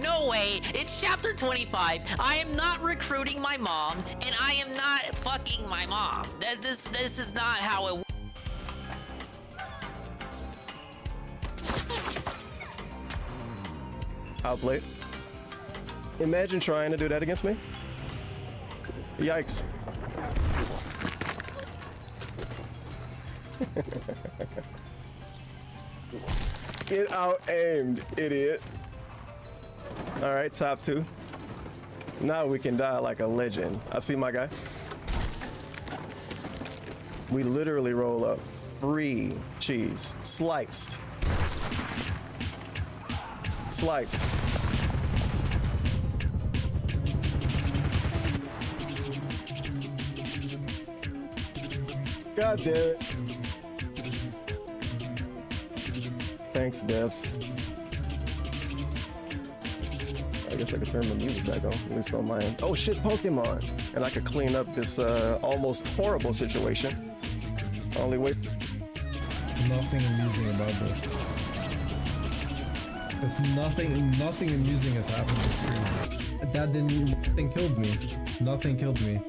No way. It's chapter 25. I am not recruiting my mom, and I am not fucking my mom. This is not how it. Out late. Imagine trying to do that against me. Yikes. Get out aimed, idiot. All right, top 2. Now we can die like a legend. I see my guy. We literally roll up. Free cheese. Sliced. Sliced. God damn it. Thanks, devs. I guess I could turn the music back on, at least on my end. Oh shit, Pokemon! And I could clean up this almost horrible situation. Only way. Nothing amusing about this. There's nothing amusing has happened this stream. Nothing killed me. Nothing killed me.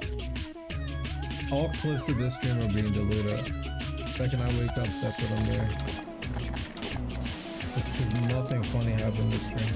All clips of this stream are being deleted. The second I wake up, that's what I'm there. It's because nothing funny happened this stream.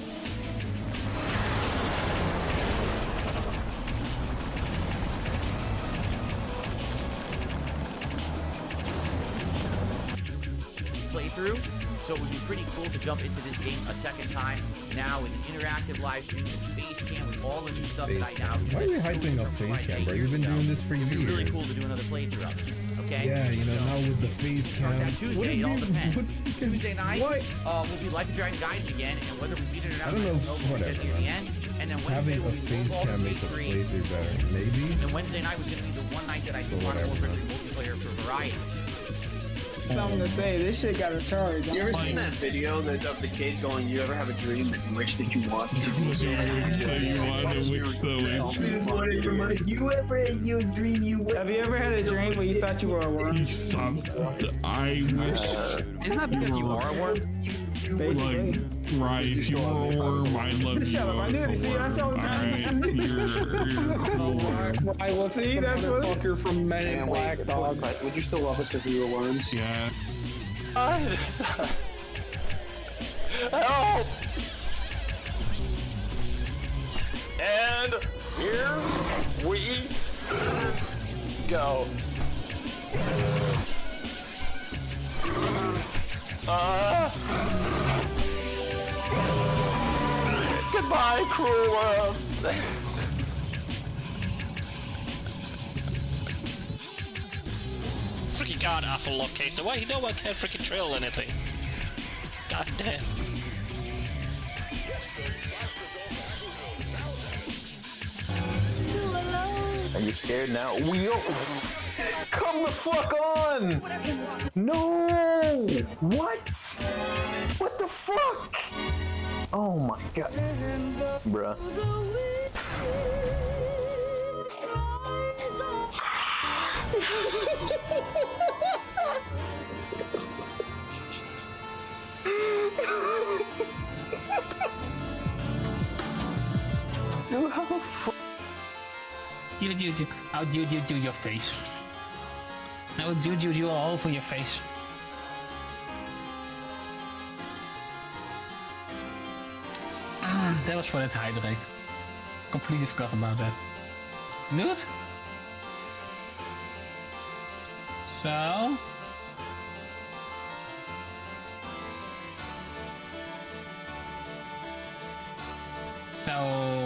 Playthrough, so it would be pretty cool to jump into this game a second time now with an interactive live stream with face cam with all the new stuff that I now do. Why are you hyping up face cam, bro? You've been doing this for years. It'd be really cool to do another playthrough of it. Okay? Yeah, you know, now with the face cam. That Tuesday, it all depends. Tuesday night, what? We'll be Like a Dragon Guided again, and whether we beat it or not, I don't know. Whatever. At the end, and then Wednesday having we'll a face do cam makes a playthrough better. Maybe. And Wednesday night was going to be the one night that I do Modern Warfare 3 multiplayer for variety. Something to say. This shit got a charge. You ever seen that video of the kid going, "You ever have a dream that you wish that you want?" So you want to wish the wish. You ever had your dream you wish? Have you ever had a dream where you thought you were a worm? You stopped. I wish. Isn't that because you are a worm? Like, right, if you were a worm, I love you. Shut up, I knew it. See, that's what I was Alright, you're cool. Right, well, see, that's what. Fucker from Men in Black, dog. Would you still love us if we were worms? Yeah. Help! And here we go. Goodbye, cruel world. Freaking god, awful location. Why no one can freaking trail anything? God damn. Are you scared now? Come the fuck on! No! What? What the fuck? Oh my god. Bruh. Dude, how the fuck? I'll do your face. I will do all over your face. That was for that hydrate. Completely forgot about that. Good. So. So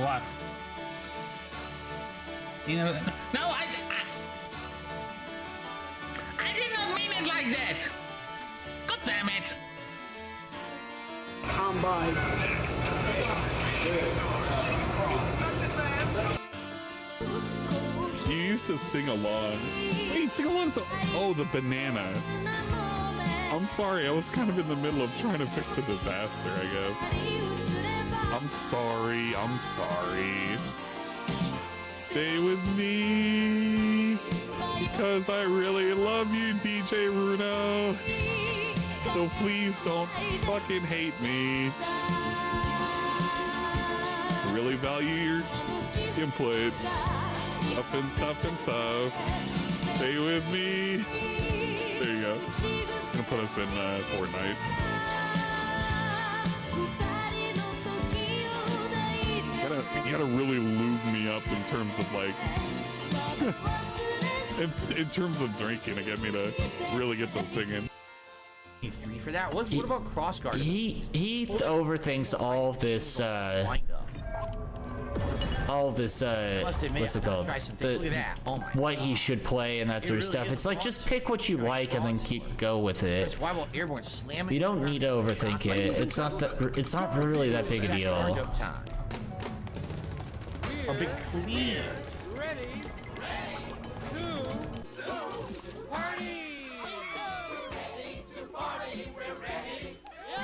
what? You know, no, I did not mean it like that. God damn it. I'm by. You used to sing along. Wait, sing along to the banana. I'm sorry, I was kind of in the middle of trying to fix a disaster, I guess. I'm sorry. Stay with me because I really love you, DJ Runo. So please don't fucking hate me. really value your input. Tough and stuff. Stay with me. There you go. Gonna put us in Fortnite. You gotta really lube me up in terms of like in terms of drinking to get me to really get to singing. 3 for that. What about crossguard? He overthinks all this what's it called? What he should play and that sort of stuff. It's like just pick what you like and then go with it. You don't need to overthink it. It's not really that big a deal. A big clean. Ready, to party! We're ready. I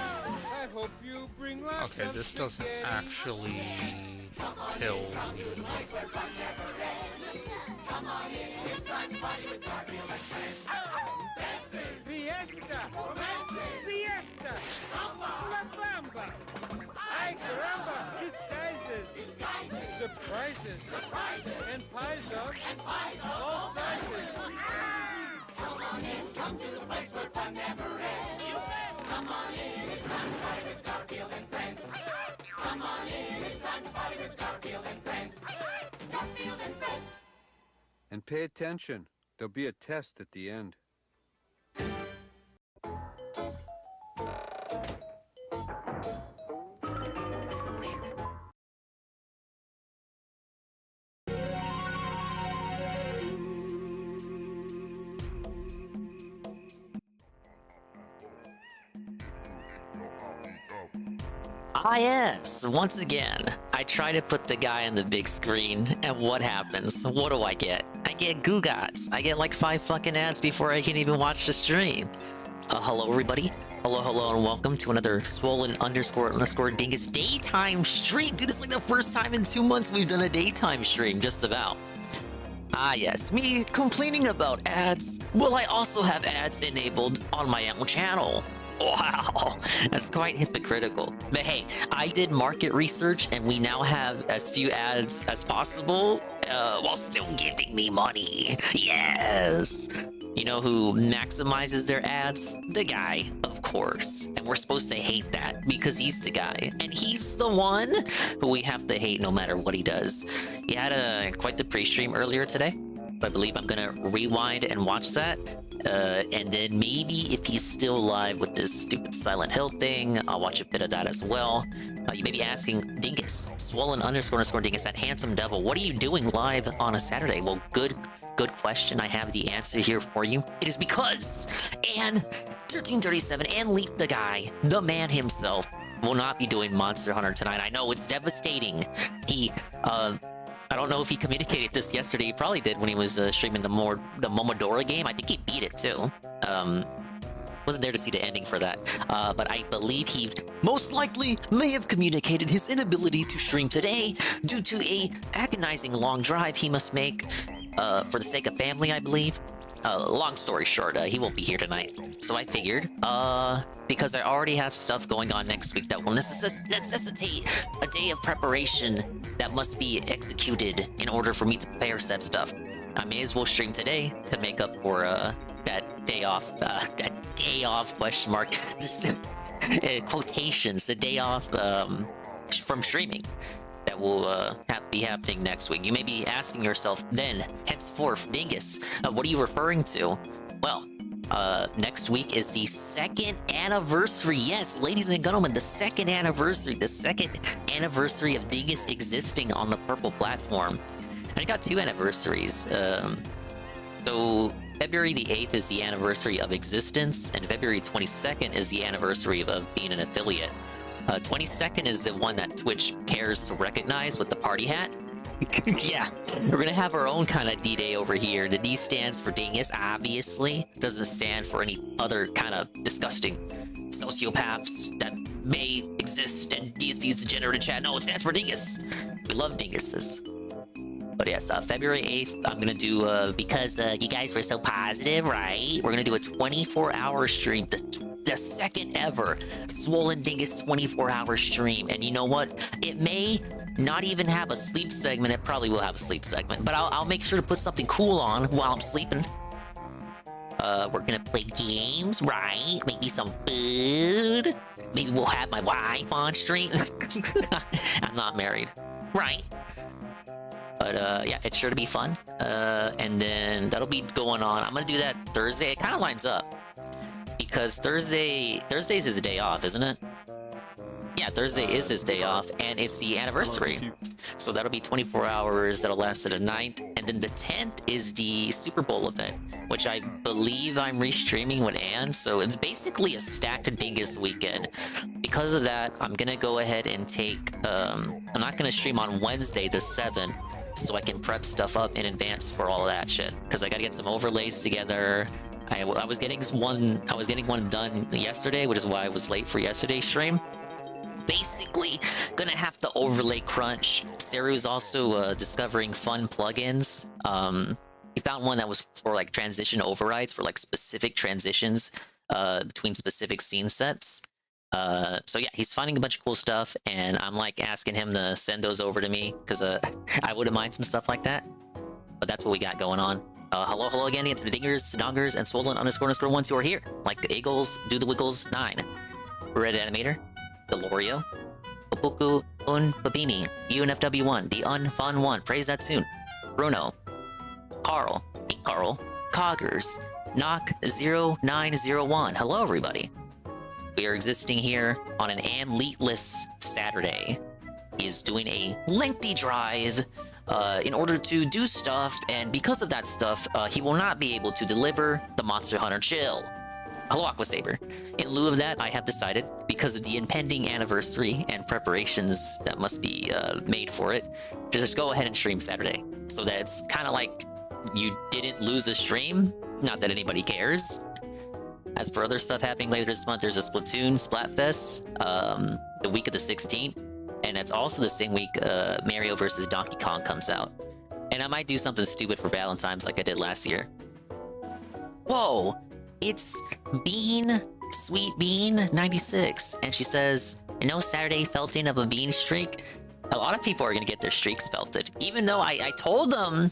hope you bring lots Okay, this doesn't actually kill. Come on in, it's time to party with Garfield and friends. Fiesta, siesta, la bamba. Ay caramba, disguises, surprises, and pies of all sizes. Come on in, come to the place where fun never ends. Come on in, it's time to party with Garfield and friends. Come on in, it's time to party with Garfield and friends. Garfield and friends. And pay attention. There'll be a test at the end. Ah yes, once again, I try to put the guy on the big screen, and what happens? What do I get? I get Googats. I get like 5 fucking ads before I can even watch the stream. Hello everybody. Hello, and welcome to another swollen _ dingus daytime stream. Dude, it's like the first time in 2 months we've done a daytime stream, just about. Ah yes, me complaining about ads. Well, I also have ads enabled on my own channel. Wow, that's quite hypocritical. But hey, I did market research and we now have as few ads as possible while still giving me money. Yes! You know who maximizes their ads? The guy, of course. And we're supposed to hate that because he's the guy. And he's the one who we have to hate no matter what he does. He had quite the pre-stream earlier today. I believe I'm gonna rewind and watch that. And then maybe if he's still live with this stupid Silent Hill thing, I'll watch a bit of that as well. You may be asking, Dingus, swollen _ Dingus, that handsome devil, what are you doing live on a Saturday? Well, good question. I have the answer here for you. It is because An1337 and Leap the guy, the man himself, will not be doing Monster Hunter tonight. I know it's devastating. He, I don't know if he communicated this yesterday. He probably did when he was streaming the Momodora game. I think he beat it too. Wasn't there to see the ending for that. But I believe he most likely may have communicated his inability to stream today due to a agonizing long drive he must make for the sake of family, I believe. Long story short, he won't be here tonight. So I figured, because I already have stuff going on next week that will necessitate a day of preparation that must be executed in order for me to prepare said stuff, I may as well stream today to make up for that day off, question mark, quotations, the day off from streaming. That will be happening next week. You may be asking yourself then, henceforth, Dingus, what are you referring to? Well, next week is the 2nd anniversary. Yes, ladies and gentlemen, the 2nd anniversary. The 2nd anniversary of Dingus existing on the purple platform. I got 2 anniversaries. So February the 8th is the anniversary of existence, and February 22nd is the anniversary of being an affiliate. 22nd is the one that Twitch cares to recognize with the party hat. Yeah, we're gonna have our own kind of D-Day over here. The D stands for Dingus, obviously. It doesn't stand for any other kind of disgusting sociopaths that may exist and DSP's degenerate chat. No, it stands for Dingus. We love Dinguses. But yes, February 8th, I'm gonna do, because you guys were so positive, right? We're gonna do a 24-hour stream, the 2nd ever Swollen Dingus 24-hour stream. And you know what? It may not even have a sleep segment. It probably will have a sleep segment, but I'll make sure to put something cool on while I'm sleeping. We're gonna play games, right? Maybe some food. Maybe we'll have my wife on stream. I'm not married, right? But yeah, it's sure to be fun. And then that'll be going on. I'm gonna do that Thursday. It kind of lines up because Thursdays is a day off, isn't it? Yeah, Thursday is his day off, and it's the anniversary. So that'll be 24 hours. That'll last to the 9th. And then the 10th is the Super Bowl event, which I believe I'm restreaming with Ann. So it's basically a stacked dingus weekend. Because of that, I'm going to go ahead and take... I'm not going to stream on Wednesday the 7th, so I can prep stuff up in advance for all of that shit. Because I got to get some overlays together. I was getting one done yesterday, which is why I was late for yesterday's stream. Basically gonna have to overlay crunch. Saru's also discovering fun plugins. He found one that was for like transition overrides for like specific transitions between specific scene sets. So yeah, he's finding a bunch of cool stuff, and I'm like asking him to send those over to me because I wouldn't mind some stuff like that. But that's what we got going on. Hello again to the dingers, dongers, and swollen__ ones who are here, like the Eagles, Do the Wiggles 9, Red Animator, Delorio, Obuku Babini, UNFW1, The Unfun One, praise that soon, Bruno, Carl, Coggers, Knock0901. Hello, everybody. We are existing here on an An-yplace Saturday. He is doing a lengthy drive in order to do stuff, and because of that stuff, he will not be able to deliver the Monster Hunter Chill. Hello, Aquasaber. In lieu of that, I have decided, because of the impending anniversary and preparations that must be made for it, to just go ahead and stream Saturday. So that it's kind of like you didn't lose a stream. Not that anybody cares. As for other stuff happening later this month, there's a Splatoon Splatfest the week of the 16th. And that's also the same week Mario vs. Donkey Kong comes out. And I might do something stupid for Valentine's like I did last year. Whoa! It's Sweet Bean 96, and she says, "No Saturday felting of a bean streak." A lot of people are gonna get their streaks felted, even though I told them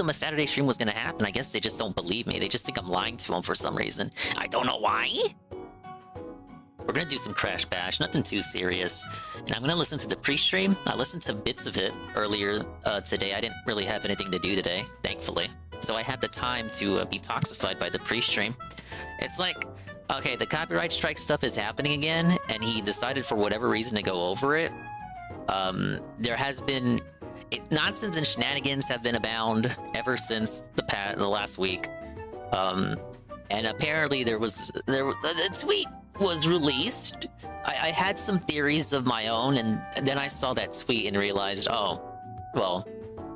a Saturday stream was gonna happen. I guess they just don't believe me. They just think I'm lying to them for some reason. I don't know why. We're gonna do some Crash Bash, nothing too serious, and I'm gonna listen to the pre-stream. I listened to bits of it earlier today. I didn't really have anything to do today, thankfully. So I had the time to be toxified by the pre-stream. It's like, okay, the copyright strike stuff is happening again, and he decided for whatever reason to go over it. There has been... nonsense and shenanigans have been abound ever since the last week. And apparently the tweet was released. I had some theories of my own, and then I saw that tweet and realized, oh, well,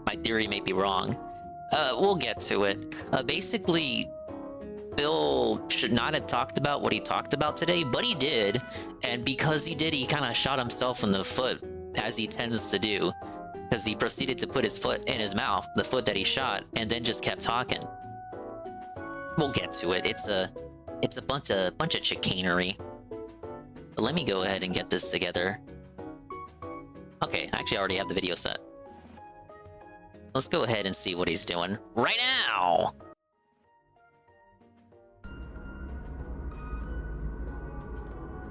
my theory may be wrong. We'll get to it. Basically, Bill should not have talked about what he talked about today, but he did. And because he did, he kind of shot himself in the foot, as he tends to do. Because he proceeded to put his foot in his mouth, the foot that he shot, and then just kept talking. We'll get to it. It's a bunch of chicanery. But let me go ahead and get this together. Okay, actually I already have the video set. Let's go ahead and see what he's doing right now!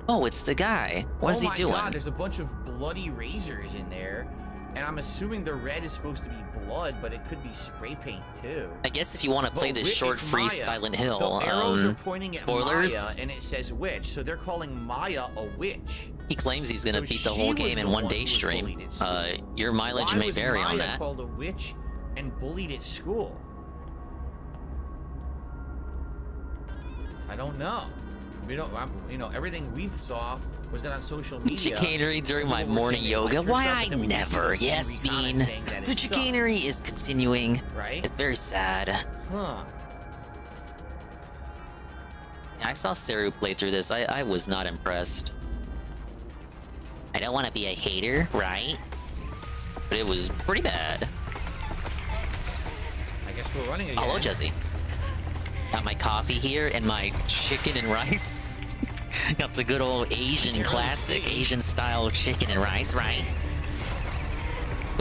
Oh, it's the guy. What is he doing? Oh my god, there's a bunch of bloody razors in there. And I'm assuming the red is supposed to be blood, but it could be spray paint too. I guess if you want to play this short free Silent Hill, the arrows are pointing spoilers. At Maya, and it says witch, so they're calling Maya a witch. He claims he's gonna beat the whole game in one day stream. Your mileage may vary on that. Why was Maya called a witch and bullied at school? I don't know. We don't, you know, everything we saw was that on social media. Chicanery during my morning yoga. Why I never? Yes, Bean. The chicanery is continuing. Right? It's very sad. Huh. Yeah, I saw Saru play through this. I was not impressed. I don't want to be a hater, right? But it was pretty bad. I guess we're running again. Hello, Jesse. Got my coffee here and my chicken and rice. Got the good old Asian classic, Asian style chicken and rice, right?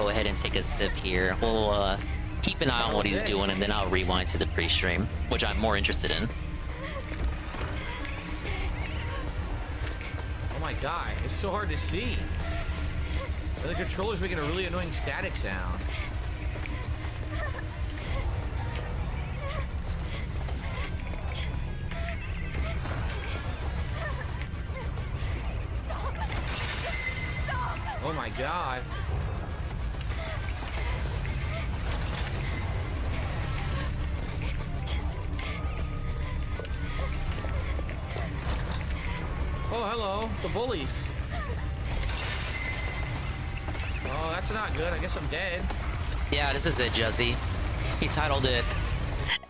go ahead and take a sip here. We'll keep an eye on what he's doing, and then I'll rewind to the pre-stream, which I'm more interested in. Oh my god, it's so hard to see. The controller's making a really annoying static sound. Oh my god. Oh, hello, the bullies. Oh, that's not good. I guess I'm dead. Yeah, this is it, Juzzy. He titled it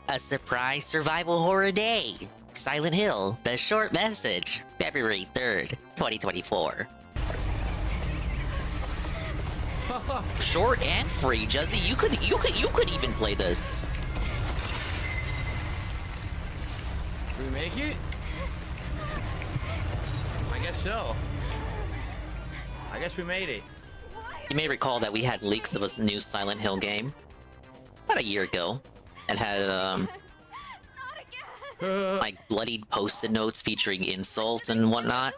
A Surprise Survival Horror Day. Silent Hill, The Short Message, February 3rd, 2024. Short and free, Juzzy. You could even play this. Did we make it? I guess so. I guess we made it. You may recall that we had leaks of a new Silent Hill game about a year ago. It had like bloodied post-it notes featuring insults and whatnot.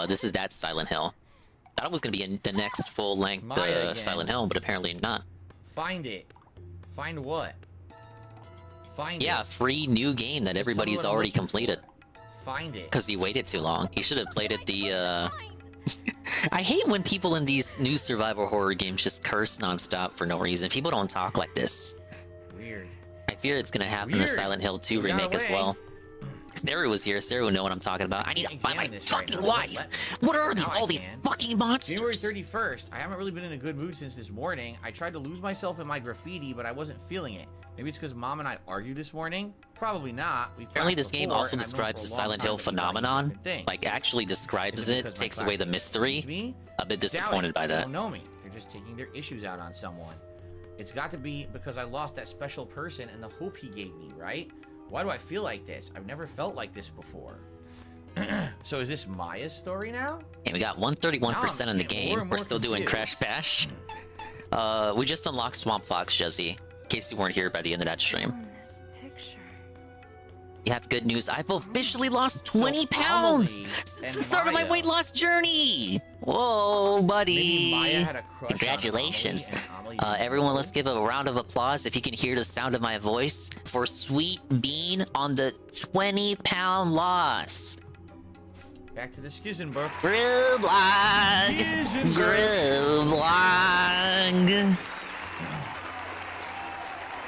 This is that Silent Hill. I thought it was gonna be in the next full-length Silent Hill, but apparently not. Find it. Find what? Find it. Yeah, free new game that everybody's already completed. Find it. Because he waited too long. He should have played it the I hate when people in these new survival horror games just curse nonstop for no reason. People don't talk like this. Weird. I fear it's gonna happen in the Silent Hill 2 remake as well. Saru was here. Saru would know what I'm talking about. I need to find my fucking wife. What are these? All these fucking monsters? January 31st. I haven't really been in a good mood since this morning. I tried to lose myself in my graffiti, but I wasn't feeling it. Maybe it's because Mom and I argued this morning. Probably not. Apparently this game also describes the Silent Hill phenomenon. Like, actually describes it, takes away the mystery. A bit disappointed by that. They don't know me. They're just taking their issues out on someone. It's got to be because I lost that special person and the hope he gave me, right? Why do I feel like this? I've never felt like this before. So is this Maya's story now? And we got 131% in the game. We're still doing Crash Bash. We just unlocked Swamp Fox, Juzzy. In case you weren't here by the end of that stream. You have good news. I've officially lost 20 pounds since the start of my weight loss journey. Whoa, buddy. Congratulations. Everyone, let's give a round of applause if you can hear the sound of my voice for Sweet Bean on the 20-pound loss. Back to the Skizenberg. Groove Blog. Groove Blog.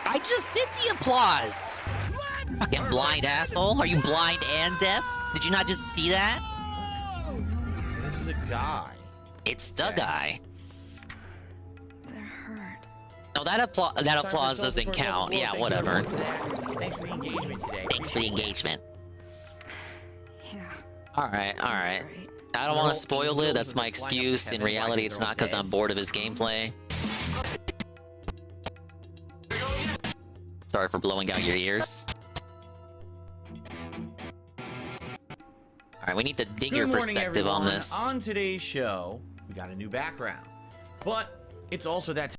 I just did the applause. Fucking blind asshole. Are you blind and deaf? Did you not just see that? So this is a guy. It's the guy. No, that applause doesn't count. Yeah, whatever. Thanks for the engagement today. Thanks for the engagement. Alright, alright. I don't want to spoil it, that's my excuse. In reality, it's not because I'm bored of his gameplay. Sorry for blowing out your ears. Alright, we need the digger perspective on this. On today's show, we got a new background. But it's also that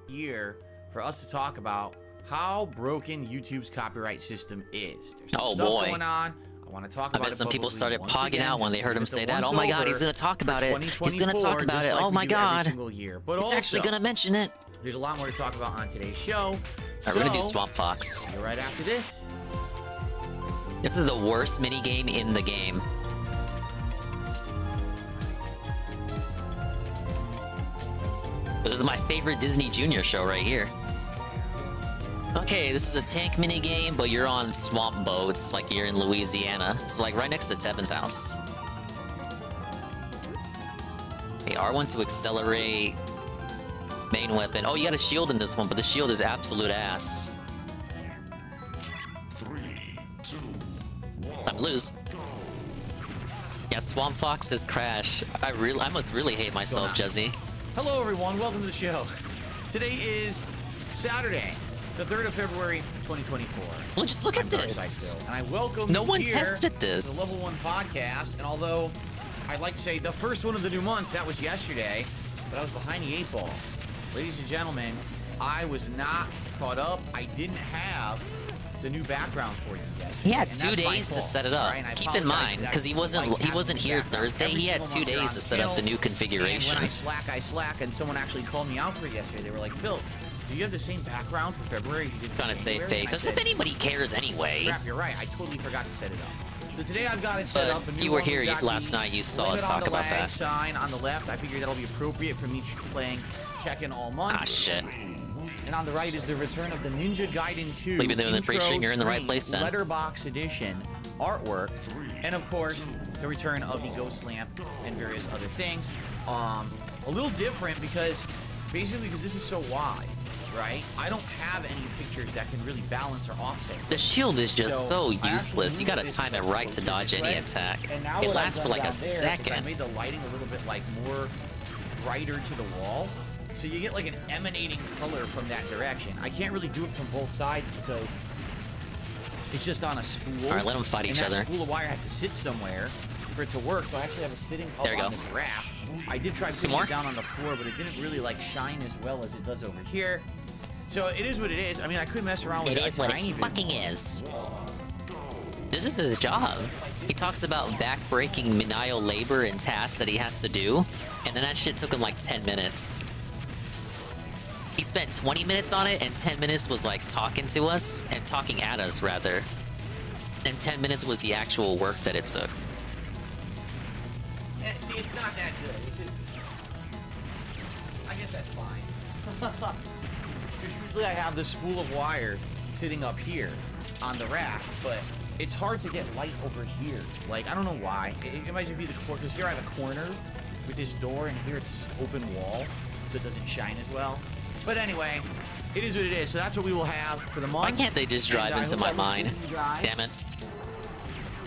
year for us to talk about how broken YouTube's copyright system is. There's some stuff going on. I want to talk about it. I bet some people started pogging out when they heard him say that. Oh my god, he's gonna talk about it. He's gonna talk about it. Oh my god. He's actually gonna mention it. There's a lot more to talk about on today's show. Alright, we're gonna do Swamp Fox. See you right after this. This is the worst minigame in the game. This is my favorite Disney Junior show right here. Okay, this is a tank minigame, but you're on swamp boats, like you're in Louisiana. So like right next to Tevin's house. Okay, R1 to accelerate. Main weapon. Oh, you got a shield in this one, but the shield is absolute ass. 3, 2, 1. I'm lose. Yeah, Swamp Fox says crash. I must really hate myself, Juzzy. Hello, everyone. Welcome to the show. Today is Saturday, the 3rd of February, 2024. Well, just look at this. And I welcome no you one here tested this. to the Level 1 podcast. And although I'd like to say the first one of the new month. That was yesterday, but I was behind the 8 ball. Ladies and gentlemen, I was not caught up. I didn't have the new background for you yesterday. He had 2 days to set it up. Right? Keep in mind, because he wasn't here Thursday. He had 2 days to set up the new configuration. And when I slack, and someone actually called me out for it yesterday. They were like, Phil, do you have the same background for February as you did for Trying to save January? face. As if anybody cares anyway. Crap, you're right. I totally forgot to set it up. So today I've got it set up. You were here last night. You saw us talk about that. Sign on the left. I figured that'll be appropriate for me playing Tekken all month. Ah, shit. And on the right is the return of the Ninja Gaiden 2 Leave it there in the pre-stream. You're in the right place then. Letterbox edition artwork, and of course the return of the Ghost Lamp and various other things. A little different because basically this is so wide, right? I don't have any pictures that can really balance or offset. The shield is just so useless. You gotta time it right to dodge any attack. It lasts for like a second. I made the lighting a little bit like more brighter to the wall. So you get like an emanating color from that direction. I can't really do it from both sides because it's just on a spool. All right, let them fight each other. That spool of wire has to sit somewhere for it to work. So I actually have it sitting up on this rack. I did try putting it down on the floor, but it didn't really like shine as well as it does over here. So it is what it is. I mean, I could mess around with it. It is what it fucking is. This is his job. He talks about back-breaking menial labor and tasks that he has to do, and then that shit took him like 10 minutes. He spent 20 minutes on it, and 10 minutes was like talking to us, and talking at us rather. And 10 minutes was the actual work that it took. And see, it's not that good. It's just, I guess that's fine. Because usually I have the spool of wire sitting up here on the rack, but it's hard to get light over here. Like, I don't know why. It might just be the corner, because here I have a corner with this door, and here it's just open wall, so it doesn't shine as well. But anyway, it is what it is. So that's what we will have for the month. Why can't they just drive into my mind? Damn it.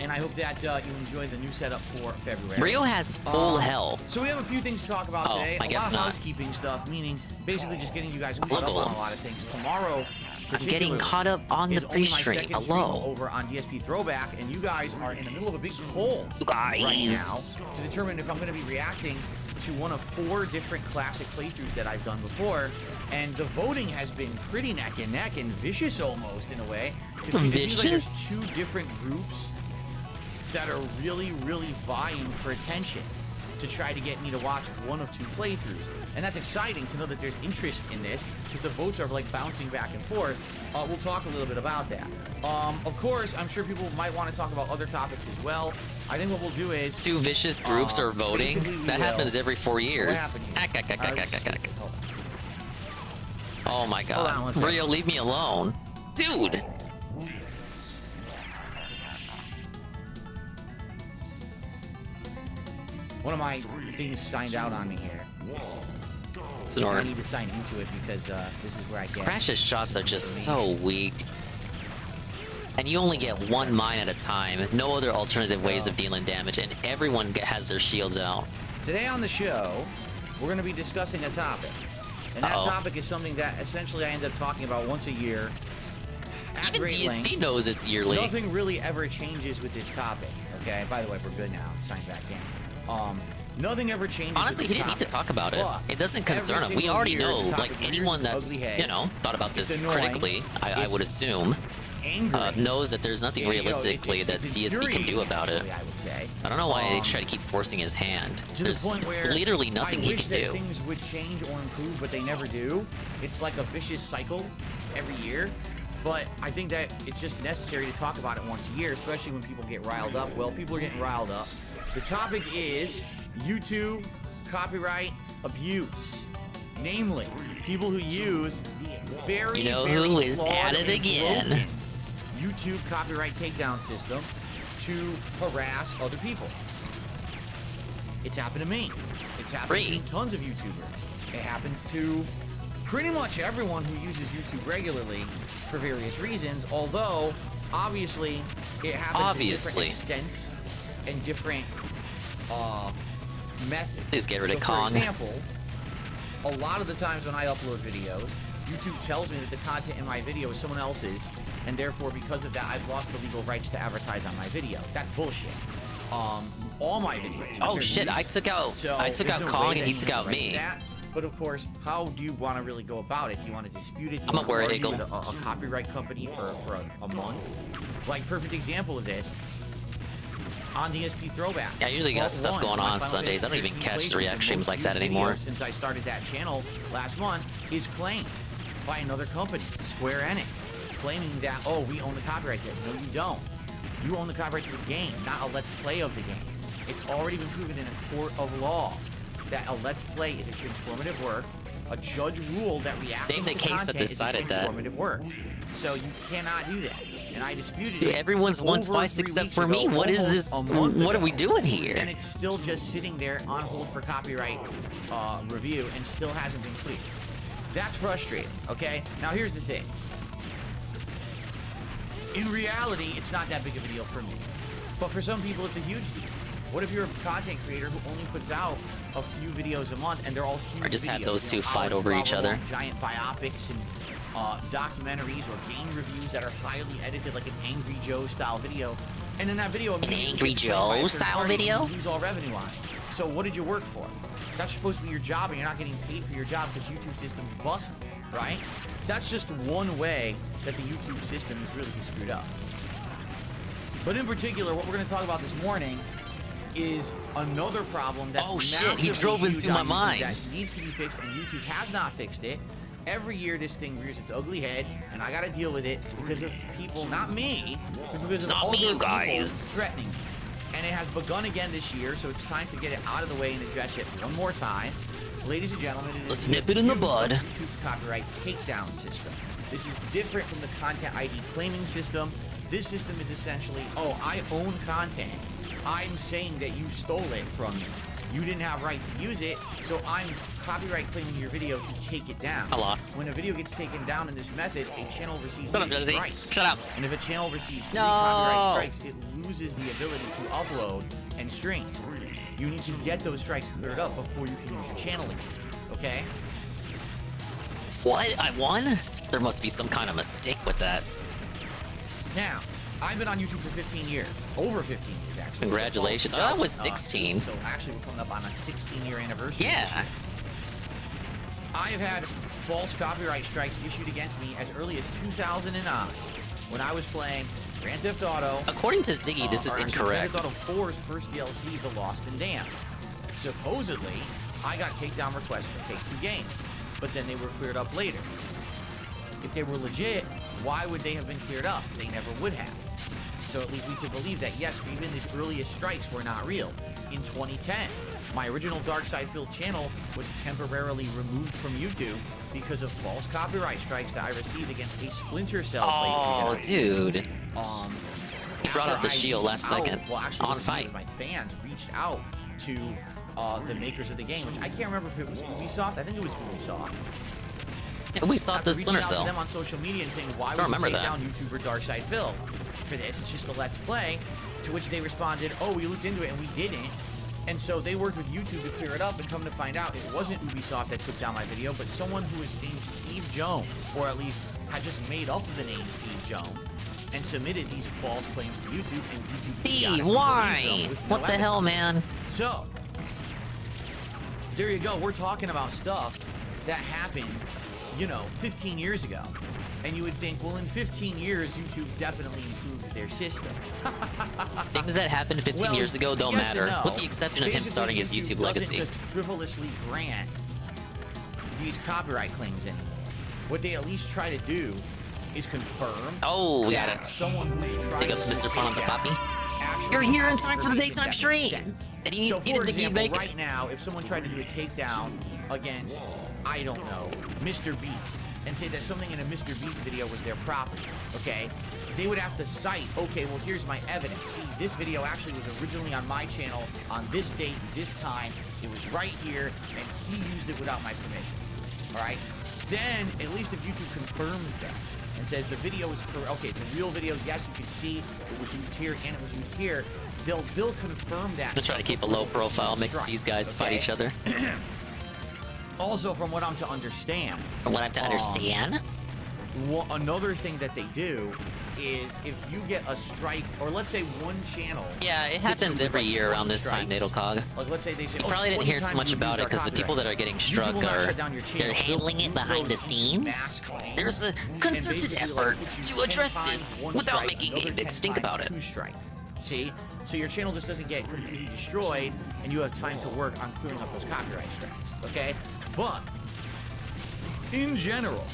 And I hope that you enjoy the new setup for February. Rio has full health. So we have a few things to talk about today. I guess a lot not. of housekeeping stuff, meaning basically just getting you guys caught up on a lot of things. Tomorrow, I'm getting caught up on the pre-stream. Hello. Over on DSP Throwback, and you guys are in the middle of a big poll right now to determine if I'm going to be reacting to one of 4 different classic playthroughs that I've done before, and the voting has been pretty neck and neck and vicious almost in a way. Vicious? Like there's 2 different groups that are really vying for attention to try to get me to watch one of 2 playthroughs, and that's exciting to know that there's interest in this because the votes are like bouncing back and forth. We'll talk a little bit about that. Of course, I'm sure people might want to talk about other topics as well. I think what we'll do is 2 vicious groups are voting. That happens every 4 years. Oh my god. Rio, leave me alone. Dude! One of my things signed out on me here. So I need to sign into it because this is where I get. Crash's shots are just so weak. And you only get 1 mine at a time. No other alternative ways of dealing damage, and everyone has their shields out. Today on the show, we're going to be discussing a topic. And that topic is something that essentially I end up talking about once a year. Even DSP knows it's yearly. Nothing really ever changes with this topic. Okay, by the way, we're good now. Sign back in. Nothing ever changes. Honestly, he didn't need to talk about it. It doesn't concern him. We already know, like, anyone that's, you know, thought about this critically, I would assume, knows that there's nothing realistically that DSP can do about it. I don't know why they try to keep forcing his hand. There's literally nothing he can do. Things would change or improve, but they never do. It's like a vicious cycle every year. But I think that it's just necessary to talk about it once a year, especially when people get riled up. Well, people are getting riled up. The topic is YouTube copyright abuse. Namely, people who use the very, you know who is at it again? YouTube copyright takedown system to harass other people. It's happened to me. It's happened to tons of YouTubers. It happens to pretty much everyone who uses YouTube regularly for various reasons, although obviously it happens in different extents and different methods. Please get rid of Kong. For example, a lot of the times when I upload videos, YouTube tells me that the content in my video is someone else's, and therefore because of that I've lost the legal rights to advertise on my video. That's bullshit. all my videos. Oh shit! I took out Kong and he took out me. But of course, how do you want to really go about it? Do you want to dispute it? Do you I'm want a word to argue eagle. with a copyright company for a month? Like, perfect example of this. On the SP Throwback. Yeah, I usually got stuff going on Sundays. I don't even catch the react streams like that anymore. Since I started that channel last month, is claimed by another company, Square Enix, claiming that, oh, we own the copyright to it. No, you don't. You own the copyright to the game, not a Let's Play of the game. It's already been proven in a court of law that a Let's Play is a transformative work. A judge ruled that reacting to content is a transformative work. So you cannot do that. And I disputed it. Everyone's won twice except for me. What is this? What are we doing here? And it's still just sitting there on hold for copyright review and still hasn't been cleared. That's frustrating, okay? Now here's the thing. In reality, it's not that big of a deal for me. But for some people, it's a huge deal. What if you're a content creator who only puts out a few videos a month and they're all huge Or just videos, have those two fight over each other. Giant biopics and documentaries or game reviews that are highly edited, like an Angry Joe style video. And then that video immediately Angry Joe style video? You lose all revenue on it. So what did you work for? That's supposed to be your job, and you're not getting paid for your job because YouTube system's busted, right? That's just one way that the YouTube system is really screwed up. But in particular, what we're going to talk about this morning is another problem that's he drove into my mind. that needs to be fixed, and YouTube has not fixed it. Every year this thing rears its ugly head, and I gotta deal with it because of people, not me, but because of other people threatening me. And it has begun again this year, so it's time to get it out of the way and address it one more time. Ladies and gentlemen, it is nip it in the bud. YouTube's copyright takedown system. This is different from the content ID claiming system. This system is essentially, oh, I own content. I'm saying that you stole it from me. You didn't have right to use it, so I'm copyright claiming your video to take it down. I lost. When a video gets taken down in this method, a channel receives Shut up, a Jesse. strike. Shut up. And if a channel receives 3 copyright strikes, it loses the ability to upload and stream. You need to get those strikes cleared up before you can use your channel again, okay? What? I won? There must be some kind of mistake with that. Now, I've been on YouTube for 15 years. Over 15 years, actually. Congratulations. I was 16. So actually, we're coming up on a 16-year anniversary. Yeah. I have had false copyright strikes issued against me as early as 2009 when I was playing Grand Theft Auto. According to Ziggy, this is incorrect. Grand Theft Auto 4's first DLC, The Lost and Damned. Supposedly, I got takedown requests from Take-Two Games, but then they were cleared up later. If they were legit, why would they have been cleared up? They never would have. So it leads me to believe that, yes, even these earliest strikes were not real. In 2010, my original Dark Side Filled channel was temporarily removed from YouTube because of false copyright strikes that I received against a Splinter Cell playthrough. Oh, dude. He brought up the After I shield last reached out- second. well, actually, On it was fight. My fans reached out to the makers of the game, which I can't remember if it was Ubisoft. I think it was Ubisoft. Yeah, we saw the Splinter Reaching out Cell. to them on social media and saying, why I would don't you remember take that. down YouTuber Dark Side Phil for this? It's just a Let's Play. To which they responded, oh, we looked into it and we didn't. And so they worked with YouTube to clear it up, and come to find out it wasn't Ubisoft that took down my video, but someone who was named Steve Jones, or at least had just made up the name Steve Jones, and submitted these false claims to YouTube, and YouTube Steve, why? What the hell, man? So, there you go. We're talking about stuff that happened, you know, 15 years ago. And you would think, well, in 15 years, YouTube definitely improved their system. Things that happened 15 years ago don't yes and matter, no. with the exception of him Basically, starting his YouTube legacy. Doesn't just frivolously grant these copyright claims anymore. What they at least try to do is confirm Oh, we that got it. someone who's trying Big ups, to Mr. take Pun on the down Poppy. actually You're here in has time for the information daytime that stream. makes sense. And you So, eated for the example, bacon. right now, if someone tried to do a takedown against, I don't know, Mr. Beast, and say that something in a Mr. Beast video was their property, okay? They would have to cite, okay, well, here's my evidence. See, this video actually was originally on my channel on this date, this time. It was right here, and he used it without my permission, all right? Then, at least if YouTube confirms that and says the video is correct, okay, it's a real video, yes, you can see it was used here and it was used here, they'll confirm that. They're trying to keep a low profile, make these guys fight each other. Also, from what I'm to understand. From what I'm to understand? Another thing that they do is if you get a strike, or let's say one channel. Yeah, it happens every year around this time, Natalcog. Like, let's say they say, You probably didn't hear too much about it because the people that are getting struck are they're handling it behind the scenes. There's a concerted effort to address this without making a big stink about it. See? So your channel just doesn't get completely destroyed, and you have time to work on clearing up those copyright strikes, okay? But, in general,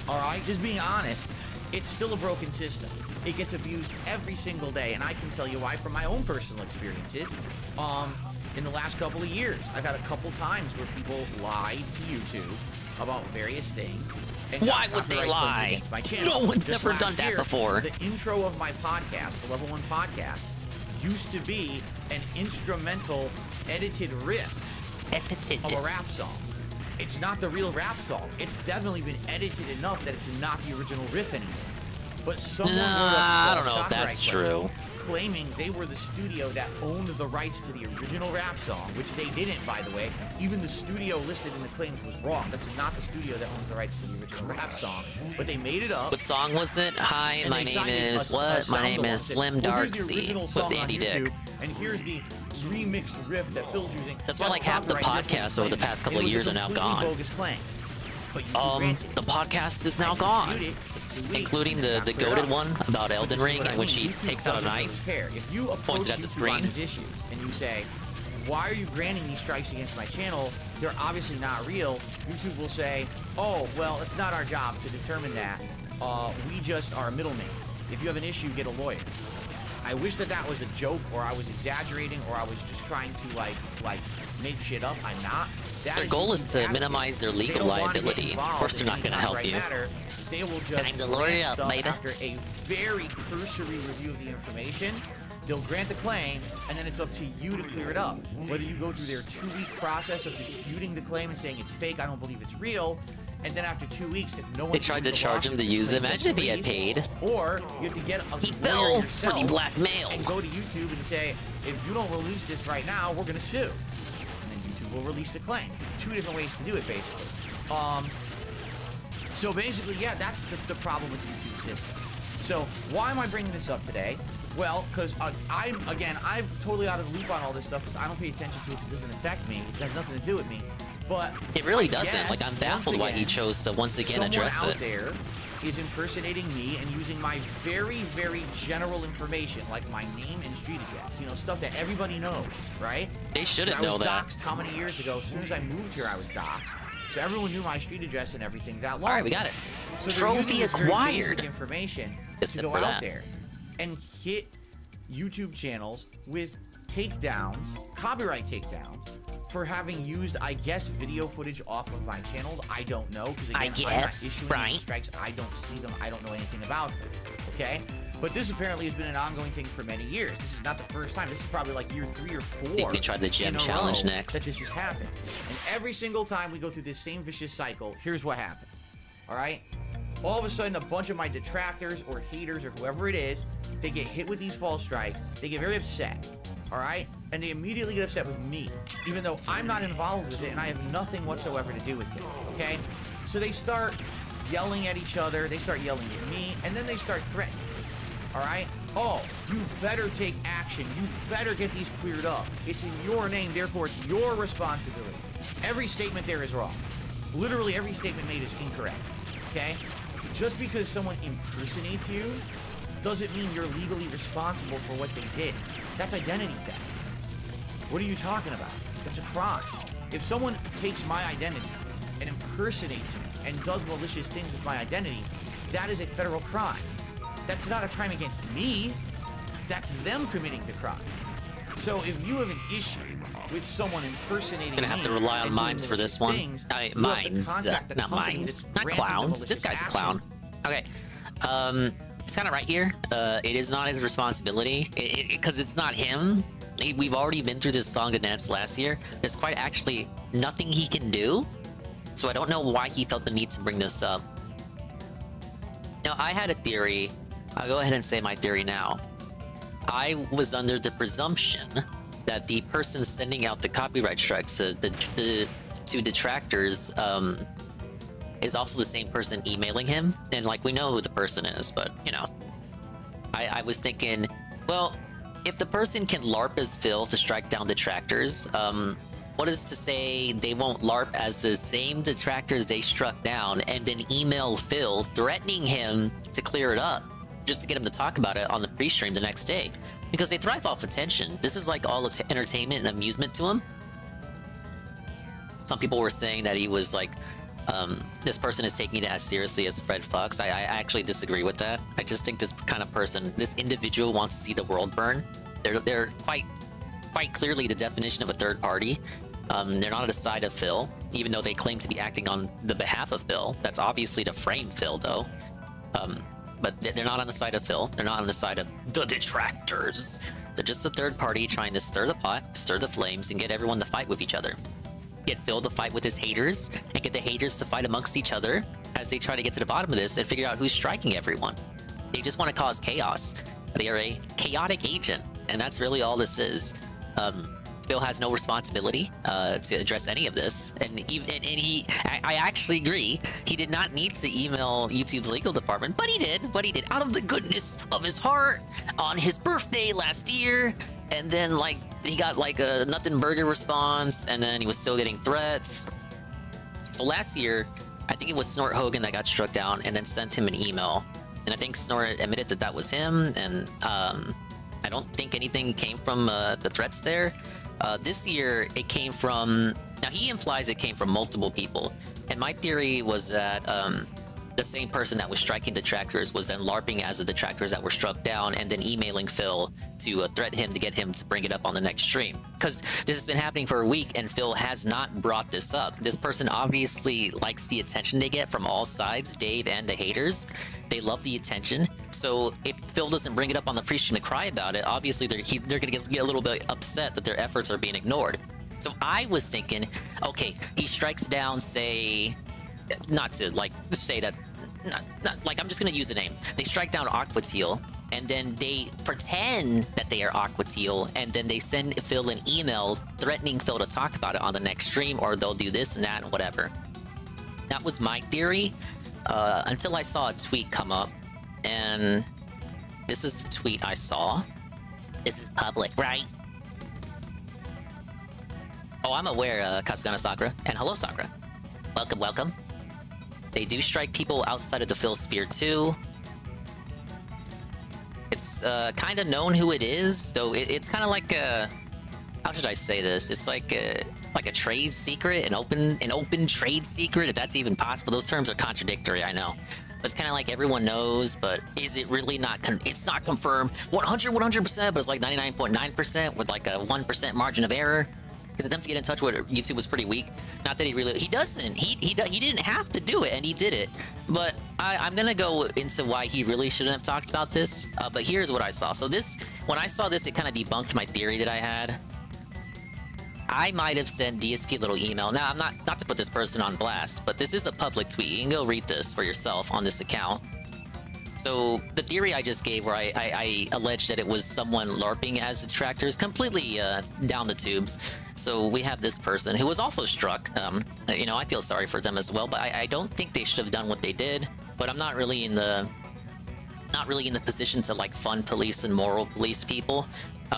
alright, just being honest, it's still a broken system. It gets abused every single day, and I can tell you why from my own personal experiences. In the last couple of years, I've had a couple times where people lied to YouTube about various things. Why would they lie? No one's ever done that before. The intro of my podcast, the Level 1 podcast, used to be an instrumental edited riff of a rap song. It's not the real rap song. It's definitely been edited enough that it's not the original riff anymore. But someone I don't know if that's true. Claiming they were the studio that owned the rights to the original rap song, which they didn't, by the way. Even the studio listed in the claims was wrong. That's not the studio that owns the rights to the original rap song. But they made it up. What song was it? Hi, my name is what? My name is Slim Darksea with Andy Dick. And here's the remixed riff that Phil's using. That's why like half the podcasts over the past couple of years are now gone. The podcast is now gone, including the goated one about Elden Ring, in which he takes out a knife, points it at the screen. And you say, why are you granting these strikes against my channel? They're obviously not real. YouTube will say, oh, well, it's not our job to determine that. We just are a middleman. If you have an issue, get a lawyer. I wish that that was a joke, or I was exaggerating, or I was just trying to like make shit up. I'm not. Their goal is to minimize their legal liability. Of course, they're not going to help you. They will just time to lawyer up, baby. After a very cursory review of the information, they'll grant the claim, and then it's up to you to clear it up. Whether you go through their 2-week process of disputing the claim and saying it's fake, I don't believe it's real, and then after 2 weeks, if no one... They tried to charge him to use it. Imagine if he had paid. Or you have to get a he lawyer fell for the blackmail. And go to YouTube and say, if you don't release this right now, we're going to sue. And then YouTube will release the claims. 2 different ways to do it, basically. So basically, yeah, that's the problem with the YouTube system. So why am I bringing this up today? Well, because I'm totally out of the loop on all this stuff because I don't pay attention to it because it doesn't affect me. It has nothing to do with me. But it really doesn't. Like, I'm baffled why he chose to once again address it. Someone out there is impersonating me and using my very, very general information, like my name and street address. You know, stuff that everybody knows, right? They shouldn't know that. I was doxxed how many years ago? As soon as I moved here, I was doxxed. So everyone knew my street address and everything that long. All right, we got it. So Trophy acquired. Information to go out there and hit YouTube channels with takedowns, copyright takedowns, for having used, I guess, video footage off of my channels. I don't know, because again, I guess, right? Strikes, I don't see them. I don't know anything about them. Okay, but this apparently has been an ongoing thing for many years. This is not the first time. This is probably like year 3 or 4. See if we can try the gem challenge next. That this has happened, and every single time we go through this same vicious cycle, here's what happens. All right, all of a sudden, a bunch of my detractors or haters or whoever it is, they get hit with these false strikes. They get very upset. All right, and they immediately get upset with me, even though I'm not involved with it and I have nothing whatsoever to do with it. Okay, so they start yelling at each other. They start yelling at me, and then they start threatening. All right. Oh, you better take action. You better get these cleared up. It's in your name, therefore it's your responsibility. Every statement there is wrong. Literally every statement made is incorrect. Okay? Just because someone impersonates you doesn't mean you're legally responsible for what they did. That's identity theft. What are you talking about? That's a crime. If someone takes my identity and impersonates me and does malicious things with my identity, that is a federal crime. That's not a crime against me. That's them committing the crime. So if you have an issue with someone impersonating me... Gonna have to rely on mimes for this one. Mimes, not mimes. Not clowns. This guy's a clown. Okay. It's kind of right here. It is not his responsibility. Because it's not him. We've already been through this song and dance last year. There's quite actually nothing he can do. So I don't know why he felt the need to bring this up. Now, I had a theory. I'll go ahead and say my theory now. I was under the presumption that the person sending out the copyright strikes to detractors is also the same person emailing him, and like we know who the person is, but you know, I was thinking, well, if the person can LARP as Phil to strike down detractors, what is to say they won't LARP as the same detractors they struck down and then email Phil threatening him to clear it up just to get him to talk about it on the pre-stream the next day? Because they thrive off attention. This is like all entertainment and amusement to him. Some people were saying that he was like, this person is taking it as seriously as Fred Fox. I actually disagree with that. I just think this kind of person, this individual wants to see the world burn. They're quite clearly the definition of a third party. They're not on the side of Phil, even though they claim to be acting on the behalf of Phil. That's obviously to frame Phil, though. But they're not on the side of Phil. They're not on the side of the detractors. They're just a third party trying to stir the pot, stir the flames, and get everyone to fight with each other. Get Phil to fight with his haters, and get the haters to fight amongst each other as they try to get to the bottom of this and figure out who's striking everyone. They just want to cause chaos. They are a chaotic agent, and that's really all this is. Phil has no responsibility to address any of this, and I actually agree, he did not need to email YouTube's legal department, but he did out of the goodness of his heart on his birthday last year. And then like he got like a nothing burger response, and then he was still getting threats. So last year, I think it was Snort Hogan that got struck down and then sent him an email, and I think Snort admitted that that was him, and I don't think anything came from the threats there. This year, it came from... Now, he implies it came from multiple people. And my theory was that the same person that was striking detractors was then LARPing as the detractors that were struck down and then emailing Phil to threaten him to get him to bring it up on the next stream. Because this has been happening for a week and Phil has not brought this up. This person obviously likes the attention they get from all sides, Dave and the haters. They love the attention. So if Phil doesn't bring it up on the pre-stream to cry about it, obviously they're going to get a little bit upset that their efforts are being ignored. So I was thinking, okay, he strikes down, say... Not to like say that, not like I'm just gonna use a name. They strike down Aquateal, and then they pretend that they are Aquateal, and then they send Phil an email threatening Phil to talk about it on the next stream, or they'll do this and that and whatever. That was my theory until I saw a tweet come up, and this is the tweet I saw. This is public, right? Oh, I'm aware, Kasugana Sakura, and hello, Sakura. Welcome, welcome. They do strike people outside of the Phil sphere too. It's kind of known who it is, though it's kind of like a... How should I say this? It's like a trade secret, an open trade secret, if that's even possible. Those terms are contradictory, I know. But it's kind of like everyone knows, but is it really not... It's not confirmed 100%, but it's like 99.9% with like a 1% margin of error. His attempt to get in touch with YouTube was pretty weak. Not that he really... He doesn't. He didn't have to do it, and he did it. But I'm gonna go into why he really shouldn't have talked about this. But here's what I saw. So this... When I saw this, it kind of debunked my theory that I had. I might have sent DSP a little email. Now, I'm not to put this person on blast, but this is a public tweet. You can go read this for yourself on this account. So the theory I just gave, where I alleged that it was someone LARPing as detractors, completely down the tubes. So we have this person who was also struck. You know, I feel sorry for them as well, but I don't think they should have done what they did. But I'm not really in the position to like fun police and moral police people.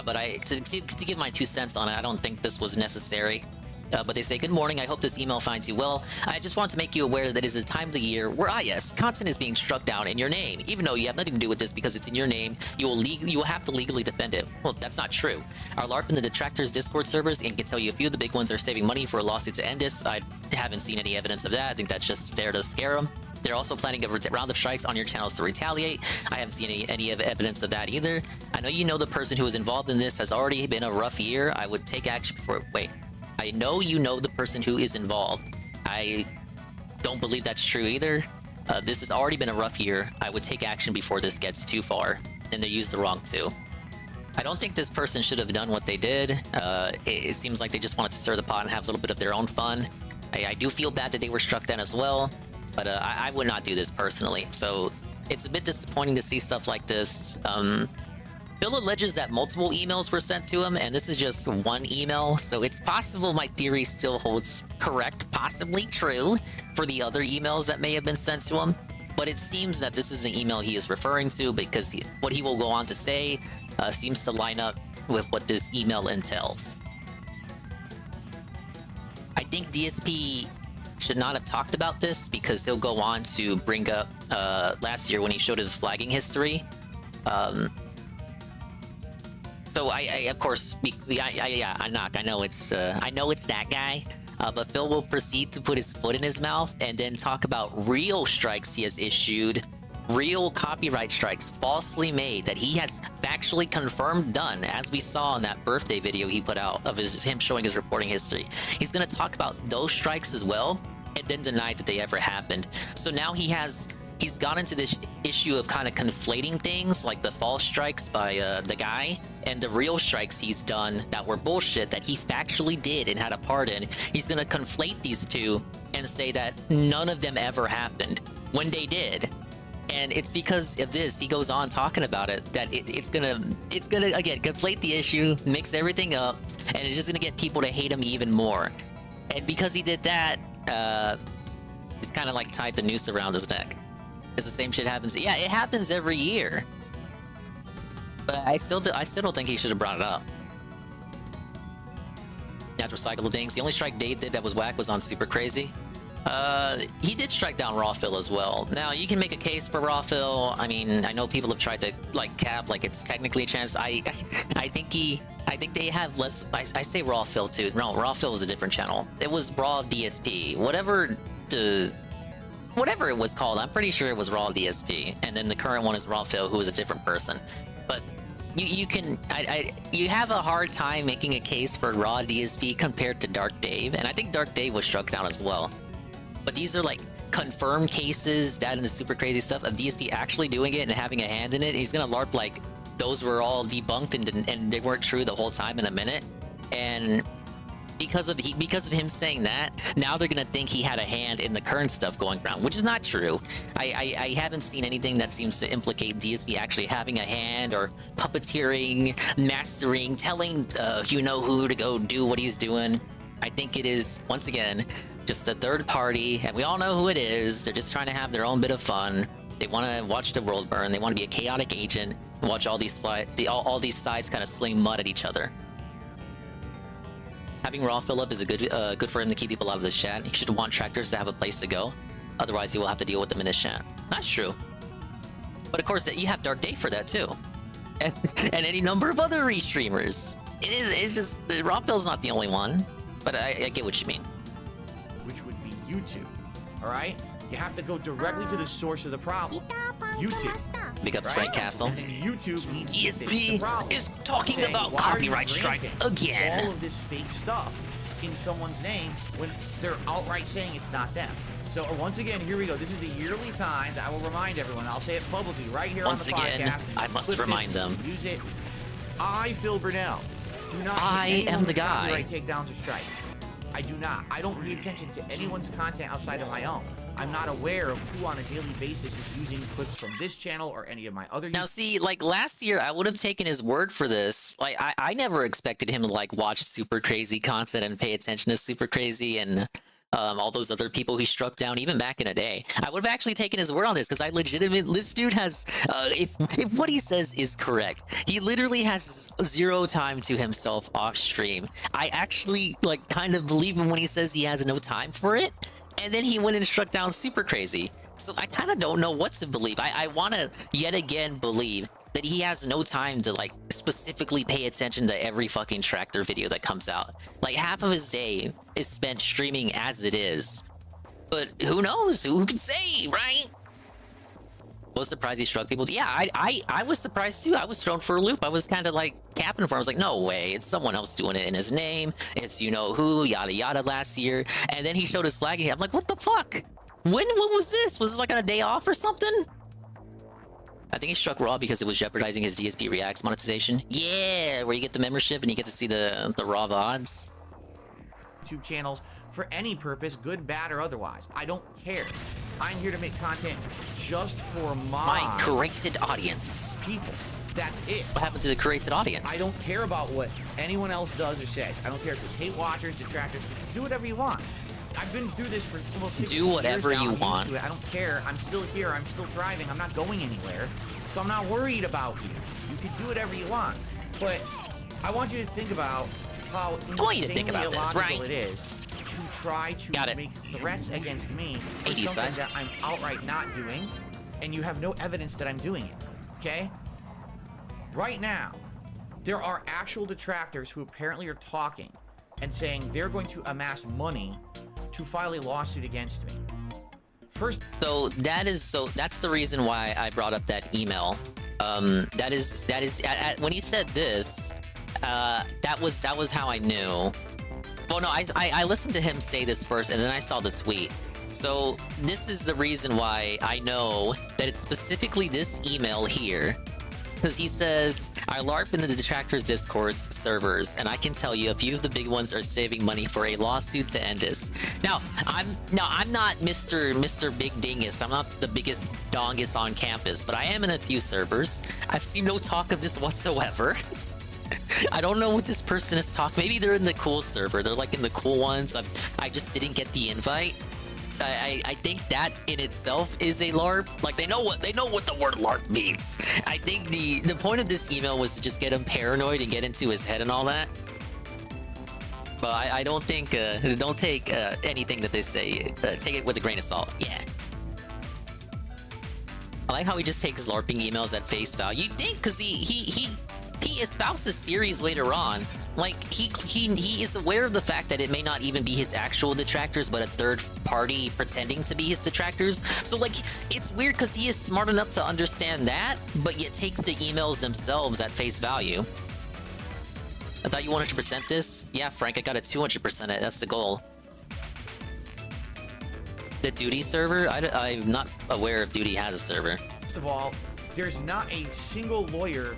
But to give my 2 cents on it, I don't think this was necessary. But they say, good morning, I hope this email finds you well. I just want to make you aware that it is a time of the year where, content is being struck down in your name. Even though you have nothing to do with this because it's in your name, you will have to legally defend it. Well, that's not true. Our LARP and the Detractors Discord servers, and can tell you a few of the big ones are saving money for a lawsuit to end this. I haven't seen any evidence of that. I think that's just there to scare them. They're also planning a round of strikes on your channels to retaliate. I haven't seen any evidence of that either. I know you know the person who is involved in this has already been a rough year. I would take action before... Wait. I know you know the person who is involved. I don't believe that's true either. This has already been a rough year. I would take action before this gets too far, and they used the wrong two. I don't think this person should have done what they did. It seems like they just wanted to stir the pot and have a little bit of their own fun. I do feel bad that they were struck down as well, but I would not do this personally. So it's a bit disappointing to see stuff like this. Bill alleges that multiple emails were sent to him, and this is just one email, so it's possible my theory still holds correct, possibly true, for the other emails that may have been sent to him. But it seems that this is the email he is referring to, because what he will go on to say seems to line up with what this email entails. I think DSP should not have talked about this, because he'll go on to bring up last year when he showed his flagging history. So I of course, I knock. I know it's that guy. But Phil will proceed to put his foot in his mouth and then talk about real strikes he has issued, real copyright strikes falsely made that he has factually confirmed done, as we saw in that birthday video he put out of him showing his reporting history. He's going to talk about those strikes as well, and then deny that they ever happened. So now he's got into this issue of kind of conflating things, like the false strikes by the guy and the real strikes he's done that were bullshit that he factually did and had a part in. He's gonna conflate these two and say that none of them ever happened when they did. And it's because of this, he goes on talking about it, that it's gonna again conflate the issue, mix everything up, and it's just gonna get people to hate him even more. And because he did that, he's kind of like tied the noose around his neck. It's the same shit happens. Yeah, it happens every year. But I still don't think he should have brought it up. Natural cycle of things. The only strike Dave did that was whack was on Super Crazy. He did strike down Raw Phil as well. Now, you can make a case for Raw Phil. I mean, I know people have tried to, like, cap, like, it's technically a chance. I think they have less... I say Raw Phil, too. No, Raw Phil was a different channel. It was Raw DSP. Whatever it was called, I'm pretty sure it was Raw DSP. And then the current one is Raw Phil, who is a different person. But you have a hard time making a case for Raw DSP compared to Dark Dave. And I think Dark Dave was struck down as well. But these are like confirmed cases, that and the Super Crazy stuff of DSP actually doing it and having a hand in it. He's gonna LARP like those were all debunked and they weren't true the whole time in a minute. And because of him saying that, now they're gonna think he had a hand in the current stuff going around, which is not true. I haven't seen anything that seems to implicate DSP actually having a hand or puppeteering, mastering, telling you know who to go do what he's doing. I think it is, once again, just a third party, and we all know who it is. They're just trying to have their own bit of fun. They want to watch the world burn. They want to be a chaotic agent and watch all these sides kind of sling mud at each other. Having Raw fill up is a good for him to keep people out of the chat. He should want tractors to have a place to go. Otherwise, he will have to deal with them in his chat. That's true. But of course, you have Dark Day for that too, and any number of other restreamers. It's just Raw Phil's not the only one, but I get what you mean. Which would be YouTube. All right, you have to go directly to the source of the problem. YouTube. Big up Strike Castle. And YouTube needs to fix the DSP problem. is talking Saying, about why are you copyright strikes granting again. all of this fake stuff in someone's name when they're outright saying it's not them. So once again, here we go. This is the yearly time that I will remind everyone. I'll say it publicly right here Once on the again, podcast. I must Clip remind this, them. Use it. I, Phil Burnell, do not I hit anyone am the with guy. copyright takedowns or strikes. I do not. I don't pay attention to anyone's content outside of my own. I'm not aware of who on a daily basis is using clips from this channel or any of my other... Now see, like last year, I would have taken his word for this. Like, I never expected him to like watch Super Crazy content and pay attention to Super Crazy and all those other people he struck down, even back in the day. I would have actually taken his word on this, because I legitimately, this dude has, if what he says is correct, he literally has zero time to himself off stream. I actually, like, kind of believe him when he says he has no time for it. And then he went and struck down Super Crazy. So I kind of don't know what to believe. I want to yet again believe that he has no time to like specifically pay attention to every fucking tractor video that comes out. Like half of his day is spent streaming as it is. But who knows? Who can say, right? Was surprised he struck people. Yeah, I was surprised too. I was thrown for a loop. I was kind of like capping for him. I was like, no way, it's someone else doing it in his name. It's you know who, yada yada last year. And then he showed his flag and I'm like, what the fuck? What was this? Was this like on a day off or something? I think he struck Raw because it was jeopardizing his DSP Reacts monetization. Yeah, where you get the membership and you get to see the Raw VODs. YouTube channels for any purpose, good, bad, or otherwise. I don't care. I'm here to make content just for my corrected audience. People. That's it. What happened to the created audience? I don't care about what anyone else does or says. I don't care if there's hate watchers, detractors. Do whatever you want. I've been through this for almost 6 years. Do whatever now. you I'm want. used to it. I don't care. I'm still here. I'm still thriving. I'm not going anywhere. So I'm not worried about you. You can do whatever you want. But I want you to think about how insanely illogical it is to try to make threats against me for something that I'm outright not doing, and you have no evidence that I'm doing it. Okay? Right now, there are actual detractors who apparently are talking and saying they're going to amass money to file a lawsuit against me. That's the reason why I brought up that email. That is when he said this, that was how I knew. Well, no, I listened to him say this first, and then I saw the tweet. So this is the reason why I know that it's specifically this email here. Because he says, I LARP in the Detractors Discord's servers, and I can tell you a few of the big ones are saving money for a lawsuit to end this. Now, I'm not Mr. Big Dingus. I'm not the biggest dongus on campus, but I am in a few servers. I've seen no talk of this whatsoever. I don't know what this person is talking. Maybe they're in the cool server. They're like in the cool ones. I just didn't get the invite. I think that in itself is a LARP. Like they know what the word LARP means. I think the point of this email was to just get him paranoid and get into his head and all that. But I don't think don't take anything that they say. Take it with a grain of salt. Yeah. I like how he just takes LARPing emails at face value. You'd think, because he espouses theories later on. Like, he is aware of the fact that it may not even be his actual detractors, but a third party pretending to be his detractors. So, like, it's weird because he is smart enough to understand that, but yet takes the emails themselves at face value. I thought you 100% this? Yeah, Frank, I got it 200% it. That's the goal. The Duty server? I'm not aware if Duty has a server. First of all, there's not a single lawyer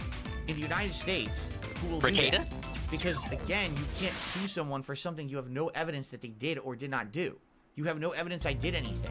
in the United States who will do that. Because, again, you can't sue someone for something you have no evidence that they did or did not do. You have no evidence I did anything.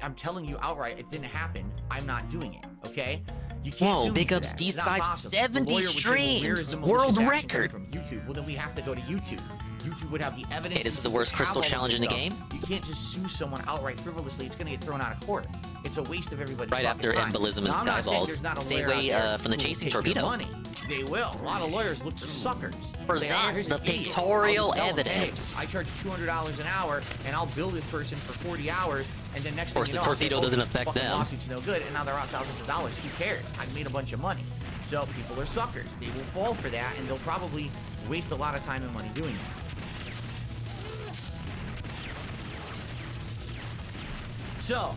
I'm telling you outright, it didn't happen. I'm not doing it, okay? You can't sue me big for ups, that. D-Side 70 Say, streams, well, world malicious record. From YouTube. Well, then we have to go to YouTube. YouTube would have the evidence. Hey, this is the worst crystal challenge in the game. You can't just sue someone outright frivolously. It's going to get thrown out of court. It's a waste of everybody's Right after time. embolism and skyballs. Stay away from the chasing torpedo. Money. They will. A lot of lawyers look for suckers. Present the pictorial evidence. I charge $200 an hour, and I'll bill this person for 40 hours, and then next thing you know, the torpedo doesn't affect them. Lawsuit's no good, and now they're out thousands of dollars. Who cares? I made a bunch of money. So people are suckers. They will fall for that, and they'll probably waste a lot of time and money doing that. So,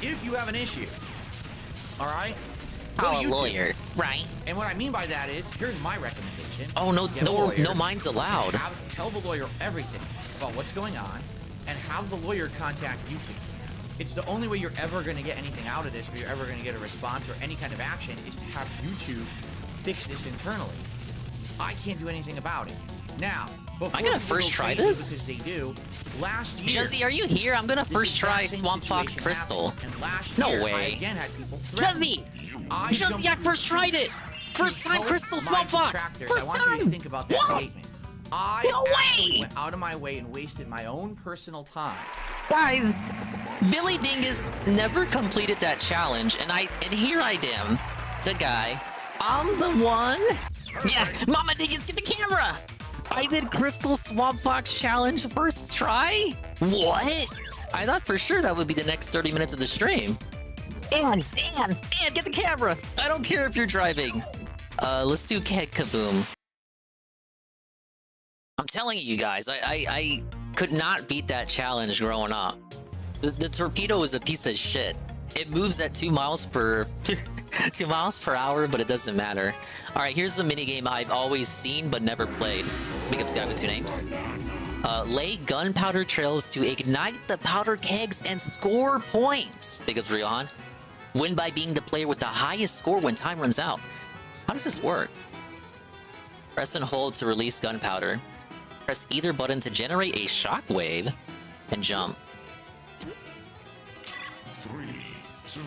if you have an issue, all right, call a lawyer, right? And what I mean by that is, here's my recommendation. Oh, no mine's allowed. Tell the lawyer everything about what's going on, and have the lawyer contact YouTube. It's the only way you're ever going to get anything out of this, or you're ever going to get a response or any kind of action, is to have YouTube fix this internally. I can't do anything about it. Now, before I'm gonna first try this. Because they do. Last year, Jesse, are you here? I'm gonna first try Swamp Fox Crystal. No way. I again had people Jesse, I first tried it. First time Crystal Swamp Fox. First time. Think about that statement. I went out of my way and wasted my own personal time. Guys, Billy Dingus never completed that challenge, and here I am, the guy. I'm the one. Yeah, Mama Dingus, get the camera. I did Crystal Swamp Fox challenge first try? What? I thought for sure that would be the next 30 minutes of the stream. Dan, get the camera. I don't care if you're driving. Let's do Keg Kaboom. I'm telling you guys, I could not beat that challenge growing up. The torpedo is a piece of shit. It moves at 2 miles per 2 miles per hour, but it doesn't matter. All right, here's the minigame I've always seen but never played. Big ups guy with 2 names. Lay gunpowder trails to ignite the powder kegs and score points. Big ups Ryohan. Win by being the player with the highest score when time runs out. How does this work? Press and hold to release gunpowder. Press either button to generate a shockwave and jump. 3, 2,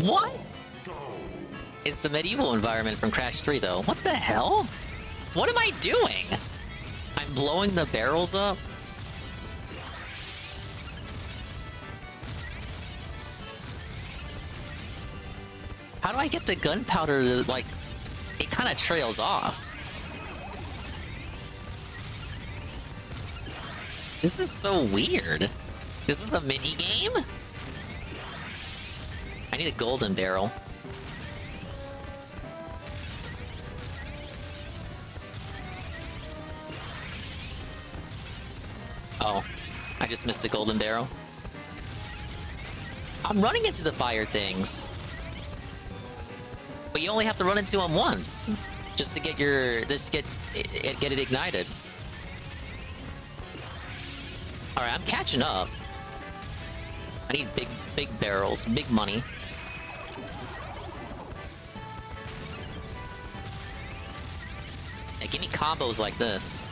what? go. It's the medieval environment from Crash 3, though. What the hell? What am I doing? I'm blowing the barrels up? How do I get the gunpowder to, like... It kind of trails off. This is so weird. This is a mini game? I need a golden barrel. Oh, I just missed the golden barrel. I'm running into the fire things. But you only have to run into them once. Just to get your... Just get it ignited. Alright, I'm catching up. I need big barrels, big money. Yeah, give me combos like this.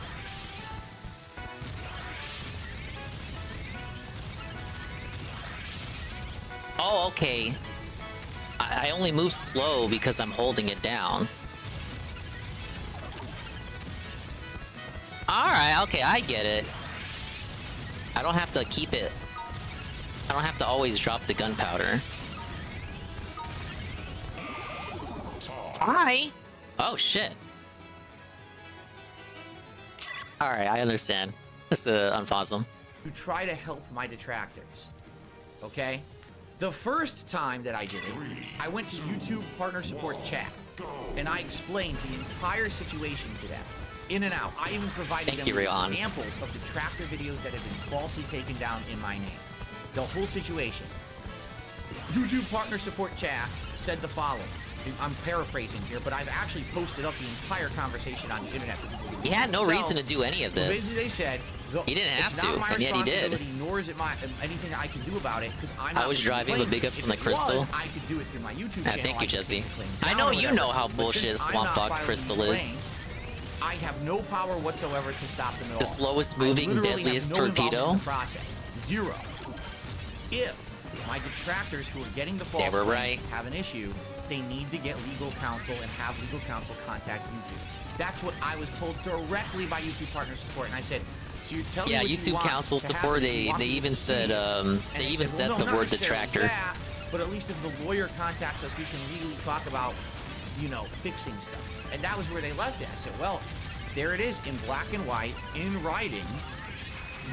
Oh, okay. I only move slow because I'm holding it down. Alright, okay, I get it. I don't have to keep it. I don't have to always drop the gunpowder. Hi! Oh, shit. Alright, I understand. This is unfawesome. To try to help my detractors. Okay? The first time that I did it, I went to YouTube partner support chat, and I explained the entire situation to them. In and out. I even provided them with examples of detractor videos that had been falsely taken down in my name. The whole situation. YouTube partner support chat said the following. I'm paraphrasing here, but I've actually posted up the entire conversation on the internet for people to read. He had no reason to do any of this. Basically, they said he didn't have it's to, not my and yet he did. Nor is it anything I can do about it because I'm not. I was driving with big ups on the crystal. I could do it through my YouTube channel. Thank you, Jesse. I know you know how bullshit Swamp Fox Crystal is. I have no power whatsoever to stop them at all. The slowest moving, deadliest torpedo. Process. Zero. If my detractors who are getting the false have an issue, they need to get legal counsel and have legal counsel contact YouTube. That's what I was told directly by YouTube partner support, and I said, so you're telling me what YouTube you want counsel support. They even said said the word detractor. That, but at least if the lawyer contacts us, we can legally talk about, you know, fixing stuff. And that was where they left it. I said, well, there it is in black and white, in writing.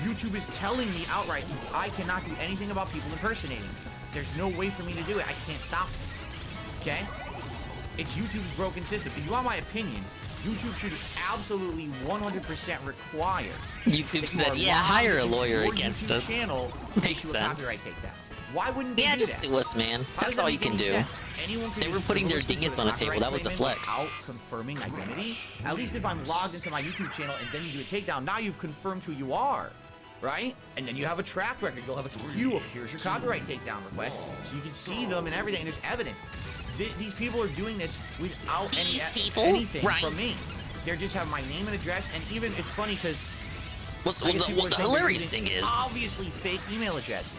YouTube is telling me outright, I cannot do anything about people impersonating me. There's no way for me to do it. I can't stop them. Okay? It's YouTube's broken system. If you want my opinion, YouTube should absolutely 100% require. YouTube said, yeah, hire a lawyer against us. Makes sense. Why wouldn't they yeah, do just that? sue us, man. That's all you can do. They were putting their dingus on the table. That was the flex. Without confirming identity. At least if I'm logged into my YouTube channel and then you do a takedown, now you've confirmed who you are, right? And then you have a track record. You'll have a queue of here's your copyright takedown request, so you can see them and everything. And there's evidence. These people are doing this without anything from me. They just have my name and address, and even it's funny because the hilarious thing is obviously fake email addresses,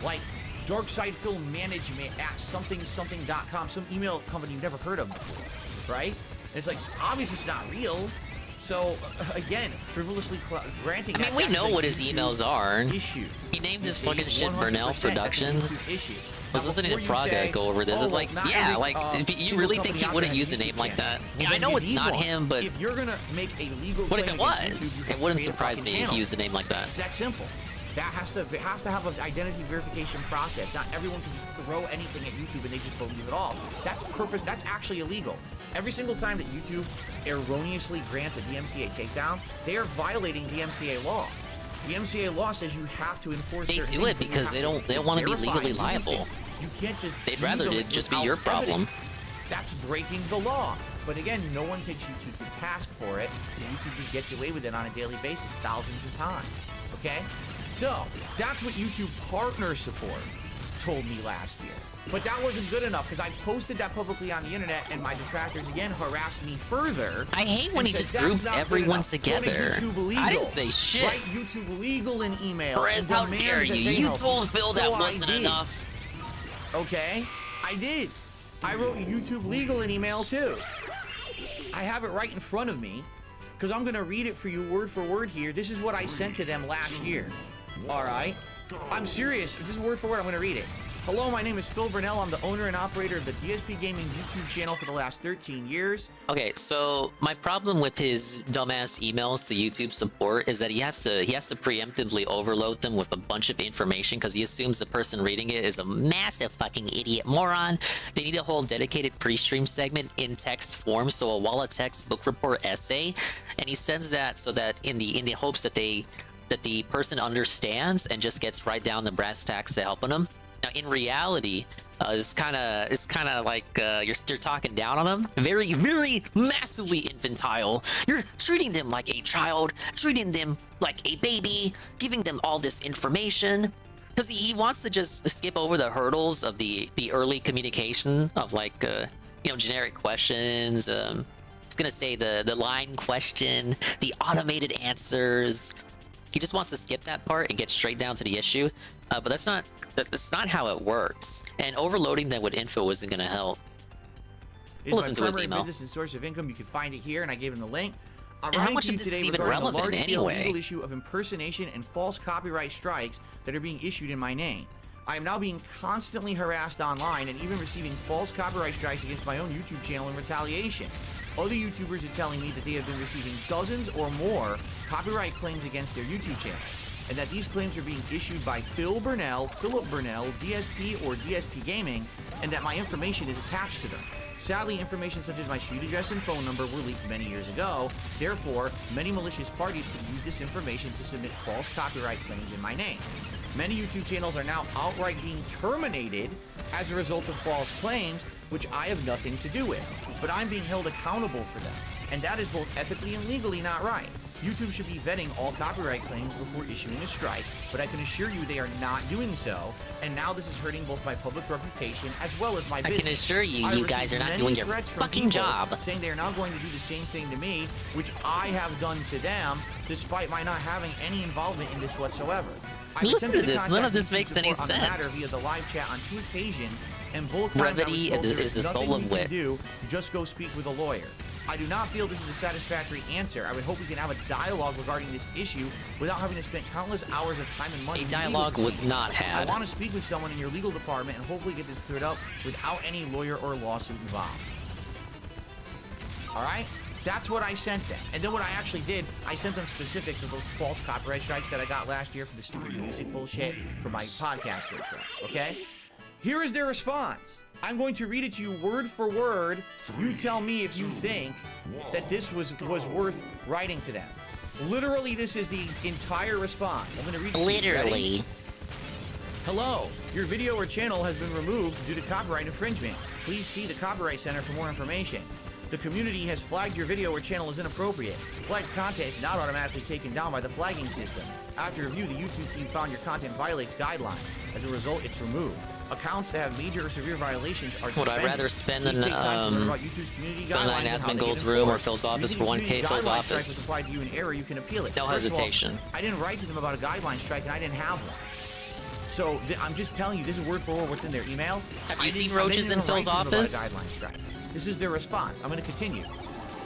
like Darkside Film Management at something.com, some email company you've never heard of before, right? And it's like obviously it's not real. So again, frivolously granting. I mean, we know what his emails are. He named his fucking shit Burnell Productions. I was listening to Fraga go over this. It's like, yeah, like, you really think he wouldn't use a name like that? Yeah, I know it's not him, but if you're gonna make a legal what if it was? It wouldn't surprise me if he used a name like that. It's that simple. That has to have an identity verification process. Not everyone can just throw anything at YouTube and they just believe it all. That's actually illegal. Every single time that YouTube erroneously grants a DMCA takedown, they are violating DMCA law. The DMCA law says you have to enforce. They do it because they don't want to be legally liable. You can't just. They'd rather it just be your problem. That's breaking the law. But again, no one takes YouTube to task for it, so YouTube just gets away with it on a daily basis, thousands of times. Okay? So that's what YouTube partner support told me last year. But that wasn't good enough because I posted that publicly on the internet and my detractors again harassed me further. I hate when he just groups everyone together. I didn't say shit. Write YouTube legal in email. Perez, how dare you? You told Phil that wasn't enough. Okay, I did. I wrote YouTube Legal an email too. I have it right in front of me because I'm going to read it for you word for word here. This is what I sent to them last year. All right? I'm serious. This is word for word. I'm going to read it. Hello, my name is Phil Burnell. I'm the owner and operator of the DSP Gaming YouTube channel for the last 13 years. Okay, so my problem with his dumbass emails to YouTube support is that he has to preemptively overload them with a bunch of information because he assumes the person reading it is a massive fucking idiot moron. They need a whole dedicated pre-stream segment in text form, so a wall of text book report essay, and he sends that so that in the hopes that the person understands and just gets right down the brass tacks to helping them. Now, in reality, it's kind of like you're talking down on them. Very, very massively infantile. You're treating them like a child, treating them like a baby, giving them all this information. Because he wants to just skip over the hurdles of the early communication of like, generic questions. It's going to say the line question, the automated answers. He just wants to skip that part and get straight down to the issue. But that's not how it works. And overloading them with info isn't going to help. Listen to his email. Business and source of income. You can find it here, and I gave him the link. I'm and how much of this is even relevant anyway? Legal issue of impersonation and false copyright strikes that are being issued in my name. I am now being constantly harassed online and even receiving false copyright strikes against my own YouTube channel in retaliation. Other YouTubers are telling me that they have been receiving dozens or more copyright claims against their YouTube channels, and that these claims are being issued by Phil Burnell, Philip Burnell, DSP, or DSP Gaming, and that my information is attached to them. Sadly, information such as my street address and phone number were leaked many years ago. Therefore, many malicious parties could use this information to submit false copyright claims in my name. Many YouTube channels are now outright being terminated as a result of false claims, which I have nothing to do with. But I'm being held accountable for them, and that is both ethically and legally not right. YouTube should be vetting all copyright claims before issuing a strike, but I can assure you they are not doing so, and now this is hurting both my public reputation as well as my business. I can assure you, you guys are not doing your fucking job. Saying they are now going to do the same thing to me, which I have done to them, despite my not having any involvement in this whatsoever. Listen to this. None of this makes any sense. Via the live chat on 2 occasions, and both brevity is the soul of wit. Just go speak with a lawyer. I do not feel this is a satisfactory answer. I would hope we can have a dialogue regarding this issue without having to spend countless hours of time and money. A dialogue was not had. I want to speak with someone in your legal department and hopefully get this cleared up without any lawyer or lawsuit involved. All right? That's what I sent them. And then what I actually did, I sent them specifics of those false copyright strikes that I got last year for the stupid music bullshit for my podcast intro, okay? Here is their response. I'm going to read it to you word for word. You tell me if you think that this was worth writing to them. Literally, this is the entire response. I'm going to read it to you. Literally. Hello, your video or channel has been removed due to copyright infringement. Please see the Copyright Center for more information. The community has flagged your video or channel as inappropriate. Flagged content is not automatically taken down by the flagging system. After review, the YouTube team found your content violates guidelines. As a result, it's removed. Accounts that have major or severe violations are suspended. Would I rather spend an admin Gold's room or Phil's office for 1K Phil's office? Applied to you in error, you can appeal it. No hesitation. I didn't write to them about a guideline strike, and I didn't have one. So I'm just telling you, this is word for word what's in their email. Have you seen roaches in Phil's office? This is their response. I'm going to continue.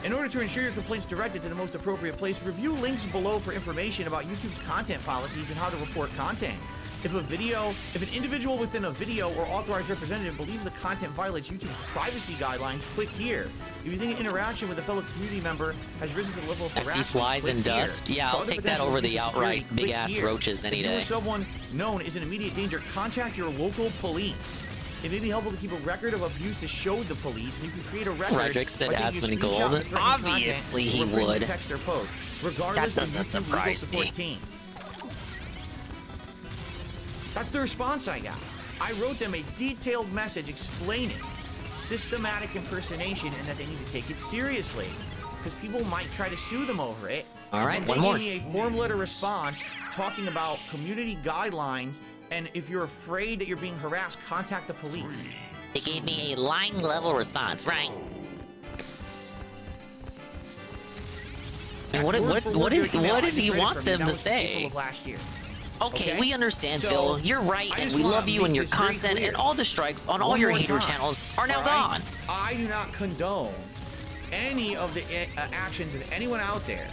In order to ensure your complaints directed to the most appropriate place, review links below for information about YouTube's content policies and how to report content. If an individual within a video or authorized representative believes the content violates YouTube's privacy guidelines, click here. If you think an interaction with a fellow community member has risen to the level of harassment, I see flies and dust. Yeah, I'll take that over the outright big-ass roaches any day. If someone known is in immediate danger, contact your local police. It may be helpful to keep a record of abuse to show the police, and you can create a record. Roderick said Asmon Gold. Obviously he would. Text or post. That doesn't surprise me. That's the response I got. I wrote them a detailed message explaining systematic impersonation and that they need to take it seriously, because people might try to sue them over it. All right, one more. They gave me a form letter response talking about community guidelines, and if you're afraid that you're being harassed, contact the police. They gave me a line level response, right? And what did he want them to say? Last year. Okay, we understand, So, Phil. You're right, I and just we wanna love you make and your this very content, clear. and all the strikes on all One your more hater time, channels are now all right? gone. I do not condone any of the actions of anyone out there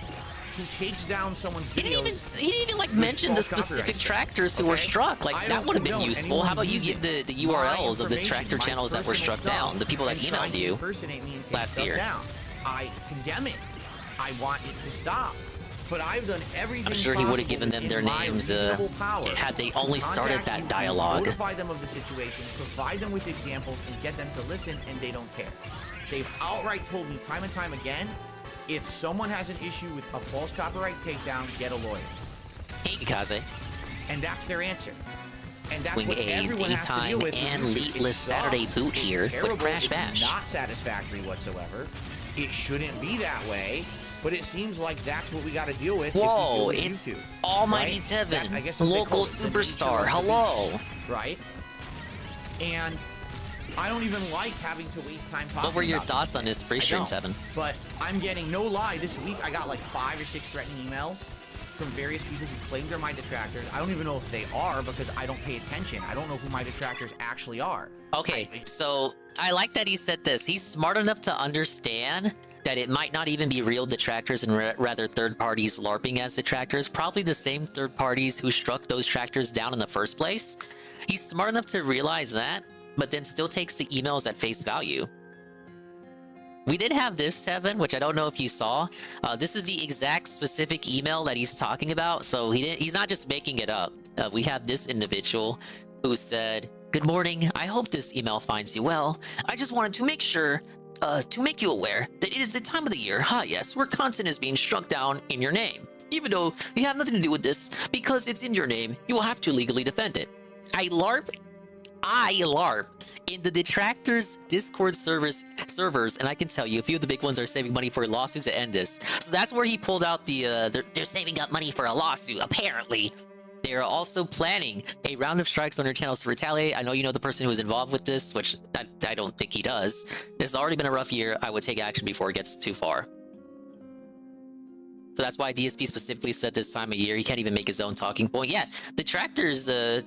who takes down someone's He didn't videos. even like with mention the false copyright specific strikes, tractors who were okay? struck. I Like, that don't would have been condone useful. How anyone about you give using the my URLs of the information, tractor my channels that were personal struck down, stuff, the people that and try emailed to you impersonate me and take last stuff year? down. I condemn it. I want it to stop. But I've done everything I'm sure he would have possible given them within their my names reasonable power had they to only started contact that YouTube, dialogue. Notify them of the situation, provide them with examples, and get them to listen, and they don't care. They've outright told me time and time again, if someone has an issue with a false copyright takedown, get a lawyer. Hey, Kaze. And that's their answer. And that's Wing what A, everyone has to deal An-ytime, with. and YouTube. It An-yplace Saturday sucks. boot It's here with terrible. Crash It's Bash. not satisfactory whatsoever. It shouldn't be that way, but it seems like that's what we got to deal with. Whoa, if we deal with it's YouTube, Almighty right? Tevin, That's, I guess, what they local call it, the nature superstar. of the Hello. beast, right? And I don't even like having to waste time talking What were your about thoughts this. on his free I stream, don't. Tevin? But I'm getting no lie. This week I got like 5 or 6 threatening emails from various people who claim they're my detractors. I don't even know if they are because I don't pay attention. I don't know who my detractors actually are. Okay, so I like that he said this. He's smart enough to understand that it might not even be real detractors and rather third parties LARPing as detractors. Probably the same third parties who struck those tractors down in the first place. He's smart enough to realize that, but then still takes the emails at face value. We did have this, Tevin, which I don't know if you saw. This is the exact specific email that he's talking about, so he's not just making it up. We have this individual who said, "Good morning. I hope this email finds you well. I just wanted to make sure, to make you aware that it is the time of the year, yes, where content is being struck down in your name. Even though you have nothing to do with this, because it's in your name, you will have to legally defend it. I LARP in the detractors Discord servers, and I can tell you a few of the big ones are saving money for lawsuits to end this. So that's where he pulled out the they're saving up money for a lawsuit. Apparently, they are also planning a round of strikes on your channels to retaliate. I know you know the person who was involved with this, which I don't think he does. It's already been a rough year. I would take action before it gets too far." So that's why DSP specifically said this time of year he can't even make his own talking point. Yeah, detractors, the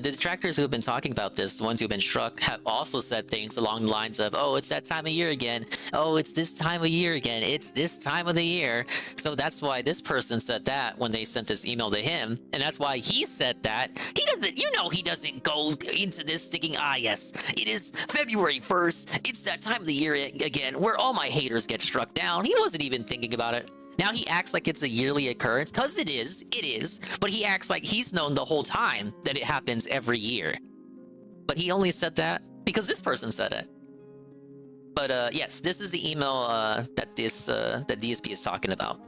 detractors who have been talking about this, the ones who have been struck, have also said things along the lines of, "Oh, it's that time of year again. Oh, it's this time of year again. It's this time of the year." So that's why this person said that when they sent this email to him, and that's why he said that. He doesn't, he doesn't go into this thinking, yes, it is February 1st. It's that time of the year again where all my haters get struck down. He wasn't even thinking about it. Now he acts like it's a yearly occurrence, because it is, but he acts like he's known the whole time that it happens every year. But he only said that because this person said it. But yes, this is the email that DSP is talking about.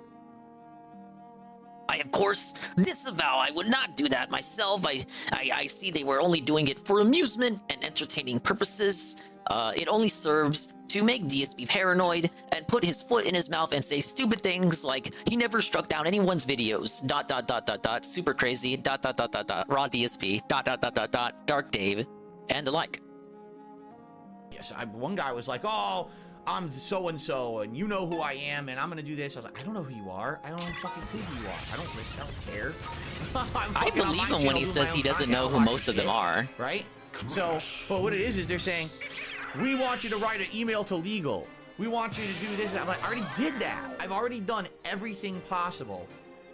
"I, of course, disavow. I would not do that myself. I see they were only doing it for amusement and entertaining purposes. It only serves to make DSP paranoid and put his foot in his mouth and say stupid things like he never struck down anyone's videos, ... super crazy, ... raw DSP, ... dark Dave, and the like." Yes, one guy was like, "Oh, I'm so-and-so, and you know who I am, and I'm gonna do this." I was like, "I don't know who you are. I don't know fucking clue who you are. I don't listen. I don't care." I believe him when he says he doesn't know who most of them are. Right? So, but what it is they're saying, "We want you to write an email to legal. We want you to do this." I'm like, I already did that. I've already done everything possible.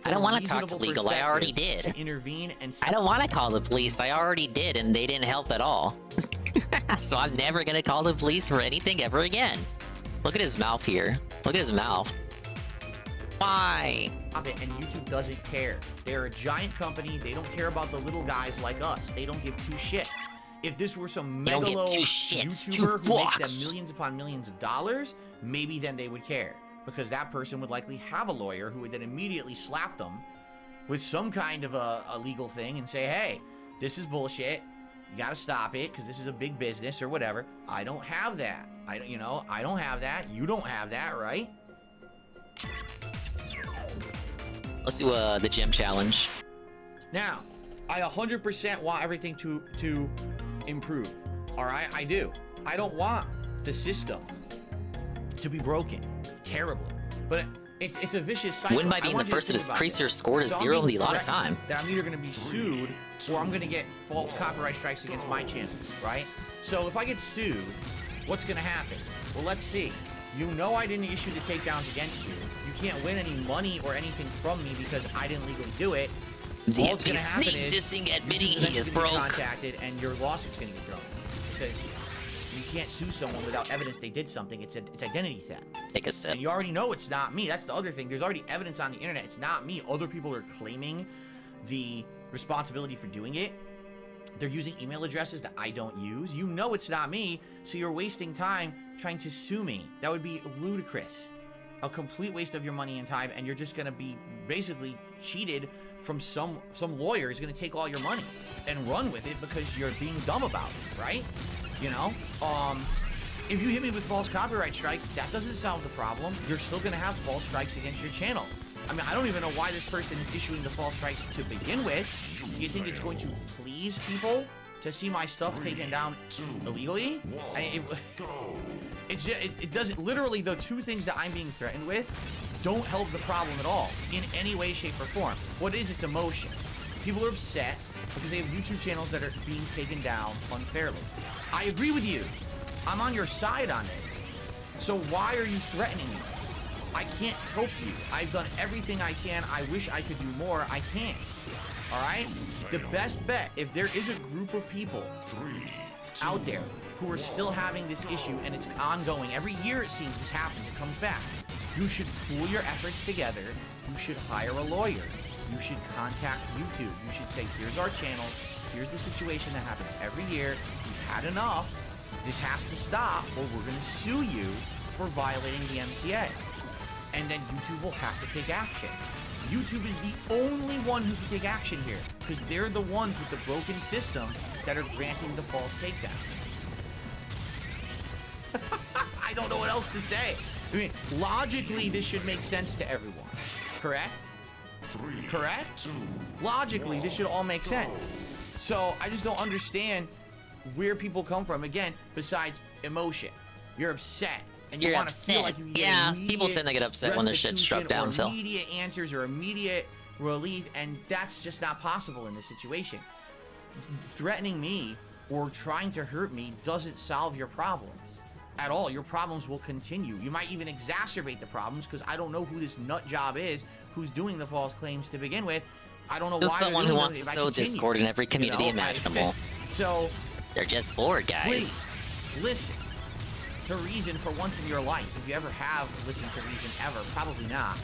I don't want to talk to legal. I already did. To intervene and I don't want to call the police. I already did, and they didn't help at all. So I'm never gonna call the police for anything ever again. Look at his mouth here. Look at his mouth. Why? And YouTube doesn't care. They're a giant company. They don't care about the little guys like us. They don't give two shits. If this were some megalo YouTuber who makes them millions upon millions of dollars, maybe then they would care. Because that person would likely have a lawyer who would then immediately slap them with some kind of a legal thing and say, "Hey, this is bullshit. You gotta stop it because this is a big business," or whatever. I don't have that. I don't have that. You don't have that, right? Let's do the gem challenge. Now, I 100% want everything to improve. All right, I do. I don't want the system to be broken terribly. But It's a vicious cycle. Win by being the first to decrease your score to 0 in the allotted time. That I'm either going to be sued or I'm going to get false copyright strikes against my channel, right? So if I get sued, what's going to happen? Well, let's see. You know I didn't issue the takedowns against you. You can't win any money or anything from me because I didn't legally do it. The MP sneak dissing admitting he is broke. Contacted and your lawsuit's going to get thrown because you can't sue someone without evidence they did something. It's identity theft. Take a sip. And you already know it's not me. That's the other thing. There's already evidence on the internet. It's not me. Other people are claiming the responsibility for doing it. They're using email addresses that I don't use. You know it's not me, so you're wasting time trying to sue me. That would be ludicrous. A complete waste of your money and time, and you're just gonna be basically cheated from some lawyer is gonna take all your money and run with it because you're being dumb about it, right? You know? If you hit me with false copyright strikes, that doesn't solve the problem. You're still gonna have false strikes against your channel. I mean, I don't even know why this person is issuing the false strikes to begin with. Do you think it's going to please people to see my stuff taken down illegally? It doesn't. Literally, the two things that I'm being threatened with don't help the problem at all in any way, shape, or form. What it is, it's emotion. People are upset because they have YouTube channels that are being taken down unfairly. I agree with you. I'm on your side on this. So why are you threatening me? I can't help you. I've done everything I can. I wish I could do more. I can't. All right? The best bet, if there is a group of people out there who are still having this issue and it's ongoing, every year it seems this happens, it comes back. You should pool your efforts together. You should hire a lawyer. You should contact YouTube. You should say, here's our channels. Here's the situation that happens every year. We've had enough. This has to stop or we're going to sue you for violating the MCA. And then YouTube will have to take action. YouTube is the only one who can take action here because they're the ones with the broken system that are granting the false takedown. I don't know what else to say. I mean, logically, this should make sense to everyone. Correct? Correct? Logically, this should all make sense. So I just don't understand where people come from. Again, besides emotion. You're upset. And you want to feel like you get people tend to get upset when their shit's struck down, Phil. Immediate answers or immediate relief, and that's just not possible in this situation. Threatening me or trying to hurt me doesn't solve your problems at all. Your problems will continue. You might even exacerbate the problems because I don't know who this nut job is who's doing the false claims to begin with. I don't know why. Someone who wants to sow discord in every community imaginable. So they're just bored, guys. Please listen to reason for once in your life. If you ever have listened to reason ever, probably not.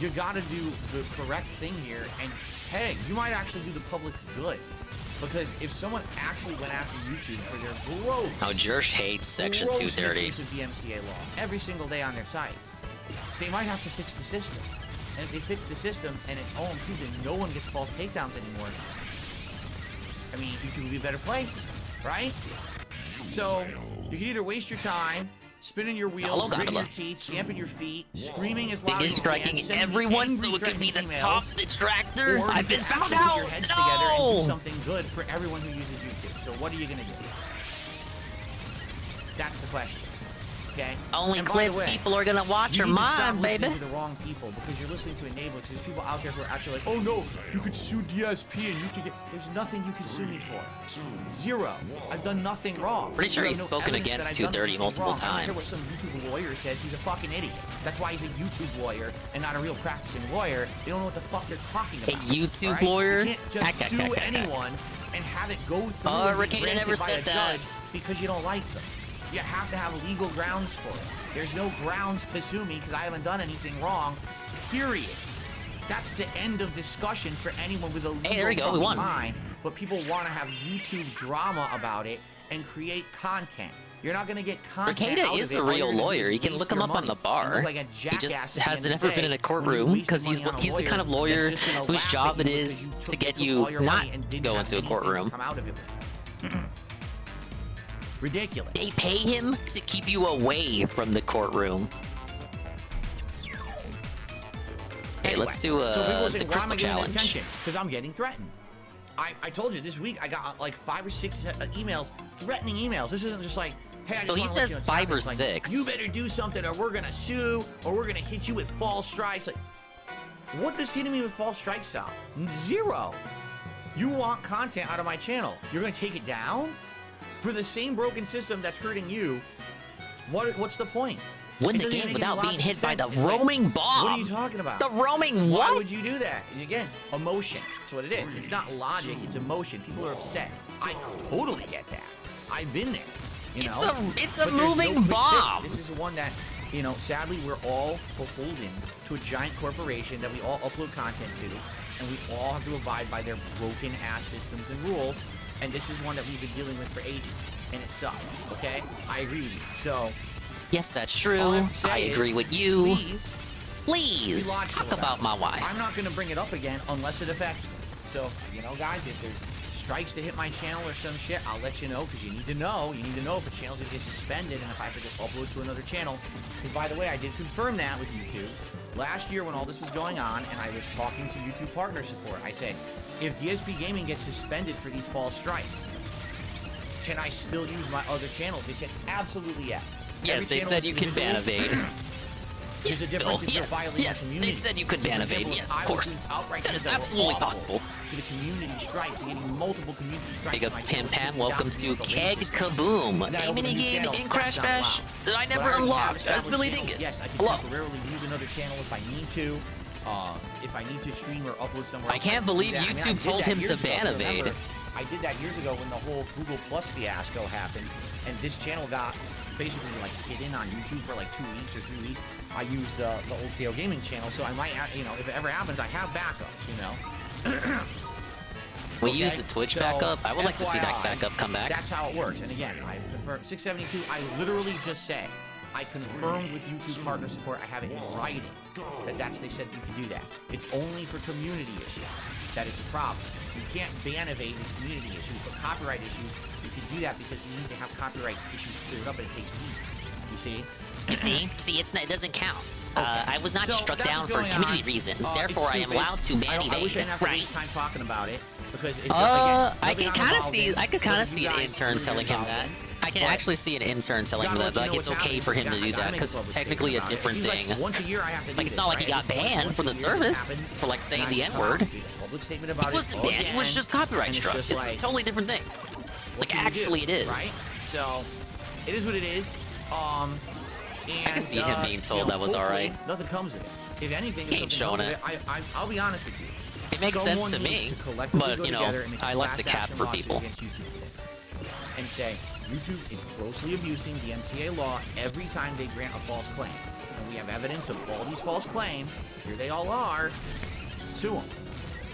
You gotta do the correct thing here, and hey, you might actually do the public good. Because if someone actually went after YouTube for their gross... How Jersh hates Section 230. ...of the MCA law every single day on their site, they might have to fix the system. And if they fix the system and it's all improved and no one gets false takedowns anymore, I mean, YouTube would be a better place, right? So, you can either waste your time spinning your wheels, gritting your teeth, stamping your feet, screaming as loud as you can, striking everyone so it could be the top detractor. I've been found out. Your heads together and do something good for everyone who uses YouTube. So what are you gonna do? That's the question. Okay. Only clips people are gonna watch are mine, baby. You need to stop listening to the wrong people because you're listening to enablers. There's people out there who are actually like, oh no, you could sue DSP and you could get. There's nothing you can sue me for. Zero. I've done nothing wrong. Pretty sure he's spoken against 230 multiple times. I don't care what some YouTube lawyer says. He's a fucking idiot. That's why he's a YouTube lawyer and not a real practicing lawyer. They don't know what the fuck they're talking about. A YouTube lawyer? You can't just sue anyone and have it go through and be granted by a judge because you don't like them. You have to have legal grounds for it. There's no grounds to sue me because I haven't done anything wrong, period. That's the end of discussion for anyone with a legal mind. But people want to have YouTube drama about it and create content. You're not going to get content Ricada is a real lawyer. You can look him up on the bar. He just hasn't ever been in a courtroom because he's the kind of lawyer whose job it is to get you not to go into a courtroom. Ridiculous. They pay him to keep you away from the courtroom. Hey, let's do the crystal challenge. Because I'm getting threatened. I told you this week I got like 5 or 6 emails, threatening emails. This isn't just like, Hey, I just So he wanna let says you know 5 or something. It's like, 6. you better do something, or we're gonna sue, or we're gonna hit you with false strikes. Like, what does hitting me with false strikes stop? 0. You want content out of my channel. You're gonna take it down? For the same broken system that's hurting you, what's the point? Win It the doesn't game make without any being logical hit by the sense. It's like, roaming bomb. What are you talking about? The roaming Why what? would you do that? And again, emotion. That's what it is. It's not logic, it's emotion. People are upset. I totally get that. I've been there. You It's know? a But there's moving no quick bomb. fix. This is one that, you know, sadly we're all beholden to a giant corporation that we all upload content to, and we all have to abide by their broken ass systems and rules. And this is one that we've been dealing with for ages, and it sucks. Okay, I agree with you. So Yes, that's all I true. have to say I is, agree with you. Please Please, logical talk about it. my wife. I'm not going to bring it up again unless it affects me. So, you know, guys, if there's strikes to hit my channel or some shit, I'll let you know, because you need to know. You need to know if a channel's going to get suspended and if I have to go upload to another channel. Because, by the way, I did confirm that with YouTube. Last year when all this was going on and I was talking to YouTube partner support, I said, if DSP Gaming gets suspended for these false strikes, can I still use my other channels? They said, absolutely yes. Yes, they said you can ban evade. There's Yes, a difference Phil. if you're Yes, violating yes, the they community. said you could ban For evade. example, Yes, I of was course. doing outright That is things were absolutely awful possible. To the community strikes and getting multiple community strikes. Big ups on my Pam channel, Pam, taking welcome down to the Keg system. Kaboom. Then I A opened mini new game channel. in Crash That's not Bash allowed. that I But never already have unlocked. As established Billy channels. Dingus. Yes, I can Hello. temporarily use another channel if I need to. If I need to stream or upload somewhere I else, can't can do believe that. I mean, I YouTube did told that him to years ago, ban if you remember. evade. I did that years ago when the whole Google Plus fiasco happened, and this channel got basically like hidden on YouTube for like 2 weeks or 3 weeks. I used the old KO Gaming channel, so I might, you know, if it ever happens, I have backups, you know. We use the Twitch so, backup. I would like to see that FYI, backup come back. That's how it works. And again, I confirmed 672. I literally just said I confirmed with YouTube partner support. I have it in writing that they said you can do that. It's only for community issues that it's a problem. You can't ban evade with community issues, but copyright issues you can do that because you need to have copyright issues cleared up, and it takes weeks. You see? You see, it doesn't count. I was not So struck that's down what's for going community on. reasons. It's Therefore, I am stupid. allowed to ban I wish I evade. didn't have to Right? waste time talking about it because it's I can kind kind of of see. I could kind of see an intern telling him that. I can But actually see an intern telling him that, like, it's okay for him to do that because it's technically a different thing. Like, once a year I have to do Like, it's this, not like he right? got banned Once from a the year this service happens, for, like, saying and I the just N-word. come out, see a public statement about He wasn't banned. It was again, just copyright and it's struck. just It's a like, totally different thing. what Like, can you do, actually, it is. right? So, it is what it is. And, I can see him being told you know, that was hopefully alright. Nothing comes of it. If anything, He if ain't something showing comes of it. I'll be honest with you. It makes sense Someone to needs me, collectively but, go you know, together and make a I like to class cap action for lawsuit people. against YouTube for this. And say YouTube is grossly abusing the MCA law every time they grant a false claim. And we have evidence of all these false claims. Here they all are. Sue them.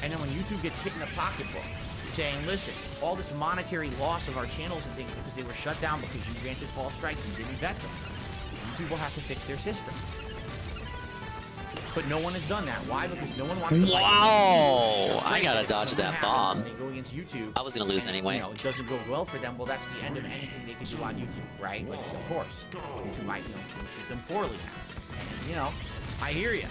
And then when YouTube gets hit in the pocketbook, saying, listen, all this monetary loss of our channels and things because they were shut down because you granted false strikes and didn't vet them, YouTube will have to fix their system. But no one has done that. Why? Because no one wants to fight. Wow! I gotta If dodge something that happens bomb. and they go against YouTube. I was gonna lose and, anyway. You know, it doesn't go well for them. Well, that's the end of anything they can do on YouTube, right? Like, of course, YouTube might, you know, treat them poorly now. And, you know, I hear you.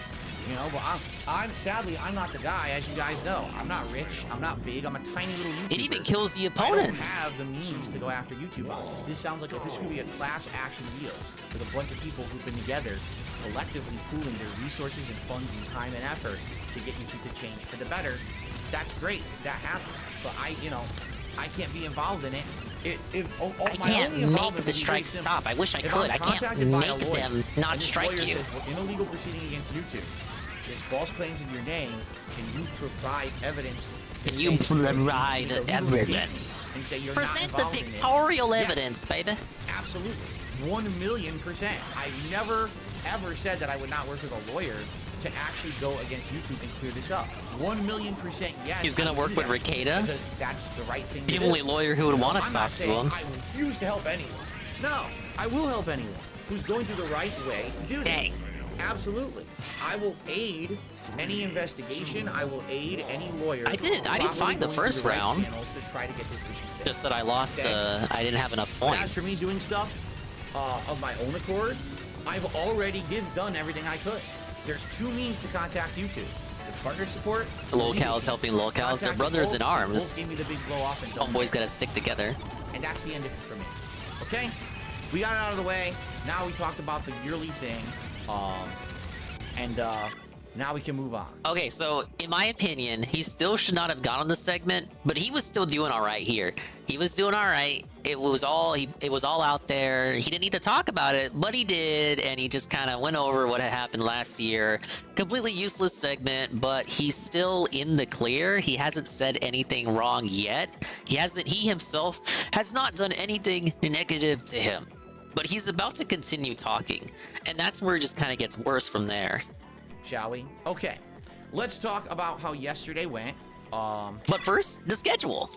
You know, but I'm sadly, I'm not the guy, as you guys know. I'm not rich. I'm not big. I'm a tiny little YouTuber. It even kills the I opponents. don't have the means to go after YouTube on this. This sounds like this could be a class action deal with a bunch of people who've been together, collectively pooling their resources and funds and time and effort to get YouTube to change for the better. That's great if that happens. But I can't be involved in it. I can't make the strikes stop. I wish I could. I can't make them not strike you. Says, we're in a legal proceeding against YouTube. There's false claims in your name. Can you provide evidence? Can you provide evidence? And say you're Present not the involved in it? pictorial Yes. evidence, baby. Absolutely. 1,000,000%. I never, ever said that I would not work with a lawyer to actually go against YouTube and clear this up. 1,000,000% yes. He's gonna I would work do with that Ricada? because that's the right thing to The do. only lawyer who would You know, want to I'm talk not to saying him. I refuse to help anyone. No, I will help anyone who's going through the right way to do Dang. this. Absolutely. I will aid any investigation. I will aid any lawyer. I did properly find the going first through the right round. channels to try to get this issue fixed. Just that I lost, Okay? I didn't have enough But as for me points. doing stuff of my own accord, I've already done everything I could. There's two means to contact YouTube. The partner support. Locals helping locals. They're Contact brothers both. in arms. Both gave me the big blow off and done. Homeboys gotta stick together. And that's the end of it for me. Okay? we got it out of the way. Now we talked about the yearly thing. Now we can move on. Okay, so in my opinion, he still should not have gone on the segment, but he was still doing all right here. He was doing all right. It was all out there. He didn't need to talk about it, but he did, and he just kind of went over what had happened last year. Completely useless segment, but he's still in the clear. He hasn't said anything wrong yet. He himself has not done anything negative to him, but he's about to continue talking, and that's where it just kind of gets worse from there. Shall we? Okay, let's talk about how yesterday went. But first, the schedule.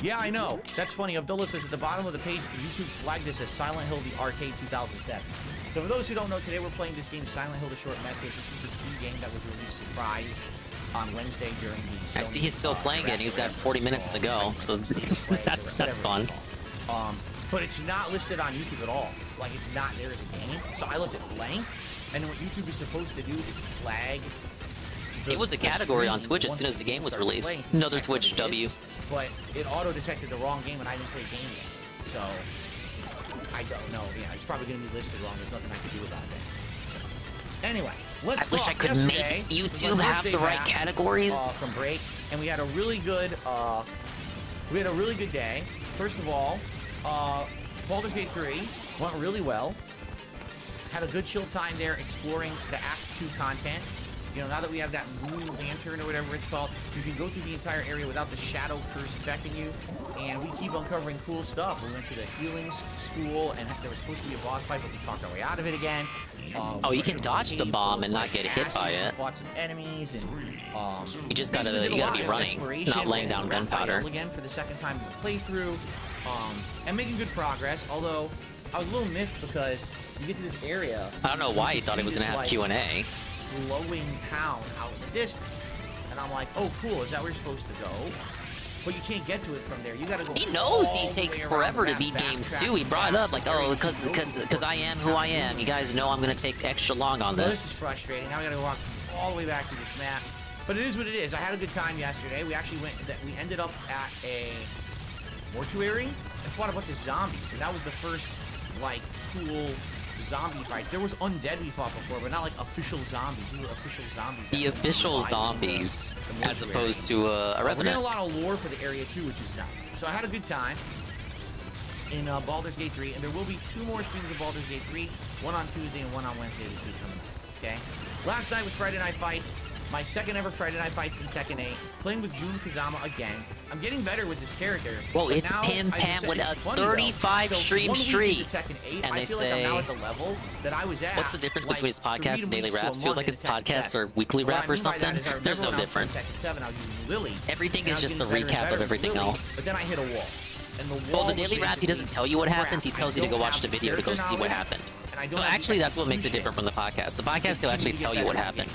Yeah, I know. That's funny. Abdullah says at the bottom of the page, YouTube flagged this as Silent Hill the Arcade 2007. So for those who don't know, today we're playing this game, Silent Hill the Short Message. This is the free game that was released surprise on Wednesday during the Sony, I see he's still playing it. He's got 40 minutes to go, so that's fun. But it's not listed on YouTube at all. Like, it's not there as a game. So I left it blank. And what YouTube is supposed to do is flag. It was a category on Twitch as soon as the game was released. Another Twitch W. But it auto-detected the wrong game, and I didn't play game yet. So I don't know. Yeah, it's probably going to be listed wrong. There's nothing I can do about it. So anyway, let's talk. I wish I could make YouTube have the right categories. From break, and we had a really good. Day. First of all, Baldur's Gate 3 went really well. Had a good chill time there exploring the Act 2 content. You know, now that we have that moon lantern or whatever it's called, you can go through the entire area without the shadow curse affecting you. And we keep uncovering cool stuff. We went to the healing school, and there was supposed to be a boss fight, but we talked our way out of it again. Oh, you can dodge the bomb and not get hit by it. Fought some enemies, and you just gotta be running, not laying down gunpowder. Again for the second time in the playthrough, and making good progress. Although I was a little miffed because you get to this area. I don't know why he thought he was gonna have Q&A. Glowing town out in the distance, and I'm like, oh cool, is that where you're supposed to go? But you can't get to it from there. You gotta go. He knows he takes forever to beat games too. He brought it up like, oh, because I am who I am. You guys know I'm gonna take extra long on this. This is frustrating. Now we gotta walk all the way back to this map. But it is what it is. I had a good time yesterday. We actually we ended up at a mortuary and fought a bunch of zombies, and that was the first like cool zombie fights. There was undead we fought before, but not like official zombies. These were official zombies. The official zombies, as opposed to a revenant. We're getting a lot of lore for the area too, which is nice. So I had a good time in Baldur's Gate 3, and there will be 2 more streams of Baldur's Gate 3, one on Tuesday and one on Wednesday this week coming up. Okay. Last night was Friday Night Fights. My second ever Friday Night Fights in Tekken 8. Playing with Jun Kazama again. I'm getting better with this character. Well, it's Pim Pam with a 35 stream streak. And they say, what's the difference between his podcast and daily raps? Feels like his podcasts are weekly rap or something? There's no difference. Everything is just a recap of everything else. But then I hit a wall. Well, the daily rap, he doesn't tell you what happens. He tells you to go watch the video to go see what happened. So actually, that's what makes it different from the podcast. The podcast, he'll actually tell you what happened.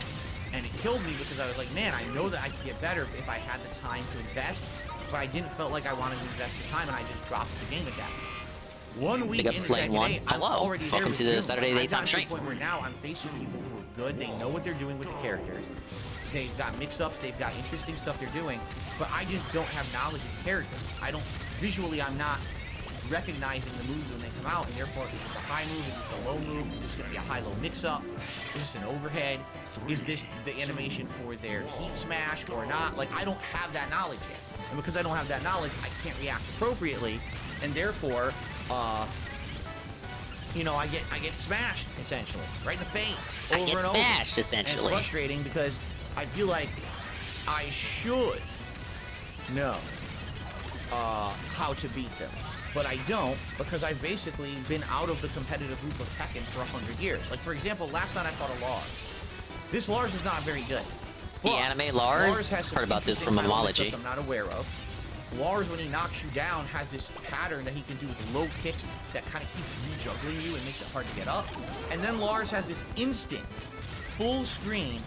And it killed me because I was like, man, I know that I could get better if I had the time to invest, but I didn't feel like I wanted to invest the time, and I just dropped the game at that. 1 week into Tekken 8, I'm already there. Welcome to the Saturday Daytime stream. Point where now I'm facing people who are good. They know what they're doing with the characters. They've got mix-ups. They've got interesting stuff they're doing, but I just don't have knowledge of characters. Visually, I'm not recognizing the moves when they come out, and therefore, is this a high move? Is this a low move? Is this going to be a high-low mix-up? Is this an overhead? Is this the animation for their heat smash or not? Like, I don't have that knowledge yet. And because I don't have that knowledge, I can't react appropriately, and therefore, you know, I get smashed, essentially, right in the face, over and over. Smashed, essentially. And it's frustrating because I feel like I should know how to beat them. But I don't, because I've basically been out of the competitive loop of Tekken for 100 years. Like, for example, last night I fought a Lars. This Lars was not very good. The anime Lars? Heard about this from Homology. I'm not aware of. Lars, when he knocks you down, has this pattern that he can do with low kicks that kind of keeps re-juggling you and makes it hard to get up. And then Lars has this instant, full screen,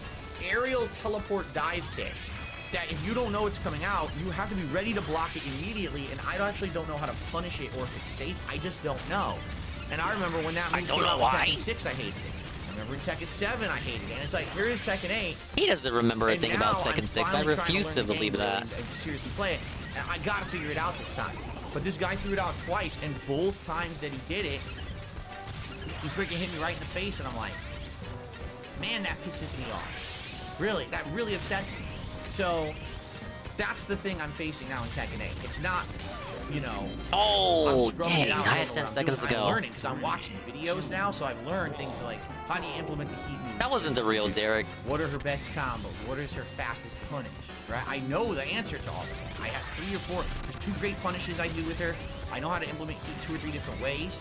aerial teleport dive kick that if you don't know it's coming out, you have to be ready to block it immediately, and I actually don't know how to punish it or if it's safe. I just don't know. And I remember when that movie came out in Tekken 6, I hated it. I remember in Tekken 7, I hated it. And it's like, here is Tekken 8. He doesn't remember a thing about Tekken 6. I refuse to believe that. And seriously play it. And I gotta figure it out this time. But this guy threw it out twice, and both times that he did it, he freaking hit me right in the face, and I'm like, man, that pisses me off. Really, that really upsets me. So that's the thing I'm facing now in Tekken 8. It's not, you know. Oh, dang! I had 10 seconds ago. I'm learning because I'm watching videos now, so I've learned things like how do you implement the heat move. That wasn't the real Derek. What are her best combos? What is her fastest punish? Right? I know the answer to all of that. I have 3 or 4. There's 2 great punishes I do with her. I know how to implement heat 2 or 3 different ways.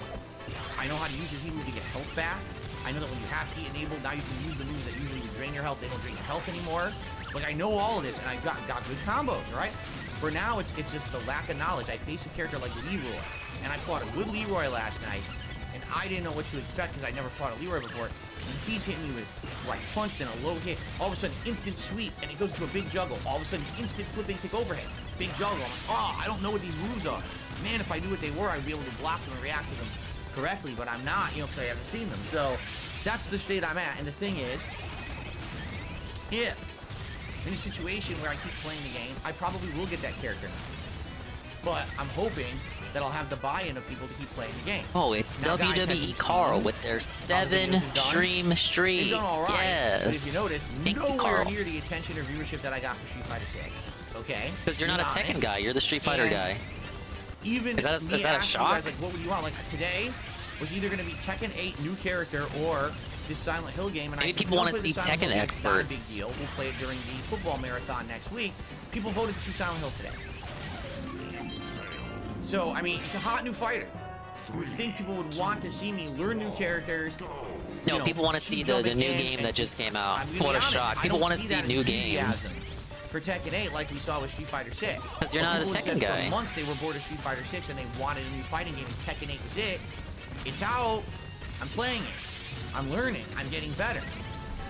I know how to use your heat move to get health back. I know that when you have heat enabled, now you can use the moves that usually would drain your health. They don't drain your health anymore. Like, I know all of this, and I got good combos, right? For now, it's just the lack of knowledge. I face a character like Leroy, and I fought a good Leroy last night, and I didn't know what to expect because I never fought a Leroy before. And he's hitting me with right punch, then a low hit, all of a sudden instant sweep, and it goes to a big juggle. All of a sudden instant flipping kick overhead, big juggle. I'm like, oh, I don't know what these moves are. Man, if I knew what they were, I'd be able to block them and react to them correctly, but I'm not, you know, because I haven't seen them. So that's the state I'm at. And the thing is, if in a situation where I keep playing the game, I probably will get that character now. But I'm hoping that I'll have the buy-in of people to keep playing the game. Oh, it's now, WWE Carl with their 7-stream streak. They've done all right. Yes. But if you notice, Thank you, nowhere Carl. near the attention or viewership that I got for Street Fighter 6. Okay? Because you're not a Tekken guy, you're the Street Fighter guy. Even is that a shock? Guys, like, what would you want? Like, today was either going to be Tekken 8 new character or this Silent Hill game. And maybe I said, people want to see Tekken experts. It's not a big deal. We'll play it during the football marathon next week. People voted to see Silent Hill today. So, I mean, it's a hot new fighter. You would think people would want to see me learn new characters. No, people want to see the new game that just came out. What a shock. People want to see new games. For Tekken 8, like we saw with Street Fighter 6. Because you're not a Tekken guy. For months they were bored of Street Fighter 6 and they wanted a new fighting game, and Tekken 8 was it. It's out. I'm playing it. I'm learning. I'm getting better.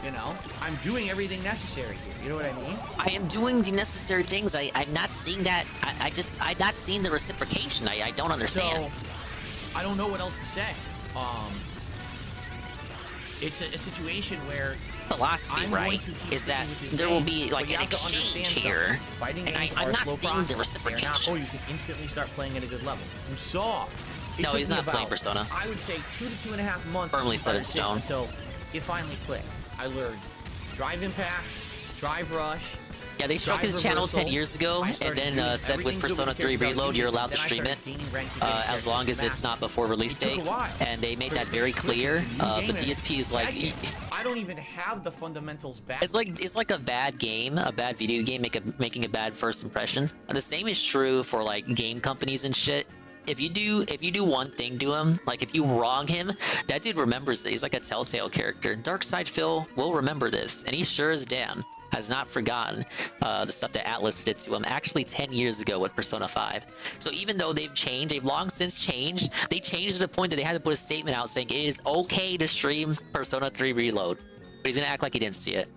You know? I'm doing everything necessary here. You know what I mean? I am doing the necessary things. I'm not seeing that. I'm not seeing the reciprocation. I don't understand. So, I don't know what else to say. It's a situation where philosophy, right, is that there will be like an exchange here, and I'm not seeing the reciprocation. Oh, you can instantly start playing at a good level. You saw. No, he's not playing Persona. I would say 2 to 2.5 months. Firmly set in stone. Until it finally clicked. I learned drive impact, drive rush. Yeah, they struck his channel 10 years ago, and then said with Persona 3 Reload, you're allowed to stream it as long as it's not before release date. And they made that very clear. But DSP is like, I don't even have the fundamentals back. It's like a bad game, a bad video game making a bad first impression. The same is true for like game companies and shit. If you do one thing to him, like if you wrong him, that dude remembers it. He's like a telltale character. Darkside Phil will remember this, and he sure as damn has not forgotten the stuff that Atlas did to him actually 10 years ago with Persona 5. So even though they've changed, they've long since changed, they changed to the point that they had to put a statement out saying it is okay to stream Persona 3 Reload. But he's gonna act like he didn't see it.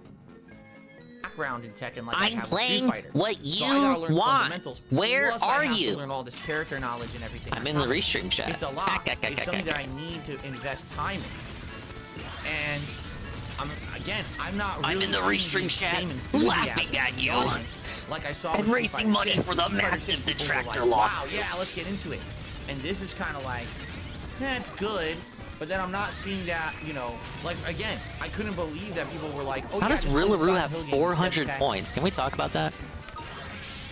Background in Tekken, like I'm playing what you want. Where are you? Learn all this character knowledge and everything. I'm in the restream chat. It's a lot. It's something that I need to invest time in. And I'm not really. I'm in the restream chat, laughing at you. Like I saw. And raising money for the massive detractor loss. Wow, yeah, let's get into it. And this is kind of like, yeah, it's good. But then I'm not seeing that, you know, like, again, I couldn't believe that people were like, oh, how does Rillaru have 400 points? Can we talk about that?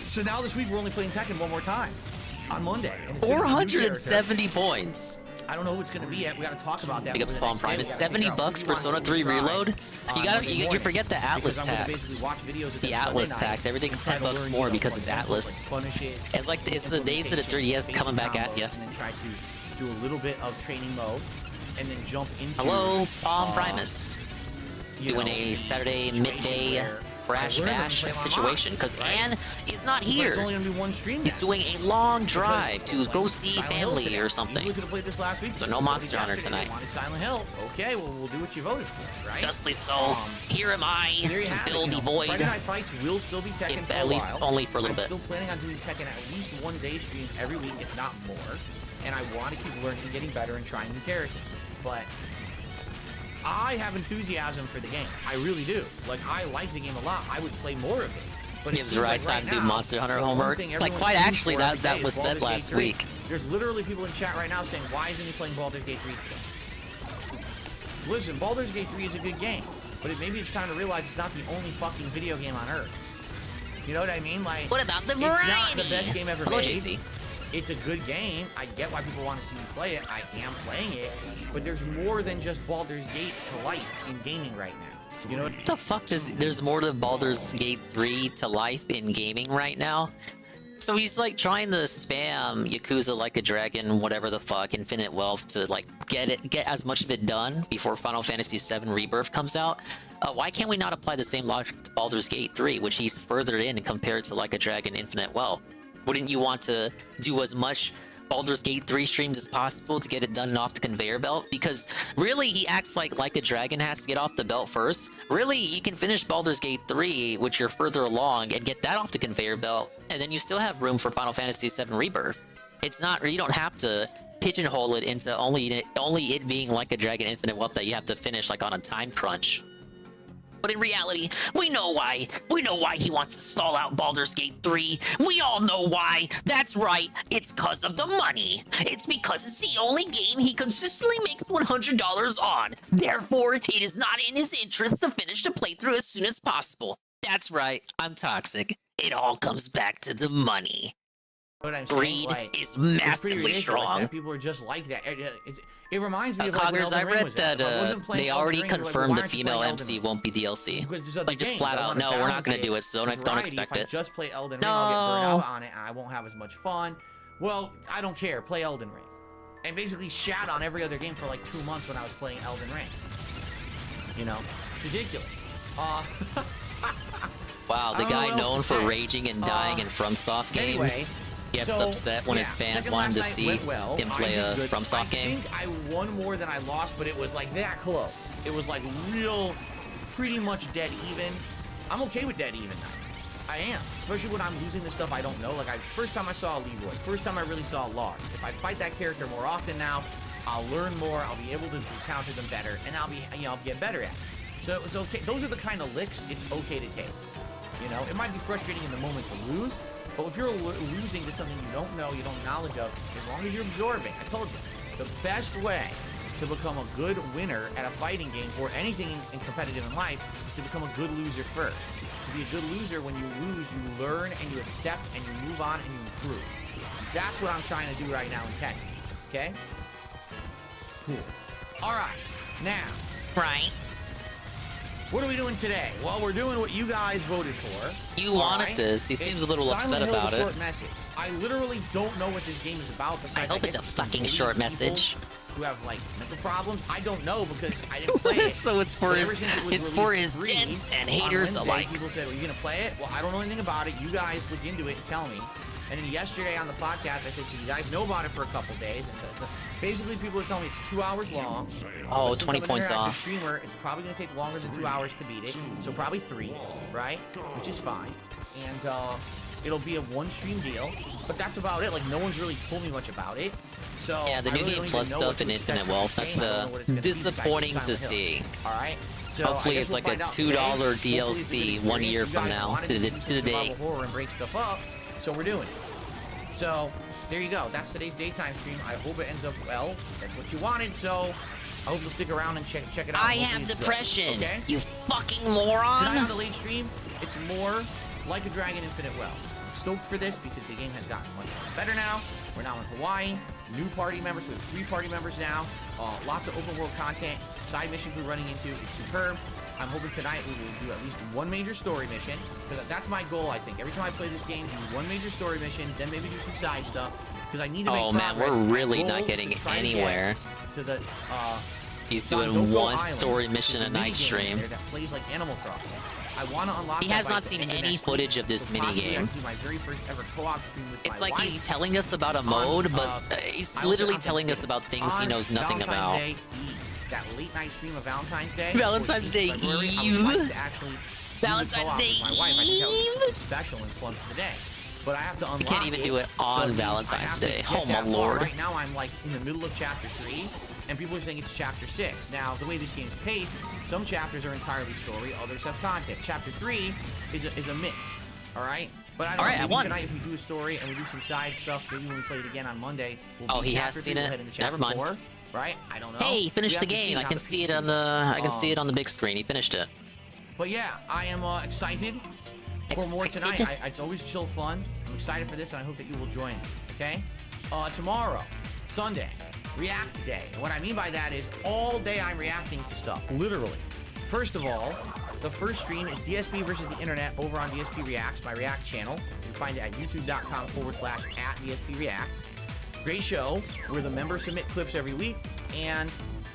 So now this week we're only playing Tekken one more time on Monday. And 470 points. I don't know who it's going to be yet. We got to talk about that. Big up Spawn Prime is $70 Persona 3 Reload. You forget the Atlas tax. The Atlas tax. Everything's $10 more because it's Atlas. It's like it's the days of the 3DS coming back at you. And then try to do a little bit of training mode. And then jump into Hello, Palm Primus. Doing a Saturday midday Crash Bash situation because An is not here. It's only gonna be one stream. He's doing a long drive to go see family or something. So no Monster Hunter tonight. Silent Hill. Okay, well we'll do what you voted for, right? Justly so. Here am I to fill the void. Friday Night Fights will still be Tekken for a while. At least only for a little bit. I'm still planning on doing Tekken at least one day stream every week, if not more. And I want to keep learning and getting better and trying new characters. But I have enthusiasm for the game. I really do. Like, I like the game a lot. I would play more of it. But it's the right time to do Monster Hunter homework. Like, quite actually, that was said last week. There's literally people in chat right now saying, why isn't he playing Baldur's Gate 3 today? Listen, Baldur's Gate 3 is a good game, but maybe it's time to realize it's not the only fucking video game on Earth. You know what I mean? Like, What about the it's variety? not the best game ever Hello, made. JC. It's a good game. I get why people want to see me play it. I am playing it, but there's more than just Baldur's Gate to life in gaming right now. You know what? What the fuck there's more to Baldur's Gate 3 to life in gaming right now? So he's like trying to spam Yakuza Like a Dragon, whatever the fuck, Infinite Wealth to like get as much of it done before Final Fantasy VII Rebirth comes out. Why can't we not apply the same logic to Baldur's Gate 3, which he's furthered in compared to Like a Dragon Infinite Wealth? Wouldn't you want to do as much Baldur's Gate 3 streams as possible to get it done and off the conveyor belt? Because really, he acts like a Dragon has to get off the belt first. Really, you can finish Baldur's Gate 3, which you're further along, and get that off the conveyor belt, and then you still have room for Final Fantasy VII Rebirth. It's not, you don't have to pigeonhole it into only it being Like a Dragon Infinite Wealth that you have to finish like on a time crunch. But in reality, we know why. We know why he wants to stall out Baldur's Gate 3. We all know why. That's right. It's because of the money. It's because it's the only game he consistently makes $100 on. Therefore, it is not in his interest to finish the playthrough as soon as possible. That's right. I'm toxic. It all comes back to the money. What I'm saying, Greed like, is it's pretty massively ridiculous strong. that people are just like that. It reminds me of like when Coggers, Elden I Ring read was out. that If I wasn't playing they Elden already Ring, they're like, confirmed "Why the aren't you female playing Elden MC Ring?" won't be DLC. Because there's other Like, just games. flat I out, wanna no, we're not balance gonna do it, so don't variety. expect If it. I just play Elden Ring, I'll get burned out on it, and I won't have as much fun. Well, I don't care. Play Elden Ring. And basically shat on every other game for like 2 months when I was playing Elden Ring. You know? It's ridiculous. Wow, the guy known for raging and dying in FromSoft games anyway, gets upset when his fans want him to see him play a FromSoft game. I think I won more than I lost, but it was like that close. It was like real, pretty much dead even. I'm okay with dead even now. I am, especially when I'm losing the stuff I don't know. Like first time I saw a Leroy, first time I really saw a Lars. If I fight that character more often now, I'll learn more. I'll be able to counter them better, and I'll get better at it. So it's okay. Those are the kind of licks it's okay to take. You know, it might be frustrating in the moment to lose, but if you're losing to something you don't know, you don't have knowledge of, as long as you're absorbing, I told you, the best way to become a good winner at a fighting game or anything in competitive in life is to become a good loser first. To be a good loser, when you lose, you learn and you accept and you move on and you improve. That's what I'm trying to do right now in Tekken. Okay? Cool. All right. Now. Right. What are we doing today? Well, we're doing what you guys voted for. You wanted this. He seems a little upset about it. Short message. I literally don't know what this game is about. I hope it's a fucking short message. Who have like mental problems? I don't know because I didn't play it. So it's for his dents and haters alike. People said, "Well, you gonna play it?" Well, I don't know anything about it. You guys look into it and tell me. And then yesterday on the podcast, I said, "So you guys know about it for a couple days?" And basically, people are telling me it's 2 hours long. Oh, 20 points off. Streamer, it's probably gonna take longer than 2 hours to beat it, so probably 3, right? Which is fine. And it'll be a one-stream deal, but that's about it. Like no one's really told me much about it. So yeah, the New Game Plus stuff in Infinite Wealth, that's disappointing to see. All right. So hopefully it's like a $2 DLC 1 year from now to the day. Horror and break stuff up. So we're doing it. So there you go. That's today's daytime stream. I hope it ends up well. That's what you wanted. So I hope you'll stick around and check it out. I have depression. Okay? You fucking moron. Tonight on the late stream, it's more Like a Dragon Infinite Well. I'm stoked for this because the game has gotten much better now. We're now in Hawaii. New party members. We have 3 party members now. Lots of open world content. Side missions we're running into. It's superb. I'm hoping tonight we will do at least one major story mission, because that's my goal, I think. Every time I play this game, do one major story mission, then maybe do some side stuff, because I need to make progress. Oh man, we're really not getting anywhere. To the, he's doing one story mission a night stream. That plays like Animal Crossing. I want to unlock. He has not seen any footage of this minigame. My very first ever co-op stream with it's like he's telling us about a mode, but he's literally telling us about things he knows nothing about. That late night stream of Valentine's Day. Valentine's Day Eve. Valentine's Day Eve. Special and fun for the day. But I have to unlock it. You can't even do it on Valentine's Day. Oh my lord. Right now I'm like in the middle of chapter 3. And people are saying it's chapter 6. Now, the way this game's paced, some chapters are entirely story, others have content. Chapter 3 is a mix, all right? But I don't know, maybe tonight if we do a story and we do some side stuff, maybe when we play it again on Monday, we'll he has seen it. Never mind. right? I don't know. Hey, he finished the We have to game. I how can the see it PC on the. I can see it on the big screen. He finished it. But yeah, I am excited for more tonight. It's always chill fun. I'm excited for this, and I hope that you will join me. Okay? Tomorrow, Sunday, React Day. And what I mean by that is all day I'm reacting to stuff, literally. First of all, the first stream is DSP versus the internet over on DSP Reacts, my React channel. You can find it at youtube.com/@DSP Reacts. Great show where the members submit clips every week, and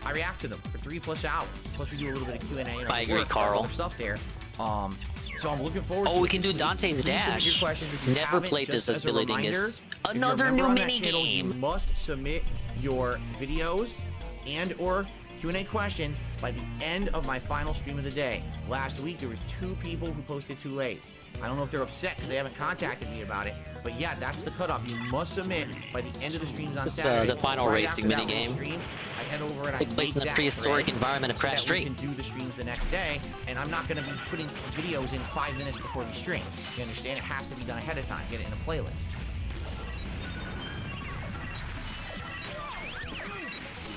I react to them for 3+ hours. Plus, we do a little bit of Q&A. And I agree, Carl. Other stuff there. So I'm looking forward to Oh, we it can do this week. Dante's Please submit your Dash. questions if you Never haven't. played Just this as as a Billy reminder, Dingus. if you're a Another member new on that mini channel, You game. must submit your videos and/or Q&A questions by the end of my final stream of the day. Last week, there was 2 people who posted too late. I don't know if they're upset because they haven't contacted me about it, but yeah, that's the cutoff. You must submit by the end of the streams on Saturday. The final Right racing after that minigame. stream, I head over and Takes I place in make the that prehistoric thread environment of so Crash that Street. we can do the streams the next day, and I'm not going to be putting videos in 5 minutes before we stream. You understand? It has to be done ahead of time. Get it in a playlist.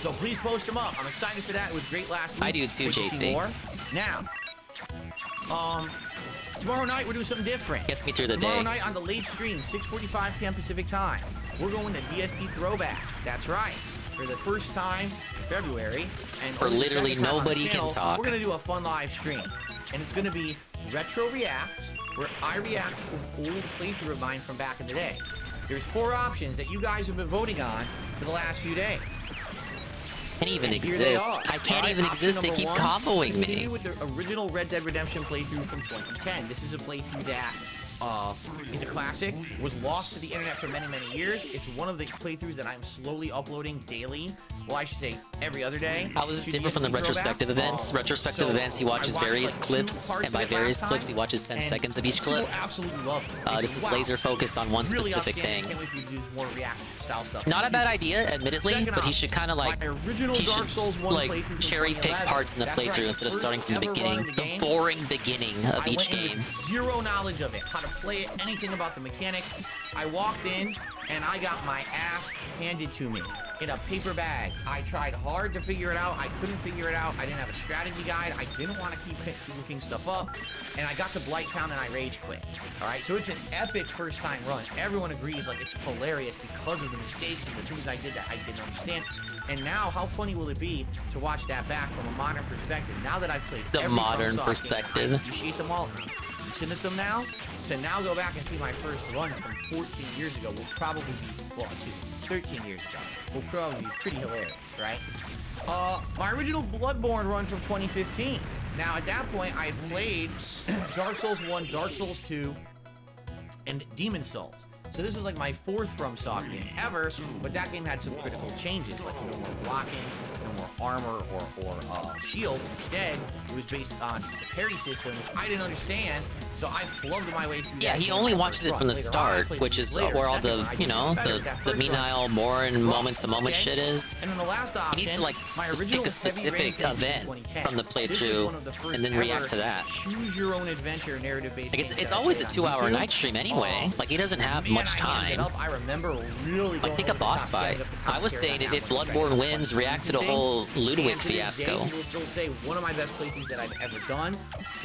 So please post them up. I'm excited for that. It was great last week. I do too, Wait to see JC. more. Now, tomorrow night we're doing something different. Gets me through the Tomorrow day. night on the late stream, 6:45 p.m. Pacific time, we're going to DSP Throwback. That's right. For the first time in February, and Where only the literally second time on the nobody can channel, talk. We're gonna do a fun live stream, and it's gonna be Retro Reacts, where I react to an old playthrough of mine from back in the day. There's 4 options that you guys have been voting on for the last few days. Can't even Here they exist. are. I can't All right, even option exist. They number keep 1, comboing me. continue with the original Red Dead Redemption playthrough from 2010. This is a playthrough that is a classic, was lost to the internet for many, many years. It's one of the playthroughs that I'm slowly uploading daily. Well, I should say every other day. How is this to different from the DSP Throwback. retrospective events? Retrospective So, events, he watches I watched, various like, 2 clips, parts and by of it various last clips, time, he watches 10 and seconds of each clip. people absolutely loved it. They This said, is "Wow, laser focused on one really specific outstanding. thing. Can't wait for you to do more React style stuff." Not a bad idea, admittedly, Second but he option, should kind of like my original he Dark should Souls 1 like playthrough from cherry pick 2011. parts in the That's playthrough right. instead of First starting from the ever run beginning, of the the game. boring beginning of I each went in game. with zero knowledge of it, how to play it, anything about the mechanics. I walked in and I got my ass handed to me in a paper bag. I tried hard to figure it out. I couldn't figure it out. I didn't have a strategy guide. I didn't want to keep looking stuff up. And I got to Blighttown and I rage quit. All right, so it's an epic first time run. Everyone agrees like it's hilarious because of the mistakes and the things I did that I didn't understand. And now, how funny will it be to watch that back from a modern perspective? Now that I've played The every modern FromSoft perspective. game, I appreciate them all. Listen at them now. To now go back and see my first run from 14 years ago will probably be, well, excuse me, 13 years ago, will probably be pretty hilarious, right? My original Bloodborne run from 2015. Now, at that point, I had played Dark Souls 1, Dark Souls 2, and Demon Souls. So this was like my 4th FromSoft game ever, but that game had some critical changes, like no more blocking, no more armor or shield. Instead, it was based on the parry system, which I didn't understand, so I flubbed my way through that. Yeah, he game only my watches first it run. from the Later on, I start, played which it is later, where all second the, run, I you did know, better. the That first run, menial, boring, rough, moment-to-moment okay? shit is. And then the last option, He needs to like my just original pick a Heavy Rain specific game event 2010. from the This was playthrough one of the first and then ever react to that. Choose your own adventure narrative-based Like games it's that I always a played on 2-hour YouTube. night stream anyway. Like he doesn't have Man, much I ended time. up, I remember really Like going pick a over the boss top, fight. getting up the I was commentary saying on if that one, Bloodborne which I wins, thought react to the things. whole Ludwig And to this day, fiasco. People still say one of my best playthroughs that I've ever done.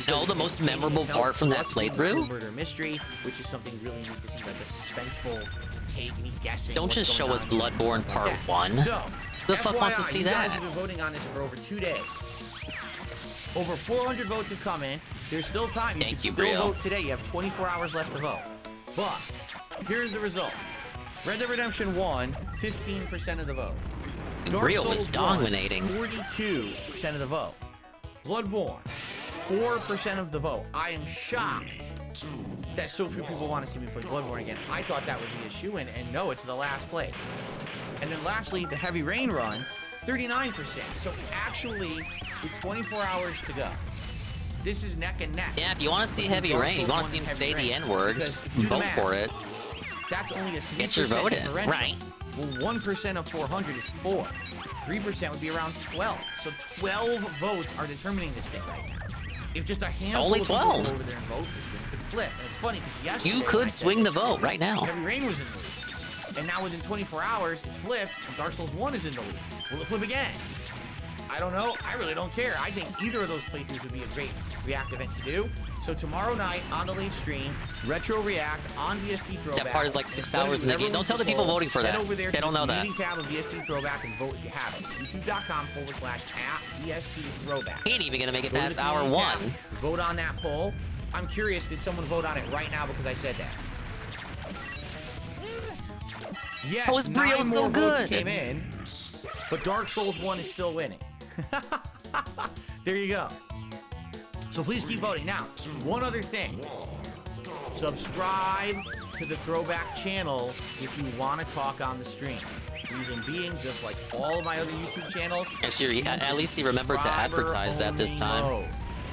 No, the most memorable part from that playthrough? Murder mystery, which is something really neat to see, like a suspenseful take, me guessing. Don't what's just going show us on. Bloodborne Part Yeah. 1. So, The fuck wants to FYI, see you guys that? have been voting on this for over 2 days. Over 400 votes have come in. There's still time. Thank you, can still Brio. vote today. You have 24 hours left to vote. But here's the results. Red Dead Redemption 1, 15% of the vote. Dark Brio was Souls 1, dominating. 42% of the vote. Bloodborne, 4% of the vote. I am shocked that so few people want to see me play Bloodborne again. I thought that would be a shoo-in, and no, it's the last place. And then lastly, the Heavy Rain run, 39%. So actually, with 24 hours to go, this is neck and neck. Yeah, if you want to see Heavy Rain, you want to see him say the N-word, just vote for it. That's only a 3% Get your vote in, differential. right? Well, 1% of 400 is 4. 3% would be around 12. So 12 votes are determining this thing right now. If just a handful Only of people 12. go over there and vote, this thing could flip. And it's funny because yesterday You when I could said swing the this, vote right now. Heavy Rain was in the lead. And now within 24 hours, it's flipped, and Dark Souls 1 is in the lead. Will it flip again? I don't know. I really don't care. I think either of those playthroughs would be a great React event to do. So tomorrow night on the late stream, Retro React on DSP Throwback. That part is like 6 hours in the game. Don't tell the people voting for that. Head over there They don't know that. to the tab of DSP Throwback and vote if you have it. YouTube.com/@DSP Throwback. He ain't even gonna make it Go to past the hour community 1. tab, vote on that poll. I'm curious, did someone vote on it right now because I said that? Yes, How is Brio 9 so more votes good? came in, but Dark Souls 1 is still winning. There you go. So please keep voting. Now, one other thing. Subscribe to the Throwback channel if you want to talk on the stream. Reason being, just like all of my other YouTube channels, Actually, at least he remembered to advertise that this time. mode.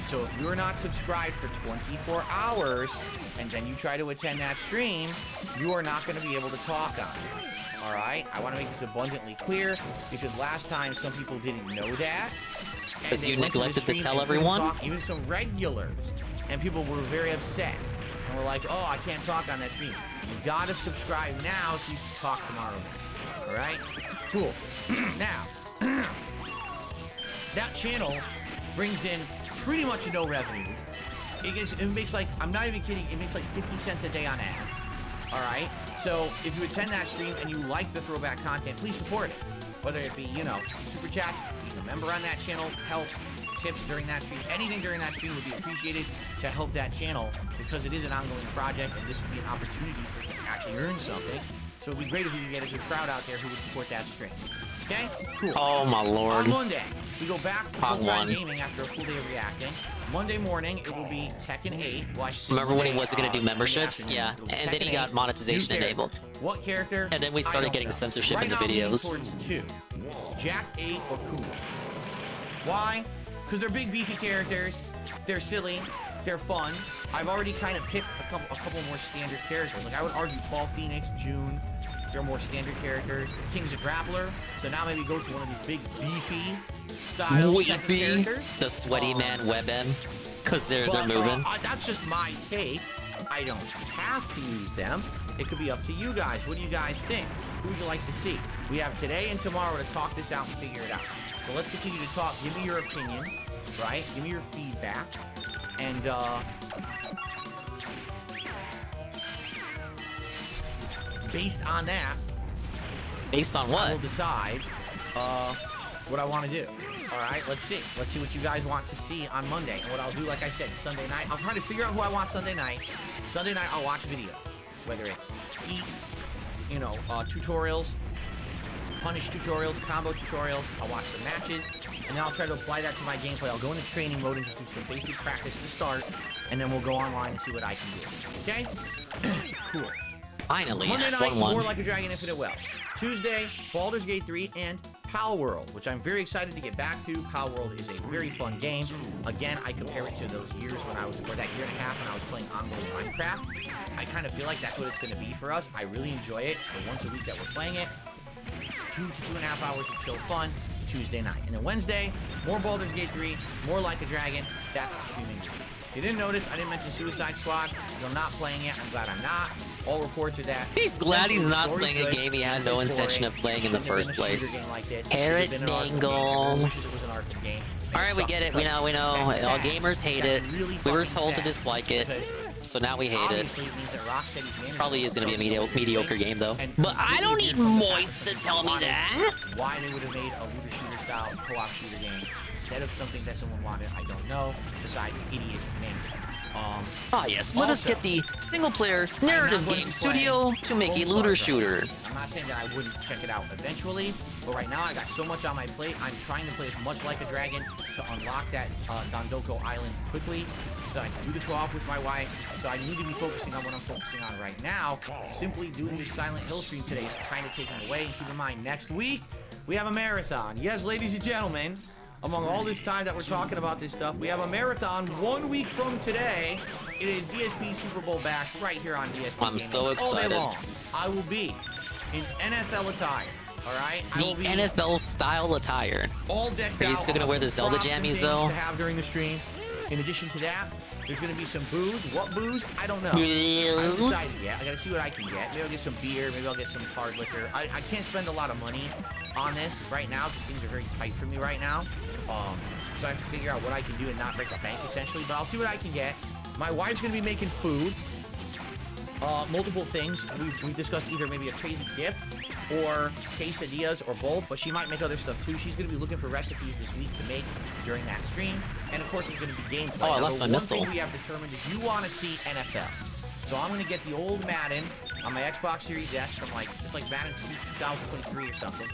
So if you're not subscribed for 24 hours and then you try to attend that stream, you are not going to be able to talk on it. All right? I want to make this abundantly clear because last time some people didn't know that. Because you they went the neglected to stream tell and couldn't everyone? talk, even some regulars. And people were very upset. And were like, oh, I can't talk on that stream. You got to subscribe now so you can talk tomorrow night. All right? Cool. Now, that channel brings in pretty much no revenue. It makes like, I'm not even kidding, it makes like 50 cents a day on ads. All right? So if you attend that stream and you like the Throwback content, please support it. Whether it be, you know, super chats, being a member on that channel helps, tips during that stream, anything during that stream would be appreciated to help that channel because it is an ongoing project and this would be an opportunity for it to actually earn something. So it'd be great if we could get a good crowd out there who would support that stream. Okay? Cool. Oh my lord. On Monday, we go back to Pog full-time one. gaming after a full day of reacting. Monday morning, it will be Tekken 8. Well, Remember when he wasn't gonna do memberships? Yeah, and then he got monetization enabled. What character? And then we started getting censorship in the videos. Towards 2. Jack 8 or Cool. Why? Because they're big beefy characters. They're silly. They're fun. I've already kind of picked a couple more standard characters. Like I would argue Paul Phoenix, June. They're more standard characters. King's a grappler. So now maybe go to one of these big beefy style Weepy, characters. the sweaty man WebM, because they're moving. That's just my take. I don't have to use them. It could be up to you guys. What do you guys think? Who would you like to see? We have today and tomorrow to talk this out and figure it out. So let's continue to talk. Give me your opinions, right? Give me your feedback. And, based on that... Based on I will what? decide, what I want to do. All right, let's see. Let's see what you guys want to see on Monday. And what I'll do, like I said, Sunday night, I'll try to figure out who I want Sunday night. Sunday night, I'll watch videos. Whether it's heat, you know, tutorials, punish tutorials, combo tutorials. I'll watch some matches, and then I'll try to apply that to my gameplay. I'll go into training mode and just do some basic practice to start, and then we'll go online and see what I can do. Okay? Cool. Finally, Monday night, 1-1. More Like a Dragon Infinite Well. Tuesday, Baldur's Gate 3 and Pal World, which I'm very excited to get back to. Pal World is a very fun game. Again, I compare it to those years when I was, or that year and a half when I was playing ongoing Minecraft. I kind of feel like that's what it's going to be for us. I really enjoy it. The once a week that we're playing it, 2 to 2.5 hours of chill fun. Tuesday night. And then Wednesday, more Baldur's Gate 3, more Like a Dragon. That's the streaming video. If you didn't notice, I didn't mention Suicide Squad. I'm not playing it. I'm glad I'm not. All reports are that He's glad he's not story's playing a good. game he had no intention of playing in the first place. Parrot Parrot Dingle. Wishes it was an Arkham game. Alright, we get it. We know. All gamers hate it. We were told to dislike it. So now we hate it. Probably is going to be a mediocre game, though. But I don't need Moist to tell me that. Why they would have made a looter shooter style co-op shooter game instead of something that someone wanted, I don't know, besides idiot management. Ah yes, let us get the single-player narrative game studio to make a looter shooter. I'm not saying that I wouldn't check it out eventually, but right now I got so much on my plate, I'm trying to play as much Like a Dragon to unlock that Dondoko Island quickly, so I can do the co-op with my wife, so I need to be focusing on what I'm focusing on right now. Simply doing this Silent Hill stream today is kind of taken away, and keep in mind, next week, we have a marathon. Yes, ladies and gentlemen, among all this time that we're talking about this stuff, we have a marathon 1 week from today. It is DSP Super Bowl Bash right here on DSP I'm so excited. All day long. I will be in NFL attire. All right, The NFL style attire. All decked Are you out. still gonna wear the Zelda Props and jammies things though? To have during the stream. In addition to that, there's gonna be some booze. What booze? I don't know. I haven't decided yet. I gotta see what I can get. Maybe I'll get some beer. Maybe I'll get some hard liquor. I can't spend a lot of money on this right now because things are very tight for me right now. So I have to figure out what I can do and not break the bank essentially. But I'll see what I can get. My wife's gonna be making food. Multiple things. We've discussed either maybe a crazy dip or quesadillas or both, but she might make other stuff too. She's going to be looking for recipes this week to make during that stream. And of course, there's going to be gameplay. Oh, I lost my missile. One thing we have determined is you want to see NFL. So I'm going to get the old Madden on my Xbox Series X from it's like Madden 2023 or something.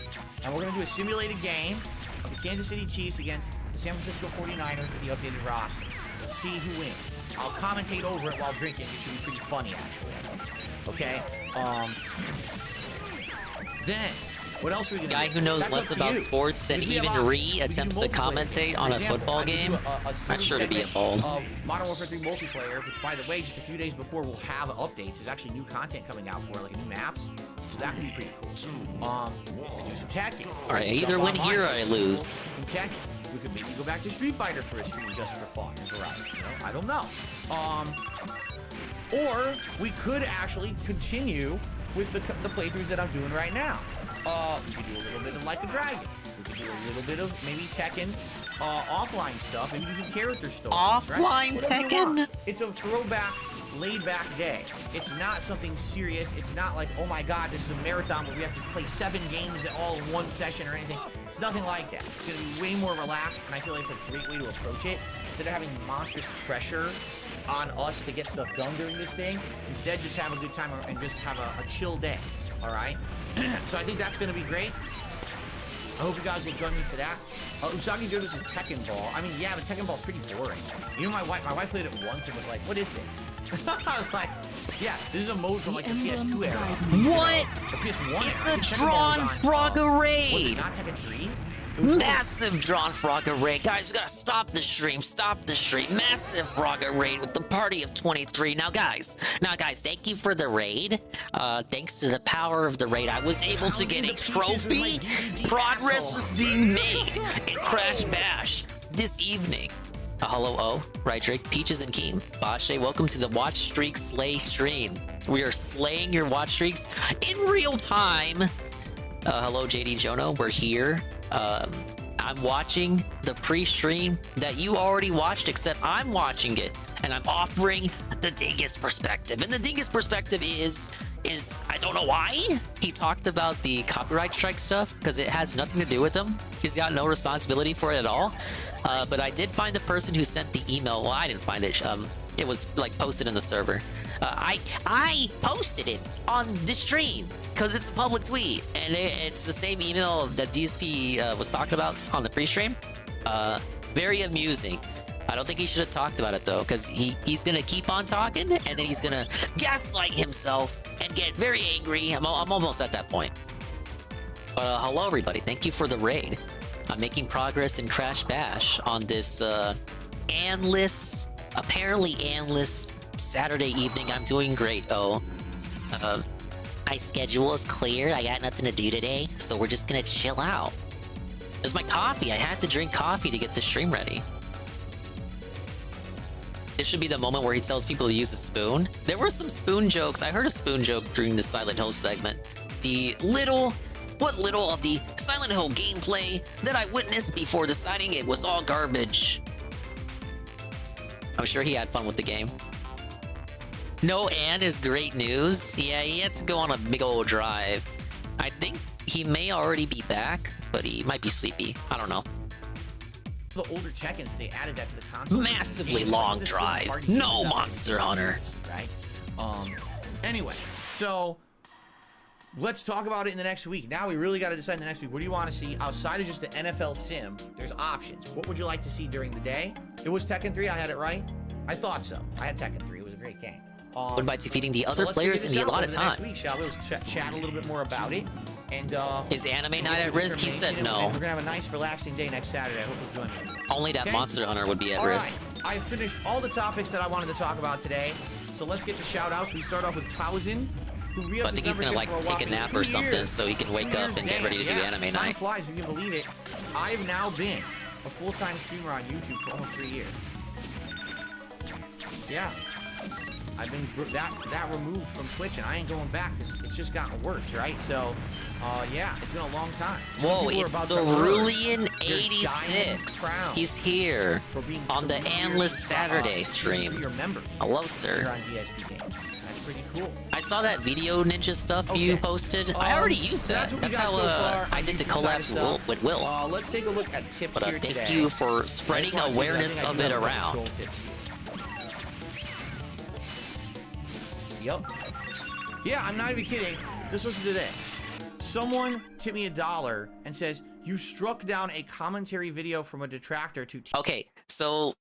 And we're going to do a simulated game of the Kansas City Chiefs against the San Francisco 49ers with the updated roster. We'll see who wins. I'll commentate over it while drinking. It should be pretty funny, actually. Okay? Then, what else are we gonna do? Guy who knows That's less up to about you. sports than We have even options. attempts to commentate on a football game. That's sure to be a ball. Modern Warfare 3 multiplayer, which, by the way, just a few days before we'll have updates. There's actually new content coming out for it, like new maps. So that can be pretty cool. And do some tacking. All right, I either win here or I lose. In tacking. We could maybe go back to Street Fighter for a stream just for fun and variety. You know, I don't know. Or we could actually continue with the playthroughs that I'm doing right now. We could do a little bit of Like a Dragon. We could do a little bit of maybe Tekken offline stuff. Maybe do some character stories. Offline right? Tekken? It's a throwback, laid-back day. It's not something serious. It's not like, oh my god, this is a marathon where we have to play 7 games all in one session or anything. It's nothing like that. It's going to be way more relaxed, and I feel like it's a great way to approach it. Instead of having monstrous pressure on us to get stuff done during this thing, instead just have a good time and just have a chill day, all right? So I think that's going to be great. I hope you guys will join me for that. Usagi Jojo's is Tekken Ball. I mean, yeah, but Tekken Ball's pretty boring. You know, my wife played it once and was like, what is this? I was like, yeah, this is a mode from like the PS2 era. What? The PS1 It's era. a drawn frog array. Was it not Tekken 3? Massive drawn frog array. Guys, we gotta stop the stream. Stop the stream. Massive frog array with the party of 23. Now guys, thank you for the raid. Thanks to the power of the raid, I was able to get a trophy. Progress is being made in Crash Bash this evening. Hello, O, right, Drake, Peaches and Keem. Bashe, welcome to the Watch Streak Slay stream. We are slaying your watch streaks in real time. Hello, JD Jono, we're here. I'm watching the pre-stream that you already watched, except I'm watching it, and I'm offering the Dingus perspective. And the Dingus perspective is I don't know why he talked about the copyright strike stuff, because it has nothing to do with him. He's got no responsibility for it at all. But I did find the person who sent the email. Well, I didn't find it. It was like posted in the server. I posted it on the stream because it's a public tweet, and it's the same email that DSP was talking about on the pre-stream. Very amusing. I don't think he should have talked about it though, because he's gonna keep on talking, and then he's gonna gaslight himself and get very angry. I'm almost at that point. But hello everybody, thank you for the raid. I'm making progress in Crash Bash on this An-less, apparently An-less Saturday evening. I'm doing great though. My schedule is clear. I got nothing to do today, so we're just gonna chill out. There's my coffee. I had to drink coffee to get the stream ready. This should be the moment where he tells people to use a spoon. There were some spoon jokes. I heard a spoon joke during the Silent Hill segment. What little of the Silent Hill gameplay that I witnessed before deciding it was all garbage. I'm sure he had fun with the game. No Ann is great news. Yeah, he had to go on a big old drive. I think he may already be back, but he might be sleepy. I don't know. The older Tekkens, they added that to the console. Massively long drive. No Monster Hunter. Right? Anyway, so let's talk about it in the next week. Now we really got to decide in the next week. What do you want to see outside of just the NFL sim? There's options. What would you like to see during the day? It was Tekken 3. I had it right. I thought so. I had Tekken 3. It was a great game. What about defeating the other players in the allotted time? Next week, shall we? Let's chat a little bit more about it. And is anime night at risk? He said no. We're gonna have a nice, relaxing day next Saturday. I hope you'll join me. Only that Monster Hunter would be at risk. I finished all the topics that I wanted to talk about today. So let's get to shout-outs. We start off with Pausen, who re-upped I think he's gonna like take a nap or something so he can wake up and get ready to do anime night. Time flies, if you can believe it. I've now been a full-time streamer on YouTube for almost 3 years. Yeah. I've been that removed from Twitch, and I ain't going back because it's just gotten worse, right? So, yeah, it's been a long time. Whoa, it's Cerulean86. He's here on the Endless Saturday stream. Hello, sir. On DSP Games. That's pretty cool. I saw that video ninja stuff you posted. I already used that. That's how I did the collabs with Will. Let's take a look at tips here today. Thank you for spreading awareness of it around. Yep. Yeah, I'm not even kidding. Just listen to this. Someone tipped me $1 and says, you struck down a commentary video from a detractor to... Okay, so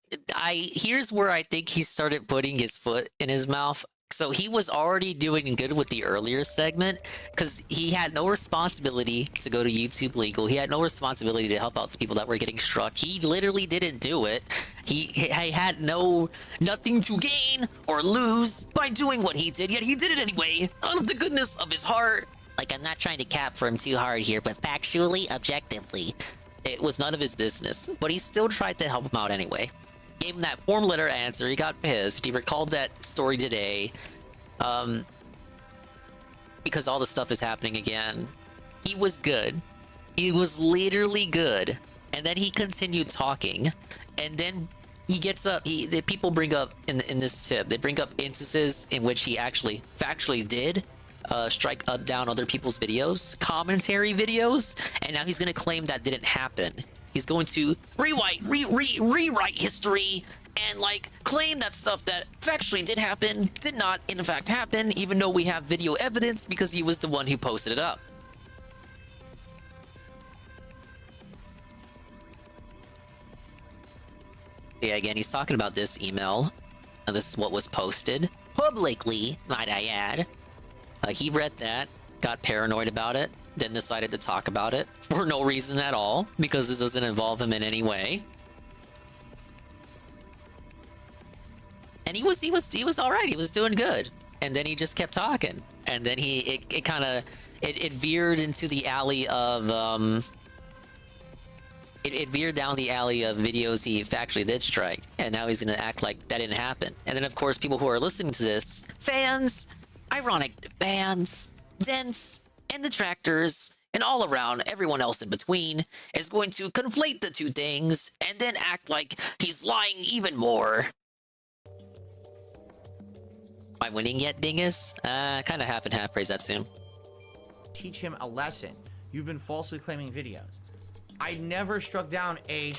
here's where I think he started putting his foot in his mouth. So he was already doing good with the earlier segment because he had no responsibility to go to YouTube Legal. He had no responsibility to help out the people that were getting struck. He literally didn't do it. He had nothing to gain or lose by doing what he did, yet he did it anyway, out of the goodness of his heart. Like, I'm not trying to cap for him too hard here, but factually, objectively, it was none of his business. But he still tried to help him out anyway. Gave him that form letter answer. He got pissed. He recalled that story today. Because all the stuff is happening again. He was good. He was literally good. And then he continued talking. And then he gets up. The people bring up in this tip, they bring up instances in which he actually factually did strike down other people's videos, commentary videos, and now he's going to claim that didn't happen. He's going to rewrite history and like claim that stuff that factually did happen did not in fact happen, even though we have video evidence because he was the one who posted it up. Yeah, again, he's talking about this email, and this is what was posted publicly, might I add. He read that, got paranoid about it, then decided to talk about it for no reason at all, because this doesn't involve him in any way. And he was all right. He was doing good, and then he just kept talking, and then it kind of veered into the alley of It veered down the alley of videos he factually did strike, and now he's gonna act like that didn't happen. And then, of course, people who are listening to this, fans, ironic fans, dents, and detractors, and all around everyone else in between, is going to conflate the two things and then act like he's lying even more. Am I winning yet, dingus? Kind of half and half. Phrase that soon. Teach him a lesson. You've been falsely claiming videos. I never struck down a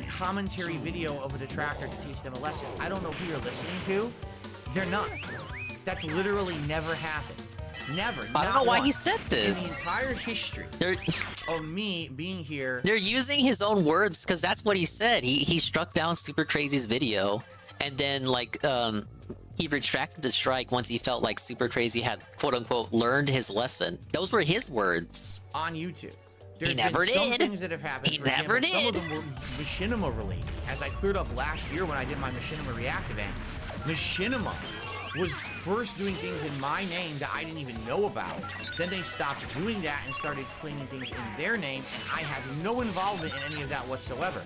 commentary video of a detractor to teach them a lesson. I don't know who you're listening to. They're nuts. That's literally never happened. Never. I don't know why he said this. In the entire history of me being here. They're using his own words because that's what he said. He struck down Super Crazy's video, and then like he retracted the strike once he felt like Super Crazy had quote unquote learned his lesson. Those were his words on YouTube. He never did. Some things that have happened. He never did. Some of them were Machinima related. As I cleared up last year when I did my Machinima React event, Machinima was first doing things in my name that I didn't even know about. Then they stopped doing that and started claiming things in their name, and I had no involvement in any of that whatsoever.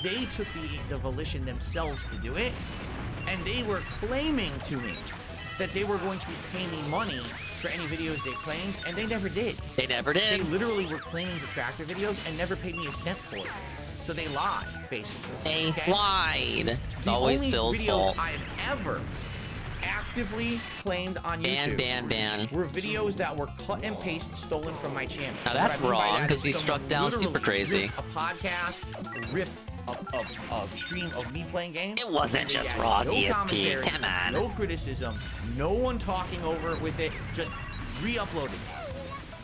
They took the volition themselves to do it, and they were claiming to me that they were going to pay me money for any videos they claimed, and they never did. They never did. They literally were claiming detractor videos and never paid me a cent for it. So they lied, basically. They lied. It's always Phil's fault. The only videos I've ever actively claimed on YouTube ban were videos that were cut and paste stolen from my channel. Now that's wrong, because he struck down Super Crazy. A podcast, ripped a stream of me playing games. It wasn't just raw DSP. Come on. No criticism, no one talking over it with it, just re-uploaded.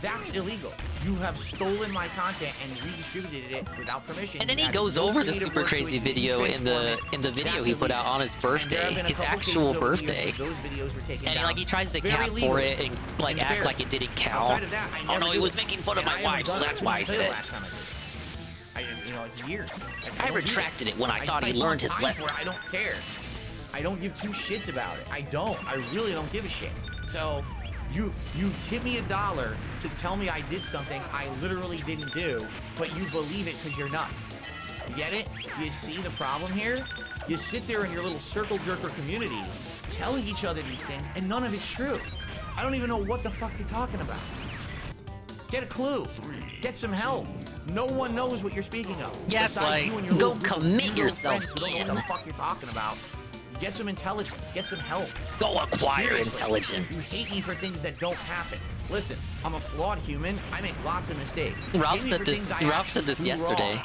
That's illegal. You have stolen my content and redistributed it without permission. And then he goes over the Super Crazy video in the video he put out on his birthday, his actual birthday. And he tries to cap for it and like act like it didn't count. Oh no, he was making fun of my wife, so that's why he did it. It's years. I retracted it when I thought he learned his lesson. I don't care. I don't give two shits about it. I don't. I really don't give a shit. So you tip me $1 to tell me I did something I literally didn't do, but you believe it because you're nuts. You get it? You see the problem here? You sit there in your little circle jerker communities telling each other these things, and none of it's true. I don't even know what the fuck you're talking about. Get a clue. Get some help. No one knows what you're speaking of. Yes, Besides like, you and your go little group of commit weirdo yourself friends who don't know in. what the fuck you're talking about. Get some intelligence. Get some help. Go acquire Seriously, intelligence. You hate me for things that don't happen. Listen, I'm a flawed human. I make lots of mistakes. Ralph said this yesterday.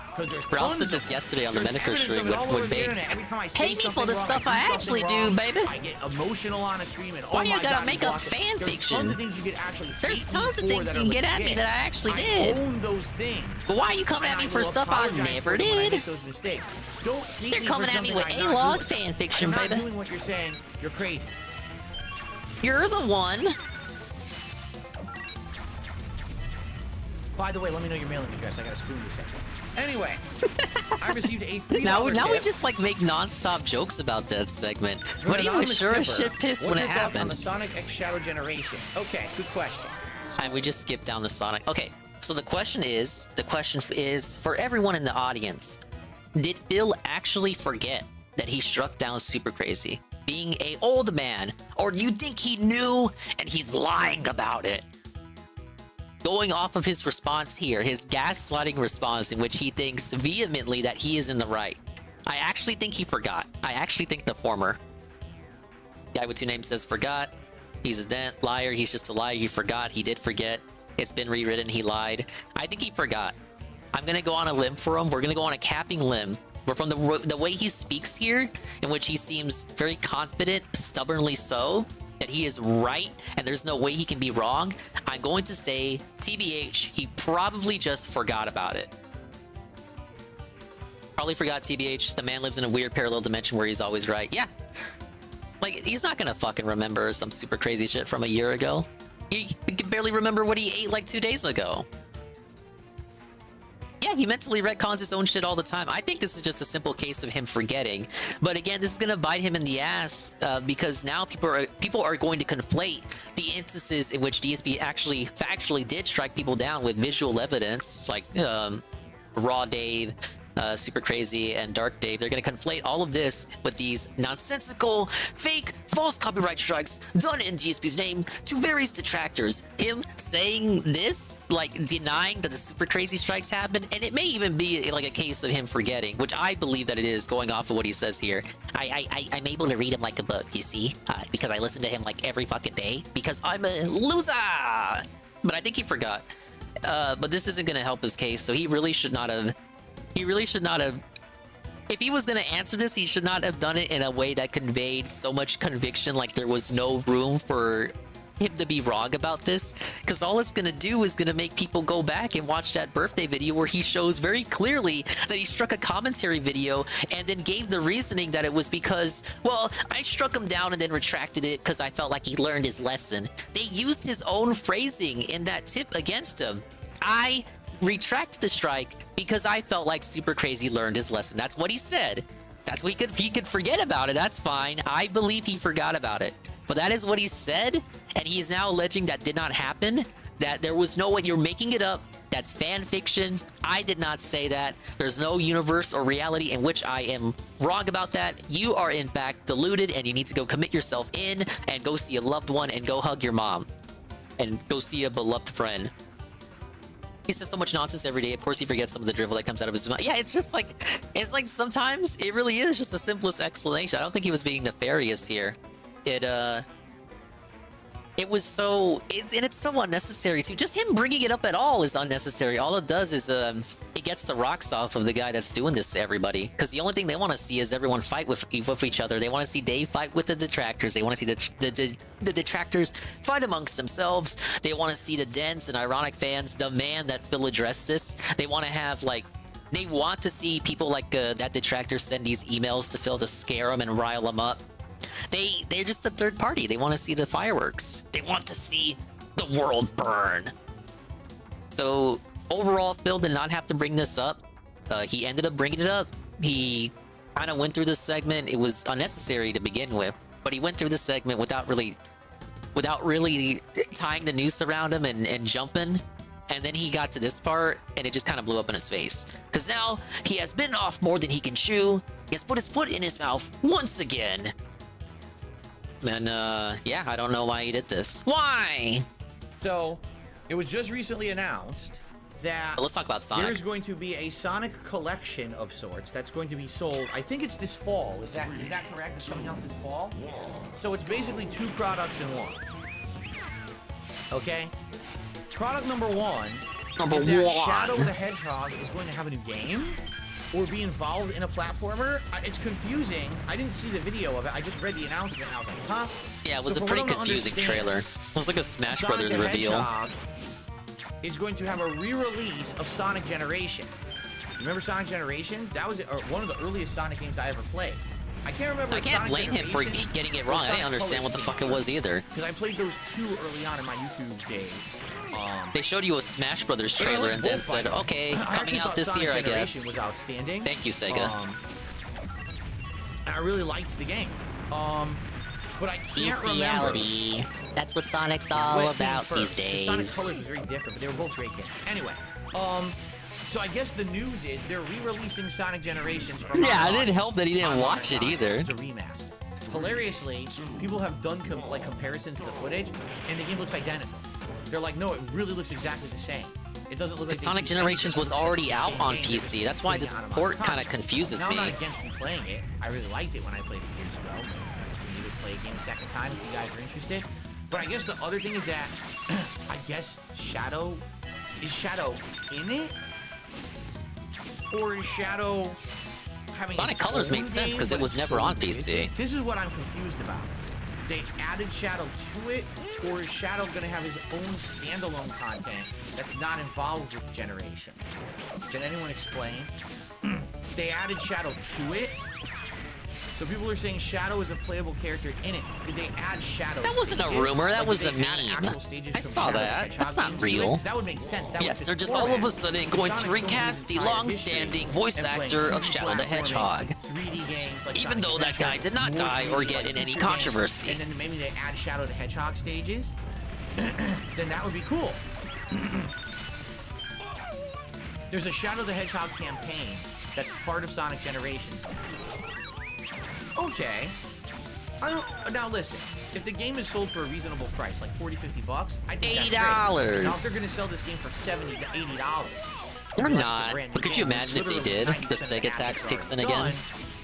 Ralph said this yesterday on the Medico stream with Bake. Hey people, the stuff I actually do, baby. I get emotional on a stream and Why do you gotta make up fan fiction? There's tons of things you can get at me that I actually did. I own those things. But why are you coming at me for stuff I never did? You're coming at me with A-log fan fiction, baby. I'm not doing what you're saying. You're crazy. You're the one. By the way, let me know your mailing address. I got a spoon to send. Anyway, I received a $3 Now we tip. just like make non-stop jokes about that segment. From But an he was anonymous sure as tipper. shit pissed What's when it your thoughts on happened. the Sonic X Shadow Generations? Okay, good question. And we just skipped down the Sonic. Okay, so the question is for everyone in the audience, did Phil actually forget that he struck down Super Crazy, being a old man, or do you think he knew and he's lying about it? Going off of his response here, his gaslighting response in which he thinks vehemently that he is in the right. I actually think he forgot. I actually think the former. Guy with two names says forgot. He's a liar. He's just a liar. He forgot. He did forget. It's been rewritten. He lied. I think he forgot. I'm going to go on a limb for him. We're going to go on a capping limb. But from the way he speaks here, in which he seems very confident, stubbornly so, that he is right and there's no way he can be wrong, I'm going to say, TBH, he probably just forgot about it. Probably forgot, TBH. The man lives in a weird parallel dimension where he's always right. Yeah. Like, he's not gonna fucking remember some super crazy shit from a year ago. He can barely remember what he ate like 2 days ago. Yeah, he mentally retcons his own shit all the time. I think this is just a simple case of him forgetting. But again, this is gonna bite him in the ass because now people are going to conflate the instances in which DSP actually factually did strike people down with visual evidence, like Raw Dave, Super Crazy, and Dark Dave. They're going to conflate all of this with these nonsensical, fake, false copyright strikes done in DSP's name to various detractors. Him saying this, like denying that the Super Crazy strikes happened, and it may even be like a case of him forgetting, which I believe that it is, going off of what he says here. I'm able to read him like a book, you see, because I listen to him like every fucking day, because I'm a loser. But I think he forgot. But this isn't going to help his case, so he really should not have. If he was going to answer this, he should not have done it in a way that conveyed so much conviction, like there was no room for him to be wrong about this, because all it's going to do is going to make people go back and watch that birthday video where he shows very clearly that he struck a commentary video and then gave the reasoning that it was because, well, I struck him down and then retracted it because I felt like he learned his lesson. They used his own phrasing in that tip against him. I retracted the strike because I felt like Super Crazy learned his lesson. That's what he said. That's what he could forget about it. That's fine. I believe he forgot about it. But that is what he said, and he is now alleging that did not happen, that there was no way. You're making it up. That's fan fiction. I did not say that. There's no universe or reality in which I am wrong about that. You are in fact deluded, and you need to go commit yourself in and go see a loved one and go hug your mom and go see a beloved friend. He says so much nonsense every day. Of course, he forgets some of the drivel that comes out of his mouth. Yeah, it's like sometimes it really is just the simplest explanation. I don't think he was being nefarious here. It's so unnecessary too. Just him bringing it up at all is unnecessary. All it does is it gets the rocks off of the guy that's doing this to everybody. Because the only thing they want to see is everyone fight with each other. They want to see Dave fight with the detractors. They want to see the detractors fight amongst themselves. They want to see the dense and ironic fans demand that Phil address this. They want to have they want to see people like that detractor send these emails to Phil to scare him and rile him up. They're just a third party. They want to see the fireworks. They want to see the world burn. So overall, Phil did not have to bring this up. He ended up bringing it up. He kind of went through this segment. It was unnecessary to begin with, but he went through the segment without really tying the noose around him and jumping. And then he got to this part, and it just kind of blew up in his face. Because now he has bitten off more than he can chew. He has put his foot in his mouth once again. And, yeah, I don't know why he did this. Why? So, it was just recently announced that let's talk about Sonic. There's going to be a Sonic collection of sorts that's going to be sold. I think it's this fall. Is that correct? It's coming out this fall? So it's basically 2 products in one. Okay? Product number 1 is that Shadow the Hedgehog is going to have a new game or be involved in a platformer. It's confusing. I didn't see the video of it. I just read the announcement and I was like, huh? Yeah, it was a pretty confusing trailer. It was like a Smash Brothers reveal. Is going to have a re-release of Sonic Generations. Remember Sonic Generations? That was one of the earliest Sonic games I ever played. I can't remember. I can't blame him for getting it wrong. I didn't understand what the fuck it was either. Because I played those 2 early on in my YouTube days. They showed you a Smash Brothers trailer and then said, "Okay, coming out this year, I guess." Was outstanding. Thank you, Sega. I really liked the game. But I can't Bestiality. remember. That's what Sonic's all about these days. The Sonic colors was very different, but they were both great games. Anyway, so I guess the news is they're re-releasing Sonic Generations from. Yeah, it didn't help that he didn't watch it either. It's a remaster. Hilariously, people have done comparisons to the footage, and the game looks identical. They're like, no, it really looks exactly the same. It doesn't look like Sonic Generations was already out on PC. That's why this port kind of confuses me. I'm not against replaying it. I really liked it when I played it years ago. Maybe we'll play a game a second time if you guys are interested. But I guess the other thing is that I guess Shadow in it, or is Shadow having Sonic Colors makes sense because it was never on PC. This is what I'm confused about. They added Shadow to it, or is Shadow going to have his own standalone content that's not involved with Generations? Can anyone explain? They added Shadow to it, so people are saying Shadow is a playable character in it. Did they add Shadow? That wasn't a rumor. That was a meme. I saw that. That's not real. That would make sense. Yes, they're just all of a sudden going to recast the long-standing voice actor of Shadow the Hedgehog. 3D games like even though that guy did not die or get in any controversy. And then maybe they add Shadow the Hedgehog stages. Then that would be cool. There's a Shadow the Hedgehog campaign that's part of Sonic Generations. Okay. Now listen, if the game is sold for a reasonable price, like $40-50, I think $80. Now if they're gonna sell this game for $70 to $80, they're not. But could you imagine if they did? The Sega tax kicks in again.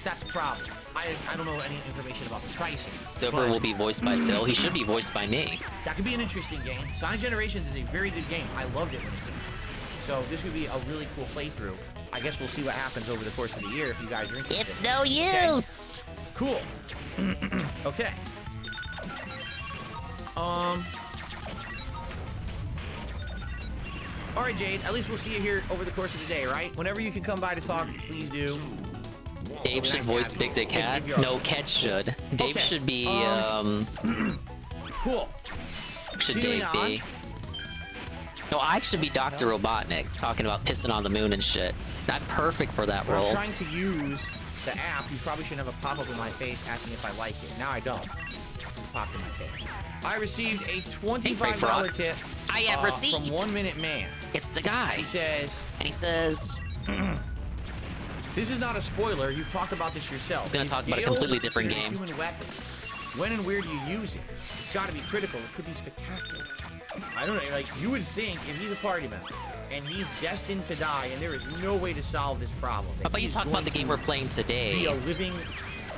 That's a problem. I don't know any information about the pricing. Silver will be voiced by Phil. He should be voiced by me. That could be an interesting game. Sonic Generations is a very good game. I loved it when it came out. So this would be a really cool playthrough. I guess we'll see what happens over the course of the year if you guys are interested. It's no use. Okay. Cool. Okay. All right, Jade. At least we'll see you here over the course of the day, right? Whenever you can come by to talk, please do. Dave should voice Big Dick Cat. No, Ket should. Dave should be, Cool. Should Dave be? No, I should be Dr. Robotnik, talking about pissing on the moon and shit. Not perfect for that role. I'm trying to use the app. You probably shouldn't have a pop-up in my face asking if I like it. Now I don't. It popped in my face. I received a $25 tip I have received from 1 Minute Man. It's the guy. He says... This is not a spoiler. You've talked about this yourself. He's gonna talk about a completely different game. Human weapon. When and where do you use it? It's got to be critical. It could be spectacular. I don't know. Like, you would think if he's a party member and he's destined to die and there is no way to solve this problem. How about you talk about the game we're playing today? Be a living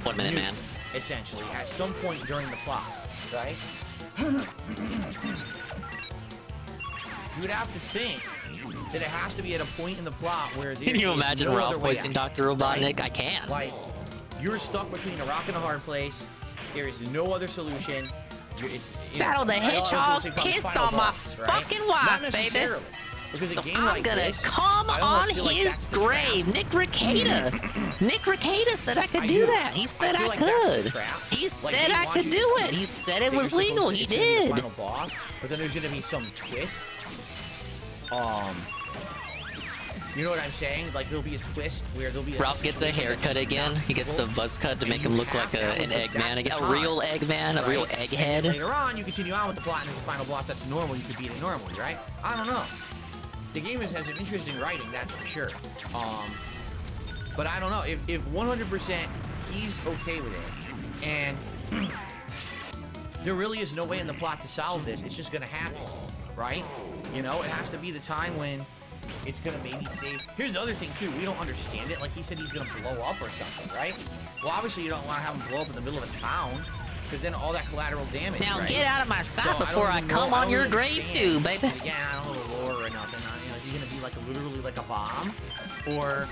1 Minute Man. Essentially, at some point during the plot, right? You would have to think that it has to be at a point in the plot where there Can you is imagine no Ralph other way voicing out, Dr. Robotnik? right? I can. Like, you're stuck between a rock and a hard place. There is no other solution. Shadow the Hedgehog pissed on my fucking wife, baby. So I'm gonna come on his grave. Nick Rekieta. Nick Rekieta said I could do that. He said I could. He said I could do it. He said it was legal. He did. Final boss, but then there's gonna be some twist. You know what I'm saying? Like, there'll be a twist where there'll be Ralph gets a haircut again. He gets the buzz cut to make him look like an Eggman again. A real Eggman, a real Egghead. Later on, you continue on with the plot and there's a final boss that's normal. You could beat it normally, right? I don't know. The game has some interesting writing, that's for sure. But But I don't know if 100% he's okay with it, and there really is no way in the plot to solve this. It's just gonna happen, right? You know, it has to be the time when it's gonna maybe save. Here's the other thing too. We don't understand it. Like he said, he's gonna blow up or something, right? Well, obviously you don't want to have him blow up in the middle of a town, because then all that collateral damage. Now right? get out of my sight So before I come on your grave too, baby. Again, I don't know the lore or nothing. You know, is he gonna be like literally like a bomb, or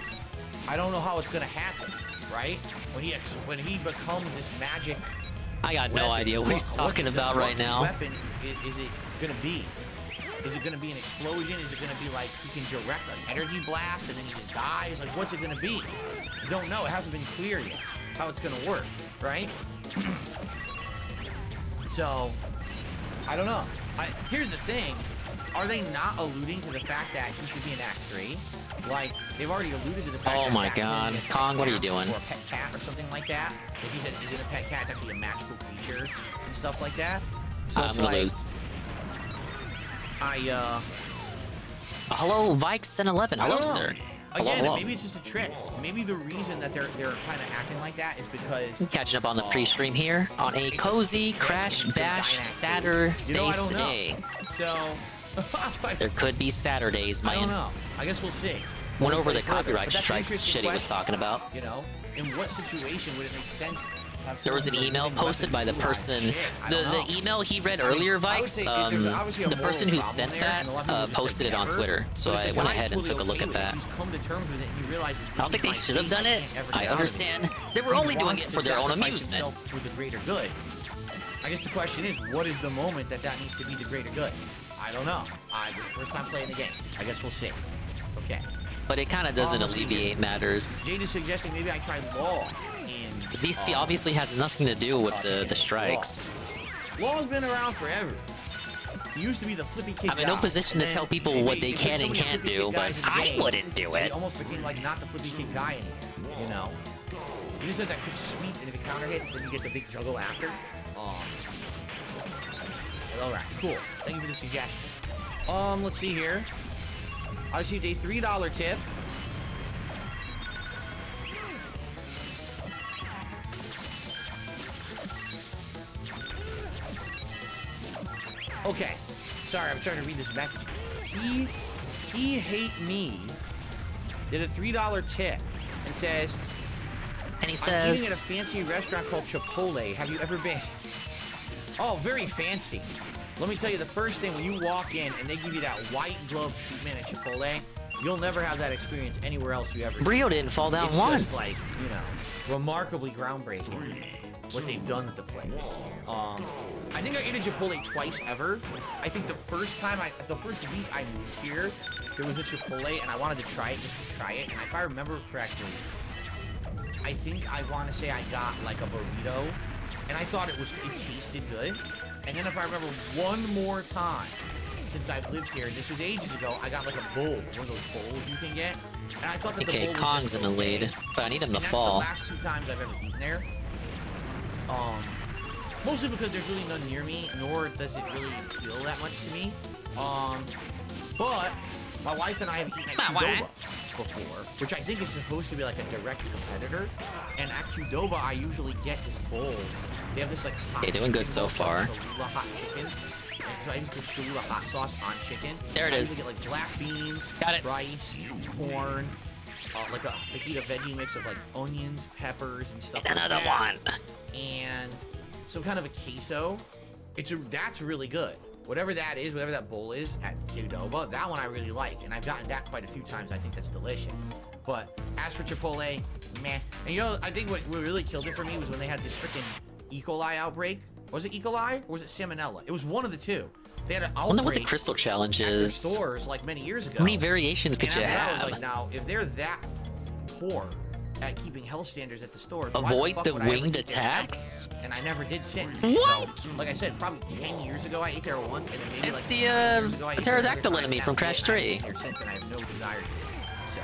I don't know how it's gonna happen, right? When he becomes this magic. I got no idea what he's talking about right now. What weapon is it gonna be? Is it gonna be an explosion? Is it gonna be like he can direct an energy blast and then he just dies? Like, what's it gonna be? Don't know. It hasn't been clear yet how it's gonna work, right? So, I don't know. Here's the thing. Are they not alluding to the fact that he should be in Act 3? Like, they've already alluded to the fact that... Oh my god. Kong, what are you doing? Or a pet cat or something like that. Like he said, is it a pet cat? It's actually a magical creature and stuff like that. So I'm gonna lose. Hello, Vikes1011. Hello, sir. Hello, Again, hello. maybe it's just a trick. Maybe the reason that they're kind of acting like that is because... Catching up on the pre-stream here on a cozy Crash Bash Saturday day. So... There could be Saturdays, man. I don't know. I guess we'll see. Went over the copyright strikes shit he was talking about. You know, in what situation would it make sense? There was an email posted by the person, the email he read earlier, Vikes, the person who sent that posted it on Twitter, so I went ahead and took a look at that. I don't think they should have done it. I understand. They were only doing it for their own amusement. For the greater good. I guess the question is, what is the moment that needs to be the greater good? I don't know. It's the first time playing the game. I guess we'll see. Okay. But it kind of doesn't alleviate matters. Jade is suggesting maybe I try law in... DC obviously has nothing to do with the strikes. Law's been around forever. He used to be the flippy kid. I'm in no position to tell people what they can and can't do, but I wouldn't do it. He almost became like not the flippy kid guy anymore, you know? You just had that quick sweep, and if it counter hits, then you get the big juggle after. Alright, cool. Thank you for the suggestion. Let's see here. I received a $3 tip. Okay. Sorry, I'm trying to read this message. He hate me did a $3 tip and says, and he I'm eating says, at a fancy restaurant called Chipotle. Have you ever been? Oh, very fancy. Let me tell you, the first thing when you walk in and they give you that white glove treatment at Chipotle, you'll never have that experience anywhere else you ever. Brio didn't fall down once. Just like, you know, remarkably groundbreaking what they've done with the place. I think I ate at Chipotle twice ever. I think the first week I moved here, there was a Chipotle and I wanted to try it just to try it. And if I remember correctly, I think I want to say I got like a burrito, and I thought it tasted good. And then if I remember one more time since I've lived here, this was ages ago, I got like a bowl, one of those bowls you can get. And I thought that the bowl was Kong's in the lead, but I need him to fall. That's the last 2 times I've ever eaten there. Mostly because there's really none near me, nor does it really appeal that much to me. But my wife and I have eaten at Qdoba before, which I think is supposed to be like a direct competitor. And at Qdoba, I usually get this bowl. They have this like hot. Hey, doing good so far. Cholula hot chicken. And so I use the Cholula hot sauce on chicken. There it is. I usually get like black beans, rice, corn, like a fajita veggie mix of like onions, peppers, and stuff. And like another that. one. And some kind of a queso. That's really good. Whatever that is, whatever that bowl is at Qdoba, that one I really like, and I've gotten that quite a few times. I think that's delicious. But as for Chipotle, meh. And you know, I think what really killed it for me was when they had this freaking E. coli outbreak. Was it E. coli or was it Salmonella? It was one of the two. They had an outbreak. I wonder what the crystal challenge is. Stores like many years ago. How many variations could you have? I was like, now if they're that poor at keeping health standards at the stores, avoid the winged attacks? And I never did since. What? So, like I said, probably 10 years ago I ate there once, and then maybe it's like the pterodactyl enemy from Crash 3. Since, and I have no desire to. So.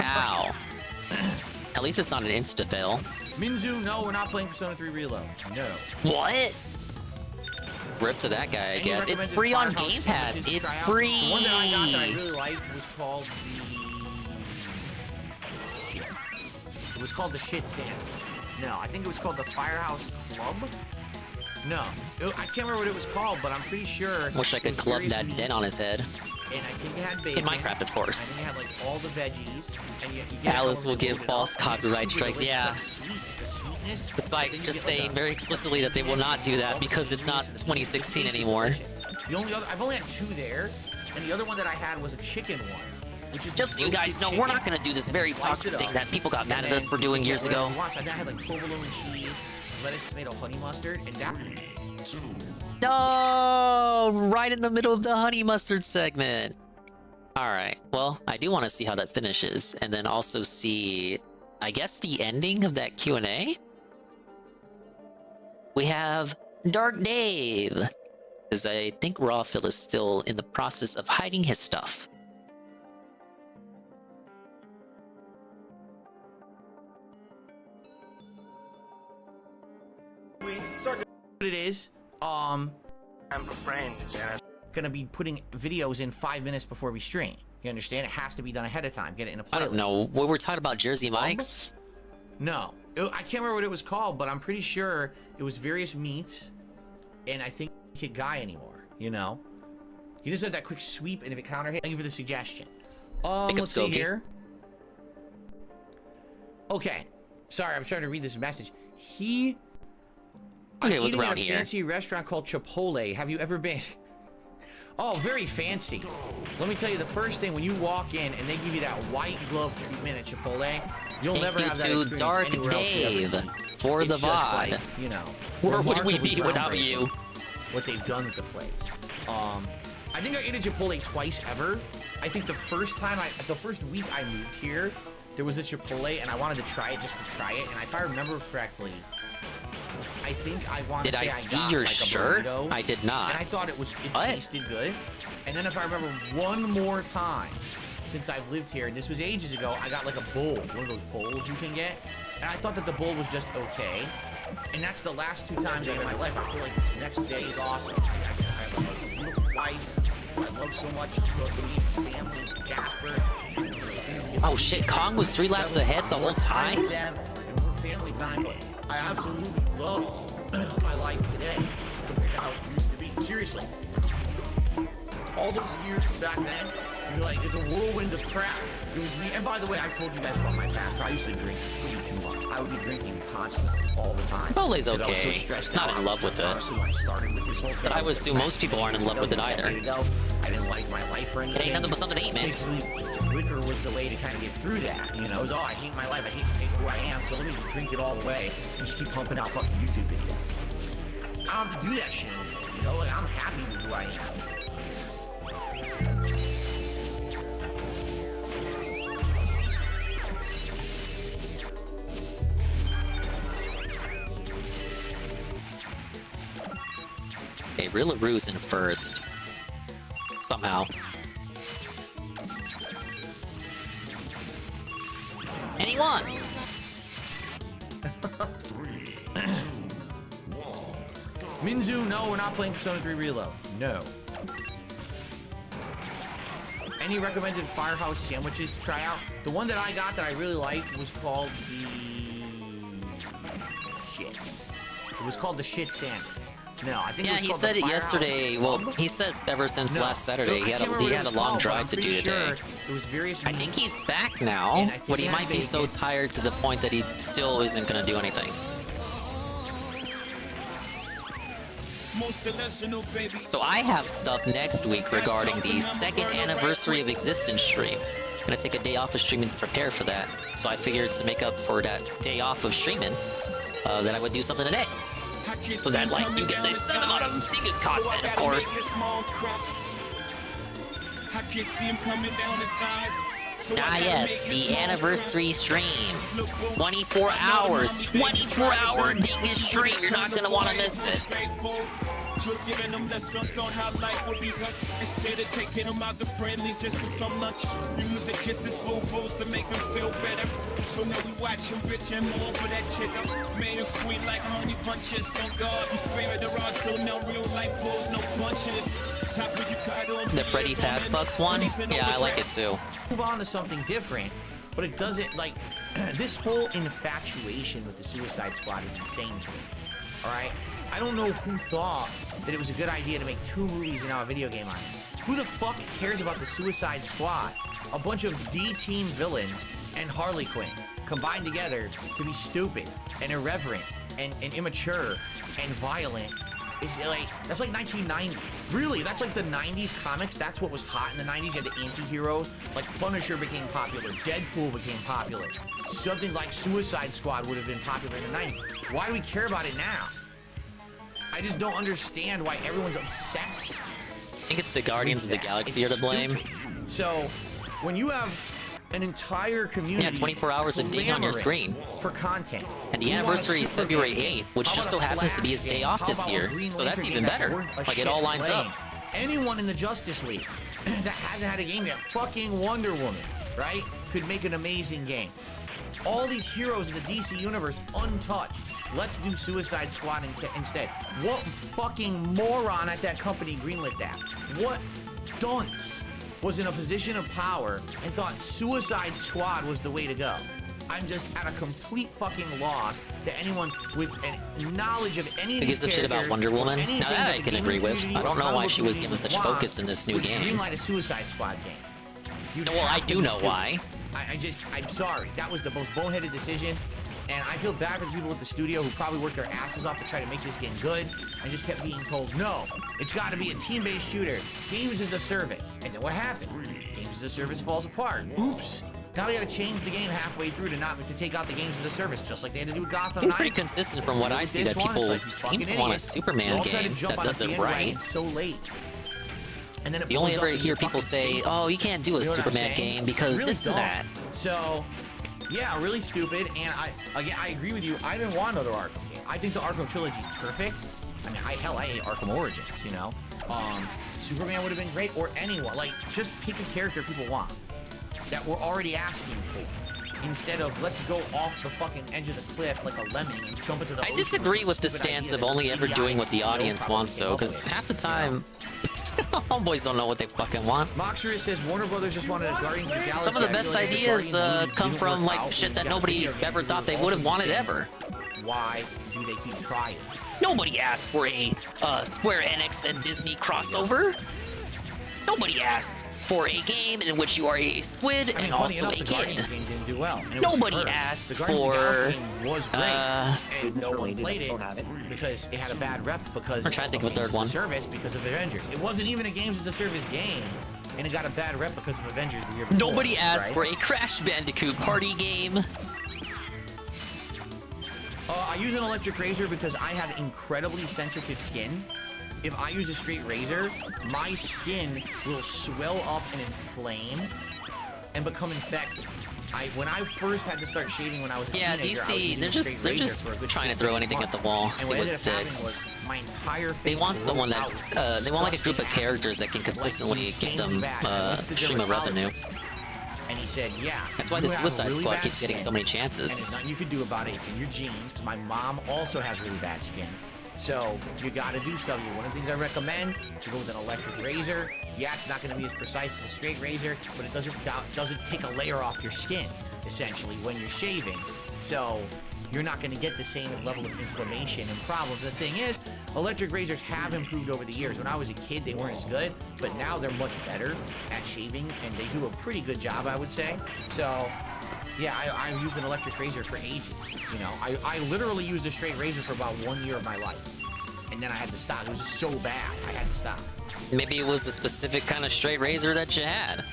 Ow. At least it's not an insta-fail. Minzu, no, we're not playing Persona 3 Reload. No. What? Rip to that guy, I guess. It's free on Game Pass. It's free. The one that I got that I really liked was called the... was called the Shit Sandwich. No, I think it was called the Firehouse Club. No, I can't remember what it was called, but I'm pretty sure. Wish I could club that dent on his head. And I think it had bacon. In Minecraft, of course. And it had like all the veggies. And you get Alice will give false copyright strikes. Yeah. It's a sweetness. Despite just saying very explicitly that they will not do that because it's not 2016 anymore. The only other, I've only had 2 there, and the other one that I had was a chicken one. Which is just so you guys know, we're not going to do this very toxic thing that people got mad at us for doing years ago. I had like provolone cheese, lettuce, tomato, honey mustard, and that. No, right in the middle of the honey mustard segment. All right, well, I do want to see how that finishes, and then also see, I guess, the ending of that Q&A. We have Dark Dave, because I think Rawfill is still in the process of hiding his stuff. It is gonna be putting videos in 5 minutes before we stream. You understand? It has to be done ahead of time. Get it in a playlist. I don't know. What we're talking about, Jersey Mike's? No, I can't remember what it was called, but I'm pretty sure it was various meats, and I think Kid Guy anymore. You know, he just had that quick sweep, and if it counter hit, thank you for the suggestion. Let's see here. Okay, sorry, I'm trying to read this message. Okay, it was around here. Fancy restaurant called Chipotle. Have you ever been? Oh, very fancy. Let me tell you, the first thing when you walk in and they give you that white glove treatment at Chipotle, you'll never have that experience to Dark Dave for the VOD. Like, you know, where would we be without you? What they've done with the place. I think I ate at Chipotle twice ever. I think the first week I moved here, there was a Chipotle and I wanted to try it just to try it. And if I remember correctly, I think I wanted to say I see your shirt? I did not. And I thought it tasted good. And then if I remember one more time since I've lived here, and this was ages ago, I got like a bowl, one of those bowls you can get. And I thought that the bowl was just okay. And that's the last 2 times in my life. I feel like this next day is awesome. I have a beautiful wife. I love so much. Me, family, Jasper. Oh shit, Kong was 3 laps ahead the whole time? And we're family time, but I absolutely love my life today compared to how it used to be. Seriously. All those years back then, you're like, it's a whirlwind of crap. It was me. And by the way, I've told you guys about my past. I used to drink way too much. I would be drinking constantly all the time. Chipotle's okay. I was so stressed not in love with it. Honestly, when I started with this whole thing, but I would assume most people aren't in love with it either. I didn't like my life or anything. It ain't nothing but something to eat, man. Basically, liquor was the way to kind of get through that. You know, it was, I hate my life. I hate who I am. So let me just drink it all the way and just keep pumping out fucking YouTube videos. I don't have to do that shit anymore. You know, like, I'm happy with who I am. Okay, Rillarue's in first. Somehow. And he won! Minzu, no, we're not playing Persona 3 Reload. No. Any recommended Firehouse sandwiches to try out? The one that I got that I really liked was called the... Shit. It was called the Shit Sandwich. No, I think he said it yesterday. Well, he said ever since last Saturday. He had a long drive to do today. I think he's back now, but he might be so tired to the point that he still isn't gonna do anything. So I have stuff next week regarding the 2nd anniversary of Existence stream. I'm gonna take a day off of streaming to prepare for that. So I figured to make up for that day off of streaming, that I would do something today. So that, like, you get the same amount of Dingus content, of course. Ah, yes, the anniversary stream. 24 hours, 24-hour Dingus stream. You're not gonna want to miss it. Giving them lessons on how life would be done. Instead of taking them out the friendlies just for some lunch, you use the kisses, bobos to make them feel better. So now we watch them bitch and more for that shit up. Made them sweet like honey bunches. Oh God, you scream at the rod, so now real life blows, no punches. How could you cut on the Freddy Fazbucks one? Yeah, I like it too. Move on to something different, but it doesn't, like, this whole infatuation with the Suicide Squad is insane to me. All right? I don't know who thought that it was a good idea to make 2 movies and now a video game on it. Who the fuck cares about the Suicide Squad? A bunch of D-team villains and Harley Quinn combined together to be stupid and irreverent and immature and violent. It's like, that's like 1990s. Really, that's like the 90s comics. That's what was hot in the 90s. You had the anti-heroes. Like Punisher became popular. Deadpool became popular. Something like Suicide Squad would have been popular in the 90s. Why do we care about it now? I just don't understand why everyone's obsessed. I think it's the Guardians of the Galaxy are to blame. So, when you have an entire community, yeah, 24 hours a day on your screen for content, and the anniversary is February 8th, which just so happens to be his day off this year, so that's even better. Like, it all lines up. Anyone in the Justice League that hasn't had a game yet, fucking Wonder Woman, right, could make an amazing game. All these heroes in the DC universe untouched. Let's do Suicide Squad instead. What fucking moron at that company greenlit that? What dunce was in a position of power and thought Suicide Squad was the way to go? I'm just at a complete fucking loss to anyone with knowledge of any of these gives a shit about Wonder Woman. Now that I can agree with. I don't know why she was given such focus in this new game. Greenlight a Suicide Squad game. Well, I do know why. I'm sorry. That was the most boneheaded decision. And I feel bad for the people at the studio who probably worked their asses off to try to make this game good and just kept being told, no, it's got to be a team-based shooter. Games as a service. And then what happened? Games as a service falls apart. Oops. Now they got to change the game halfway through to take out the games as a service, just like they had to do with Gotham Knights. It's pretty consistent from what I see that people seem to want a Superman game that does it right. So late. And then you only ever hear people say, oh, you can't do a Superman game because this and that. So, yeah, really stupid. And I agree with you. I didn't want another Arkham game. I think the Arkham trilogy is perfect. I mean, I hate Arkham Origins, you know? Superman would have been great, or anyone. Like, just pick a character people want that we're already asking for. Instead of, let's go off the fucking edge of the cliff like a lemming and jump into the ocean. I disagree with the stance of only ever doing what the audience wants, though, because half the time, homeboys don't know what they fucking want. Moxer says Warner Brothers just wanted a Guardians of the Galaxy. Some of the best ideas come from, like, shit that nobody ever thought they would have wanted ever. Why do they keep trying? Nobody asked for a Square Enix and Disney crossover. Nobody asked for a game in which you are a squid and also a kid. Game didn't do well. Nobody asked for. Was great, and no one played it because it had a bad rep because. I'm trying to think of a third one. Service because of Avengers. It wasn't even a games as a service game, and it got a bad rep because of Avengers the year before. Nobody asked for a Crash Bandicoot party game. I use an electric razor because I have incredibly sensitive skin. If I use a straight razor, my skin will swell up and inflame and become infected. When I first had to start shaving when I was a teenager, DC, they're just trying to throw anything at the wall, see what sticks. My entire face they want someone that they want like a group of characters that can consistently give them stream of revenue. And he said, yeah. That's why the Suicide Squad keeps getting so many chances. And there's nothing you can do about it. It's in your genes, because my mom also has really bad skin. So you gotta do stuff. One of the things I recommend, you go with an electric razor. Yeah, it's not gonna be as precise as a straight razor, but it doesn't take a layer off your skin, essentially, when you're shaving. So you're not gonna get the same level of inflammation and problems. The thing is, electric razors have improved over the years. When I was a kid, they weren't as good, but now they're much better at shaving, and they do a pretty good job, I would say. So yeah, I used an electric razor for ages. You know, I literally used a straight razor for about 1 year of my life. And then I had to stop. It was just so bad. I had to stop. Maybe it was the specific kind of straight razor that you had.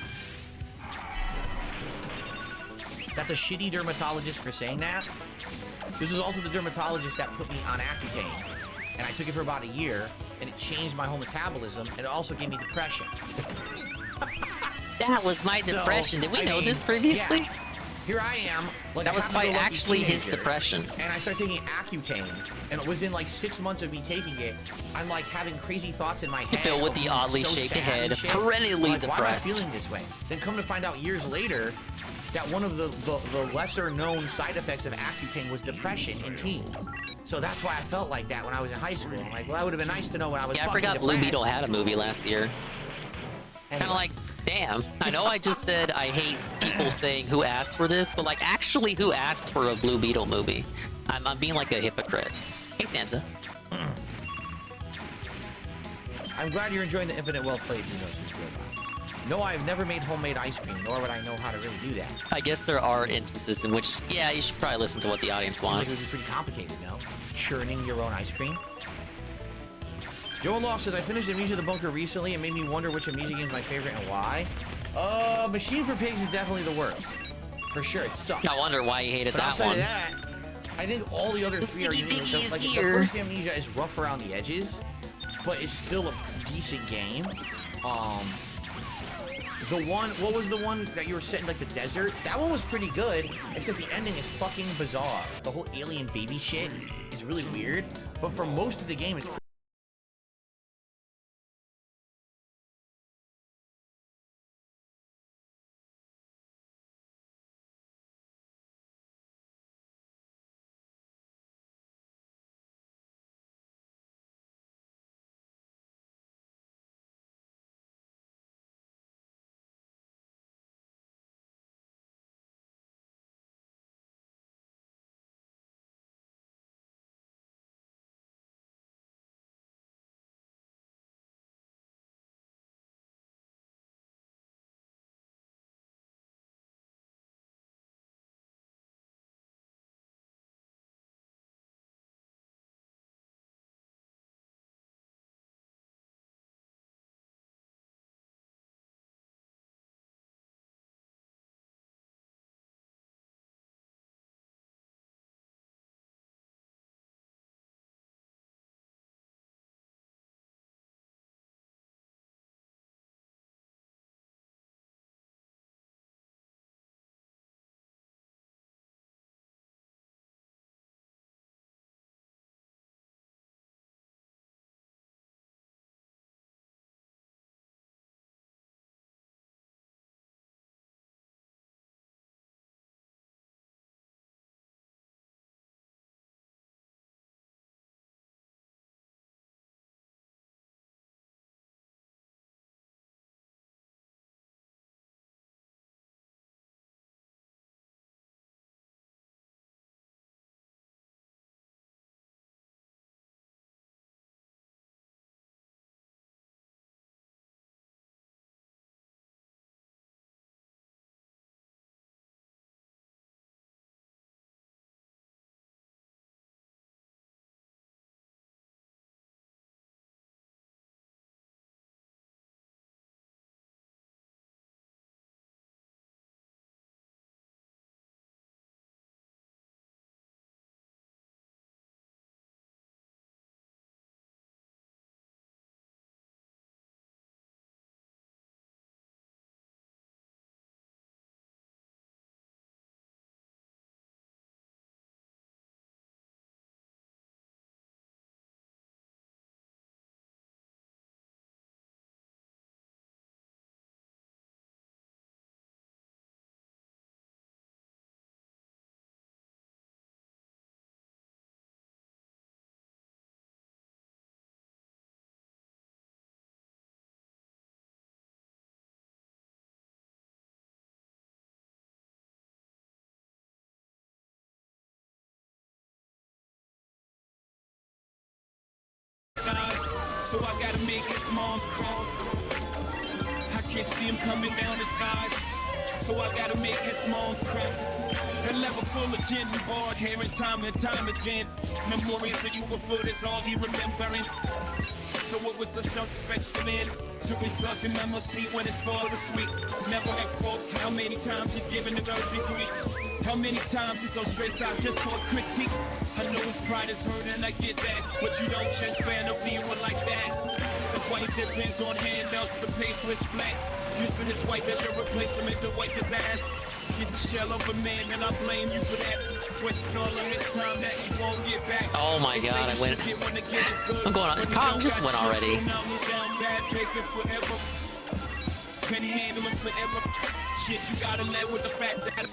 That's a shitty dermatologist for saying that. This was also the dermatologist that put me on Accutane. And I took it for about a year, and it changed my whole metabolism, and it also gave me depression. That was my depression. Did we know this previously? Yeah. Here I am. Like, that was quite actually his depression. And I started taking Accutane, and within like 6 months of me taking it, I'm like having crazy thoughts in my head. Filled with the oddly shaped head, perennially depressed. Why am I feeling this way? Then come to find out years later that one of the lesser known side effects of Accutane was depression in teens. So that's why I felt like that when I was in high school. I'm like, well, that would have been nice to know when I was. Yeah, I forgot Blue Beetle had a movie last year. Anyway, Kind of like Damn. I know I just said I hate people saying who asked for this, but like actually who asked for a Blue Beetle movie? I'm being like a hypocrite. Hey, Sansa. I'm glad you're enjoying the Infinite Wealth playthrough, no Super Good. No, I've never made homemade ice cream, nor would I know how to really do that. I guess there are instances in which, yeah, you should probably listen to what the audience wants. It would be pretty complicated, no? Churning your own ice cream. Joel Loft says, I finished Amnesia the Bunker recently and made me wonder which Amnesia game is my favorite and why. Machine for Pigs is definitely the worst. For sure, it sucks. I wonder why you hated but that one. Outside of that, I think all the other three are unique. Like, the first Amnesia is rough around the edges, but it's still a decent game. The one, what was the one that you were set in like the desert? That one was pretty good, except the ending is fucking bizarre. The whole alien baby shit is really weird, but for most of the game, it's pretty So I gotta make his mom's call. I can't see him coming down the skies. So I gotta make his mom's cry. Her level full of gin and barred hair and time again. Memories of you before this all he remembering. So what was so special in to results in MLT when it's fall asleep? Never at fault. How many times he's given the third degree? How many times he's so stressed out just for a critique? I know his pride is hurt and I get that, but you don't just span a viewer like that. That's why he depends on handouts to pay for his flat. Using his wife as your replacement to wipe his ass. He's a shell of a man and I blame you for that. Question all of his time that he won't get back. Oh my god, I went. I'm going on. Calm, just went already. Can handle him forever. Shit, you gotta let with the fact that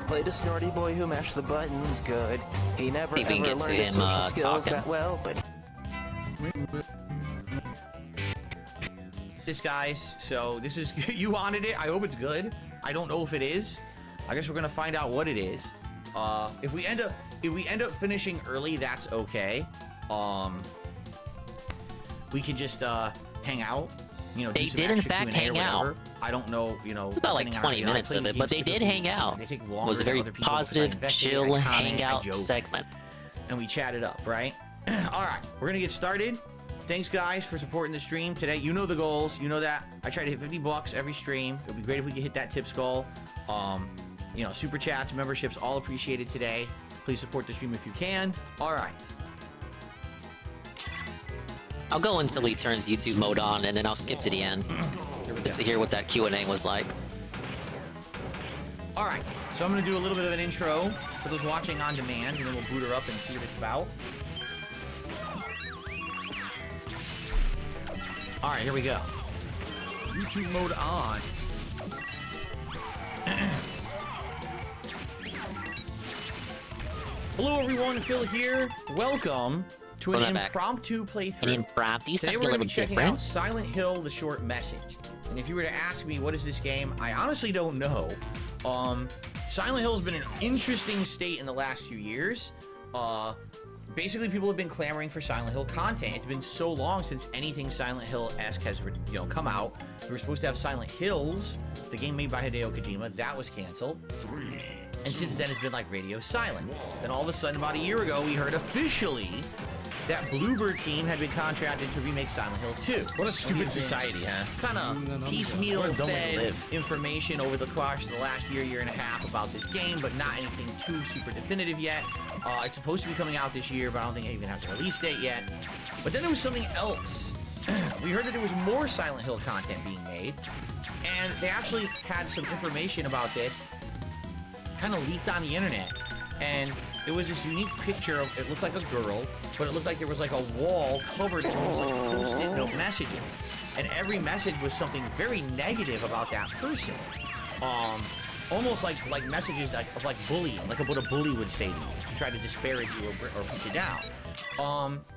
Play the snorty boy who mashed the buttons good. He never Maybe we can ever get to learned his him social skills talking. that well, but This, guys, so this is you wanted it. I hope it's good. I don't know if it is. I guess we're gonna find out what it is. If we end up finishing early, that's okay. We can just hang out. You know, they did in fact hang out. I don't know, you know, about like 20 minutes of it, but they did hang out. It was a very positive, chill hangout segment. And we chatted up, right? All right, we're gonna get started. Thanks, guys, for supporting the stream today. You know the goals. You know that I try to hit 50 bucks every stream. It would be great if we could hit that tips goal. You know, super chats, memberships, all appreciated today. Please support the stream if you can. All right. I'll go until he turns YouTube mode on, and then I'll skip to the end just to hear what that Q&A was like. All right, so I'm gonna do a little bit of an intro for those watching on demand, and then we'll boot her up and see what it's about. All right, here we go. YouTube mode on. Hello, everyone. Phil here. Welcome to an impromptu playthrough. An impromptu, Today something we're a going little to be checking different. out Silent Hill: The Short Message. And if you were to ask me what is this game, I honestly don't know. Silent Hill has been an interesting state in the last few years. Basically, people have been clamoring for Silent Hill content. It's been so long since anything Silent Hill-esque has, come out. We were supposed to have Silent Hills, the game made by Hideo Kojima. That was canceled. And since then, it's been like radio silent. Then all of a sudden, about a year ago, we heard officially that Bluebird team had been contracted to remake Silent Hill 2. What a stupid society, huh? Kind of piecemeal fed information over the course of the last year and a half about this game, but not anything too super definitive yet. It's supposed to be coming out this year, but I don't think it even has a release date yet. But then there was something else. We heard that there was more Silent Hill content being made, and they actually had some information about this kind of leaked on the internet. And it was this unique picture of, it looked like a girl, but it looked like there was like a wall covered in almost like post-it note messages. And every message was something very negative about that person. Almost like messages of like bullying, like what a bully would say to you to try to disparage you or put you down.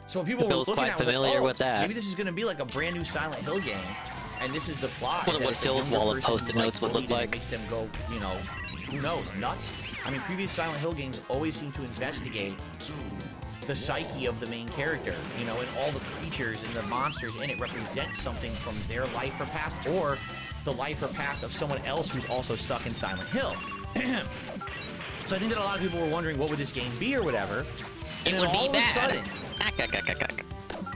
So when people were looking at it, familiar with that. Maybe this is going to be like a brand new Silent Hill game, and this is the plot. Wonder what Phil's wall of post-it notes would look like. Makes them go, you know, who knows, nuts. I mean, previous Silent Hill games always seem to investigate the psyche of the main character, you know, and all the creatures and the monsters in it represent something from their life or past, or the life or past of someone else who's also stuck in Silent Hill. So I think that a lot of people were wondering what would this game be or whatever. And it would be bad.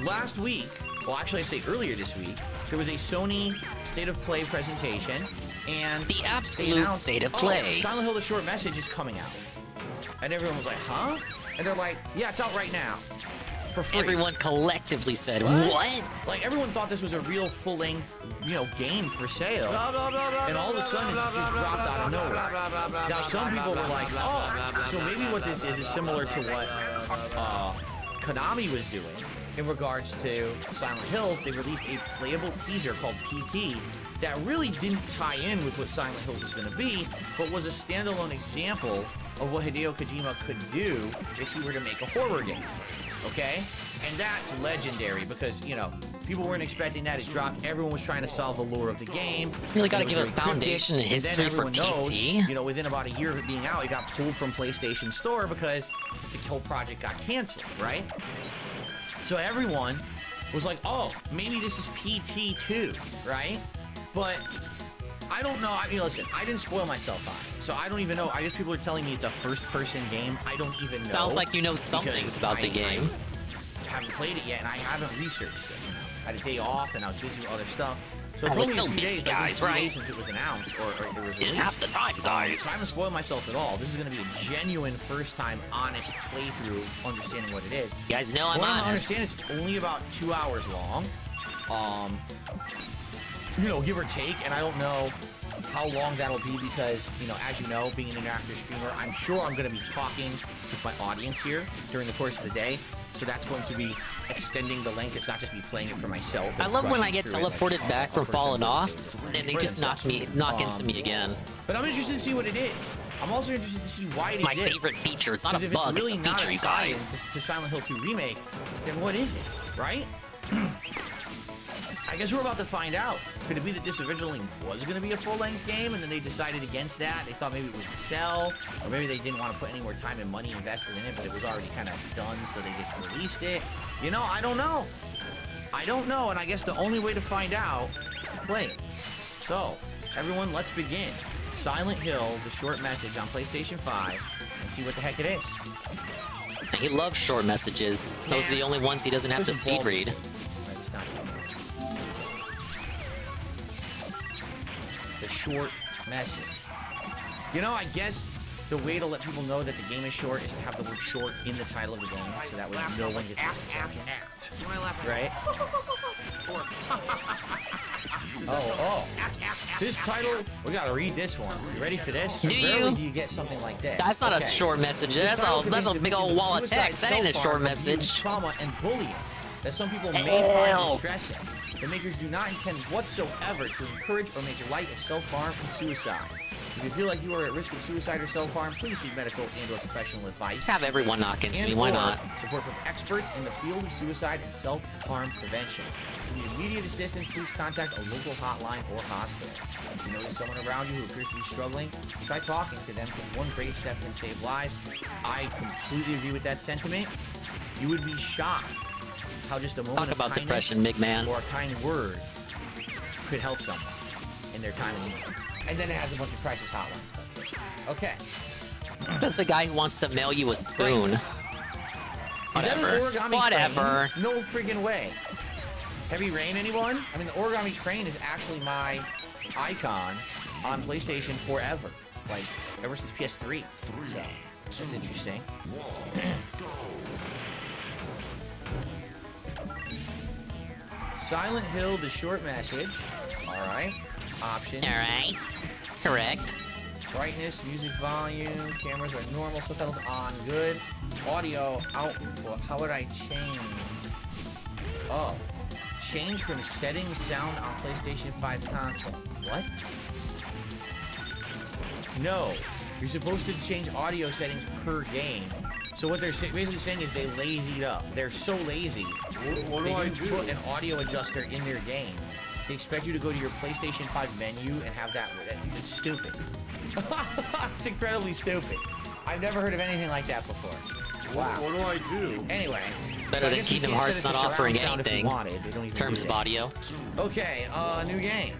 Last week, well, actually I say earlier this week, there was a Sony State of Play presentation, and the absolute State of Play. Silent Hill: The Short Message is coming out. And everyone was like, huh? And they're like, yeah, it's out right now. For free. Everyone collectively said, what? Like, everyone thought this was a real full-length, you know, game for sale. And all of a sudden, it just dropped out of nowhere. Now, some people were like, oh, so maybe what this is similar to what Konami was doing in regards to Silent Hills. They released a playable teaser called PT that really didn't tie in with what Silent Hills was going to be, but was a standalone example of what Hideo Kojima could do if he were to make a horror game. Okay? And that's legendary because, you know, people weren't expecting that. It dropped. Everyone was trying to solve the lore of the game. You really got to give a foundation in history for PT. Knows, you know, within about a year of it being out, it got pulled from PlayStation Store because the whole project got canceled, right? So everyone was like, oh, maybe this is PT2, right? But I don't know. I mean, listen, I didn't spoil myself on it, so I don't even know. I guess people are telling me it's a first-person game. I don't even know. Sounds like you know some things about the game. I haven't played it yet, and I haven't researched it. You know? I had a day off, and I was busy with other stuff. So it's I was only so a few busy, days, guys, like 3 right? days since it was announced, or it was Didn't have the time, guys. So I haven't spoiled myself at all. This is going to be a genuine, first-time, honest playthrough, understanding what it is. You guys know I'm I honest. understand it's only about 2 hours long. You know, give or take, and I don't know how long that'll be because, you know, as you know, being an interactive streamer, I'm sure I'm going to be talking with my audience here during the course of the day. So that's going to be extending the length. It's not just me playing it for myself. I love when I get teleported back from falling off, and they just knock into me again. But I'm interested to see what it is. I'm also interested to see why it My exists. favorite feature. It's not a Because if bug, it's really it's a not feature, a you tie-in guys. to Silent Hill 2 Remake, then what is it, right? I guess we're about to find out. Could it be that this originally was going to be a full-length game, and then they decided against that? They thought maybe it would sell, or maybe they didn't want to put any more time and money invested in it, but it was already kind of done, so they just released it. You know, I don't know. I don't know, and I guess the only way to find out is to play it. So, everyone, let's begin. Silent Hill, the short message on PlayStation 5, and see what the heck it is. He loves short messages. Those are the only ones he doesn't have to speed read. It's not the short message. You know, I guess the way to let people know that the game is short is to have the word short in the title of the game, so that way no one gets misconception. Right? Oh. This title, we gotta read this one. You ready for this? Do Rarely you? do you get something like this. That's not a short message. That's a big old wall of text. That ain't a short message. Trauma and bullying that some people may find distressing. The makers do not intend whatsoever to encourage or make light of self-harm and suicide. If you feel like you are at risk of suicide or self-harm, please seek medical and/or professional advice. Just have everyone knock into me. Why not? Support from experts in the field of suicide and self-harm prevention. If you need immediate assistance, please contact a local hotline or hospital. If you notice someone around you who appears to be struggling, try talking to them, because one brave step can save lives. I completely agree with that sentiment. You would be shocked how just a moment Talk of about kindness depression, big man. or a kind word could help someone in their time of need. And then it has a bunch of crisis hotline stuff. Okay. Says the guy who wants to mail you a spoon. Is that an Whatever. origami Whatever. crane? No friggin' way. Heavy Rain, anyone? I mean, the origami crane is actually my icon on PlayStation forever. Like, ever since PS3. So, that's interesting. Silent Hill, the short message. Alright. Options. Alright. Correct. Brightness, music volume, cameras are normal, subtitles on, good. Audio output, how would I change? Oh. Change from settings sound on PlayStation 5 console. What? No. You're supposed to change audio settings per game. So what they're basically saying is they lazied up. They're so lazy. What do I do? Put an audio adjuster in their game. They expect you to go to your PlayStation 5 menu and have that with it. It's stupid. It's incredibly stupid. I've never heard of anything like that before. Wow. What do I do? Anyway. Better than Kingdom Hearts not offering anything in in terms of audio. Okay, new game.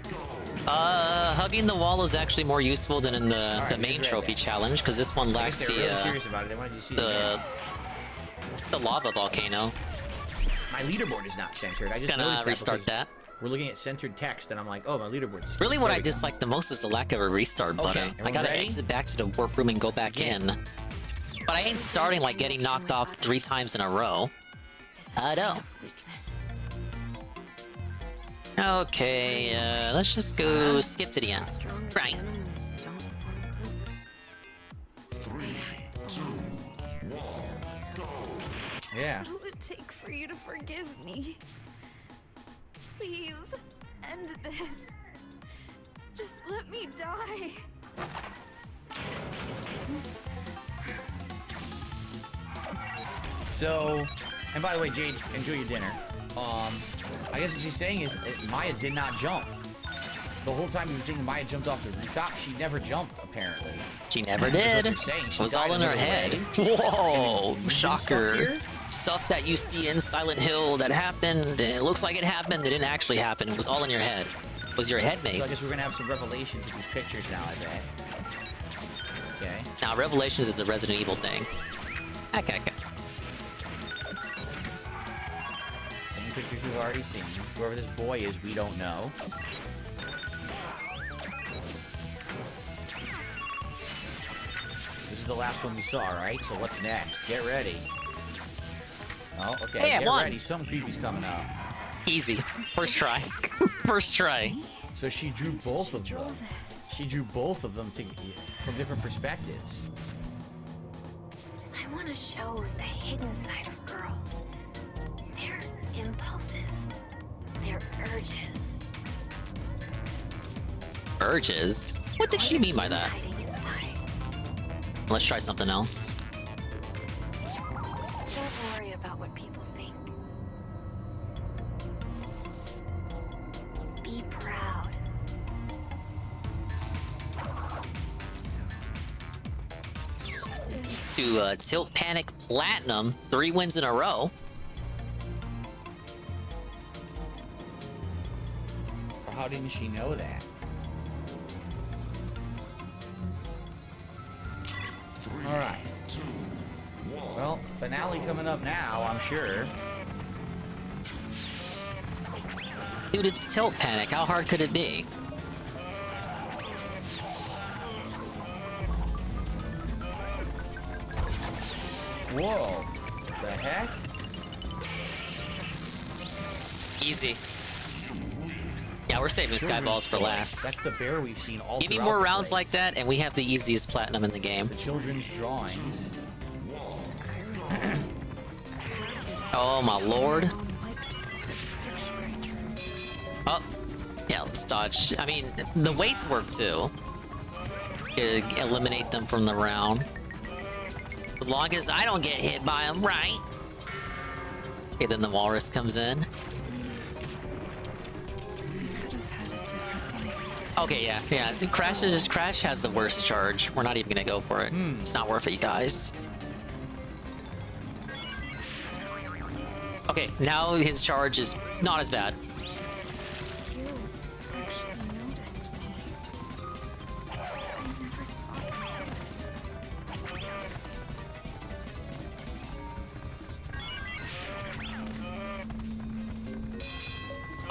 Hugging the wall is actually more useful than in the main trophy challenge, because this one lacks They're really serious about it. They wanted you to see the lava volcano. My leaderboard is not centered. I It's just gonna noticed restart that. We're looking at centered text, and I'm like, oh, my leaderboard's... Really, what I dislike the most is the lack of a restart button. I gotta ready? exit back to the warp room and go back in. But I ain't starting like getting knocked off 3 times in a row. I know. Okay, let's just go skip to the end. Right. 3, 2, 1, go. Yeah. What will it take for you to forgive me? Please, end this. Just let me die. So, and by the way, Jade, enjoy your dinner. I guess what she's saying is Maya did not jump. The whole time you were thinking Maya jumped off the rooftop, she never jumped, apparently. She never did. It was all in her head. Whoa, shocker. Stuff that you see in Silent Hill that happened, it looks like it happened, it didn't actually happen. It was all in your head. It was your head mates. So I guess we're gonna have some revelations with these pictures now, I bet. Okay. Now, Revelations is a Resident Evil thing. Okay. Same pictures we've already seen. Whoever this boy is, we don't know. This is the last one we saw, right? So what's next? Get ready. Oh, okay. Hey, Get I won. ready. Some creepy's coming up. Easy. First try. First try. So she drew both of them. She drew both of them from different perspectives. I want to show the hidden side of girls. Their impulses. Their urges. Urges? What did she mean by that? Hiding inside. Let's try something else. Don't worry about what people think. Be proud. To Tilt Panic Platinum, 3 wins in a row. How didn't she know that? All right. Well, finale coming up now, I'm sure. Dude, it's Tilt Panic. How hard could it be? Whoa. What the heck? Easy. Yeah, we're saving Skyballs for last. That's the bear we've seen all Give me throughout more the rounds place. like that, and we have the easiest platinum in the game. The children's drawings. Oh my lord. Oh, yeah, let's dodge. I mean, the weights work too. Eliminate them from the round. As long as I don't get hit by them, right? Okay, then the walrus comes in. Okay, yeah. Crash has the worst charge. We're not even gonna go for it. It's not worth it, you guys. Okay, now his charge is not as bad. You actually noticed me. I never thought.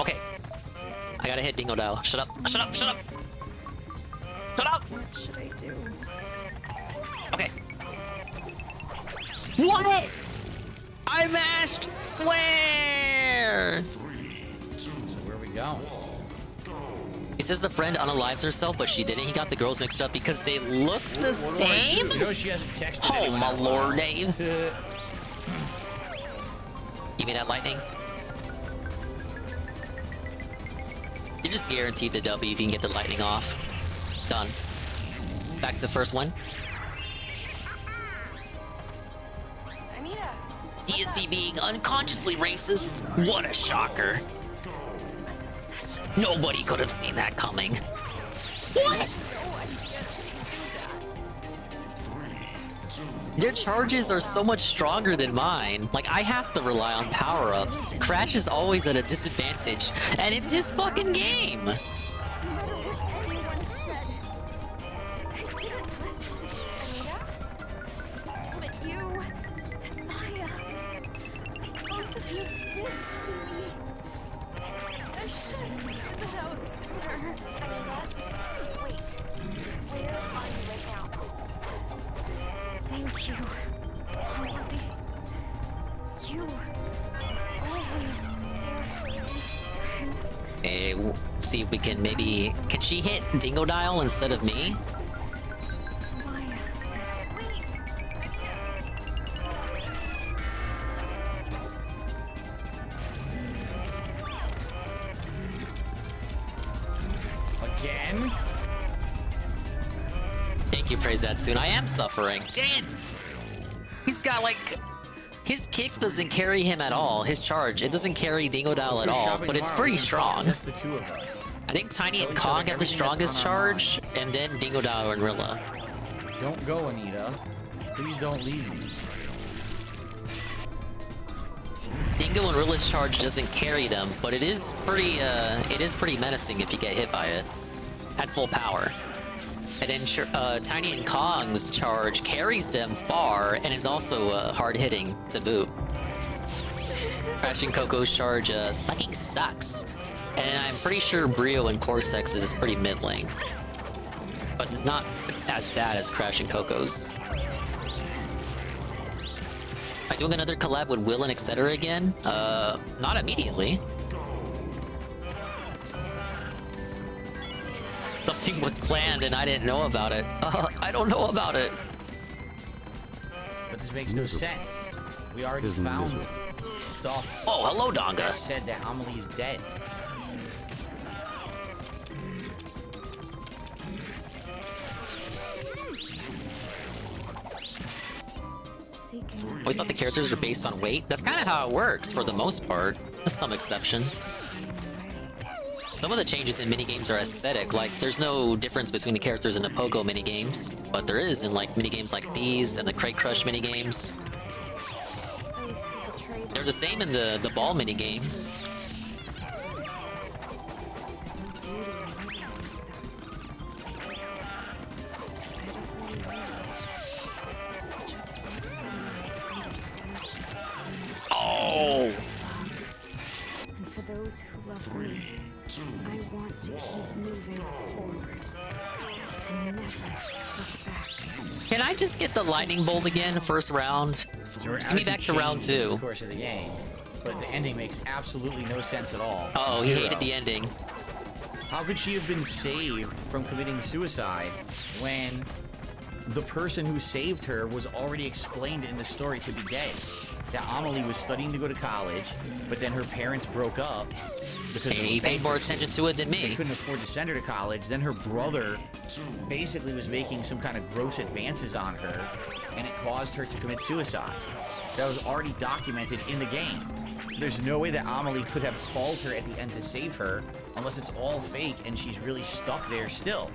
Okay. I gotta hit Dingo Dial. Shut up. Shut up. Shut up. Shut up. What should I do? Okay. What? I mashed square. So where we go? He says the friend unalives herself, but she didn't. He got the girls mixed up because they look the same. You know she hasn't texted Oh anyone my in a while. lord, Dave. Give me that lightning. You're just guaranteed the W if you can get the lightning off. Done. Back to first one. Anita. DSP being unconsciously racist. What a shocker. Nobody could have seen that coming. What? No idea she'd do that. Their charges are so much stronger than mine. Like, I have to rely on power-ups. Crash is always at a disadvantage, and it's his fucking game. No matter what anyone has said, I didn't listen, Anita. But you and Maya, both of you did see me. I should have figured that out sooner. Anita, wait. Where are you right now? Thank you, Holly. You were always there for me. Okay, we'll see if we can maybe... Can she hit Dingo Dial instead of me? It's Maya. Wait! Again? Thank you, Praise That Soon. I am suffering. Dang it! He's got like... His kick doesn't carry him at all. His charge, it doesn't carry Dingo Dial at all, but it's pretty strong. Just the two of us. I think Tiny and Kong have the strongest charge, and then Dingo Dial and Rilla. Don't go, Anita. Please don't leave me. Dingo and Rilla's charge doesn't carry them, but it is pretty menacing if you get hit by it at full power. And then Tiny and Kong's charge carries them far and is also hard hitting to boot. Crash and Coco's charge fucking sucks, and I'm pretty sure Brio and Corsex's is pretty middling, but not as bad as Crash and Coco's. Am I doing another collab with Will and etc. again? Not immediately. Something was planned and I didn't know about it. I don't know about it. But this makes no sense. We already found stuff. Oh, hello, Donga. That said that Amelie is dead. Always thought the characters were based on weight. That's kind of how it works for the most part, with some exceptions. Some of the changes in minigames are aesthetic, like there's no difference between the characters in the Pogo minigames, but there is in like minigames like these and the Crate Crush minigames. They're the same in the ball minigames. Oh! And for those who love me, I want to keep moving forward and never look back. Can I just get the lightning bolt again, first round? Just give me back to round 2. In the course of the game, but the ending makes absolutely no sense at all. Oh, he hated the ending. How could she have been saved from committing suicide when the person who saved her was already explained in the story to be dead? That Amelie was studying to go to college, but then her parents broke up because he paid more attention to it than me. They couldn't afford to send her to college. Then her brother basically was making some kind of gross advances on her, and it caused her to commit suicide. That was already documented in the game. So there's no way that Amelie could have called her at the end to save her unless it's all fake and she's really stuck there still.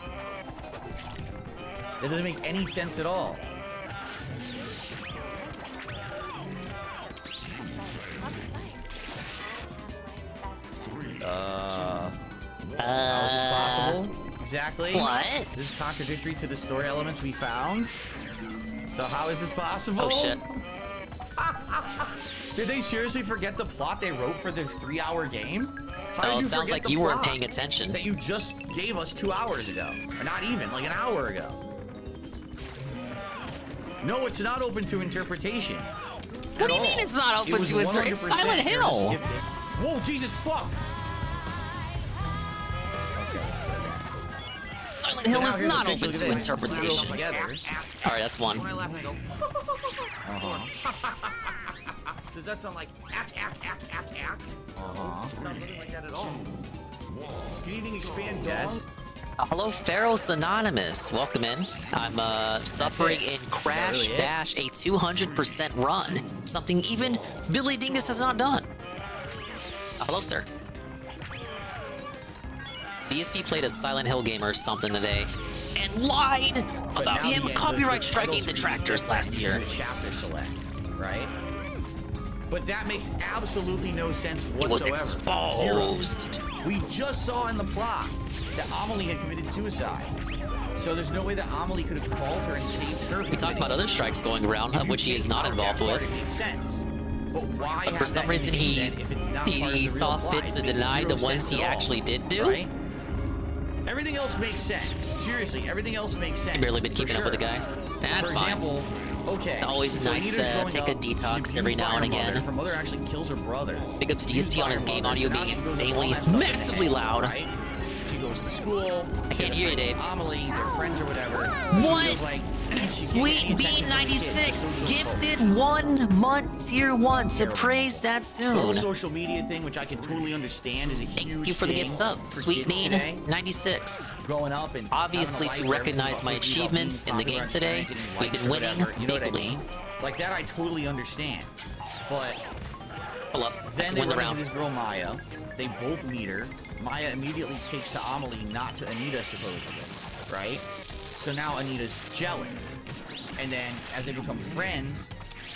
That doesn't make any sense at all. How is this possible? Exactly. What? This is contradictory to the story elements we found. So how is this possible? Oh shit. Did they seriously forget the plot they wrote for their 3-hour game? Oh, it sounds like you weren't paying attention. That you just gave us 2 hours ago. Or not even, like an hour ago. No, it's not open to interpretation. What do you mean it's not open to interpretation? It's Silent Hill! Whoa, Jesus fuck! Silent Hill is not open to interpretation. Alright, that's one. Does that sound like ack? It sounds nothing like that at all. Can you even expand Des? Hello, Pharaoh's Anonymous. Welcome in. I'm suffering in Crash Dash, a 200% run. Something even Billy Dingus has not done. Hello, sir. DSP played a Silent Hill game or something today and lied about him copyright striking detractors last year. Chapter select, right? But that makes absolutely no sense whatsoever. It was exposed. Zero. We just saw in the plot that Amelie had committed suicide. So there's no way that Amelie could have called her and saved her. We talked about other strikes going around, which he is not involved with. It makes sense. But why? But for some reason, he saw fit to deny the ones he actually did do. Right? Everything else makes sense. Seriously, everything else makes sense. I've barely been keeping up with the guy. That's fine. Okay. It's always nice to take a detox every now and again. Her mother actually kills her brother. Big ups to DSP on his game audio being insanely, massively loud. Right? She goes to school. I can't hear you, Dave. Amelie, they're friends or whatever. What? It's Sweet Bean96 gifted 1 month tier 1 to praise that soon. The social media thing, which I can totally understand, is a huge Thank you for the gifts up, Sweet Bean96. Growing up and obviously to recognize my achievements in the game today, we've been winning bigly. Like that, I totally understand. But pull up. Then they run into this girl Maya. They both meet her. Maya immediately takes to Amelie, not to Anita, supposedly, right? So now Anita's jealous. And then as they become friends,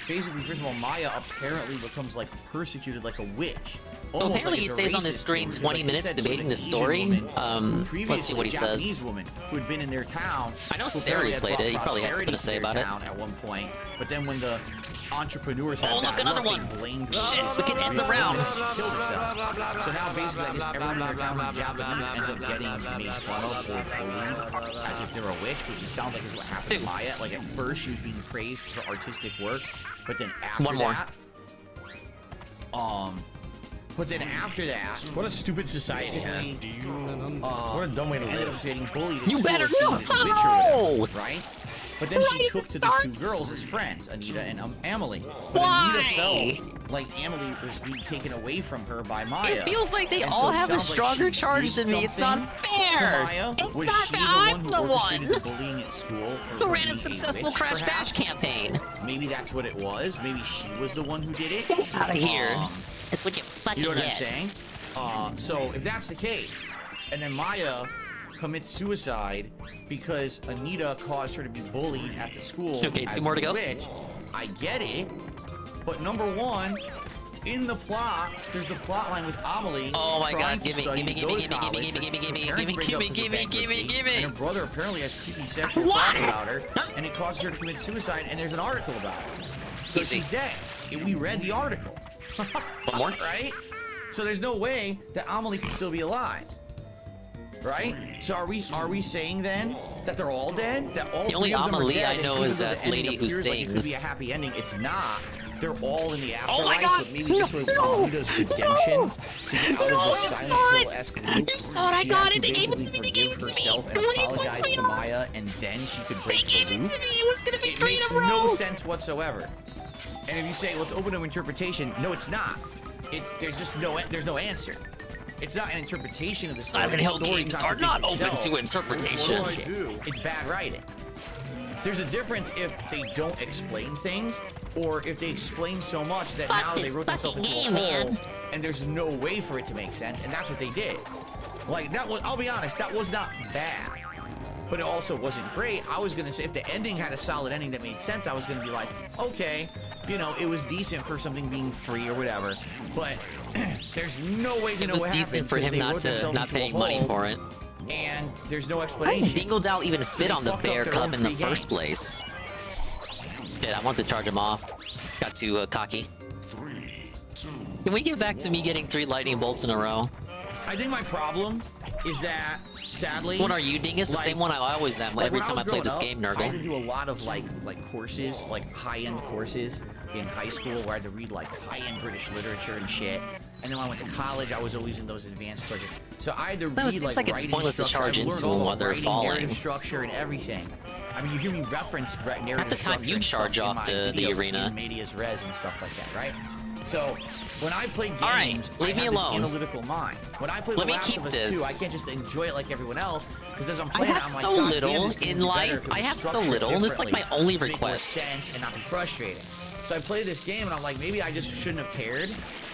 basically, first of all, Maya apparently becomes like persecuted like a witch. Well, apparently he stays on the screen 20 minutes debating the story. Let's see what he says. Woman who had been in their town. I know Sari played it. He probably had something to say about it. At one point, but then when the entrepreneurs had look, another one. Shit, we can end the round. She killed herself. So now basically, I guess everyone in their town who's Japanese ends up getting made fun of or bullied as if they're a witch, which just sounds like is what happened to Maya. Like at first, she was being praised for her artistic works, but then after that, but then after that, what a stupid society, huh? What a dumb way to live. Getting bullied. You better know. Right? But then Why she does took it to start? the two girls as friends, Anita and Amelie. But Why? Anita felt like Amelie was being taken away from her by Maya. It feels like they And all so it have a sounds like stronger she charge did than me. It's something not to fair. Maya. It's Was not she fair. the I'm one the who orchestrated one the bullying at school for who ran being a successful witch, Crash perhaps? Bash campaign. Maybe that's what it was. Maybe she was the one who did it. Get out of here. That's what you fucking You know what get. I'm saying? So if that's the case, and then Maya commits suicide because Anita caused her to be bullied at the school. Okay, as two more to the go. Witch, I get it, but number one, in the plot, there's the plot line with Amelie. Oh my trying God! to Gimme, study gimme, to gimme, go to gimme, college. gimme, gimme, gimme, Her gimme, parents gimme, break up gimme, because of gimme, bankruptcy, gimme. And her brother apparently has creepy sexual What? thoughts about her, and it causes her to commit suicide. And there's an article about it. So Easy. she's dead. We read the article. One more. Right? So there's no way that Amelie could still be alive. Right? So are we saying then that they're all dead? That all The only three of them are Amelie dead, I and know even is though that the ending lady who appears like it could be a sings. happy ending, it's not. They're all in the Oh my afterlife, God! but maybe this was Anita's redemption to get out No, of you the saw Silent it! Hill-esque loop. You saw it, I She got had to it, they gave it to basically me, they gave it forgive to me! herself and What do you want apologize to to know? Maya, and then she could break They gave the it loop. to me! It was gonna be It 3 makes in a row! no sense whatsoever. And if you say, let's open to interpretation, no, it's not. There's just no answer. It's not an interpretation of the story. Silent Hill The story games are not contradicts open itself. to interpretation. It's bullshit. It's bad writing. There's a difference if they don't explain things, or if they explain so much that Fuck now they this wrote themselves into fucking a game, hole, man. and there's no way for it to make sense, and that's what they did. Like, that was, I'll be honest, that was not bad. But it also wasn't great. I was gonna say, if the ending had a solid ending that made sense, I was gonna be like, okay, you know, it was decent for something being free or whatever. But there's no way to know what happened. It was decent for him not paying money for it. And there's no How explanation. did Dingle even fit on the fucked up bear their cup own in the free first game. place? Yeah, I want to charge him off. Got too cocky. Can we get back to me getting 3 lightning bolts in a row? I think my problem is that, sadly... What are you, Dingus? The like- same one I always am like every when time I was play growing this up, game, I had to Nurgle. do a lot of like courses, like high-end courses in high school where I had to read like high-end British literature and shit. And then when I went to college, I was always in those advanced courses. So I had to That read seems like like it's writing pointless to structure. charge I learned into all them the while they're writing, falling. narrative structure and everything. I mean, you hear me reference narrative Half the time structure you and charge stuff off in my to the videos arena. in Media's Res and stuff like that, right? So when I play games, All right, leave I me have this alone. analytical mind. When I play Let The me Last keep of Us this. 2, I can't just enjoy it like everyone else because as I'm I playing, have I'm like, so God little damn, this game in would be better life. if it was I have so structured little, and this is like my differently only to make more request. sense and not be frustrating. So I play this game and I'm like, maybe I just shouldn't have cared,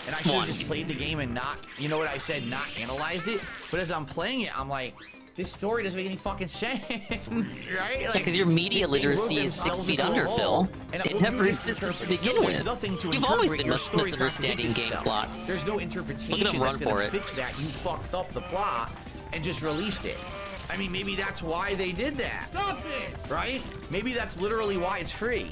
and I should have just played the game and not, you know what I said, not analyzed it. But as I'm playing it, I'm like, this story doesn't make any fucking sense, right? Like, Because your media they wrote literacy is 6 themselves feet into a under, hole, Phil. and It well, never you existed to misinterpret- begin no, there's with. nothing to You've always interpret. been Your story misunderstanding contradicts game itself. plots. There's no interpretation Look at him run that's for gonna it. fix that. You fucked up the plot and just released it. I mean, maybe that's why they did that. Stop it! Right? Maybe that's literally why it's free.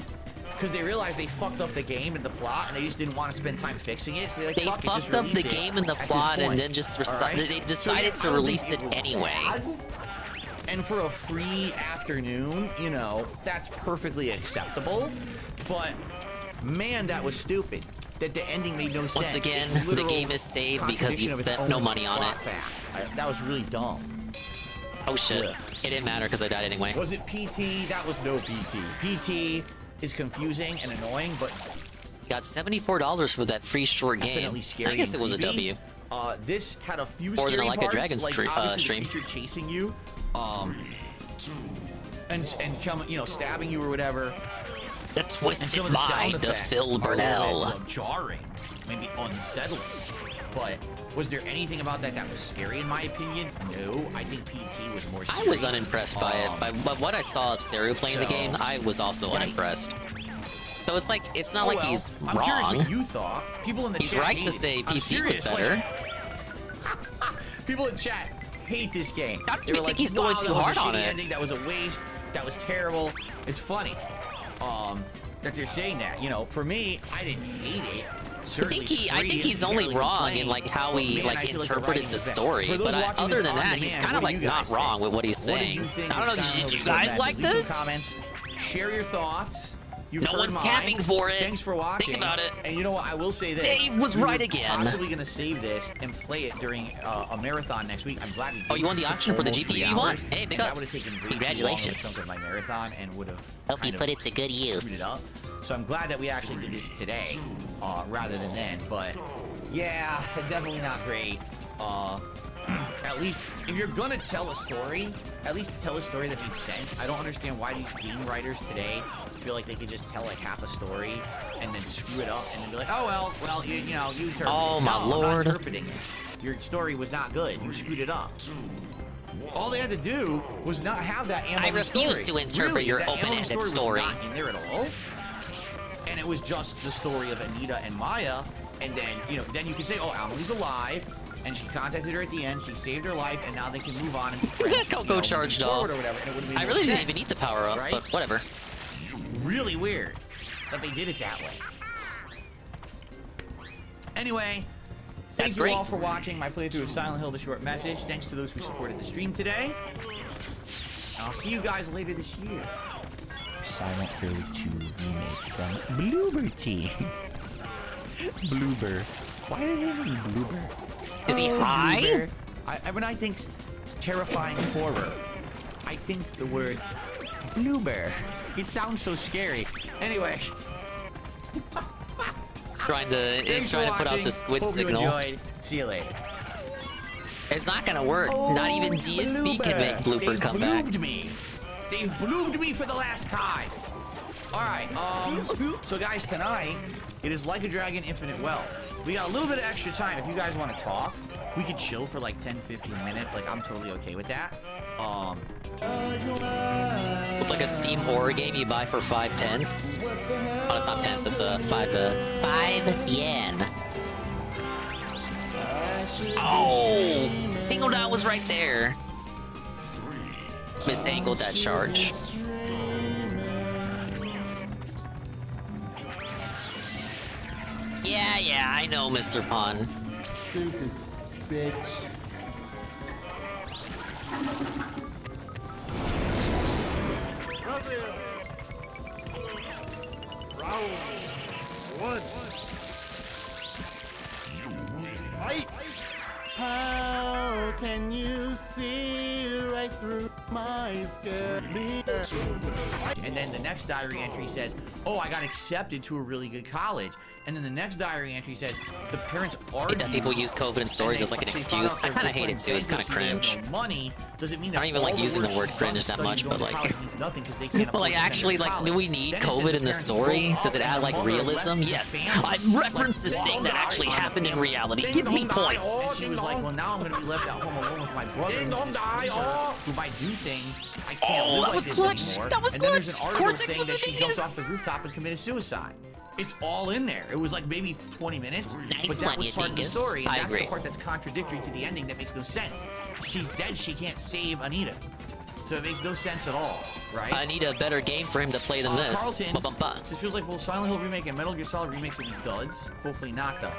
Because they realized they fucked up the game and the plot, and they just didn't want to spend time fixing it. So they're like, They fuck it, just fucked up release the it game and the at this plot, and point. then just All right? they decided So, to yeah, I don't release think it was anyway. bad. And for a free afternoon, you know, that's perfectly acceptable. But man, that was stupid. That the ending made no sense. Once again, It's the literal game is saved because you contradiction of its spent own no money on plot it. facts. That was really dumb. Oh shit. Ugh. It didn't matter because I died anyway. Was it PT? That was no PT. PT is confusing and annoying, but Got $74 for that free short game. definitely scary. I guess and it was a creepy. W. This had a few More than scary I like a parts, Dragon like stream- obviously the stream. creature chasing you, and come, you know, stabbing you or whatever. The And twisted some of the sound mind of effects Phil are a little Burnell. bit, jarring, maybe unsettling. But was there anything about that that was scary in my opinion? No, I think PT was more scary. I was unimpressed by it. By what I saw of Seru playing the so, game, I was also unimpressed. So it's like, it's not Oh, like well, he's I'm curious wrong. what you thought. People in the He's chat right hate to it. say I'm PT was serious, like, better. people in chat hate this game. I don't They were even think like, he's going wow, too that was hard a on shitty it. ending. That was a waste. That was terrible. It's funny that they're saying that. You know, for me, I didn't hate it. Certainly I think he's only barely wrong complained. in like how he Man, like I feel like interpreted writing the was bad. story. For those But watching other this than on that, he's demand, kind of what do like you not guys wrong think? with what he's What did saying. you think I don't know. of Silent Did Hill you guys Showdown? like Leave some this? comments. Share your thoughts. You've No heard one's mine. capping for it. Thanks for watching. Think about it. And you know what? I will say this. Dave was We right were again. Possibly gonna save this and play it during a marathon next week. I'm glad we did. Oh, you won the It option took for the almost GPU 3 you won? hours, Hey, big and that ups. would have taken way too long of a Congratulations. chunk of my marathon and would have Hope you put it to good use. screwed it up. So I'm glad that we actually did this today, rather than then. But yeah, definitely not great. At least if you're gonna tell a story, at least tell a story that makes sense. I don't understand why these game writers today feel like they could just tell like half a story and then screw it up and then be like, oh well, you interpret. Oh, my no, I'm lord. not interpreting it. Your story was not good. You screwed it up. All they had to do was not have that An-ytime I refuse story. to interpret Really, your that open-ended An-ytime story. was not in there at all. And it was just the story of Anita and Maya, and then then you can say, oh, Amelie's alive, and she contacted her at the end, she saved her life, and now they can move on and be friends. Coco charged off. Or whatever, and it would've made I no really didn't sense, even need the power up, right? but whatever. Really weird that they did it that way. Anyway, thank you all for watching my playthrough of Silent Hill: The Short Message. Thanks to those who supported the stream today. And I'll see you guys later this year. Silent Hill 2 remake from Bloober Team. Bloober. Why does he mean Bloober? Is he high? Bloober. When I think terrifying horror, I think the word Bloober. It sounds so scary. Anyway. It's trying to put out the squid Hope signal. You enjoyed. See you later. It's not gonna work. Not even DSP can make Blooper come back. They've bloomed me for the last time. All right. So guys, tonight it is Like a Dragon Infinite Well. We got a little bit of extra time. If you guys want to talk, we could chill for like 10-15 minutes. Like I'm totally okay with that. Look like a Steam horror game you buy for 5 pence. Oh, it's not pence. It's 5 yen. Oh, Dingle Dot was right there. Misangled that charge. Yeah, I know, Mr. Pun. Stupid bitch. Round one. Fight! How can you see right through my scared mirror? And then the next diary entry says, oh, I got accepted to a really good college. And then the next diary entry says, the parents argued. That people use COVID in stories as like an excuse. I kind of hate it too. It's kind of cringe. Money doesn't mean that I don't even like using the word cringe that much, but like, but like actually, like, do we need COVID in the story? Does it add like realism? Yes. I'm reference to thing that actually happened in reality. Give me points. She was like, well, now I'm gonna be left at home alone with my brother who might do things I can't live that like was this clutch. anymore. That was And then there's clutch. an article Cortex saying was that the she jumped off dingus. the rooftop and committed suicide. It's all in there. It was like maybe 20 minutes, Nice but that one, was you part of the dingus. story. And I that's agree. the part that's contradictory to the ending that makes no sense. She's dead. She can't save Anita. So it makes no sense at all, right? I need a better game for him to play than this. Carlton, Ba-bum-ba. this feels like both Silent Hill remake and Metal Gear Solid remakes will be duds. Hopefully not, though.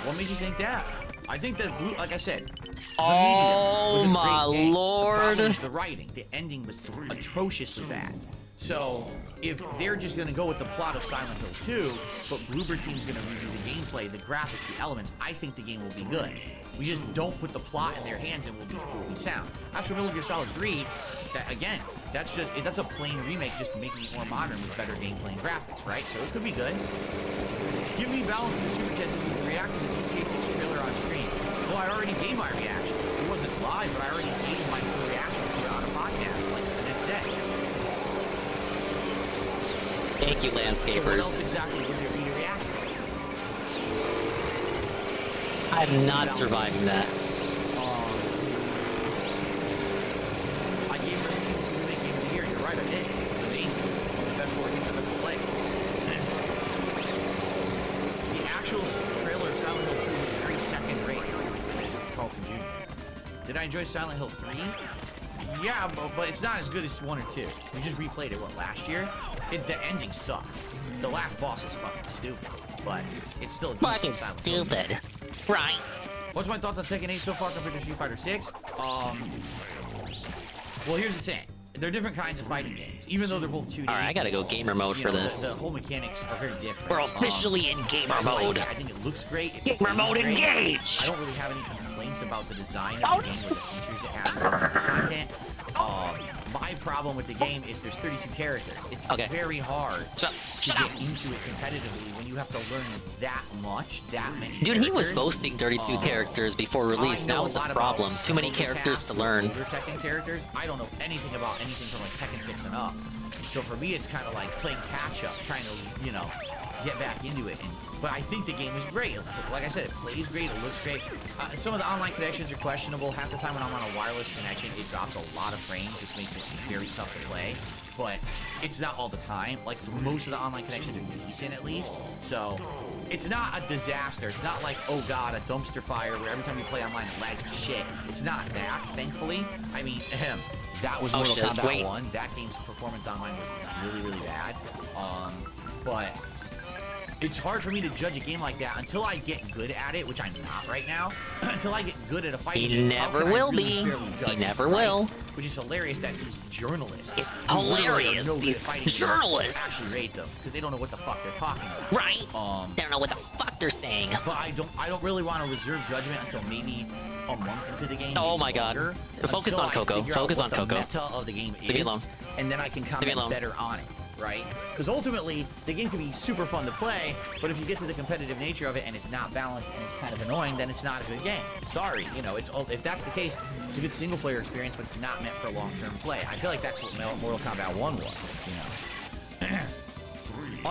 What made you think that? I think that, like I said, Oh my lord! The problem was the writing. The ending was atrociously bad. So if they're just gonna go with the plot of Silent Hill 2, but Bloober Team's gonna redo the gameplay, the graphics, the elements, I think the game will be good. We just don't put the plot in their hands and we'll be sound. As for Metal Gear Solid 3, that again, that's a plain remake, just making it more modern with better gameplay and graphics, right? So it could be good. Give me balance in the super chats if you can react to the GTA 6 trailer on stream. Well, I already gave my reaction. It wasn't live, but I already gave my full reaction to it on a podcast like the next day. Thank you, So what else landscapers. exactly would there be to react to? I'm not surviving that. I gave her the remake game of the year. You're right, I did. It was amazing. One of the best horror games I've ever played. The actual trailer of Silent Hill 2 was very second rate, says Carlton Jr. Did I enjoy Silent Hill 3? Yeah, but it's not as good as 1 or 2. We just replayed it, last year? The ending sucks. The last boss is fucking stupid, but it's still a decent Fucking Silent Hill. stupid. Right. What's my thoughts on Tekken 8 so far compared to Street Fighter 6? Well, here's the thing. they're different kinds of fighting games, even though they're both 2D. All right, I gotta go gamer mode for this. The whole mechanics are very different. We're officially in gamer mode. I think it looks great. Gamer mode engage. I don't really have any complaints about the design of the game or the features it has or the content. My problem with the game is there's 32 characters. It's very hard to get into it competitively when you have to learn that many Dude, he was characters. boasting 32 characters before release. Now it's a problem. Too many characters to learn. Older Tekken characters, I don't know anything about anything from like Tekken 6 and up. So for me, it's kind of like playing catch up, trying to, get back into it. But I think the game is great. Like I said, it plays great, it looks great. Some of the online connections are questionable. Half the time when I'm on a wireless connection, it drops a lot of frames, which makes it very tough to play. But it's not all the time. Like, most of the online connections are decent, at least. So, it's not a disaster. It's not like, oh god, a dumpster fire where every time you play online it lags to shit. It's not that, thankfully. I mean, that was Mortal Kombat 1. That game's performance online was really, really bad. But it's hard for me to judge a game like that until I get good at it, which I'm not right now. Until I get good at a fighting game. He never will be. He never will. Which is hilarious that these journalists. Hilarious. These journalists. Actually rate them because they don't know what the fuck they're talking about. Right. They don't know what the fuck they're saying. But I don't really want to reserve judgment until maybe a month into the game. Oh my god. Focus on Coco. Focus on Coco. The meta of the game is, leave me alone. And then I can comment better on it. Right? Because ultimately, the game can be super fun to play, but if you get to the competitive nature of it and it's not balanced and it's kind of annoying, then it's not a good game. Sorry, if that's the case, it's a good single-player experience, but it's not meant for long-term play. I feel like that's what Mortal Kombat 1 was,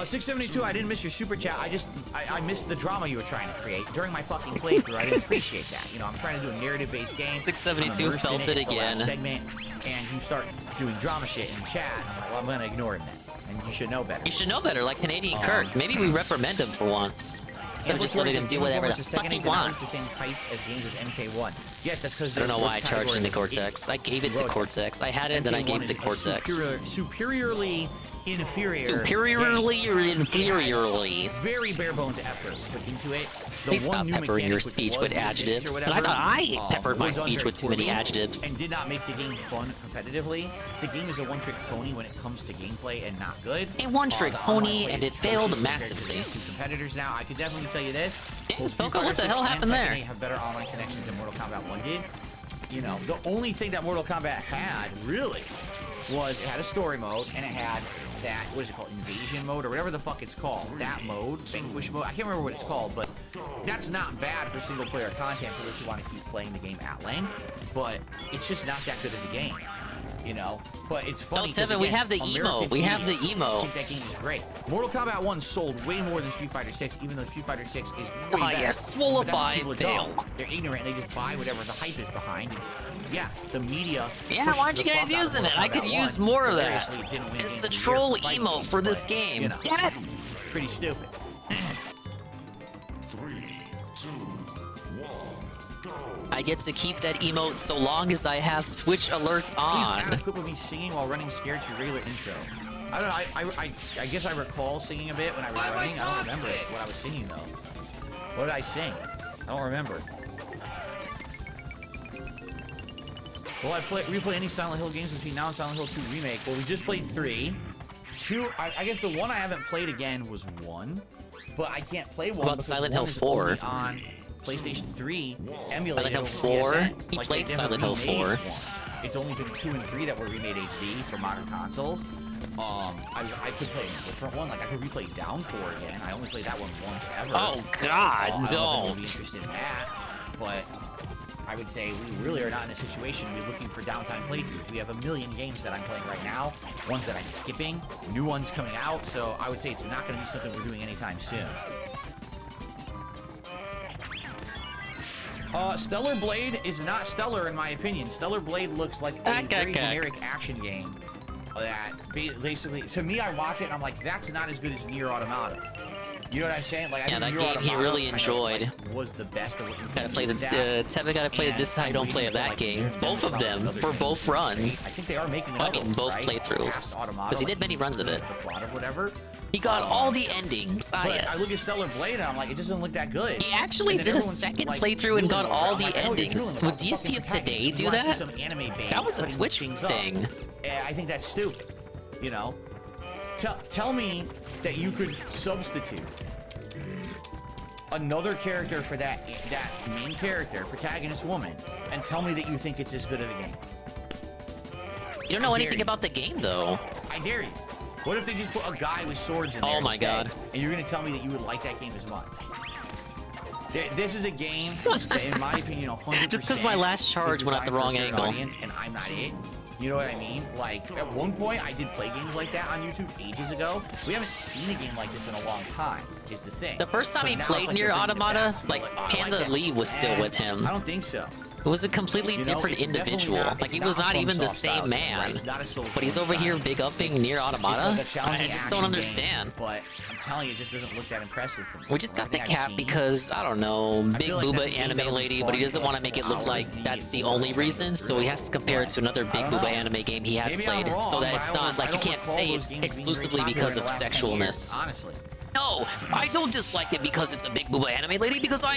672, I didn't miss your super chat. I missed the drama you were trying to create during my fucking playthrough. I didn't appreciate that. I'm trying to do a narrative-based game. 672 felt it again. Segment, and you start doing drama shit in chat. Well, I'm gonna ignore it then. And you should know better. You should know better, like Canadian Kirk. Maybe we reprimand him for once. Instead of just letting him do whatever the fuck he wants. The same heights as games as MK1. Yes, that's because I don't know why I charged him the Cortex. I gave it to Cortex. I had it, then I gave it to Cortex. Superiorly inferior. Superiorly or inferiorly. Very bare bones effort put into it. Please stop peppering your speech with adjectives. I thought I peppered my speech with too many adjectives. And did not make the game fun competitively. The game is a one-trick pony when it comes to gameplay and not good. A one-trick pony, and it failed massively. Two competitors now. I could definitely tell you this. Coco, what the hell happened there? Have better online connections than Mortal Kombat 1 did. The only thing that Mortal Kombat had, really, was it had a story mode, and it had that, what is it called, invasion mode, or whatever the fuck it's called. That mode, vanquish mode, I can't remember what it's called, but that's not bad for single player content for those who want to keep playing the game at length, but it's just not that good of a game, but it's funny. Oh, Tevin, we have the emo. We have the emo. I think that game is great. Mortal Kombat 1 sold way more than Street Fighter 6, even though Street Fighter 6 is way better. Yes, swallow by Bail. They're ignorant, and they just buy whatever the hype is behind. And yeah, the media. Yeah, why aren't you guys using it? I could use more of that. It's the troll emote for this game. Damn it! Pretty stupid. 3, 2, 1, go. I get to keep that emote so long as I have Twitch alerts on. Please add a clip of me singing while running scared to your regular intro. I don't know, I guess I recall singing a bit when I was running. I don't remember what I was singing though. What did I sing? I don't remember. Will I replay any Silent Hill games between now and Silent Hill 2 Remake? Well, we just played 3. 2, I guess the one I haven't played again was 1. But I can't play 1 about Silent Hill 4? On PlayStation 3 emulated. Silent Hill 4? He played Silent Hill 4. It's only been 2 and 3 that were remade HD for modern consoles. I could play a different one. Like, I could replay Downpour again. I only played that one once ever. Oh, God, don't. I'd be interested in that. But I would say we really are not in a situation to be looking for downtime playthroughs. We have a million games that I'm playing right now, ones that I'm skipping, new ones coming out, so I would say it's not going to be something we're doing anytime soon. Stellar Blade is not stellar in my opinion. Stellar Blade looks like a very generic action game that basically, to me, I watch it and I'm like, that's not as good as Nier Automata. You know what I'm saying? Like, yeah, that game he really enjoyed. Was the best of what you gotta play the Tevin gotta play the This Is How You Don't Play of that game. Both of them for both runs. I think they are making I mean, both playthroughs. Because he did many runs of it. The plot of whatever. He got all the endings. But I look at Stellar Blade and I'm like, it doesn't look that good. He actually did a second playthrough and got all the endings. Would DSP of today do that? That was a Twitch thing. I think that's stupid. You know? Tell me that you could substitute another character for that main character, protagonist woman, and tell me that you think it's as good of a game. You don't know anything about the game, though. I dare you. What if they just put a guy with swords in there? Oh my god. And you're gonna tell me that you would like that game as much? This is a game that, in my opinion, 100% just because my last charge went at the wrong angle. Audience, and I'm not it. You know what I mean? Like, at one point, I did play games like that on YouTube ages ago. We haven't seen a game like this in a long time, is the thing. The first time So he now played it's like Nier they're bringing it Automata, back. like, Oh, I Panda that. Lee was still with him. I don't think so. It was a completely You know, different it's definitely individual. not- Like, he it's was not not a even the FromSoft same style, man. right? It's not a Souls But he's over here big upping Nier Automata. It's like a I just don't challenging understand. action game, but I'm telling you, it just doesn't look that impressive to me. We just got the Everything I've cap seen, because, I don't know, Big feel like that's a Booba game anime that'll be lady, fun but he doesn't for want to make it look hours like and that's the years. only reason, so he has to compare it to another Big don't Booba know. anime game he has Maybe I'm played, wrong, so that but it's I not, don't- like, I you don't can't recall say those it's games being very exclusively popular because in of the last 10 years, sexualness. honestly. No, I don't dislike it because it's a Big Booba anime lady, because I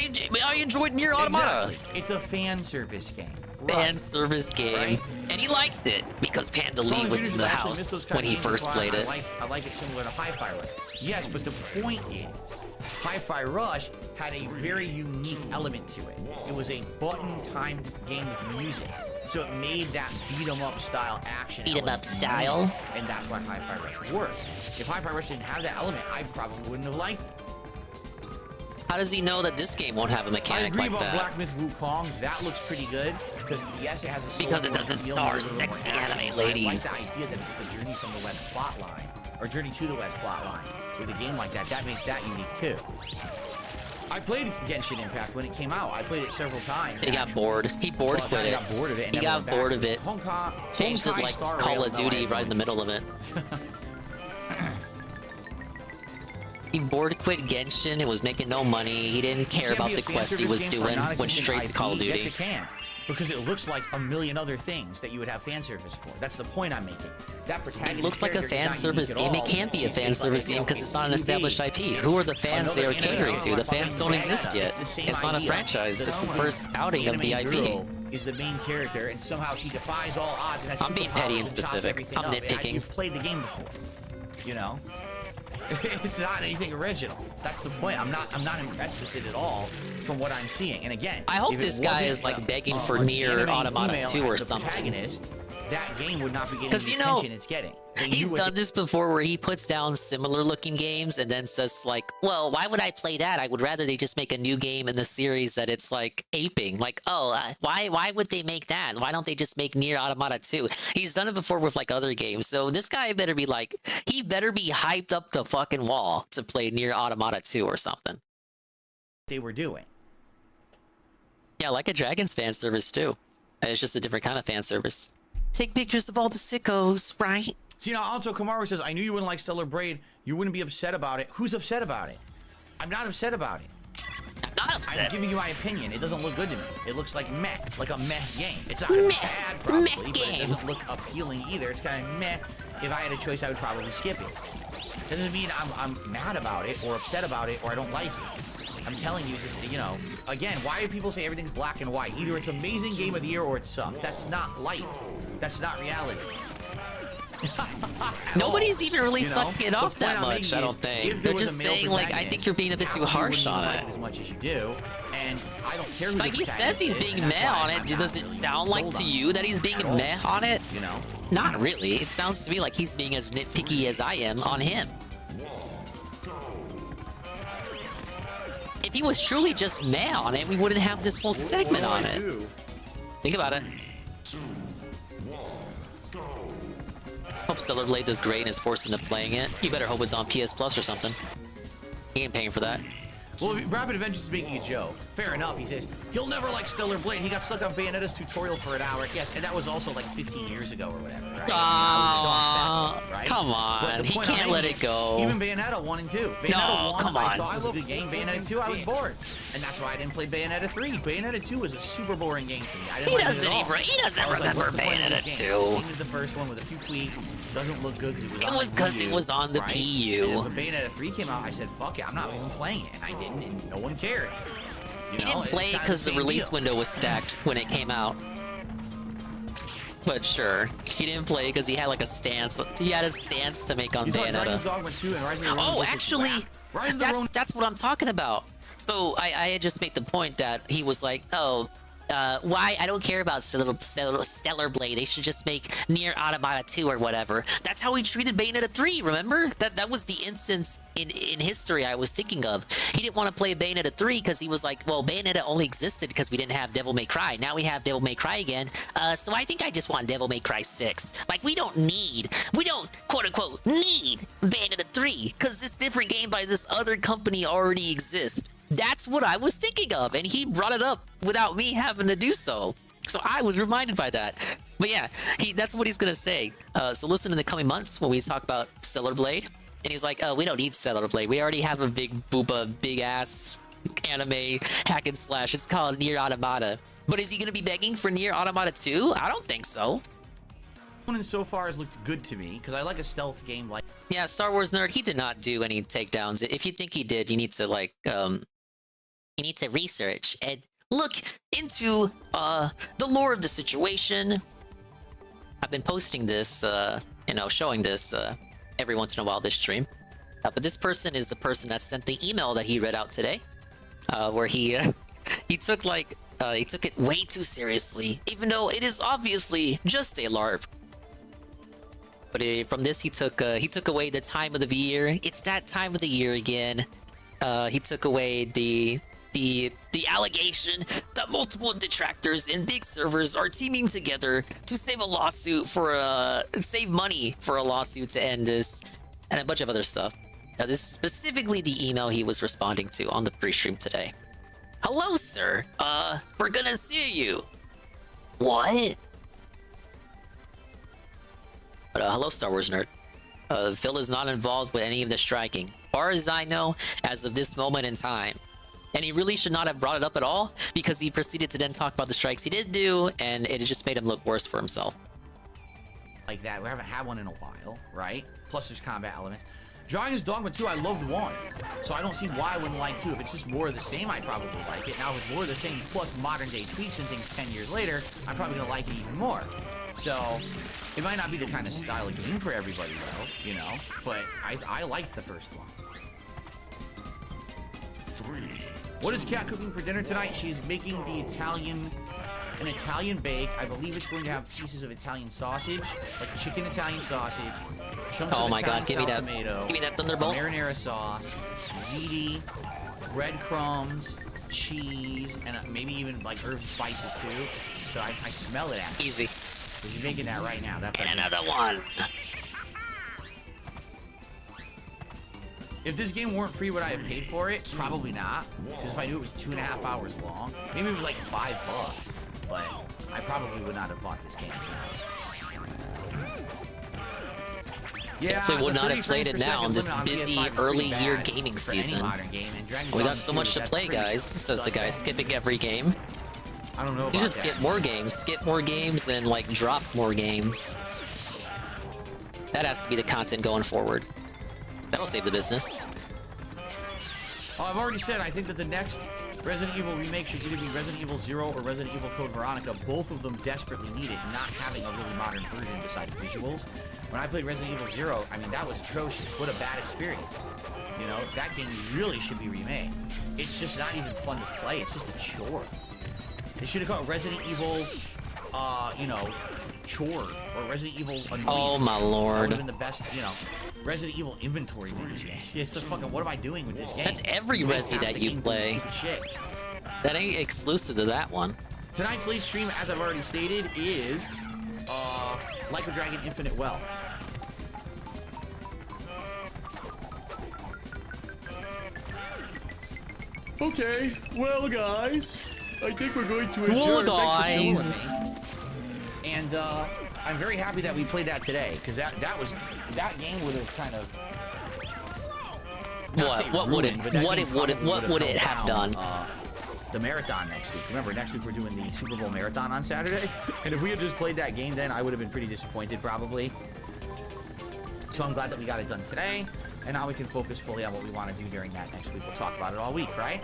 enjoyed Nier Automata. Exactly. It's a fan service game. Fan service game. Right. And he liked it because Panda Lee was in the house when he first played it. I like it similar to Hi-Fi Rush. Yes, but the point is, Hi-Fi Rush had a very unique element to it. It was a button-timed game with music, so it made that beat-em-up style action. Beat-em-up style? And that's why Hi-Fi Rush worked. If Hi-Fi Rush didn't have that element, I probably wouldn't have liked it. How does he know that this game won't have a I mechanic agree like about that? Black Myth Wukong. That looks pretty good because yes, it has a Because it soul-filled doesn't feel, star a little more sexy action, anime but ladies. I like the idea that it's the Journey from the West plot line, or Journey to the West plot line. With a game like that, that makes that unique too. I played Genshin Impact when it came out. I played it several times. He got bored. He bored Well, quit I it. got bored of it. And He never got went back bored to of it. Changed it like Star Call Rail, of no, I Duty right in the middle of it. He bored quit Genshin. It was making no money. He didn't care about the quest he was doing. Went straight to Call of Duty. Yes, it can. Because it looks like a million other things that you would have fan service for. That's the point I'm making. That protagonist It looks like a character is fan not service unique at game. It all. can't be a fan It's like service game because it's not an established IP. Who are the fans they are catering to? The fans don't exist yet. It's not a franchise. It's the first outing of the IP. Is the main character, and somehow she defies all odds. And has I'm being petty superpowers and chops specific. everything I'm up. nitpicking. You've played the game before, you know. It's not anything original. That's the point. I'm not impressed with it at all from what I'm seeing. And again, I hope if it this guy wasn't is like begging a- for an Nier anime Automata female 2 or as the something. protagonist, that game would not be getting 'Cause, the you know, attention it's getting. They knew He's what done this before where he puts down similar looking games and then says like, well, why would I play that? I would rather they just make a new game in the series that it's like aping. Like, oh, why would they make that? Why don't they just make Nier Automata 2? He's done it before with like other games. So this guy better be like, he better be hyped up the fucking wall to play Nier Automata 2 or something. they were doing. Yeah, like a Dragon's fan service too. It's just a different kind of fan service. Take pictures of all the sickos, right? See, now Alto Kamaru says, I knew you wouldn't like Stellar Braid. You wouldn't be upset about it. Who's upset about it? I'm not upset about it. I'm not upset. I'm giving you my opinion. It doesn't look good to me. It looks like meh, like a meh game. It's not bad, probably, but it doesn't look appealing either. It's kind of meh. If I had a choice, I would probably skip it. Doesn't mean I'm mad about it or upset about it or I don't like it. I'm telling you, it's just, you know, again, why do people say everything's black and white? Either it's amazing game of the year or it sucks. That's not life. That's not reality. Nobody's even really You know? sucking it off The point that I'm much, making I is, don't think. if They're there was just a male saying, like, I protagonist, think you're being a bit too half of you harsh wouldn't on like it. as much as you do, and I don't care who Like, the he says he's protagonist is, being and that's meh why on I'm it. not Does it sound like sold to on you that he's being at all. meh on it? You know? Not really. It sounds to me like he's being as nitpicky as I am on him. If he was truly just meh on it, we wouldn't have this whole segment on it. Think about it. Hope Stellar Blade does great and is forced into playing it. You better hope it's on PS Plus or something. He ain't paying for that. Well, Rapid Adventures is making a joke. Fair enough. He says he'll never like Stellar Blade. He got stuck on Bayonetta's tutorial for an hour. Yes, and that was also like 15 years ago or whatever, right? Right? Come on. He can't let it go. Even Bayonetta 1 and 2. Bayonetta 1, come on. I thought it was a good game. Bayonetta 2, I was bored. And that's why I didn't play Bayonetta 3. Bayonetta 2 was a super boring game to me. I didn't like it at all. He doesn't remember Bayonetta 2. Same as the first one with a few tweaks. Doesn't look good because it was because it was on the PU. When Bayonetta 3 came out, I said, fuck it, I'm not even playing it. And I didn't, and no one cared. He didn't play it because the release window was stacked when it came out. But sure, he didn't play because he had like a stance. He had a stance to make on Bayonetta. Oh, actually, that's what I'm talking about. So I had just made the point that he was like, oh, why? I don't care about Stellar Blade. They should just make Nier Automata 2 or whatever. That's how he treated Bayonetta 3, remember? That was the instance in history I was thinking of. He didn't want to play Bayonetta 3 because he was like, well, Bayonetta only existed because we didn't have Devil May Cry. Now we have Devil May Cry again. So I think I just want Devil May Cry 6. Like, we don't quote-unquote need Bayonetta 3 because this different game by this other company already exists. That's what I was thinking of, and he brought it up without me having to do so. So I was reminded by that. But yeah, that's what he's gonna say. So listen in the coming months when we talk about Stellar Blade. And he's like, oh, we don't need Stellar Blade. We already have a big booba, big ass anime hack and slash. It's called Nier Automata. But is he gonna be begging for Nier Automata 2? I don't think so. One so far has looked good to me because I like a stealth game like. Yeah, Star Wars Nerd, he did not do any takedowns. If you think he did, you need to like you need to research and look into the lore of the situation. I've been posting this, showing this every once in a while this stream. But this person is the person that sent the email that he read out today, where he took it way too seriously, even though it is obviously just a LARP. But from this, he took away the time of the year. It's that time of the year again. He took away the allegation that multiple detractors and big servers are teaming together to save save money for a lawsuit to end this, and a bunch of other stuff. Now, this is specifically the email he was responding to on the pre-stream today. Hello, sir. We're gonna sue you. What? But hello, Star Wars Nerd. Phil is not involved with any of the striking, far as I know, as of this moment in time. And he really should not have brought it up at all, because he proceeded to then talk about the strikes he did do, and it just made him look worse for himself. Like that, we haven't had one in a while, right? Plus there's combat elements. Dragon's Dogma 2, I loved 1, so I don't see why I wouldn't like 2. If it's just more of the same, I'd probably like it. Now if it's more of the same plus modern day tweaks and things 10 years later, I'm probably gonna like it even more. So, it might not be the kind of style of game for everybody though, you know, but I liked the first one. 3. What is Kat cooking for dinner tonight? She's making an Italian bake. I believe it's going to have pieces of Italian sausage, like chicken Italian sausage, chunks of Italian tomato, give me that Thunderbolt, marinara sauce, ziti, breadcrumbs, cheese, and maybe even like herbs and spices too. So I smell it at easy. She's making that right now. That's and another one. If this game weren't free, would I have paid for it? Probably not. Because if I knew it was 2.5 hours long, maybe it was like $5, but I probably would not have bought this game. Yeah, so would not have played it now in this busy early year gaming season. We got so much to play, guys, says the guy skipping every game. I don't know. You should skip more games, and like drop more games. That has to be the content going forward. That'll save the business. Oh, I've already said I think that the next Resident Evil remake should either be Resident Evil 0 or Resident Evil Code Veronica. Both of them desperately need it, not having a really modern version besides visuals. When I played Resident Evil 0, I mean, that was atrocious. What a bad experience. You know, that game really should be remade. It's just not even fun to play. It's just a chore. They should have called Resident Evil, Chore, or Resident Evil Annoyance. Oh my lord. That would have been the best, Resident Evil inventory management. It's a fucking, what am I doing with this game? That's every Resi that you play. That ain't exclusive to that one. Tonight's late stream, as I've already stated, is Like a Dragon Infinite Well. Okay, well, guys, I think we're going to adjourn. Well, Thanks guys. for chilling with me. And I'm very happy that we played that today, because that game would have kind of. What would it have done? The marathon next week. Remember, next week we're doing the Super Bowl marathon on Saturday, and if we had just played that game, then I would have been pretty disappointed probably. So I'm glad that we got it done today, and now we can focus fully on what we want to do during that next week. We'll talk about it all week, right?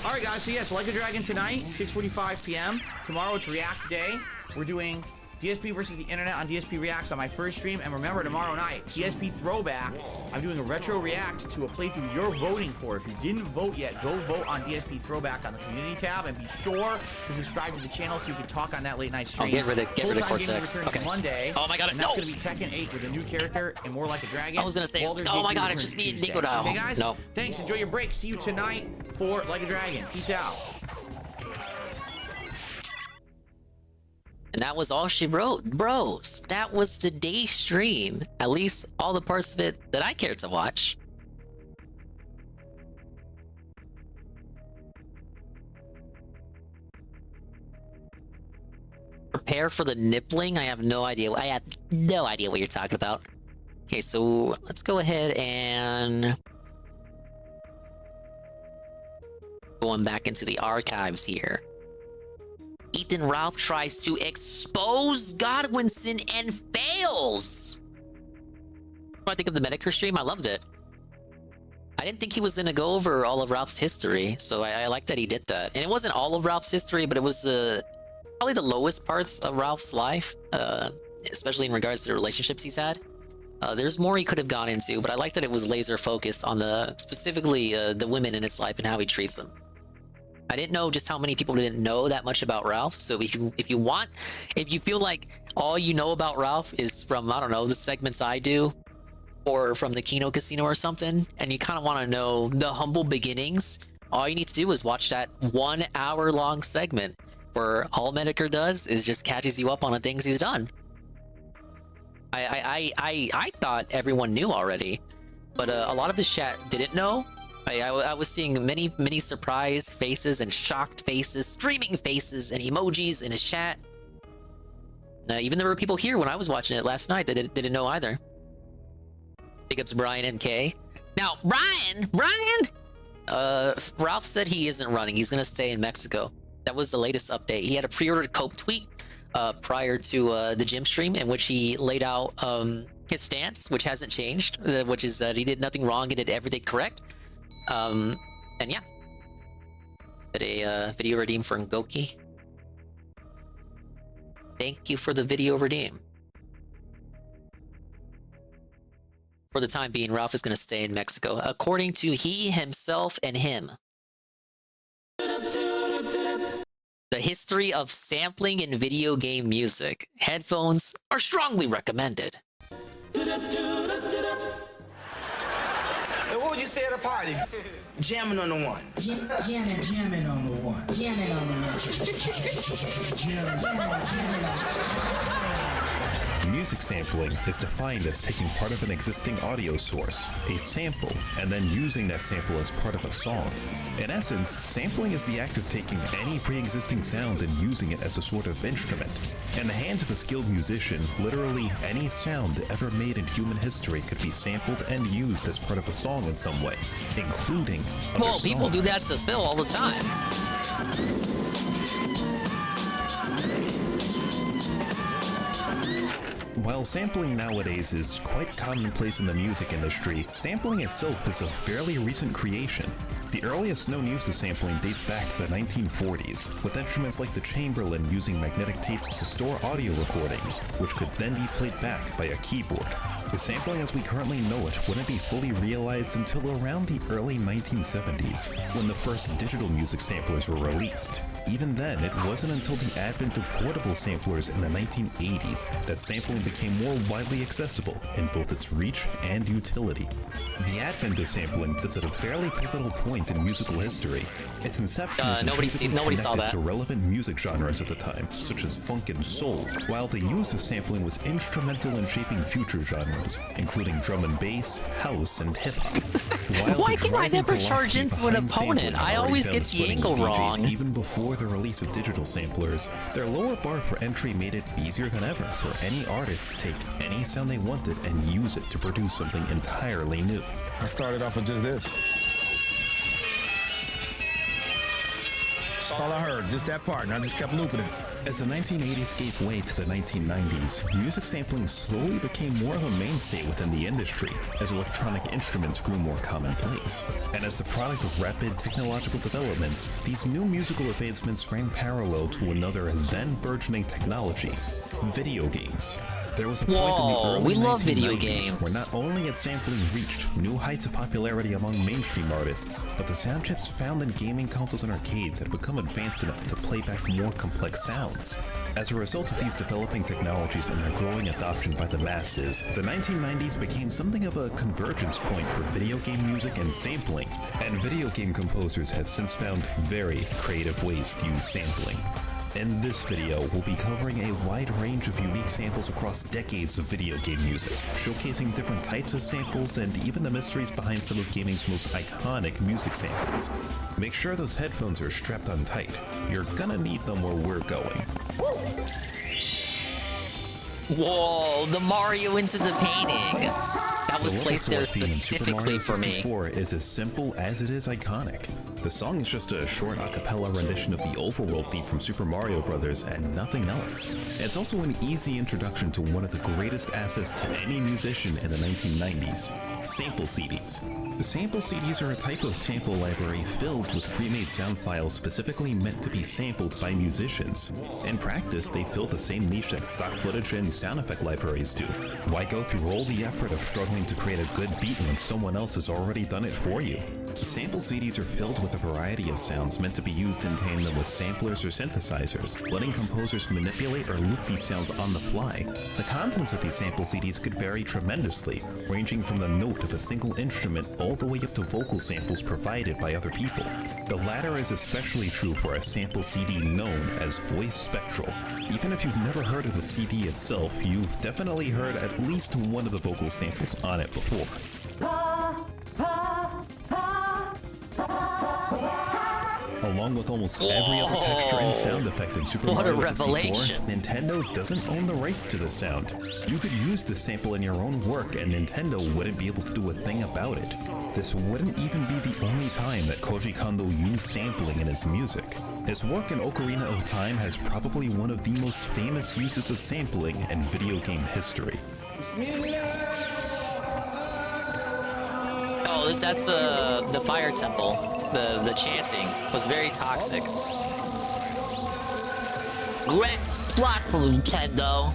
All right, guys. So yes, Like a Dragon tonight, 6:45 p.m. Tomorrow it's React Day. We're doing DSP versus the internet on DSP Reacts on my first stream. And remember, tomorrow night, DSP Throwback. I'm doing a retro react to a playthrough you're voting for. If you didn't vote yet, go vote on DSP Throwback on the community tab, and be sure to subscribe to the channel so you can talk on that late night stream. Oh, get rid of Cortex. Okay. Monday. Oh my god, and that's gonna be Tekken 8 with a new character and more like a dragon. I was gonna say, Baldur's oh my Gate god, 2 it's just me and Tuesday. Nico now. Okay, guys? No. Thanks. Enjoy your break. See you tonight for Like a Dragon. Peace out. And that was all she wrote. Bros, that was the day stream. At least all the parts of it that I cared to watch. Prepare for the nippling? I have no idea. I have no idea what you're talking about. Okay, so let's go ahead and... going back into the archives here. Ethan Ralph tries to expose Godwinson and fails. What do I think of the Medicare stream? I loved it. I didn't think he was going to go over all of Ralph's history, so I like that he did that. And it wasn't all of Ralph's history, but it was probably the lowest parts of Ralph's life, especially in regards to the relationships he's had. There's more he could have gone into, but I like that it was laser focused on specifically the women in his life and how he treats them. I didn't know just how many people didn't know that much about Ralph. So if you feel like all you know about Ralph is from, I don't know, the segments I do, or from the Kino Casino or something, and you kind of want to know the humble beginnings, all you need to do is watch that 1 hour long segment where all Medicare does is just catches you up on the things he's done. I thought everyone knew already, but a lot of his chat didn't know. I was seeing many surprised faces and shocked faces, streaming faces, and emojis in his chat. Even there were people here when I was watching it last night that didn't know either. Big ups Brian MK. Now, Brian! Ralph said he isn't running. He's gonna stay in Mexico. That was the latest update. He had a pre-ordered Cope tweet prior to the gym stream in which he laid out his stance, which hasn't changed, which is that he did nothing wrong, he did everything correct. And yeah. Did a video redeem for Ngoki. Thank you for the video redeem. For the time being, Ralph is going to stay in Mexico, according to he, himself, and him. The history of sampling in video game music. Headphones are strongly recommended. Hey, what would you say at a party? Jamming on the one. Jamming on the one. Jamming on the one. Jamming on the Music sampling is defined as taking part of an existing audio source, a sample, and then using that sample as part of a song. In essence, sampling is the act of taking any pre-existing sound and using it as a sort of instrument. In the hands of a skilled musician, literally any sound ever made in human history could be sampled and used as part of a song in some way, including other Well, people do songs. that to Phil all the time. While sampling nowadays is quite commonplace in the music industry, sampling itself is a fairly recent creation. The earliest known use of sampling dates back to the 1940s, with instruments like the Chamberlin using magnetic tapes to store audio recordings, which could then be played back by a keyboard. The sampling as we currently know it wouldn't be fully realized until around the early 1970s, when the first digital music samplers were released. Even then, it wasn't until the advent of portable samplers in the 1980s that sampling became more widely accessible in both its reach and utility. The advent of sampling sits at a fairly pivotal point in musical history. Its inception is nobody intrinsically saw connected that. to relevant music genres at the time, such as funk and soul, while the use of sampling was instrumental in shaping future genres, including drum and bass, house, and hip-hop. Why can I never charge into an opponent? I always get the angle wrong. Even before the release of digital samplers, their lower bar for entry made it easier than ever for any artist to take any sound they wanted and use it to produce something entirely new. I started off with just this. That's all I heard, just that part, and I just kept looping it. As the 1980s gave way to the 1990s, music sampling slowly became more of a mainstay within the industry as electronic instruments grew more commonplace. And as the product of rapid technological developments, these new musical advancements ran parallel to another then burgeoning technology: video games. There was a point in the early we love 1990s video games. where not only had sampling reached new heights of popularity among mainstream artists, but the sound chips found in gaming consoles and arcades had become advanced enough to play back more complex sounds. As a result of these developing technologies and their growing adoption by the masses, the 1990s became something of a convergence point for video game music and sampling, and video game composers have since found very creative ways to use sampling. In this video, we'll be covering a wide range of unique samples across decades of video game music, showcasing different types of samples and even the mysteries behind some of gaming's most iconic music samples. Make sure those headphones are strapped on tight. You're gonna need them where we're going. Whoa, the Mario into the painting. That was placed there specifically for me. Super Mario 64 is as simple as it is iconic. The song is just a short a cappella rendition of the overworld theme from Super Mario Bros. And nothing else. It's also an easy introduction to one of the greatest assets to any musician in the 1990s, sample CDs. The sample CDs are a type of sample library filled with pre-made sound files specifically meant to be sampled by musicians. In practice, they fill the same niche that stock footage and sound effect libraries do. Why go through all the effort of struggling to create a good beat when someone else has already done it for you? The sample CDs are filled with a variety of sounds meant to be used in tandem with samplers or synthesizers, letting composers manipulate or loop these sounds on the fly. The contents of these sample CDs could vary tremendously, ranging from the note of a single instrument all the way up to vocal samples provided by other people. The latter is especially true for a sample CD known as voice spectral. Even if you've never heard of the CD itself, you've definitely heard at least one of the vocal samples on it before. Along with almost every other texture and sound effect in Super Mario 64, Nintendo doesn't own the rights to the sound. You could use this sample in your own work and Nintendo wouldn't be able to do a thing about it. This wouldn't even be the only time that Koji Kondo used sampling in his music. His work in Ocarina of Time has probably one of the most famous uses of sampling in video game history. Oh, that's the fire temple. The chanting was very toxic. Great block for Nintendo.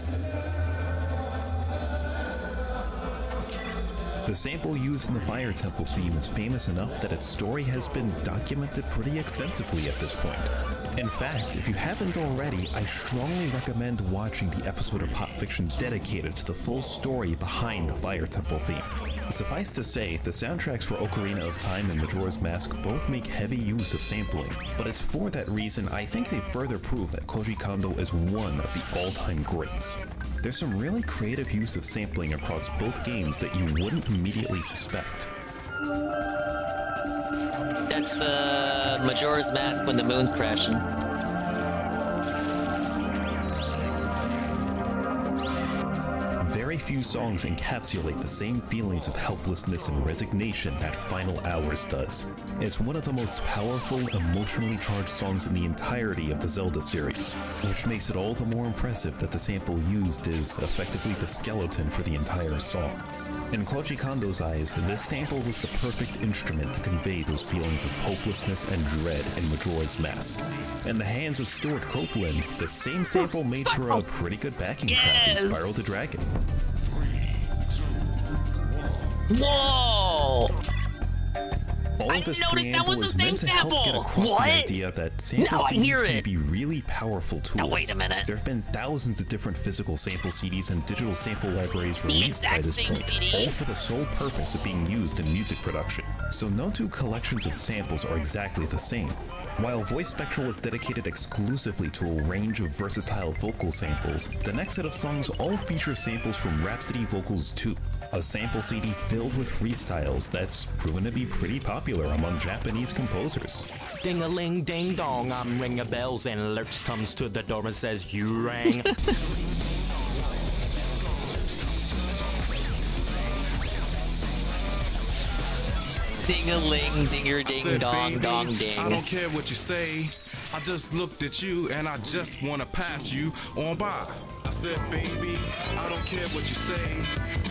The sample used in the Fire Temple theme is famous enough that its story has been documented pretty extensively at this point. In fact, if you haven't already, I strongly recommend watching the episode of Pop Fiction dedicated to the full story behind the Fire Temple theme. Suffice to say, the soundtracks for Ocarina of Time and Majora's Mask both make heavy use of sampling, but it's for that reason I think they further prove that Koji Kondo is one of the all-time greats. There's some really creative use of sampling across both games that you wouldn't immediately suspect. That's Majora's Mask when the moon's crashing. Very few songs encapsulate the same feelings of helplessness and resignation that Final Hours does. It's one of the most powerful, emotionally charged songs in the entirety of the Zelda series, which makes it all the more impressive that the sample used is effectively the skeleton for the entire song. In Koji Kondo's eyes, this sample was the perfect instrument to convey those feelings of hopelessness and dread in Majora's Mask. In the hands of Stuart Copeland, the same sample made for a pretty good backing track in Spyro the Dragon. Whoa! All of this noticed that preamble was the is same meant to help get sample. across What? the idea that sample Now I CDs hear can it. be really powerful tools. Now wait a minute. There have been thousands of different physical sample CDs and digital sample libraries The released by exact this same point, CD? all for the sole purpose of being used in music production. So no two collections of samples are exactly the same. While Voice Spectral is dedicated exclusively to a range of versatile vocal samples, the next set of songs all feature samples from Rhapsody Vocals 2, a sample CD filled with freestyles that's proven to be pretty popular among Japanese composers. Ding-a-ling, ding-dong, I'm ringing bells, and Lurch comes to the door and says, you rang. Ding-a-ling, dinger-ding, dong, dong, ding. I don't care what you say. I just looked at you and I just wanna pass you on by. I said, baby, I don't care what you say.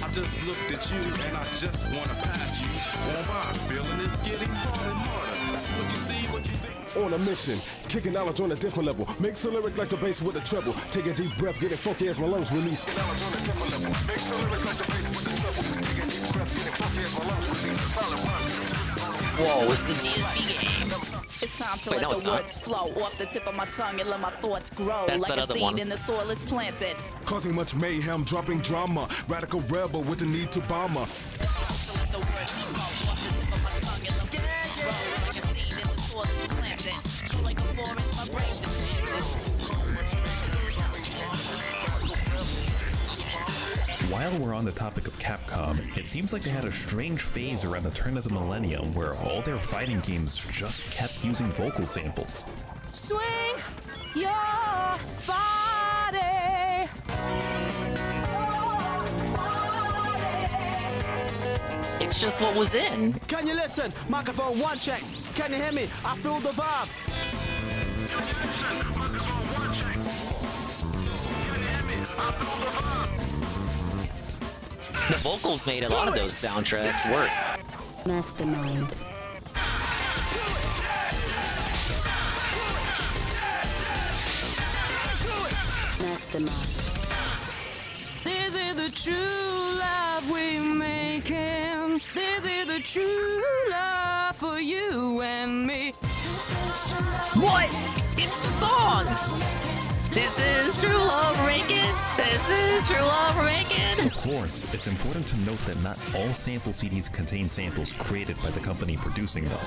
I just looked at you and I just wanna pass you on by. Feeling is getting harder and harder. That's what you see, what you think. On a mission, kicking knowledge on a different level. Makes a lyric like the bass with a treble. Take a deep breath, getting funky as my lungs release. Knowledge on a different level. Makes a lyric like the bass with the treble. Take a deep breath, getting funky as my lungs release. A solid rhyme. Whoa, it's the DSP game. It's time to Wait, let no, the it's not. words flow off the tip of my tongue and let my thoughts grow. That's like that a other seed one. in the soil, it's planted. Causing much mayhem, dropping drama. Radical rebel with the need to bomb her. To let the words flow off the tip of my tongue and let my thoughts grow. Like a seed in the soil, it's planted. Like a forest, my brain's implanted. While we're on the topic of Capcom, it seems like they had a strange phase around the turn of the millennium where all their fighting games just kept using vocal samples. Swing your body. It's just what was in. Can you listen? Microphone one check. Can you hear me? I feel the vibe. The vocals made a lot of those soundtracks work. Mastermind. Mastermind. This is the true love we making. This is the true love for you and me. What? It's the song! This is true love we're making. This is true love we're making. Of course, it's important to note that not all sample CDs contain samples created by the company producing them.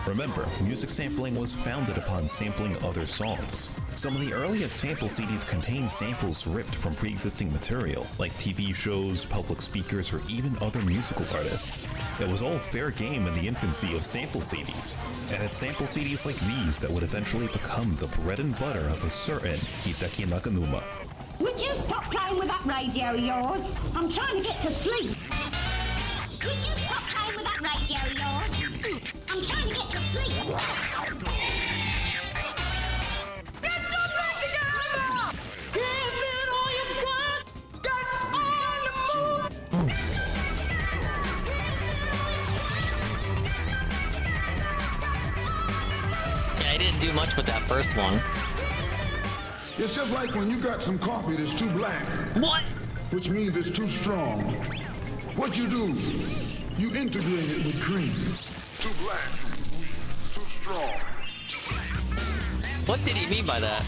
Remember, music sampling was founded upon sampling other songs. Some of the earliest sample CDs contain samples ripped from pre-existing material, like TV shows, public speakers, or even other musical artists. It was all fair game in the infancy of sample CDs, and it's sample CDs like these that would eventually become the bread and butter of a certain Hideki Nakanuma. Would you stop playing with that radio of yours? I'm trying to get to sleep. Could you stop playing with that radio of yours? I'm trying to get to sleep. Get your back together! Give it all you got! Get on the move! Yeah, I didn't do much with that first one. It's just like when you got some coffee that's too black. What? Which means it's too strong. What you do, you integrate it with cream. Too black, too strong. What did he mean by that?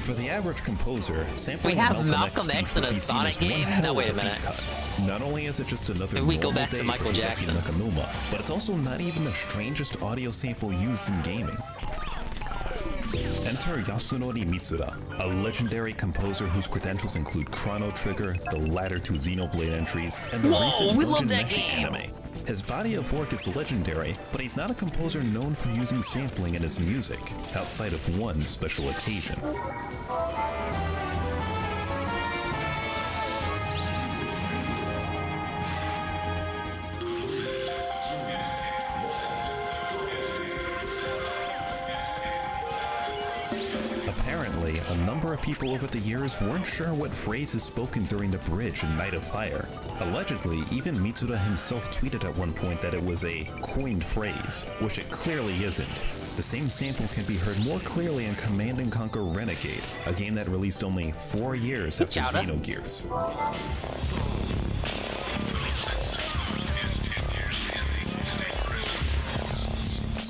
For the average composer, sampling We have Malcolm Malcolm X in a PC Sonic is one game? hell Now of wait a deep minute. cut. Not only is it just another We go normal back to day Michael for Hideki Jackson. Nakanuma, but it's also not even the strangest audio sample used in gaming. Enter Yasunori Mitsura, a legendary composer whose credentials include Chrono Trigger, the latter two Xenoblade entries, and the Whoa, recent we love Dungeon that Meshi game. anime. His body of work is legendary, but he's not a composer known for using sampling in his music, outside of one special occasion. Apparently, a number of people over the years weren't sure what phrase is spoken during the bridge in Night of Fire. Allegedly, even Mitsura himself tweeted at one point that it was a coined phrase, which it clearly isn't. The same sample can be heard more clearly in Command & Conquer Renegade, a game that released only 4 years after Chowder. Xenogears.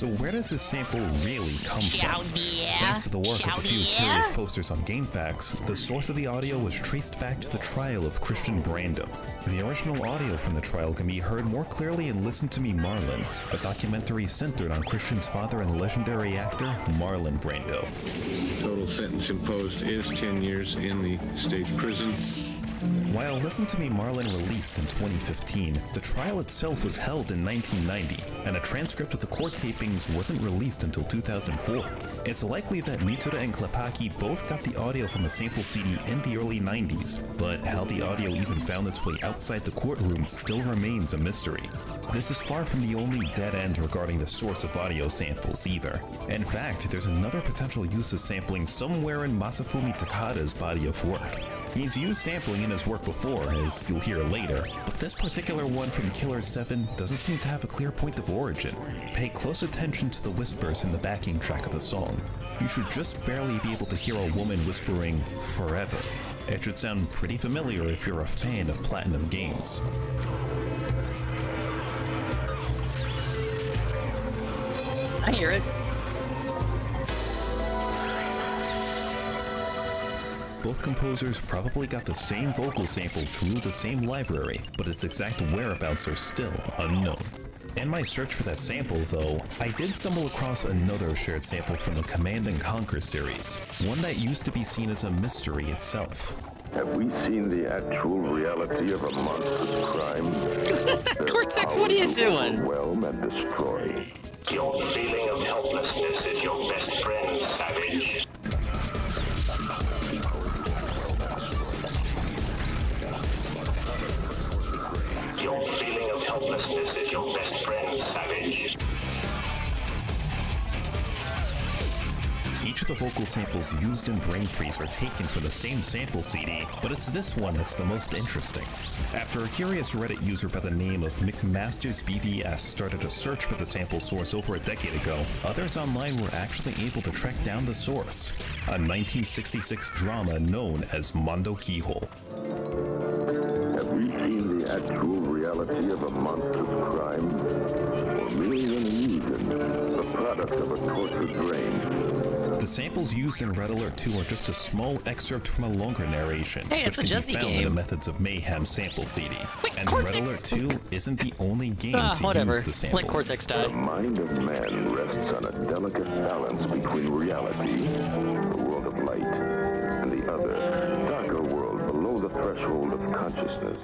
So where does this sample really come from? Thanks to the work of a few curious posters on GameFAQs, the source of the audio was traced back to the trial of Christian Brando. The original audio from the trial can be heard more clearly in Listen to Me, Marlon, a documentary centered on Christian's father and legendary actor Marlon Brando. Total sentence imposed is 10 years in the state prison. While Listen to Me, Marlon released in 2015, the trial itself was held in 1990, and a transcript of the court tapings wasn't released until 2004. It's likely that Mitsuda and Klepacki both got the audio from a sample CD in the early 90s, but how the audio even found its way outside the courtroom still remains a mystery. This is far from the only dead end regarding the source of audio samples either. In fact, there's another potential use of sampling somewhere in Masafumi Takada's body of work. He's used sampling in his work before, as you'll hear later, but this particular one from Killer 7 doesn't seem to have a clear point of origin. Pay close attention to the whispers in the backing track of the song. You should just barely be able to hear a woman whispering, "forever." It should sound pretty familiar if you're a fan of Platinum Games. I hear it. Both composers probably got the same vocal sample through the same library, but its exact whereabouts are still unknown. In my search for that sample, though, I did stumble across another shared sample from the Command & Conquer series, one that used to be seen as a mystery itself. Have we seen the actual reality of a monstrous crime? Cortex, what are you doing? Overwhelm and destroy. Your feeling of helplessness is your best friend, savage. Your feeling of helplessness is your best friend, savage. Each of the vocal samples used in Brain Freeze are taken from the same sample CD, but it's this one that's the most interesting. After a curious Reddit user by the name of McMastersBVS started a search for the sample source over a decade ago, others online were actually able to track down the source, a 1966 drama known as Mondo Keyhole. Have we seen the actual reality of a monstrous crime? Or merely an illusion, the product of a tortured brain? The samples used in Red Alert 2 are just a small excerpt from a longer narration, hey, which can be found in the Methods of Mayhem sample CD. Wait, and Cortex. Red Alert 2 isn't the only game to whatever. use the sample. Let Cortex die. The mind of man rests on a delicate balance between reality, the world of light, and the other, darker world below the threshold of consciousness.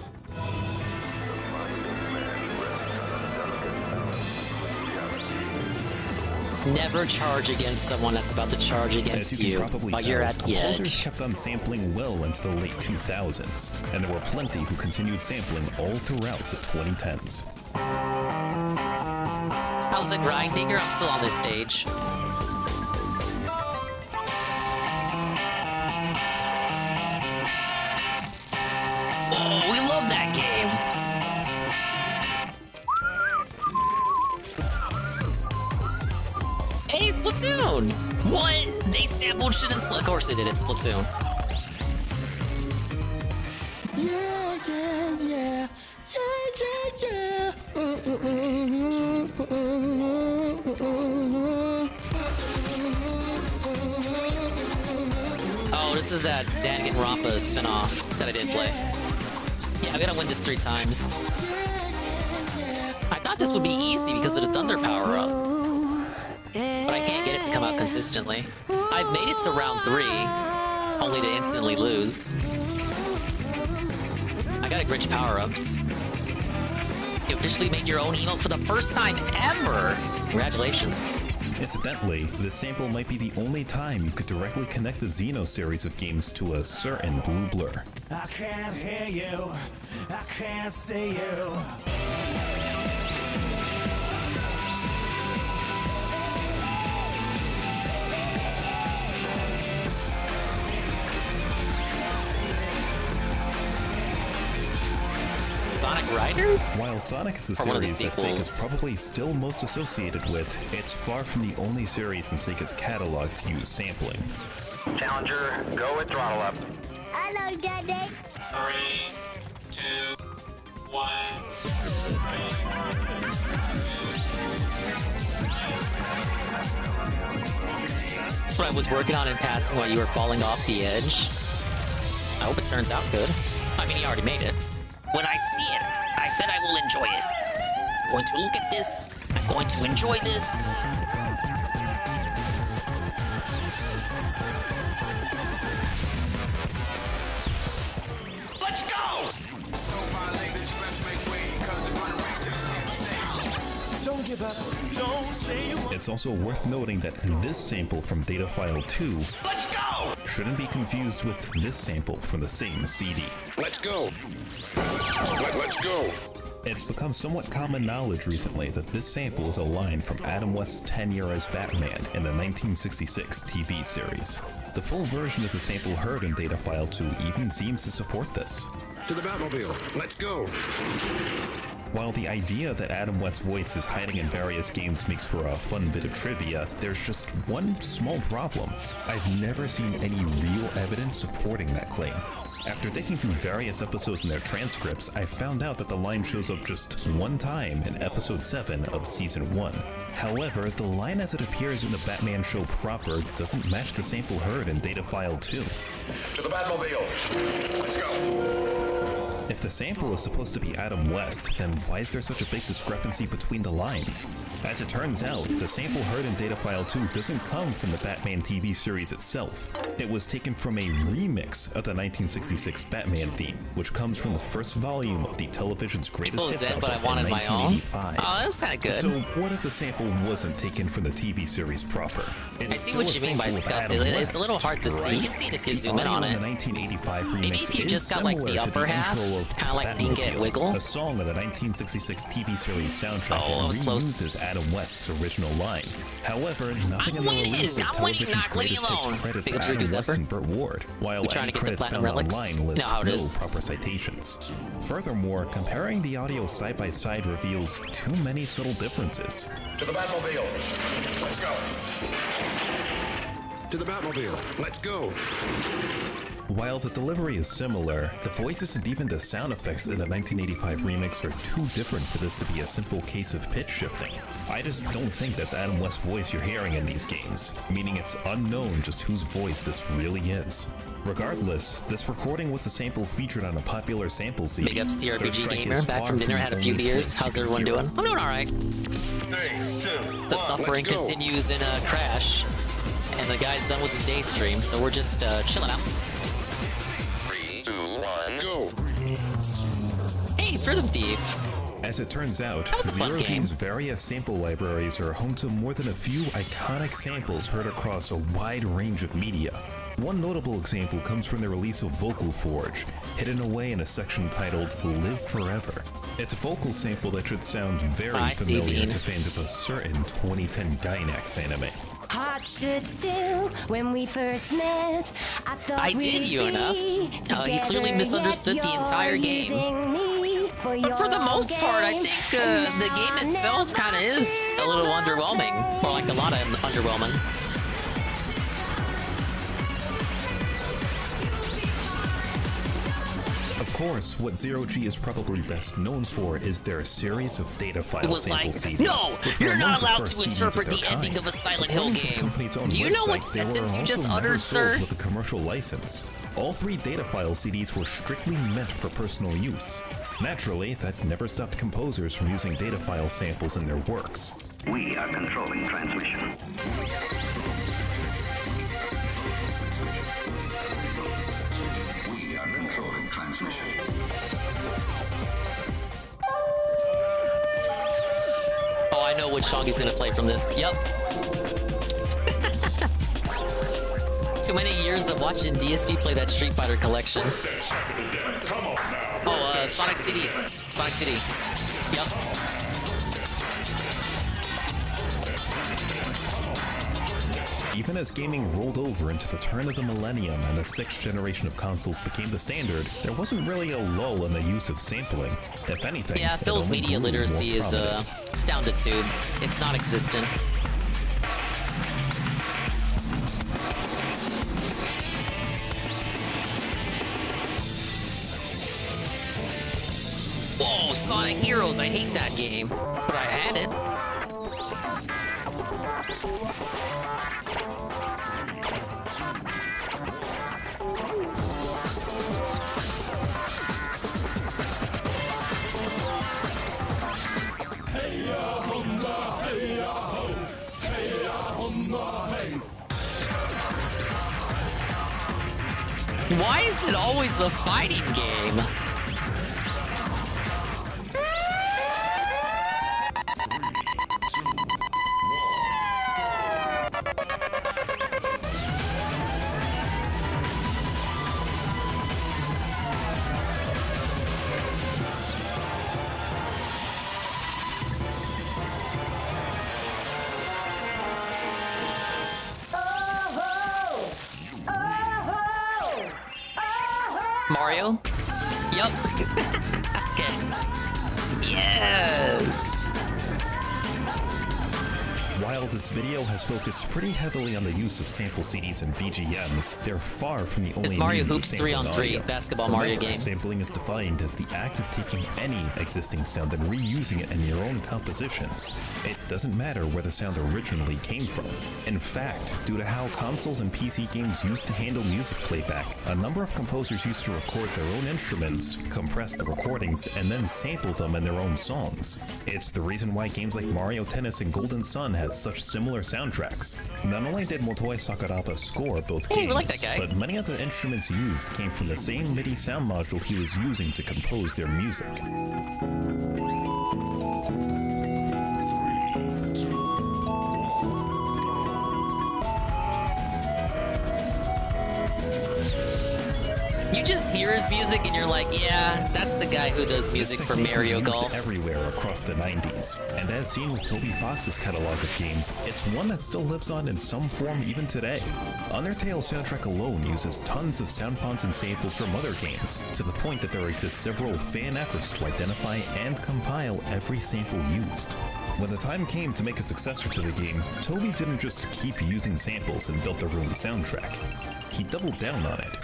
Never charge against someone that's about to charge against you while you're at the composers edge. kept on sampling well into the late 2000s, and there were plenty who continued sampling all throughout the 2010s. How's it, Grinddinger? I'm still on this stage. Oh, we love that game. Hey, Splatoon! What? They sampled shit in Splatoon? Of course they did, it's Splatoon. Yeah, yeah, yeah. Yeah, yeah, yeah. Oh, this is that Danganronpa spinoff that I didn't play. Yeah, I gotta win this 3 times. I thought this would be easy because of the Thunder power-up. But I can't get it to come out consistently. I've made it to round 3, only to instantly lose. I got a Grinch power-ups. You officially made your own emote for the first time ever! Congratulations. Incidentally, this sample might be the only time you could directly connect the Xeno series of games to a certain blue blur. I can't hear you. I can't see you. Sonic Riders? While Sonic is the Or one of the series that Sega's sequels. probably still most associated with, it's far from the only series in Sega's catalog to use sampling. Challenger, go with throttle up. Hello, Daddy. 3, 2, 1. what I was working on in passing while you were falling off the edge. I hope it turns out good. I mean, he already made it. When I see it, I bet I will enjoy it. I'm going to look at this. I'm going to enjoy this. Let's go! So my ladies, best make way, cause the run rate just don't give up, don't say you won't. It's also worth noting that this sample from Data File 2 Let's go! shouldn't be confused with this sample from the same CD. Let's go. Let's go. It's become somewhat common knowledge recently that this sample is a line from Adam West's tenure as Batman in the 1966 TV series. The full version of the sample heard in Data File 2 even seems to support this. To the Batmobile. Let's go. While the idea that Adam West's voice is hiding in various games makes for a fun bit of trivia, there's just one small problem. I've never seen any real evidence supporting that claim. After digging through various episodes and their transcripts, I found out that the line shows up just one time in episode 7 of season 1. However, the line as it appears in the Batman show proper doesn't match the sample heard in Data File 2. To the Batmobile. Let's go. If the sample is supposed to be Adam West, then why is there such a big discrepancy between the lines? As it turns out, the sample heard in Data File 2 doesn't come from the Batman TV series itself. It was taken from a remix of the 1966 Batman theme, which comes from the first volume of the television's greatest hits album but I wanted in my own. 1985. Oh, that was kind of good. So what if the sample wasn't taken from the TV series proper? I see what you mean by scuffed. It's a little hard to see. You can see it if you zoom in on it. The 1985 remix Maybe if you just got like the upper half, kind of like Dink It Wiggle. A song of the 1966 TV series soundtrack Oh, that was close. reuses Adam West's original line. However, nothing in the release of television's greatest hits credits Adam West and Burt Ward, while trying any to get the credits platinum found relics? online lists Know how it no is. proper citations. Furthermore, comparing the audio side by side reveals too many subtle differences. To the Batmobile. Let's go. To the Batmobile. Let's go. While the delivery is similar, the voices and even the sound effects in the 1985 remix are too different for this to be a simple case of pitch shifting. I just don't think that's Adam West's voice you're hearing in these games, meaning it's unknown just whose voice this really is. Regardless, this recording was a sample featured on a popular sample CD. Big ups to Third RPG Strike Gamer, is back far from dinner, the had a few only beers. place How's you can everyone hear doing? it. I'm doing alright. 3, 2, The Sufferin continues in Crash, and the guy's done with his day stream, so we're just chilling out. 3, 2, 1, go. Hey, it's Rhythm Thief. As it turns out, That was a fun Zero game. G's various sample libraries are home to more than a few iconic samples heard across a wide range of media. One notable example comes from the release of Vocal Forge, hidden away in a section titled Live Forever. It's a vocal sample that should sound very I see, familiar Bean. to fans of a certain 2010 Gainax anime. Heart stood still when we first met. I thought I did you enough. He clearly misunderstood the entire game. But for the most part, I think the game itself kind of is a little underwhelming. Or like a lot of underwhelming. Of course, what Zero G is probably best known for is their series of data file It was sample like, CDs, no, which were you're among not the allowed first to CDs interpret of the their ending kind. of a Silent Hill According to the game. company's own Do you know what website, they were sentence you also just never uttered, sold sir? with a commercial license. All 3 data file CDs were strictly meant for personal use. Naturally, that never stopped composers from using data file samples in their works. We are controlling transmission. We are controlling transmission. Oh, I know which song he's gonna play from this. Yep. Too many years of watching DSP play that Street Fighter collection. Oh, Sonic CD. Sonic CD. Yep. Even as gaming rolled over into the turn of the millennium and the 6th generation of consoles became the standard, there wasn't really a lull in the use of sampling. If anything, Yeah, it Phil's only media grew more literacy is prominent. it's down to tubes. It's non-existent. Whoa, Sonic Heroes! I hate that game, but I had it. Why is it always a fighting game? Mario? Yup. Okay. Yes! While this video has focused pretty heavily on the use of sample CDs and VGMs, they're far from the only It's Mario means of Hoops sampling 3-on-3 audio. basketball Mario Remember, game. Sampling is defined as the act of taking any existing sound and reusing it in your own compositions. It doesn't matter where the sound originally came from. In fact, due to how consoles and PC games used to handle music playback, a number of composers used to record their own instruments, compress the recordings, and then sample them in their own songs. It's the reason why games like Mario Tennis and Golden Sun had such similar soundtracks. Not only did Motoi Sakuraba score both Hey, we games, like that guy. but many of the instruments used came from the same MIDI sound module he was using to compose their music. You just hear his music and you're like, yeah, that's the guy who does music This for technique Mario was used Golf. everywhere across the 90s, and as seen with Toby Fox's catalog of games, it's one that still lives on in some form even today. Undertale's soundtrack alone uses tons of sound fonts and samples from other games, to the point that there exist several fan efforts to identify and compile every sample used. When the time came to make a successor to the game, Toby didn't just keep using samples and built their own soundtrack. He doubled down on it.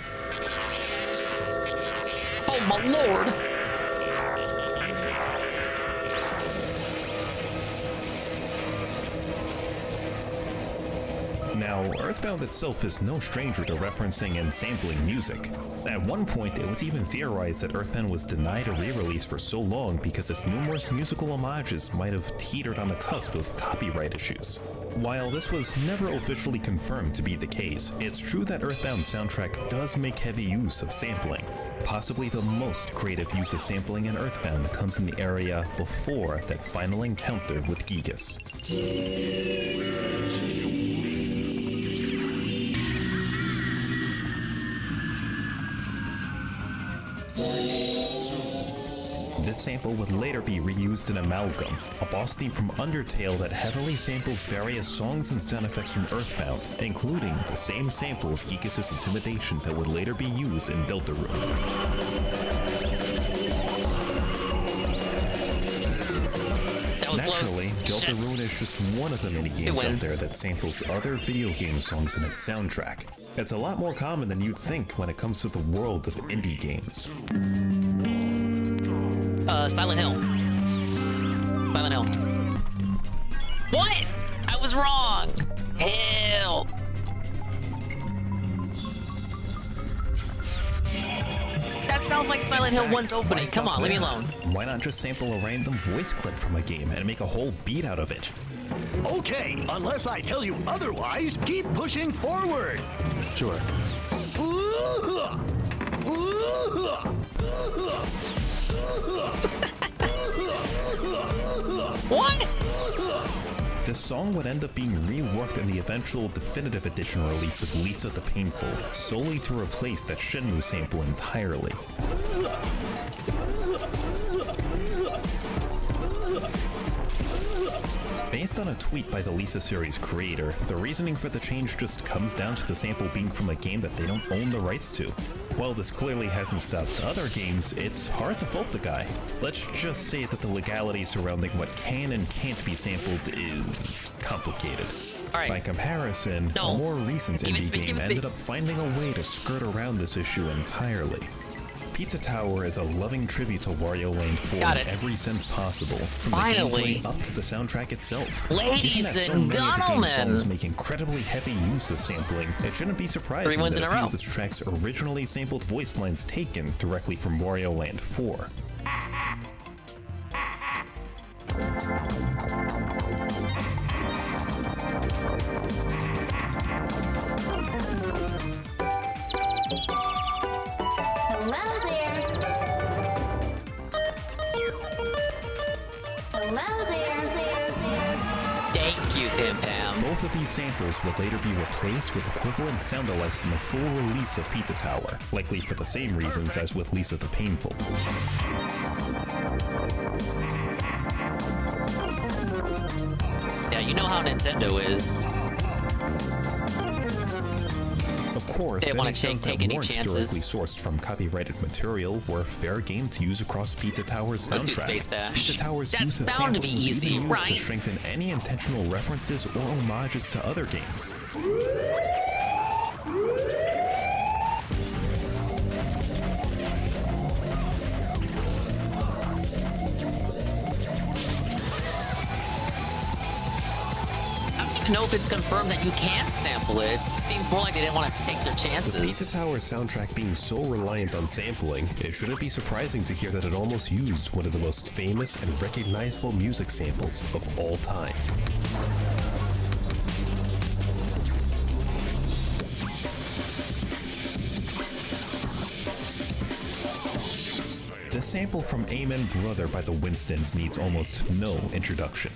Oh my lord! Now, Earthbound itself is no stranger to referencing and sampling music. At one point, it was even theorized that Earthbound was denied a re-release for so long because its numerous musical homages might have teetered on the cusp of copyright issues. While this was never officially confirmed to be the case, it's true that Earthbound's soundtrack does make heavy use of sampling. Possibly the most creative use of sampling in Earthbound comes in the area before that final encounter with Gigas. This sample would later be reused in Amalgam, a boss theme from Undertale that heavily samples various songs and sound effects from Earthbound, including the same sample of Gigas' Intimidation that would later be used in Deltarune. Naturally, Deltarune is just one of the many games out there that samples other video game songs in its soundtrack. It's a lot more common than you'd think when it comes to the world of indie games. Silent Hill. Silent Hill. What? I was wrong! Help! That sounds like Silent Hill 1's opening. Come on, leave me alone. Why not just sample a random voice clip from a game and make a whole beat out of it? Okay, unless I tell you otherwise, keep pushing forward. Sure. What? This song would end up being reworked in the eventual definitive edition release of Lisa the Painful, solely to replace that Shenmue sample entirely. Based on a tweet by the Lisa series creator, the reasoning for the change just comes down to the sample being from a game that they don't own the rights to. While this clearly hasn't stopped other games, it's hard to fault the guy. Let's just say that the legality surrounding what can and can't be sampled is complicated. By comparison, a more recent indie game ended up finding a way to skirt around this issue entirely. Pizza Tower is a loving tribute to Wario Land 4 Got in it. every sense possible, from Finally. the gameplay up to the soundtrack itself. Ladies Given that so and many of the game's gentlemen. songs make incredibly heavy use of sampling, it shouldn't be surprising 3 wins that in a a few row. of this track's originally sampled voice lines taken directly from Wario Land 4. Hello there. Hello there. Thank you, Pim Pam. Both of these samples would later be replaced with equivalent sound-alikes in the full release of Pizza Tower, likely for the same reasons as with Lisa the Painful. Yeah, you know how Nintendo is. Of course, They wanna any sounds take that any weren't chances. directly sourced from copyrighted material were fair game to use across Pizza Tower's Let's do soundtrack. Space Bash. Pizza Tower's That's use of bound to be samples is easy, even used to right? strengthen any intentional references or homages to other games. I don't even know if it's confirmed that you can sample it. It seemed more like they didn't want to take their With chances. Pizza Tower soundtrack being so reliant on sampling, it shouldn't be surprising to hear that it almost used one of the most famous and recognizable music samples of all time. The sample from Amen Brother by the Winstons needs almost no introduction.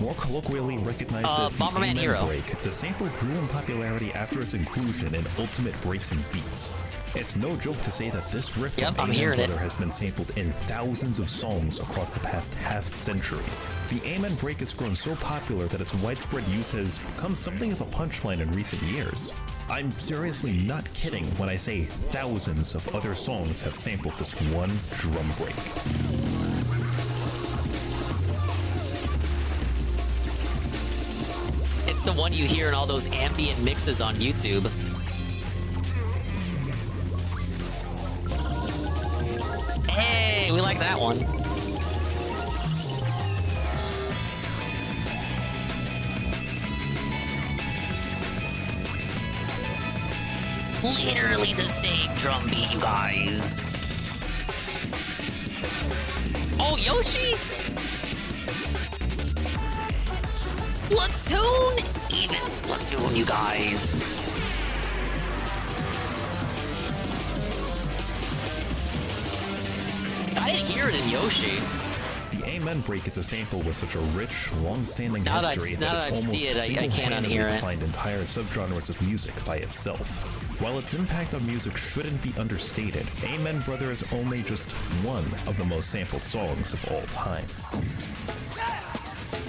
More colloquially recognized as the Bomberman Amen Hero. Break, the sample grew in popularity after its inclusion in Ultimate Breaks and Beats. It's no joke to say that this riff Yep, from I'm Amen hearing it. Brother has been sampled in thousands of songs across the past half-century. The Amen Break has grown so popular that its widespread use has become something of a punchline in recent years. I'm seriously not kidding when I say thousands of other songs have sampled this one drum break. It's the one you hear in all those ambient mixes on YouTube. Hey, we like that one. Literally the same drum beat, you guys. Oh, Yoshi? Splatoon? Even Splatoon, you guys. I didn't hear it in Yoshi. The Amen Break is a sample with such a rich, long-standing Now that history I that it's see almost it, I can't single-handedly unhear it. defined entire subgenres of music by itself. While its impact on music shouldn't be understated, Amen Brother is only just one of the most sampled songs of all time.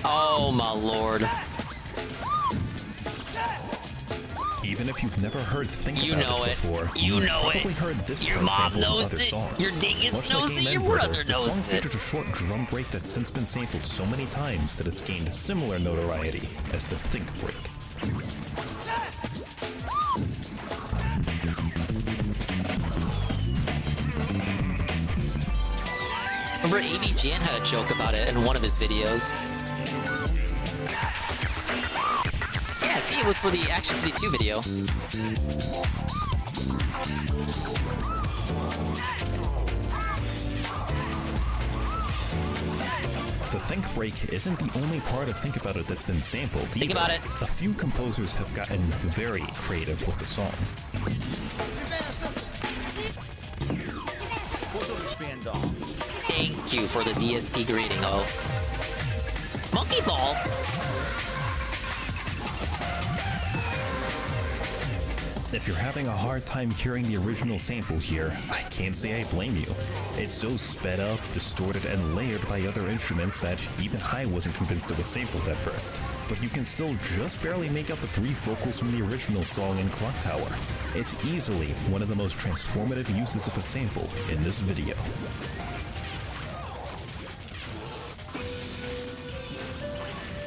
Oh my lord. Even if you've never heard Think You About know It it. before, You you've know probably it. heard this Your part mom sampled in knows other it. songs. Your dingus Much like knows it. Amen Your Brother, brother the knows song it. features a short drum break that's since been sampled so many times that it's gained similar notoriety as the Think Break. Remember, A.B. Jan had a joke about it in one of his videos. Yeah, see, it was for the Action 52 video. The Think Break isn't the only part of Think About It that's been sampled. Think either. about it. A few composers have gotten very creative with the song. Thank you for the DSP greeting, oh. Monkey Ball? If you're having a hard time hearing the original sample here, I can't say I blame you. It's so sped up, distorted, and layered by other instruments that even I wasn't convinced it was sampled at first. But you can still just barely make out the brief vocals from the original song in Clock Tower. It's easily one of the most transformative uses of a sample in this video.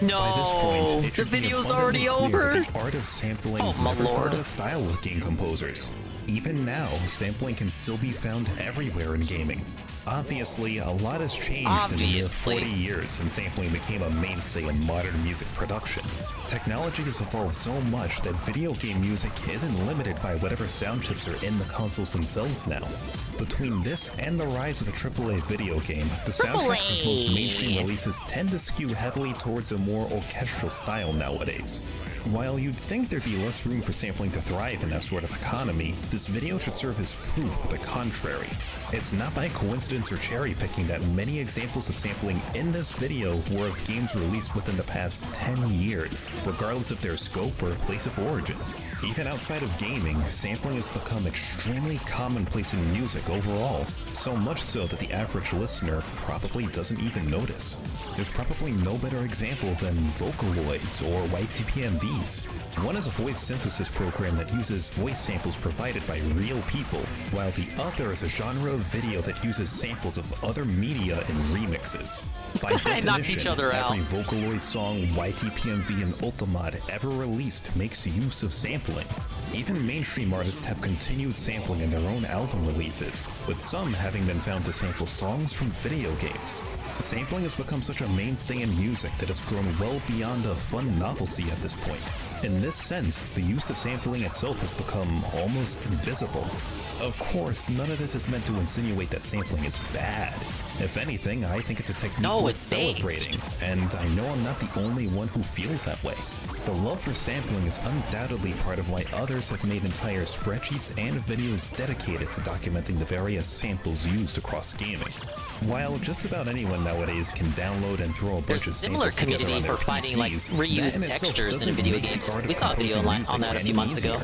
No, By this point, it the should be video's abundantly already clear over. that the art of sampling Oh, my never fell lord. out of style with game composers. even now, sampling can still be found everywhere in gaming. Obviously, a lot has changed in the near 40 years since sampling became a mainstay in modern music production. Technology has evolved so much that video game music isn't limited by whatever sound chips are in the consoles themselves now. Between this and the rise of the AAA video game, the soundtracks of most mainstream releases tend to skew heavily towards a more orchestral style nowadays. While you'd think there'd be less room for sampling to thrive in that sort of economy, this video should serve as proof of the contrary. It's not by coincidence or cherry picking that many examples of sampling in this video were of games released within the past 10 years, regardless of their scope or place of origin. Even outside of gaming, sampling has become extremely commonplace in music overall, so much so that the average listener probably doesn't even notice. There's probably no better example than Vocaloids or YTPMVs. One is a voice synthesis program that uses voice samples provided by real people, while the other is a genre of video that uses samples of other media and remixes. By definition, every Vocaloid song, YTPMV, and Ultimod ever released makes use of sampling. Even mainstream artists have continued sampling in their own album releases, with some having been found to sample songs from video games. Sampling has become such a mainstay in music that it's grown well beyond a fun novelty at this point. In this sense, the use of sampling itself has become almost invisible. Of course, none of this is meant to insinuate that sampling is bad. If anything, I think it's a technique worth celebrating, and I know I'm not the only one who feels that way. The love for sampling is undoubtedly part of why others have made entire spreadsheets and videos dedicated to documenting the various samples used across gaming. While just about anyone nowadays can download and throw a bunch of similar community for finding like reused textures in video games. We saw a video on that a few months ago.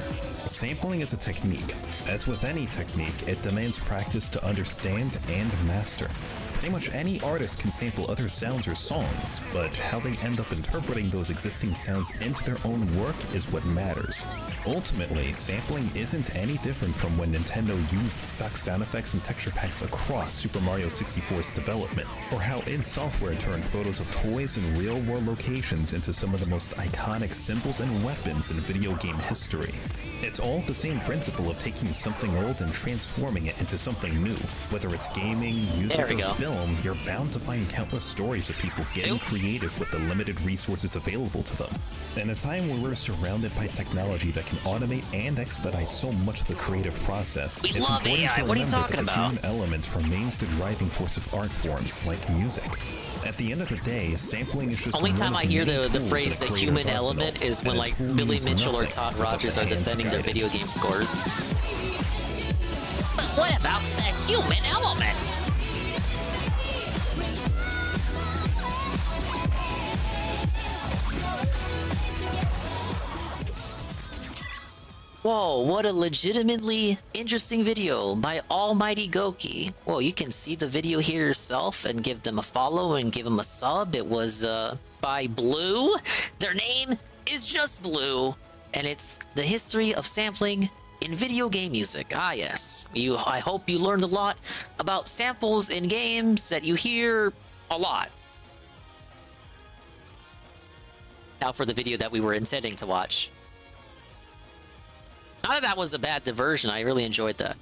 Sampling is a technique. As with any technique, it demands practice to understand and master. Pretty much any artist can sample other sounds or songs, but how they end up interpreting those existing sounds into their own work is what matters. Ultimately, sampling isn't any different from when Nintendo used stock sound effects and texture packs across Super Mario 64's development, or how id Software turned photos of toys and real-world locations into some of the most iconic symbols and weapons in video game history. It's all the same principle of taking something old and transforming it into something new. Whether it's gaming, music, or film, you're bound to find countless stories of people getting creative with the limited resources available to them. In a time where we're surrounded by technology that can automate and expedite so much of the creative process, it's important to remember that the human element remains the driving force of art forms like music. At the end of the day, sampling is just only time I hear the phrase the human element is when like Billy Mitchell or Todd Rogers are defending their video game scores. But what about the human element? Whoa, what a legitimately interesting video by Almighty Goki. Whoa, you can see the video here yourself and give them a follow and give them a sub. It was by Blue. Their name is just Blue, and it's the history of sampling in video game music. Ah yes, I hope you learned a lot about samples in games that you hear a lot. Now for the video that we were intending to watch. Not that that was a bad diversion, I really enjoyed that.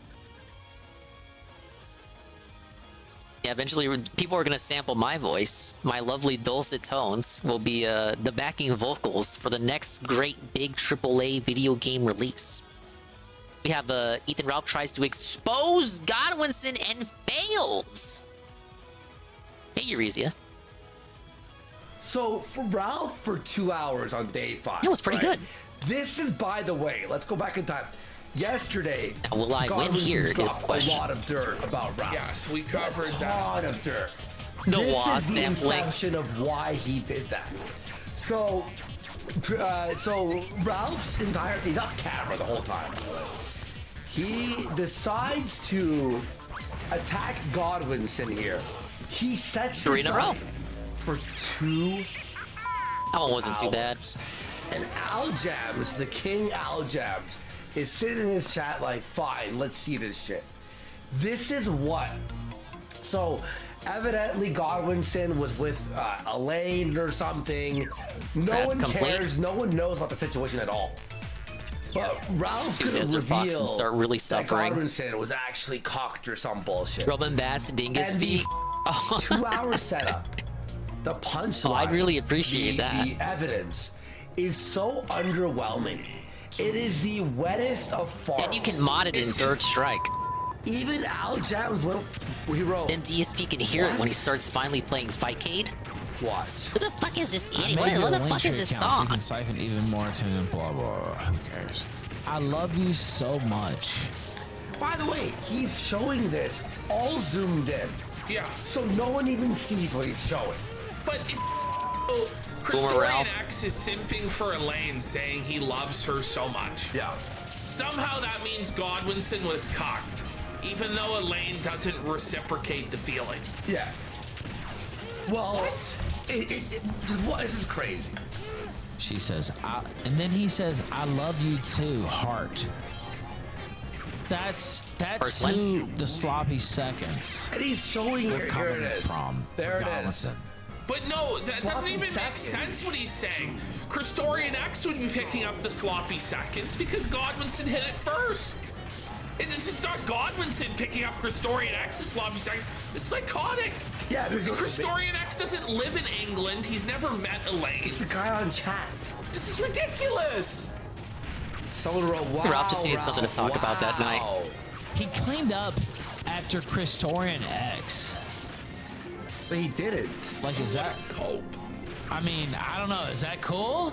Yeah, eventually people are going to sample my voice. My lovely dulcet tones will be the backing vocals for the next great big AAA video game release. We have Ethan Ralph tries to expose Godwinson and fails. Hey, Euresia. So for Ralph for 2 hours on day 5. It was pretty good. This is, by the way, let's go back in time. Yesterday, now, will I win here is a lot of dirt about Ralph. Yes, we covered that. A lot of dirt. This is the inception of why he did that. So Ralph's he's off camera the whole time. He decides to attack Godwinson here. He sets 3 in a row for 2 That one wasn't too bad. And Aljams, the king Aljams, is sitting in his chat like, fine, let's see this shit. This is what? So, evidently Godwinson was with Elaine or something. No one cares. No one knows about the situation at all. But Ralph's Do gonna Desert Fox reveal and start really that suffering. Godwinson was actually cocked or some bullshit. Rubbing Bass and Dingus And the feet. 2-hour setup, the punchline. Oh, I'd really appreciate that. The evidence is so underwhelming. It is the wettest of farts. And you can mod it in Third Strike. Even Al Jam's little hero. And DSP can hear it when he starts finally playing Fightcade. Watch. Who the fuck is this idiot? Maybe What a the link fuck is to this your account so you song? can siphon even more attention, blah, blah, blah. Who cares? I love you so much. By the way, he's showing this all zoomed in. Yeah. So no one even sees what he's showing. But Christorian X is simping for Elaine, saying he loves her so much. Yeah. Somehow that means Godwinson was cocked, even though Elaine doesn't reciprocate the feeling. Yeah. Well, what? This is crazy. She says, and then he says, I love you too, heart. That's who the sloppy seconds. And he's showing were here coming it is. from. There it is. Godwinson. But no, that doesn't Sloppy even make sense what he's saying. Christorian X would be picking up the sloppy seconds because Godwinson hit it first. And this is not Godwinson picking up Christorian X's sloppy seconds. It's psychotic. Yeah, And Christorian X doesn't live in England. He's never met Elaine. It's a guy on chat. This is ridiculous. Someone wrote, wow. Ralph just needed something to talk about that night. He cleaned up after Christorian X. But he didn't. Like, is that cope? I mean, I don't know. Is that cool?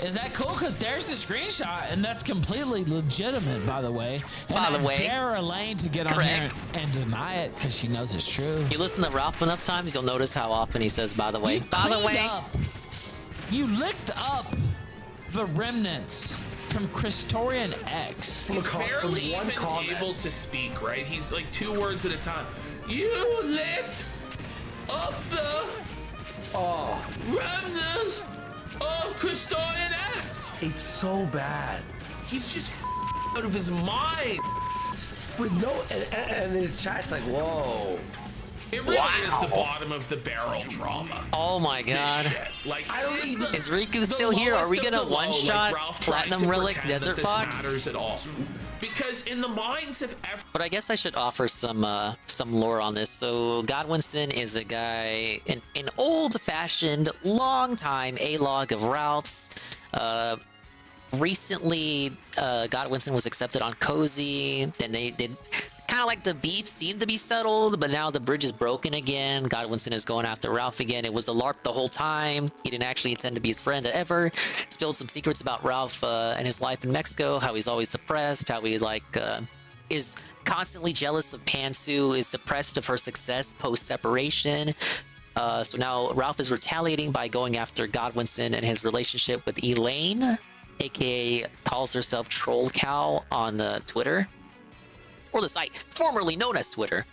Is that cool? Because there's the screenshot, and that's completely legitimate, by the way. And By the way, dare Elaine to get on here and deny it because she knows it's true. You listen to Ralph enough times, you'll notice how often he says, by the way. By the way. You licked up the remnants from Christorian X. He's barely even able to speak, right? He's like 2 words at a time. You licked up the remnants of Christorian X. It's so bad. He's just out of his mind. With no, and his chat's like, whoa. It really is the bottom of the barrel drama. Oh my god. Like, I don't even. Is Riku still here? Are we gonna one-shot Platinum Relic Desert Fox? Matters at all. Because in the minds of everyone. But I guess I should offer some lore on this. So Godwinson is a guy, an old-fashioned, long-time A-log of Ralph's. Recently, Godwinson was accepted on Cozy. Then they did. Kind of like the beef seemed to be settled, but now the bridge is broken again. Godwinson is going after Ralph again. It was a LARP the whole time. He didn't actually intend to be his friend ever. Spilled some secrets about Ralph and his life in Mexico, how he's always depressed, how he is constantly jealous of Pantsu, is depressed of her success post-separation. So now Ralph is retaliating by going after Godwinson and his relationship with Elaine, aka calls herself Troll Cow on the Twitter. Or the site formerly known as Twitter.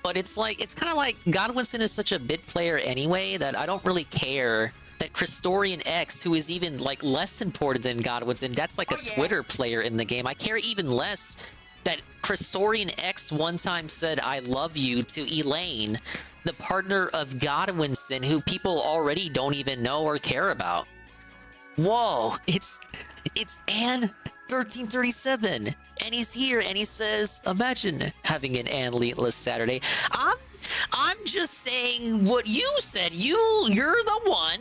But it's kind of like Godwinson is such a bit player anyway that I don't really care that Christorian X, who is even like less important than Godwinson, that's like a Twitter player in the game. I care even less that Christorian X one time said I love you to Elaine, the partner of Godwinson, who people already don't even know or care about. Whoa, it's An1337, and he's here, and he says, imagine having an An-less Saturday. I'm just saying what you said. You're the one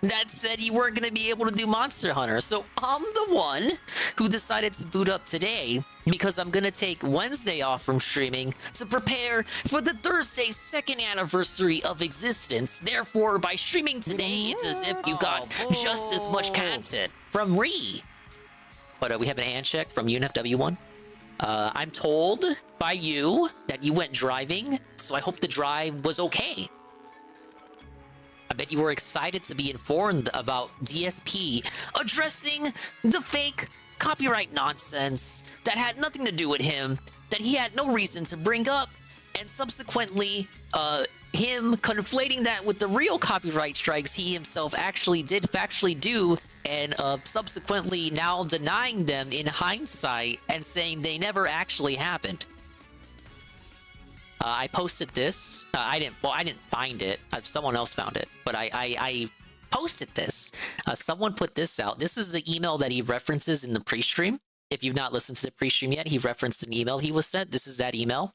that said you weren't going to be able to do Monster Hunter. So I'm the one who decided to boot up today because I'm going to take Wednesday off from streaming to prepare for the Thursday 2nd anniversary of existence. Therefore, by streaming today, it's as if you got just as much content from Ree. But we have an An check from UNFW1. I'm told by you that you went driving, so I hope the drive was okay. I bet you were excited to be informed about DSP addressing the fake copyright nonsense that had nothing to do with him, that he had no reason to bring up, and subsequently him conflating that with the real copyright strikes he himself actually did factually do, and subsequently now denying them in hindsight and saying they never actually happened. I posted this. I didn't find it. Someone else found it. But I posted this. Someone put this out. This is the email that he references in the pre-stream. If you've not listened to the pre-stream yet, he referenced an email he was sent. This is that email.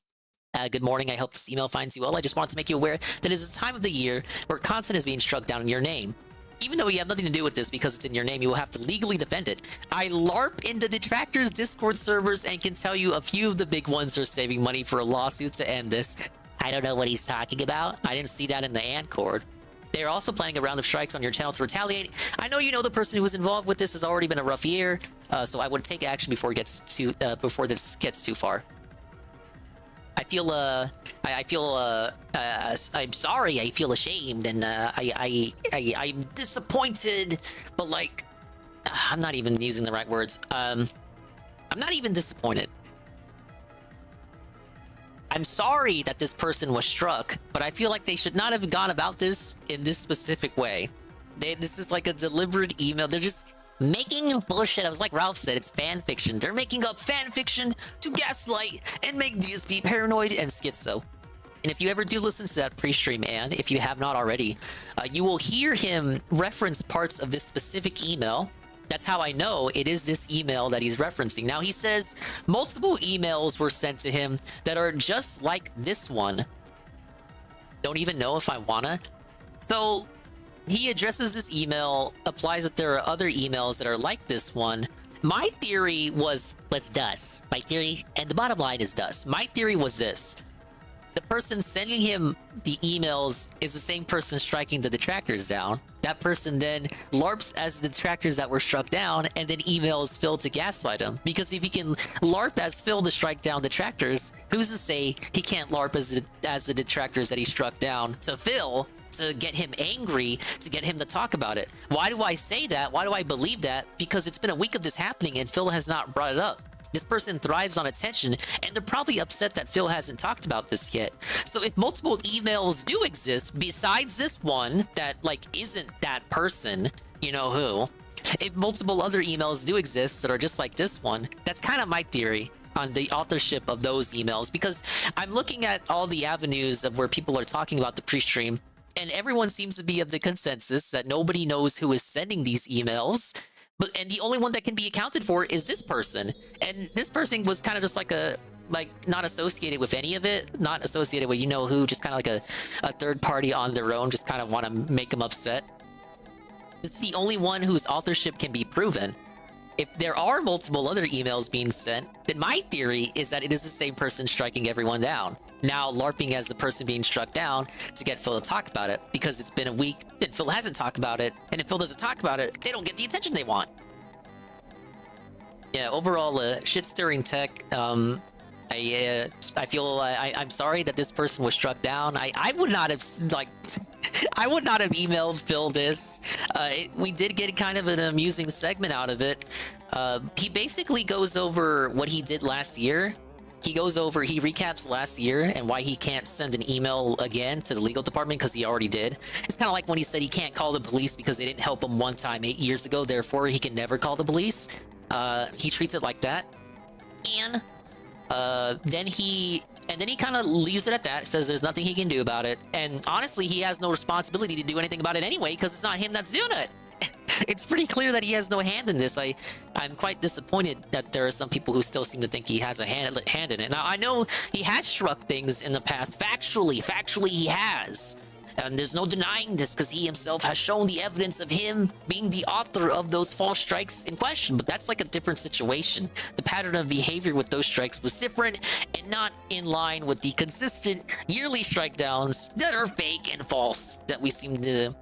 Good morning. I hope this email finds you well. I just wanted to make you aware that it is a time of the year where content is being struck down in your name. Even though you have nothing to do with this because it's in your name, you will have to legally defend it. I LARP in the Detractors Discord servers and can tell you a few of the big ones are saving money for a lawsuit to end this. I don't know what he's talking about. I didn't see that in the Ancord. They're also planning a round of strikes on your channel to retaliate. I know you know the person who was involved with this has already been a rough year, so I would take action before this gets too far. I'm sorry. I feel ashamed, and I'm disappointed. But like, I'm not even using the right words. I'm not even disappointed. I'm sorry that this person was struck, but I feel like they should not have gone about this in this specific way. This is like a deliberate email. They're just making bullshit. I was like Ralph said, it's fan fiction. They're making up fan fiction to gaslight and make DSP paranoid and schizo. And if you ever do listen to that pre-stream, and if you have not already, you will hear him reference parts of this specific email. That's how I know it is this email that he's referencing. Now, he says multiple emails were sent to him that are just like this one. Don't even know if I wanna. So he addresses this email, applies that there are other emails that are like this one. My theory was thus. My theory, and the bottom line is thus. My theory was this. The person sending him the emails is the same person striking the detractors down. That person then LARPs as the detractors that were struck down and then emails Phil to gaslight him. Because if he can LARP as Phil to strike down detractors, who's to say he can't LARP as the detractors that he struck down to Phil to get him angry, to get him to talk about it? Why do I say that? Why do I believe that? Because it's been a week of this happening and Phil has not brought it up. This person thrives on attention, and they're probably upset that Phil hasn't talked about this yet. So if multiple emails do exist, besides this one that, like, isn't that person, you know who, if multiple other emails do exist that are just like this one, that's kind of my theory on the authorship of those emails, because I'm looking at all the avenues of where people are talking about the pre-stream, and everyone seems to be of the consensus that nobody knows who is sending these emails. And the only one that can be accounted for is this person. And this person was kind of just like not associated with any of it, not associated with you know who, just kind of like a third party on their own, just kind of want to make them upset. This is the only one whose authorship can be proven. If there are multiple other emails being sent, then my theory is that it is the same person striking everyone down. Now LARPing as the person being struck down to get Phil to talk about it, because it's been a week and Phil hasn't talked about it, and if Phil doesn't talk about it, they don't get the attention they want. Yeah, overall, shit-stirring tech. I feel I'm sorry that this person was struck down. I would not have I would not have emailed Phil this. We did get kind of an amusing segment out of it. He basically goes over what he did last year. He recaps last year and why he can't send an email again to the legal department because he already did. It's kind of like when he said he can't call the police because they didn't help him one time 8 years ago, therefore he can never call the police. He treats it like that. And then he kind of leaves it at that, says there's nothing he can do about it. And honestly, he has no responsibility to do anything about it anyway because it's not him that's doing it. It's pretty clear that he has no hand in this. I'm quite disappointed that there are some people who still seem to think he has a hand in it. Now, I know he has struck things in the past. Factually he has. And there's no denying this because he himself has shown the evidence of him being the author of those false strikes in question. But that's like a different situation. The pattern of behavior with those strikes was different and not in line with the consistent yearly strike downs that are fake and false that we seem to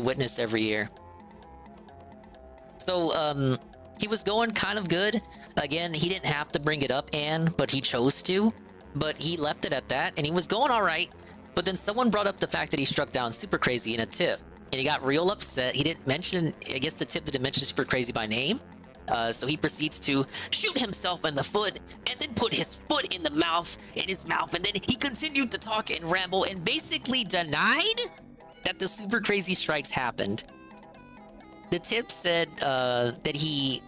witness every year. So, he was going kind of good. Again, he didn't have to bring it up, but he chose to. But he left it at that, and he was going all right. But then someone brought up the fact that he struck down Super Crazy in a tip. And he got real upset. He didn't mention, I guess the tip didn't mention Super Crazy by name. So he proceeds to shoot himself in the foot and then put his foot in his mouth. And then he continued to talk and ramble and basically denied that the Super Crazy strikes happened. The tip said that he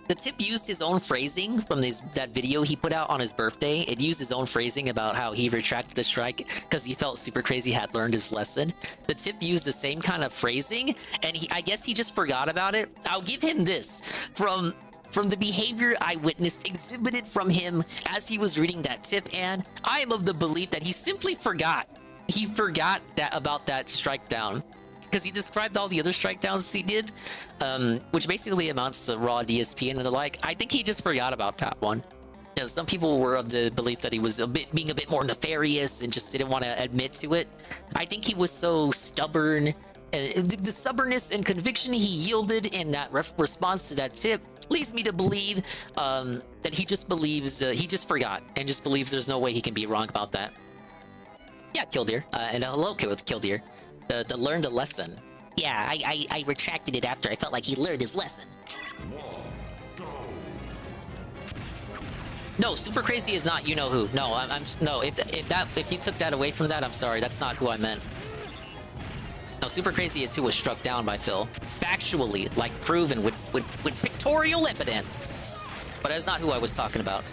The tip used his own phrasing from that video he put out on his birthday. It used his own phrasing about how he retracted the strike because he felt Super Crazy had learned his lesson. The tip used the same kind of phrasing, and I guess he just forgot about it. I'll give him this. From the behavior I witnessed exhibited from him as he was reading that tip, and I am of the belief that he simply forgot. He forgot about that strike down. Because he described all the other strike downs he did, which basically amounts to raw DSP and the like. I think he just forgot about that one. You know, some people were of the belief that he was being a bit more nefarious and just didn't want to admit to it. I think he was so stubborn. The stubbornness and conviction he yielded in that response to that tip leads me to believe that he just believes, he just forgot and just believes there's no way he can be wrong about that. Yeah, Killdeer. And hello, Killdeer. The learned a lesson. Yeah, I retracted it after I felt like he learned his lesson. No, Super Crazy is not you know who. No, no. If you took that away from that, I'm sorry. That's not who I meant. No, Super Crazy is who was struck down by Phil, factually, like proven with pictorial evidence. But that's not who I was talking about.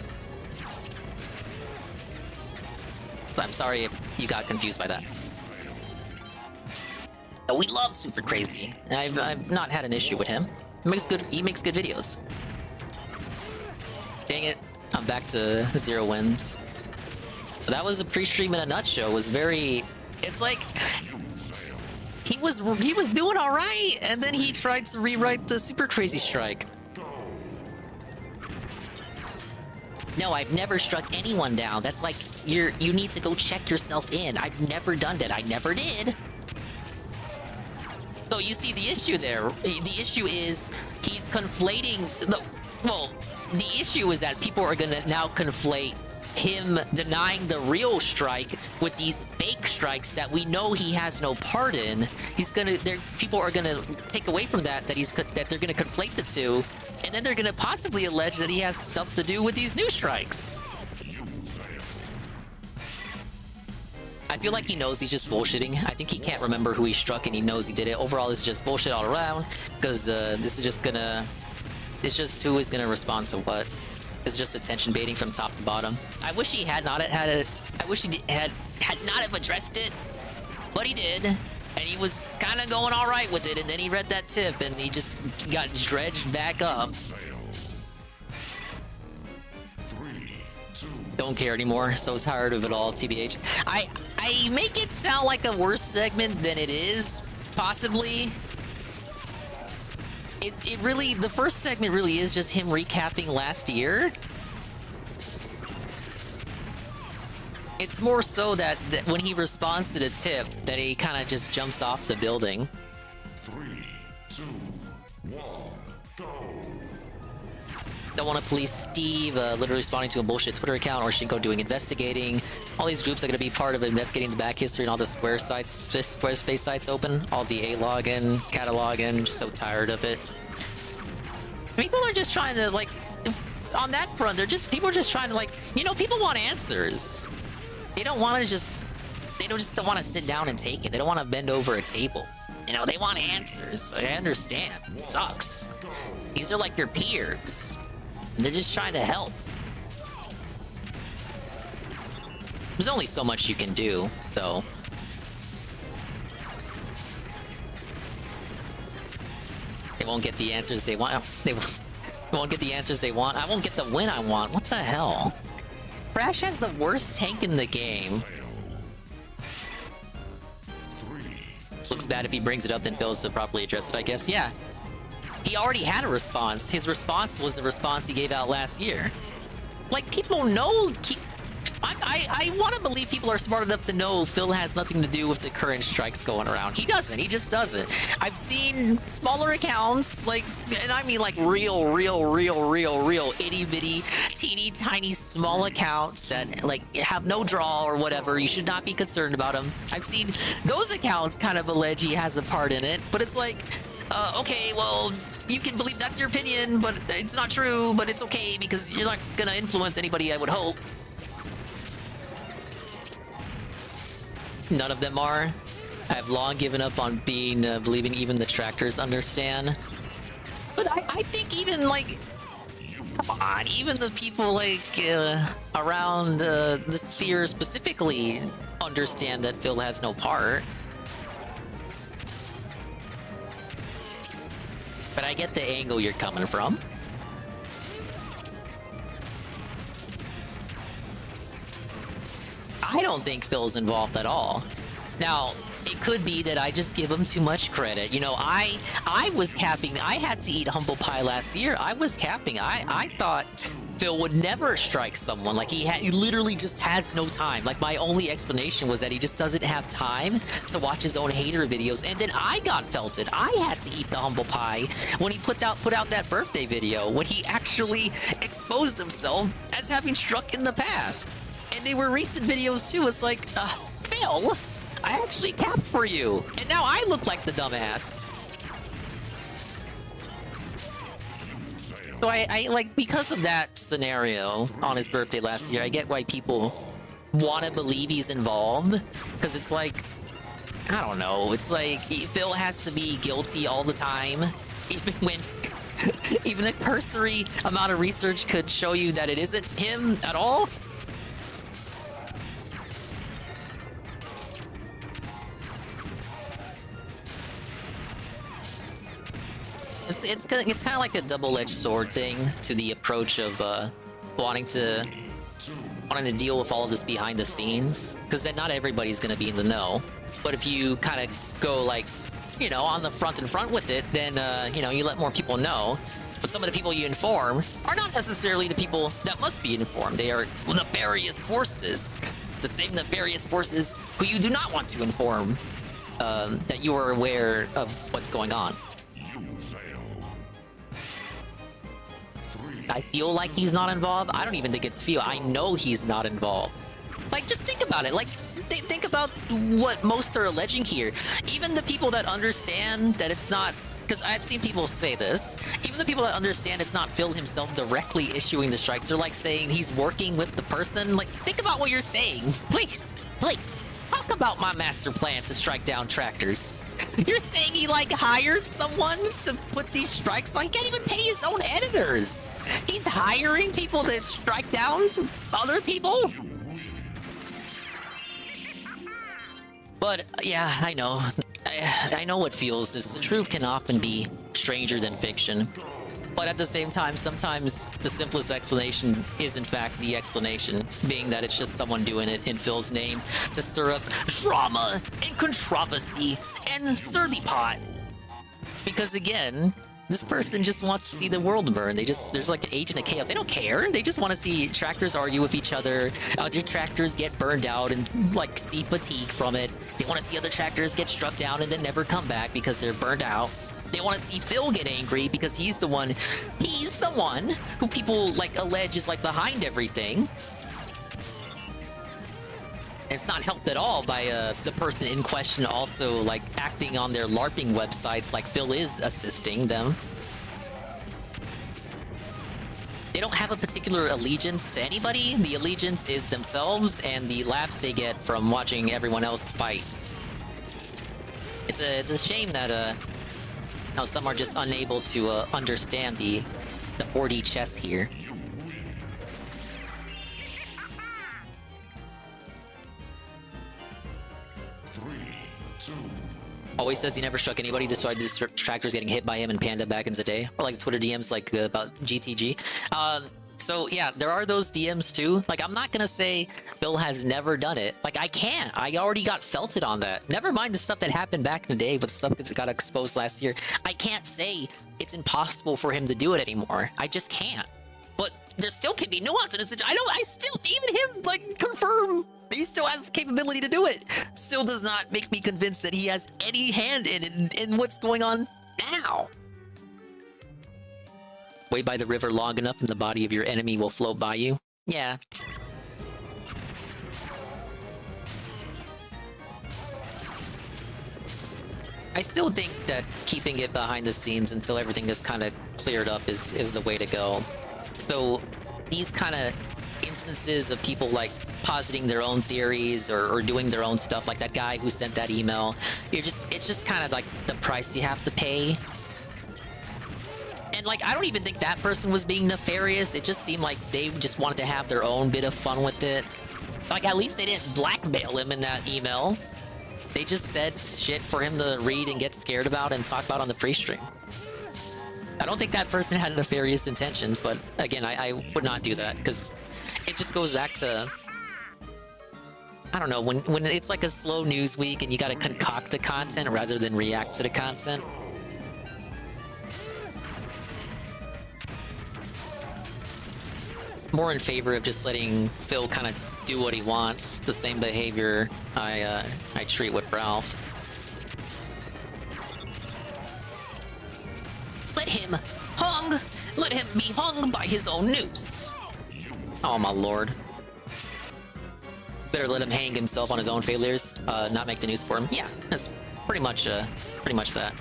But I'm sorry if you got confused by that. We love Super Crazy. I've not had an issue with him. He makes good videos. Dang it, I'm back to 0 wins. That was a pre-stream in a nutshell. It was very. It's like he was doing all right, and then he tried to rewrite the Super Crazy strike. No, I've never struck anyone down. That's like you need to go check yourself in. I've never done that. I never did. So you see the issue there. The issue is he's conflating the issue is that people are gonna now conflate him denying the real strike with these fake strikes that we know he has no part in. People are gonna take away from that they're gonna conflate the two, and then they're gonna possibly allege that he has stuff to do with these new strikes. I feel like he knows he's just bullshitting. I think he can't remember who he struck and he knows he did it. Overall, this is just bullshit all around because this is just gonna... It's just who is gonna respond to what. It's just attention baiting from top to bottom. I wish he had not had it. I wish he had not have addressed it, but he did. And he was kind of going all right with it, and then he read that tip and he just got dredged back up. Don't care anymore, so tired of it all, TBH. I make it sound like a worse segment than it is, possibly. It really, the first segment really is just him recapping last year. It's more so that when he responds to the tip, that he kind of just jumps off the building. 3, 2, 1, go. Don't want to police Steve literally responding to a bullshit Twitter account, or Shinko doing investigating. All these groups are going to be part of investigating the back history and all the Squarespace sites open. All the A login, catalogin. Just so tired of it. People are just trying to on that front, people are just trying to people want answers. They don't want to just don't want to sit down and take it. They don't want to bend over a table. They want answers. I understand. It sucks. These are like your peers. They're just trying to help. There's only so much you can do, though. They won't get the answers they want. They won't get the answers they want. I won't get the win I want. What the hell? Crash has the worst tank in the game. Looks bad if he brings it up, then fails to properly address it, I guess. Yeah. He already had a response. His response was the response he gave out last year. People know... I want to believe people are smart enough to know Phil has nothing to do with the current strikes going around. He doesn't. He just doesn't. I've seen smaller accounts, and I mean real itty-bitty, teeny tiny small accounts that have no draw or whatever. You should not be concerned about them. I've seen those accounts kind of allege he has a part in it, but it's okay, well, you can believe that's your opinion, but it's not true, but it's okay because you're not gonna influence anybody, I would hope. None of them are. I have long given up on believing even the tractors understand. But I think even Come on, even the people like around the sphere specifically understand that Phil has no part. But I get the angle you're coming from. I don't think Phil's involved at all. Now, it could be that I just give him too much credit. You know, I was capping. I had to eat humble pie last year. I was capping. I thought Phil would never strike someone. Like, he literally just has no time. Like, my only explanation was that he just doesn't have time to watch his own hater videos. And then I got felted. I had to eat the humble pie when he put out that birthday video, when he actually exposed himself as having struck in the past. And they were recent videos too. It's like, Phil, I actually capped for you. And now I look like the dumbass. So I like, because of that scenario on his birthday last year, I get why people want to believe he's involved. Because it's like, I don't know. It's like, Phil has to be guilty all the time. Even when, even a cursory amount of research could show you that it isn't him at all. It's kind of like a double-edged sword thing to the approach of wanting to deal with all of this behind the scenes, because then not everybody's going to be in the know. But if you kind of go like, you know, on the front with it, then you know, you let more people know. But some of the people you inform are not necessarily the people that must be informed. They are nefarious forces, the same nefarious forces who you do not want to inform that you are aware of what's going on. I feel like he's not involved. I don't even think it's feel. I know he's not involved. Like, just think about it. Like, think about what most are alleging here. Even the people that understand that it's not, because I've seen people say this, even the people that understand it's not Phil himself directly issuing the strikes, they're like saying he's working with the person. Like, think about what you're saying. Please, talk about my master plan to strike down tractors. You're saying he, like, hired someone to put these strikes on? He can't even pay his own editors. He's hiring people to strike down other people? But, yeah, I know. I know what feels this. The truth can often be stranger than fiction. But at the same time, sometimes the simplest explanation is in fact the explanation, being that it's just someone doing it in Phil's name to stir up drama and controversy and stir the pot. Because again, this person just wants to see the world burn. There's like an agent of chaos. They don't care. They just want to see tractors argue with each other, other tractors get burned out and like see fatigue from it. They want to see other tractors get struck down and then never come back because they're burned out. They want to see Phil get angry because he's the one who people like allege is like behind everything. It's not helped at all by the person in question also like acting on their LARPing websites like Phil is assisting them. They don't have a particular allegiance to anybody. The allegiance is themselves and the laughs they get from watching everyone else fight. It's a shame that now some are just unable to understand the 4D chess here. Always says he never struck anybody, despite these tractors getting hit by him and Panda back in the day. Or like Twitter DMs like about GTG. So yeah, there are those DMs too. Like, I'm not gonna say Phil has never done it. Like, I can't. I already got felted on that. Never mind the stuff that happened back in the day, but stuff that got exposed last year. I can't say it's impossible for him to do it anymore. I just can't. But there still can be nuance in his situation. I still, even him, like, confirm he still has the capability to do it. Still does not make me convinced that he has any hand in what's going on now. Wait by the river long enough and the body of your enemy will float by you. Yeah. I still think that keeping it behind the scenes until everything is kind of cleared up is the way to go. So these kind of instances of people like positing their own theories or doing their own stuff, like that guy who sent that email, it's just kind of like the price you have to pay. And like, I don't even think that person was being nefarious. It just seemed like they just wanted to have their own bit of fun with it. Like, at least they didn't blackmail him in that email. They just said shit for him to read and get scared about and talk about on the pre-stream. I don't think that person had nefarious intentions, but again, I would not do that because it just goes back to, I don't know, when it's like a slow news week and you gotta concoct the content rather than react to the content. More in favor of just letting Phil kind of do what he wants. The same behavior I treat with Ralph. Let him hung. Let him be hung by his own noose. Oh my lord. Better let him hang himself on his own failures. Not make the noose for him. Yeah, that's pretty much that.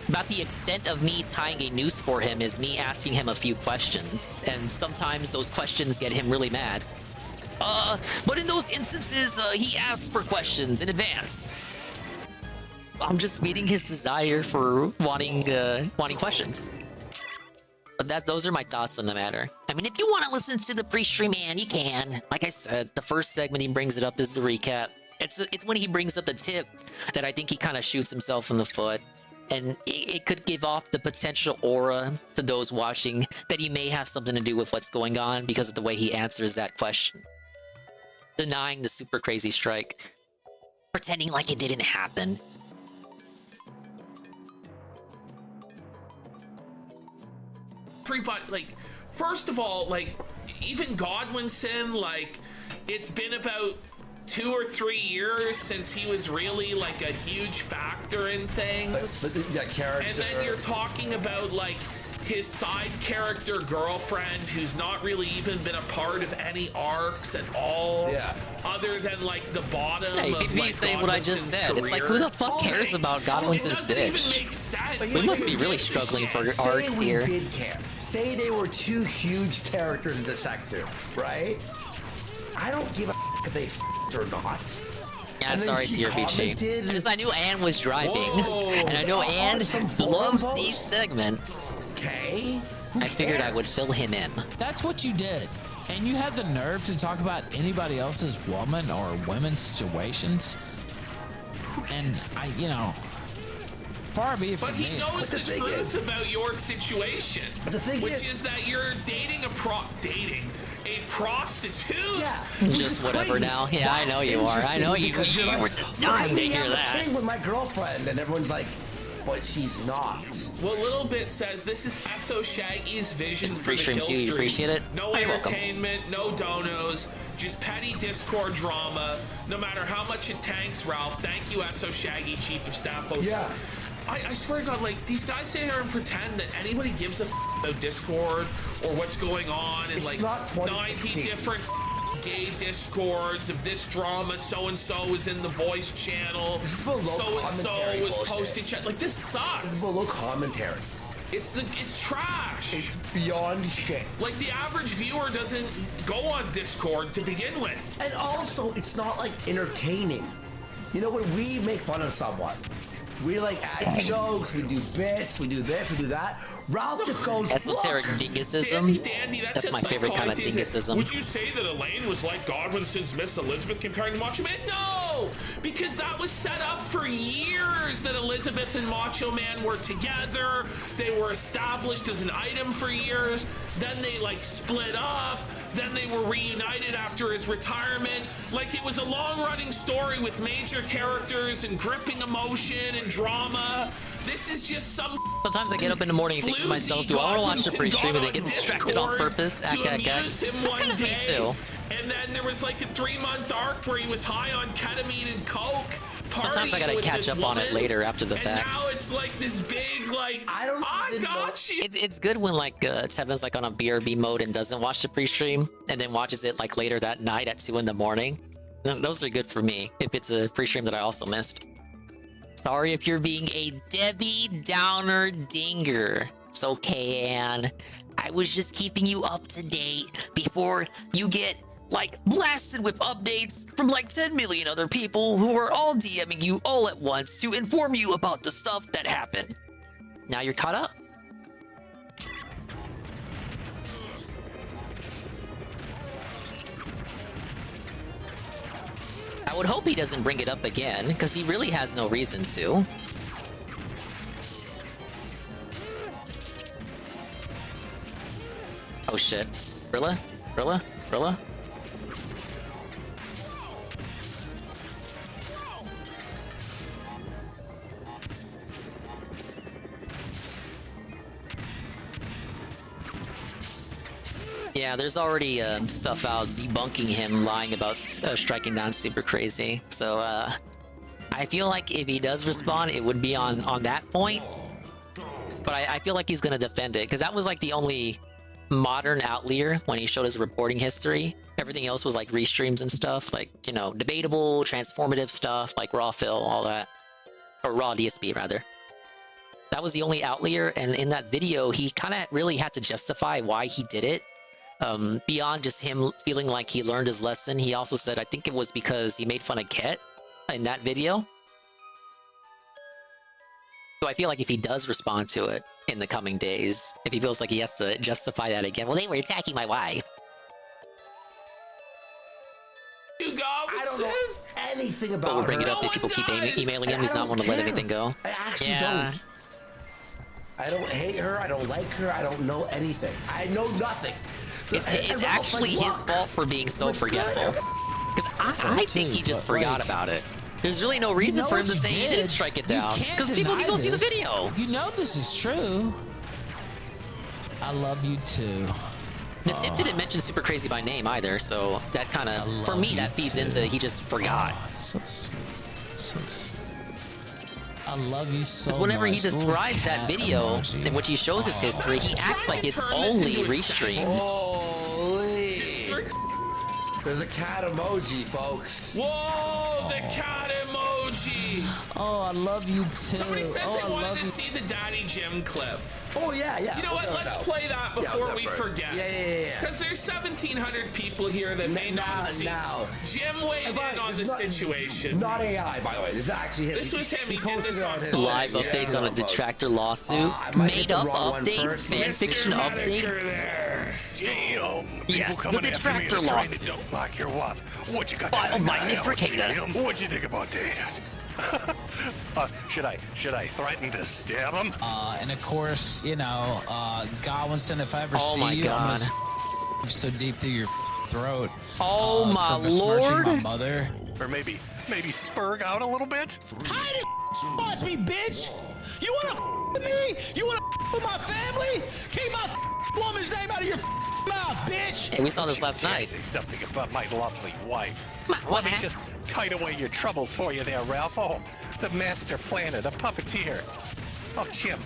About the extent of me tying a noose for him is me asking him a few questions, and sometimes those questions get him really mad. But in those instances, he asks for questions in advance. I'm just meeting his desire for wanting questions. But those are my thoughts on the matter. I mean, if you want to listen to the pre-stream, man, you can. Like I said, the first segment he brings it up is the recap. It's when he brings up the tip that I think he kind of shoots himself in the foot. And it could give off the potential aura to those watching that he may have something to do with what's going on because of the way he answers that question. Denying the super crazy strike. Pretending like it didn't happen. Everybody, like, first of all, like, even Godwinson, like, it's been about 2 or 3 years since he was really like a huge factor in things. Yeah, character. And then you're talking about like his side character girlfriend who's not really even been a part of any arcs at all. Yeah. Other than like the bottom hey, of like saying what I just said. Career. It's like, who the fuck cares about Godwinson's bitch? We must be really struggling for arcs here. Did care. Say they were 2 huge characters in the sector, right? I don't give a if they or not. Yeah, sorry to your Vici. Because I knew Ann was driving, and I know Ann loves these segments. Okay. I figured I would fill him in. That's what you did. And you had the nerve to talk about anybody else's woman or women's situations. And you know, far be it from me. But he knows the truth about your situation, which is that you're dating a prostitute. Yeah. Just whatever now. Yeah, I know you are. I know you were just dying to hear that. I'm a king with my girlfriend, and everyone's like, but she's not. Well, Little Bit says this is SO Shaggy's vision for the kill stream. You appreciate it? No entertainment, no donos, just petty Discord drama. No matter how much it tanks, Ralph. Thank you, SO Shaggy, Chief of Staff. Yeah. I swear to God, like, these guys sit here and pretend that anybody gives a about Discord or what's going on in like 90 different gay Discords of this drama. So-and-so is in the voice channel. So-and-so was posting chat. Like, this sucks. This is below commentary. It's trash. It's beyond shit. Like, the average viewer doesn't go on Discord to begin with. And also, it's not like entertaining. You know, when we make fun of someone, we like add jokes, we do bits, we do this, we do that. Ralph just goes, esoteric dingisism. Dandy, that's my favorite kind of dingisism. Would you say that Elaine was like Godwinson's Miss Elizabeth comparing to Macho Man? No! Because that was set up for years that Elizabeth and Macho Man were together. They were established as an item for years. Then they like split up. Then they were reunited after his retirement. Like, it was a long-running story with major characters and gripping emotion and drama. This is just some. Sometimes I get up in the morning and think to myself, do I want to watch the pre-stream and then get distracted on purpose? That's kind of me too. And then there was like a 3-month arc where he was high on ketamine and coke. Sometimes I gotta catch up on it later after the fact. And now it's like this big, like, I got you. It's good when like Tevin's like on a BRB mode and doesn't watch the pre-stream and then watches it like later that night at 2 in the morning. Those are good for me if it's a pre-stream that I also missed. Sorry if you're being a Debbie Downer dinger. It's okay, Ann. I was just keeping you up to date before you get like blasted with updates from like 10 million other people who are all DMing you all at once to inform you about the stuff that happened. Now you're caught up. I would hope he doesn't bring it up again, because he really has no reason to. Oh shit. Rilla? Rilla? Rilla? Yeah, there's already stuff out debunking him lying about striking down Super Crazy. So I feel like if he does respond, it would be on that point. But I feel like he's gonna defend it, because that was like the only modern outlier when he showed his reporting history. Everything else was like restreams and stuff, like, you know, debatable, transformative stuff, like raw fill, all that. Or raw DSP, rather. That was the only outlier, and in that video, he kind of really had to justify why he did it. Beyond just him feeling like he learned his lesson, he also said, I think it was because he made fun of Ket in that video. So I feel like if he does respond to it in the coming days, if he feels like he has to justify that again, well, they were attacking my wife. I don't know anything about But we'll bring her. it up if people keep emailing him. He's not one to let anything go. I actually don't. I don't hate her. I don't like her. I don't know anything. I know nothing. It's actually his fault for being so forgetful. Because I think he just forgot about it. There's really no reason for him to say he didn't strike it down. Because people can go see the video. You know this is true. I love you too. The tip didn't mention Super Crazy by name either, so that kind of, for me, that feeds into he just forgot. So sweet. So sweet. I love you so much. Whenever he describes that video in which he shows his history, he acts like it's only restreams. Holy. There's a cat emoji, folks. Whoa, the cat emoji. Oh, I love you too. Somebody says they wanted to see the Daddy Jim clip. Oh, yeah. You know what? Let's play that before we forget. Yeah. Because there's 1,700 people here that may not have seen. Jim weighed in on the situation. Not AI, by the way. This is actually him. This was him. He did this on his Live updates on a detractor lawsuit. Made up updates, fanfiction updates. Yes, the detractor lawsuit. Don't like your wife. What you got to File say my now, imprecator. Jim? What'd you think about that? Should I threaten to stab him? And of course, you know, Godwinson, if I ever see you, I'm gonna so deep through your throat. Oh my for besmirching lord! My mother. Or maybe spurg out a little bit? Hide it, watch me, bitch! You wanna with me? You wanna with my family? Keep my woman's name out of your mouth, bitch! Hey, we saw this last night. Say something about my lovely wife. Let me just kite away your troubles for you there, Ralph. Oh, the master planner, the puppeteer. Oh, Jim,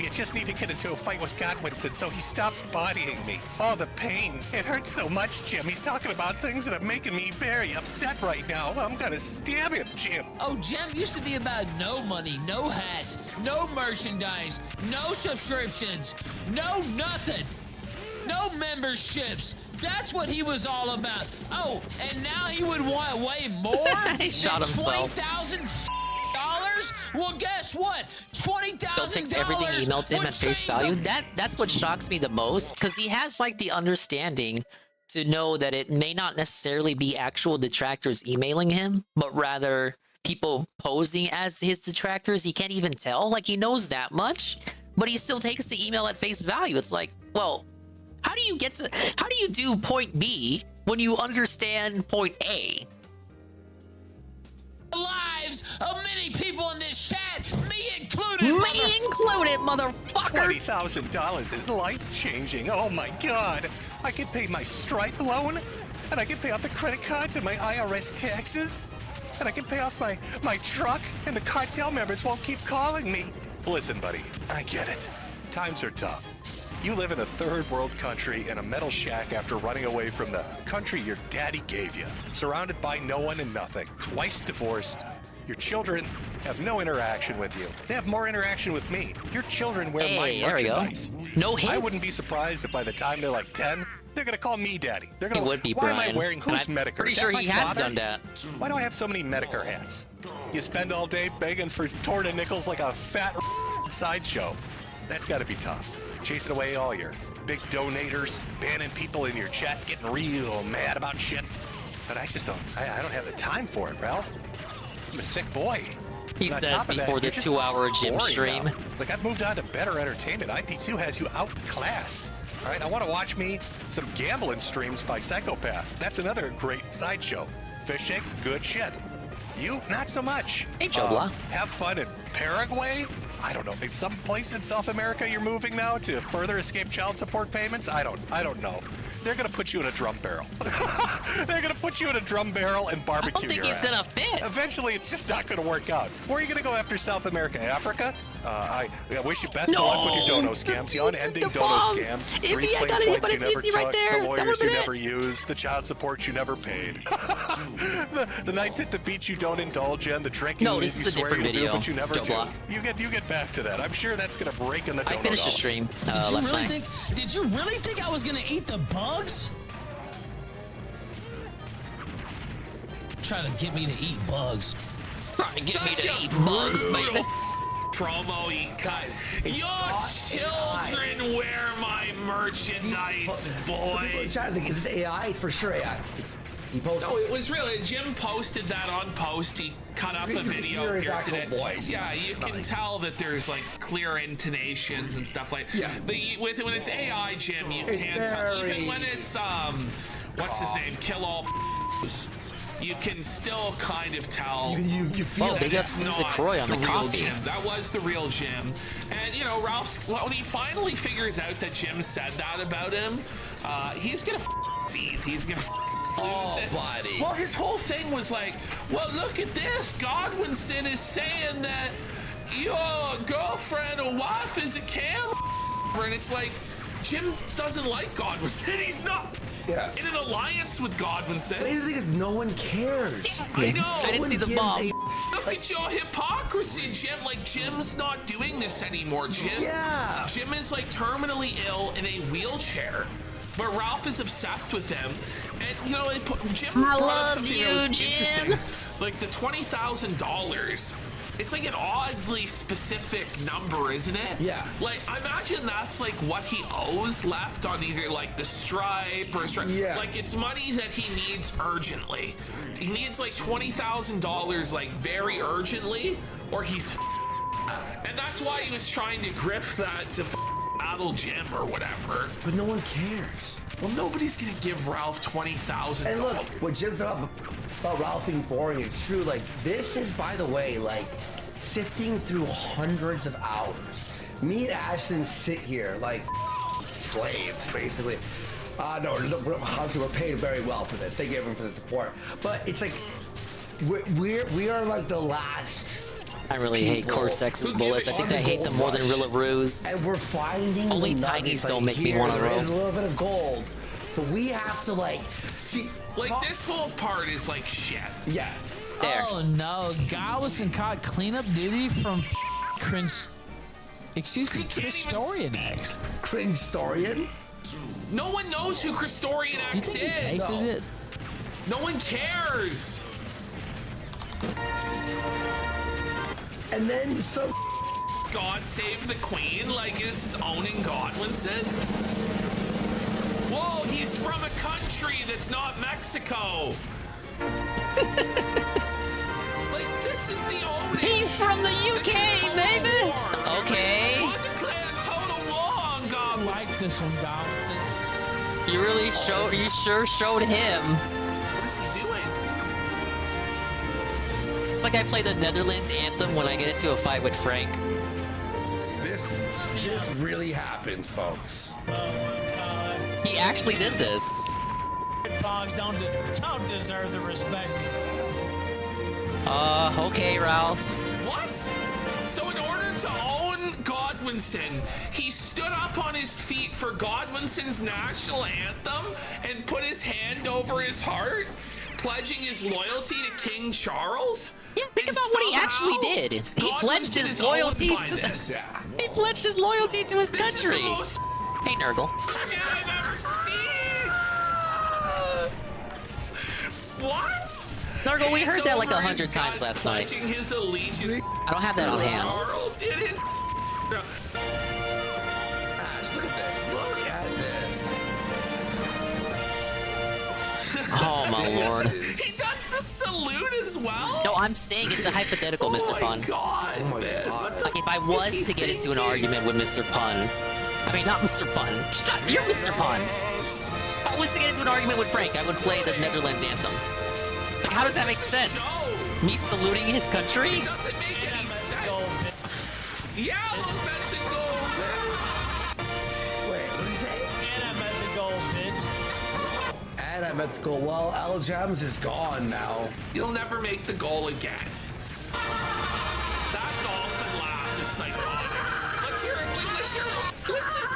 you just need to get into a fight with Godwinson so he stops bodying me. Oh, the pain. It hurts so much, Jim. He's talking about things that are making me very upset right now. I'm gonna stab him, Jim. Oh, Jim used to be about no money, no hats, no merchandise, no subscriptions, no nothing. No memberships. That's what he was all about. Oh, and now he would want way more? He shot himself. $20,000? Well, guess what? $20,000. Bill takes everything emailed to him at face value. That's what shocks me the most, because he has like the understanding to know that it may not necessarily be actual detractors emailing him, but rather people posing as his detractors. He can't even tell. Like, he knows that much, but he still takes the email at face value. It's like, well, how do you do point B when you understand point A? Lives of many people in this chat, me included. Me included, motherfucker. $20,000 is life-changing. Oh my God! I can pay my Stripe loan, and I can pay off the credit cards and my IRS taxes, and I can pay off my truck, and the cartel members won't keep calling me. Listen, buddy, I get it. Times are tough. You live in a third world country in a metal shack after running away from the country your daddy gave you, surrounded by no one and nothing, twice divorced. Your children have no interaction with you. They have more interaction with me. Your children wear my merchandise. No hits. I wouldn't be surprised if by the time they're like 10, they're gonna call me daddy. They're gonna. He would be, Why Brian. am I wearing whose Medicare? Pretty Is that sure my he has father? done that. Why do I have so many Medicare hats? You spend all day begging for torta nickels like a fat sideshow. That's got to be tough. Chasing away all your big donators, banning people in your chat, getting real mad about shit. but I just don't. I don't have the time for it, Ralph. I'm a sick boy. He And on says top of that, before the you're just 2-hour gym boring stream. now. Like, I've moved on to better entertainment. IP2 has you outclassed. All right, I want to watch me some gambling streams by psychopaths. That's another great sideshow. Fishing, good shit. You, not so much. Hey, Joe Blah. Have fun in Paraguay? I don't know. Is some place in South America you're moving now to further escape child support payments? I don't know. They're gonna put you in a drum barrel. They're gonna put you in a drum barrel and barbecue I don't think your he's ass. gonna fit. Eventually, it's just not gonna work out. Where are you gonna go after South America? Africa? I wish you best of luck with your dono scams. The unending dono scams. If he had Free got play it flights hit by you the never TNT right took, there, the that lawyers would've you been never used, the child support you never paid. the nights at the beach you don't indulge in, the drinking No, you this is a swear different you do, video, but you never Joe do. Blah. You get back to that. I'm sure that's gonna break in the dono I finished the dollars. stream Did you last really night. did you really think I was gonna eat the bugs? Trying to get me to eat bugs. Trying to get me Such to a eat bugs, brutal baby. promo, you guys. Your children wear my merchandise, boy. Is this AI? It's for sure AI. He posted. No, it was really. Jim posted that on post. He cut up a video hear his here actual today. voice. Yeah, you can tell that there's like clear intonations and stuff like. Yeah. When it's AI, Jim, you It's can't tell. Even very when it's what's his name, Kill All. You can still kind of tell. You feel Oh, it. big up It's Caesar not Croy on the real coffee. Jim. That was the real Jim. And, you know, when he finally figures out that Jim said that about him, he's gonna seethe. He's gonna lose it. Buddy. Well, his whole thing was like, well, look at this. Godwinson is saying that your girlfriend or wife is a cam. And it's like, Jim doesn't like Godwinson. He's not in an alliance with Godwinson. The thing is, no one cares. I know. I didn't see the bomb. Look at your hypocrisy, Jim. Like, Jim's not doing this anymore, Jim. Yeah. Jim is, like, terminally ill in a wheelchair. But Ralph is obsessed with him. And, you know, Jim brought up something that was interesting. Like, the $20,000. It's like an oddly specific number, isn't it? Yeah. Like, I imagine that's like what he owes left on either like the Stripe or Stripe. Yeah. Like, it's money that he needs urgently. He needs like $20,000 like very urgently, or he's and that's why he was trying to grift that to battle Jim or whatever. But no one cares. Well, nobody's gonna give Ralph $20,000. And look, what Jim's about Ralph being boring is true. Like, this is, by the way, like sifting through hundreds of hours. Me and Ashton sit here like slaves, basically. No, obviously we're paid very well for this. Thank you everyone for the support. But it's like we are like the last. I really hate Corsex's bullets. I think I hate them more than Rilla Ruse. And we're finding only the tinies nuggets, don't like, make me here, want to there roll. is a little bit of gold, but we have to like see. Like, this whole part is like shit. Yeah. There. Oh no, Godwinson caught cleanup duty from Chris Storian X. Storian? No one knows who Christorian Do you X think he is. tasted it? No one cares. And then so God save the Queen, like this is owning Godwinson. Whoa, he's from a country that's not Mexico. Like, this is the owning. He's from the UK, baby. Okay. We're declaring total war on Godwinson. Like this one, Godwinson. You really showed. You sure showed him. What is he doing? It's like I play the Netherlands anthem when I get into a fight with Frank. this really happened, folks. He actually did this. Fogs don't deserve the respect. Okay, Ralph. What? So in order to own Godwinson, he stood up on his feet for Godwinson's national anthem and put his hand over his heart, pledging his loyalty to King Charles? Yeah, think about what he actually did. He pledged Godwinson his is loyalty owned by to this. He pledged his loyalty to his This is the country. most Hey, Nurgle. shit I've ever seen. What? Nurgle, we heard that like Hand over 100 his times gun, last night. pledging his allegiance. I don't have that on hand. Charles, it is. Ash, look at this. Look at this. Oh my lord. He does the salute as well? No, I'm saying it's a hypothetical, Mr. Pun. God, man. Like, if I was to get into an argument with Mr. Pun, I mean, not Mr. Pun. You're Mr. Pun. If I was to get into an argument with Frank, I would play the Netherlands anthem. Like, how does that make sense? Me saluting his country? It doesn't make any sense. Yeah, those meant to go, man. Wait, what did you say? And I meant to go, bitch. And I meant to go, well, Al Jams is gone now. You'll never make the goal again. That dolphin laugh is psychotic. Let's hear it. Let's hear it. Listen to it.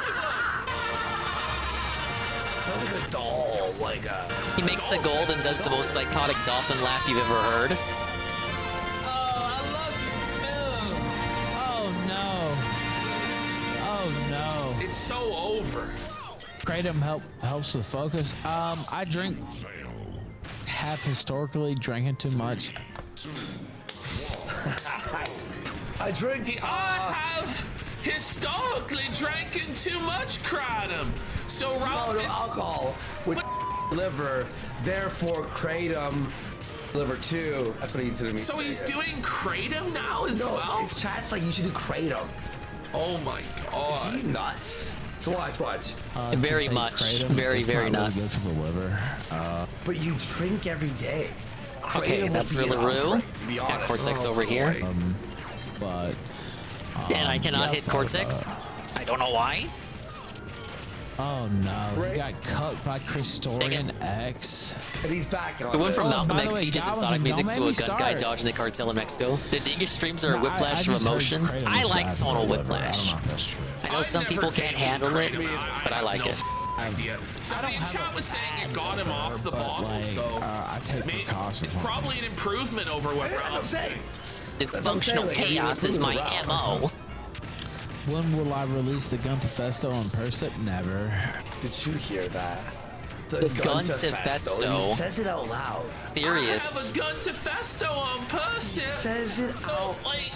Sounds like a doll, like a... He makes the gold and does the most psychotic dolphin laugh you've ever heard. Oh, I love you. Oh, no. Oh, no. It's so over. Kratom helps with focus. I have historically drinking too much. I drink. I have historically drinking too much kratom. So Ralph. No, alcohol, which liver, therefore kratom, liver too. That's what he's doing. So he's doing kratom now as well. His chat's like you should do kratom. Oh my god. Is he nuts? So watch. Very much. Kratom, very it's not really nuts. good for the liver. But you drink every day. Okay, that's Rillaroo. Yeah, Cortex over here. And I cannot hit Cortex. I don't know why. Oh no, he got cut by Christorian X. And he's back on We went from Malcolm by the X way, speeches and Goblins, Sonic music don't to a make me gun guy start. dodging the cartel in Mexico. The Dingus streams are a No, whiplash I of just heard emotions. Kratom I was like bad for tonal the liver. whiplash. I don't know if that's true. I know some people can't handle it, but I like it. Idea. Somebody in chat was saying it got him off the bottle, so I take precautions. it's probably an improvement over what Ralph said. Dysfunctional chaos is my MO. When will I release the gun to Festo on Persip? Never. Did you hear that? The gun to He Festo. says it out loud. Serious. I have a gun to Festo on Persip. Says it so, like,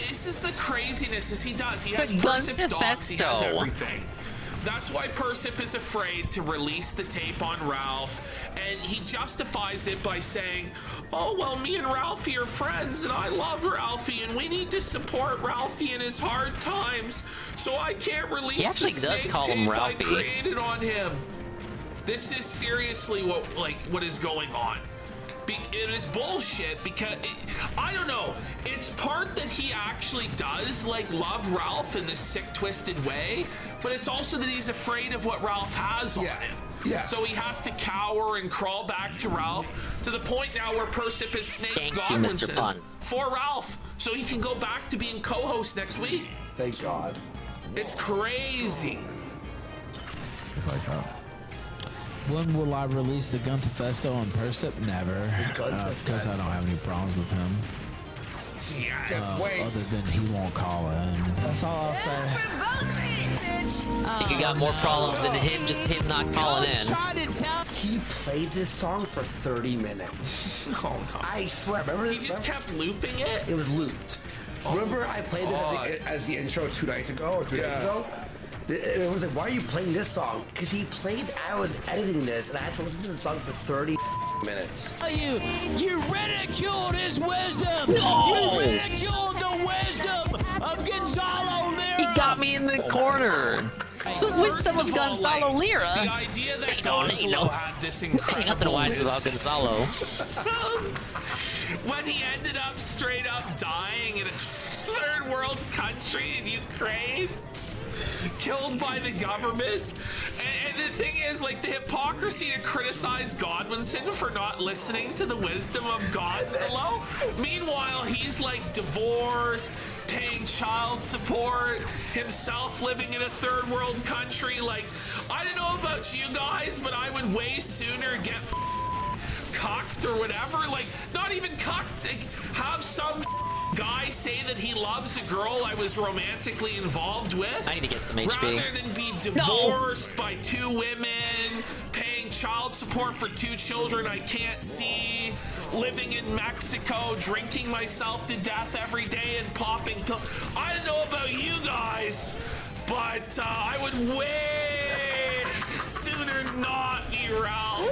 this is the craziness. Is he does. He has The gun Persip's to docs. He has Festo. everything. That's why Persip is afraid to release the tape on Ralph, and he justifies it by saying, oh, well, me and Ralphie are friends, and I love Ralphie, and we need to support Ralphie in his hard times, so I can't release He actually the does snake call him tape I Ralphie. created on him. This is seriously what is going on. And it's bullshit because I don't know. It's part that he actually does love Ralph in this sick, twisted way, but it's also that he's afraid of what Ralph has on him. Yeah. So he has to cower and crawl back to Ralph to the point now where Persip is snaked Thank you, Godwinson Mr. Pun. for Ralph, so he can go back to being co-host next week. Thank God. It's crazy. It's like, when will I release the gun to Festo on Persip? Never. Because I don't have any problems with him. Just wait. Other than he won't call in. That's all I'll say. I think you got more problems than him, just him not calling in. He played this song for 30 minutes. Oh, no. I swear. Remember He just kept looping it? It was looped. Remember I played this as the intro 2 nights ago or 3 nights ago? It was like, why are you playing this song? Because he played, I was editing this, and I had to listen to the song for 30 minutes. You ridiculed his wisdom! No! You ridiculed the wisdom of Gonzalo Lira! He got me in the corner. The wisdom of Gonzalo Lira. The idea that Ain't no, had this ain't incredible nothing wise about Gonzalo. When he ended up straight up dying in a third world country in Ukraine, killed by the government. And the thing is, the hypocrisy to criticize Godwinson for not listening to the wisdom of Gonzalo. Meanwhile, he's divorced, paying child support, himself living in a third world country. I don't know about you guys, but I would way sooner get cucked or whatever. Not even cucked. Have some guy say that he loves a girl I was romantically involved with. I need to get some HP. Rather than be divorced by 2 women, paying child support for 2 children I can't see, living in Mexico, drinking myself to death every day and popping pills. I don't know about you guys, but I would way sooner not be Ralph.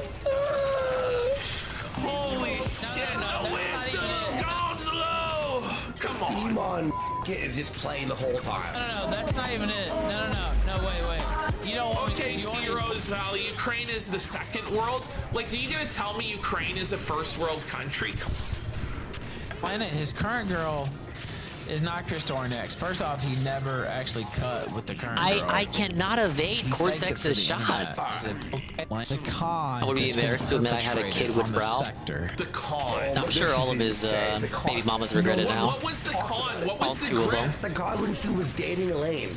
shit. The wisdom of Gonzalo. Come on. Iman is just playing the whole time. No, that's not even it. No, wait. You don't want Okay, Zero's Valley. Ukraine is the second world. Like, are you gonna tell me Ukraine is a first world country? Planet, his current girl is not Christorian X. First off, he never actually cut with the current girl. I cannot evade Cortex's shots. The con. I would be embarrassed to admit I had a kid with Ralph. The con. I'm sure all of his baby mamas regret it now. What was the con? What was All the two of them. grift? The Godwinson was dating Elaine.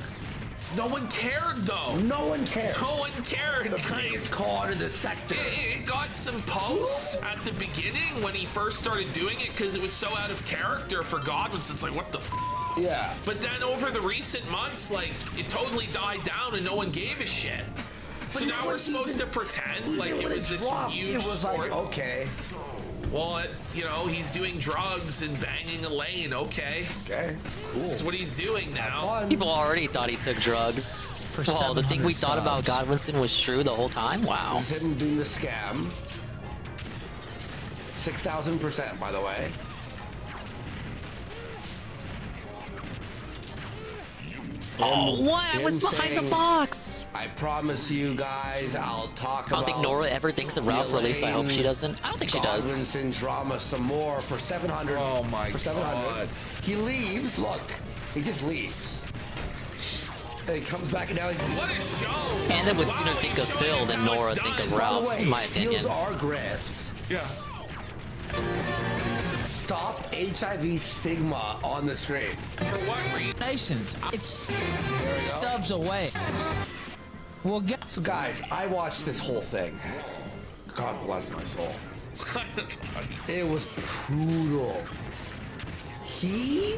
No one cared, though. No one cared. No one cared. The biggest con in the sector. It got some posts at the beginning when he first started doing it because it was so out of character for Godwinson. It's like, what the f? Yeah. But then over the recent months, like, it totally died down and no one gave a shit. So But now no we're one supposed to pretend like it was this huge It was story. like, okay. Well, he's doing drugs and banging Elaine. Okay. Okay. Cool. This is what he's doing now. People already thought he took drugs. Well, the thing we thought about Godwinson was true the whole time? Wow. This is him doing the scam. 6,000%, by the way. Oh, what? I was behind the box. I promise you guys, I'll talk about. I don't think Nora ever thinks of Ralph, or at least I hope she doesn't. I don't think she does. Godwinson drama some more for 700. Oh my For 700. God. He leaves. Look, he just leaves. And he comes back and now he's. What a show! And I would sooner think of Phil than Nora think of Ralph, in my opinion. Steals our grift. Yeah. Stop HIV stigma on the screen. For what reason? Nations. It's subs away. We'll get. So guys, I watched this whole thing. God bless my soul. It was brutal. He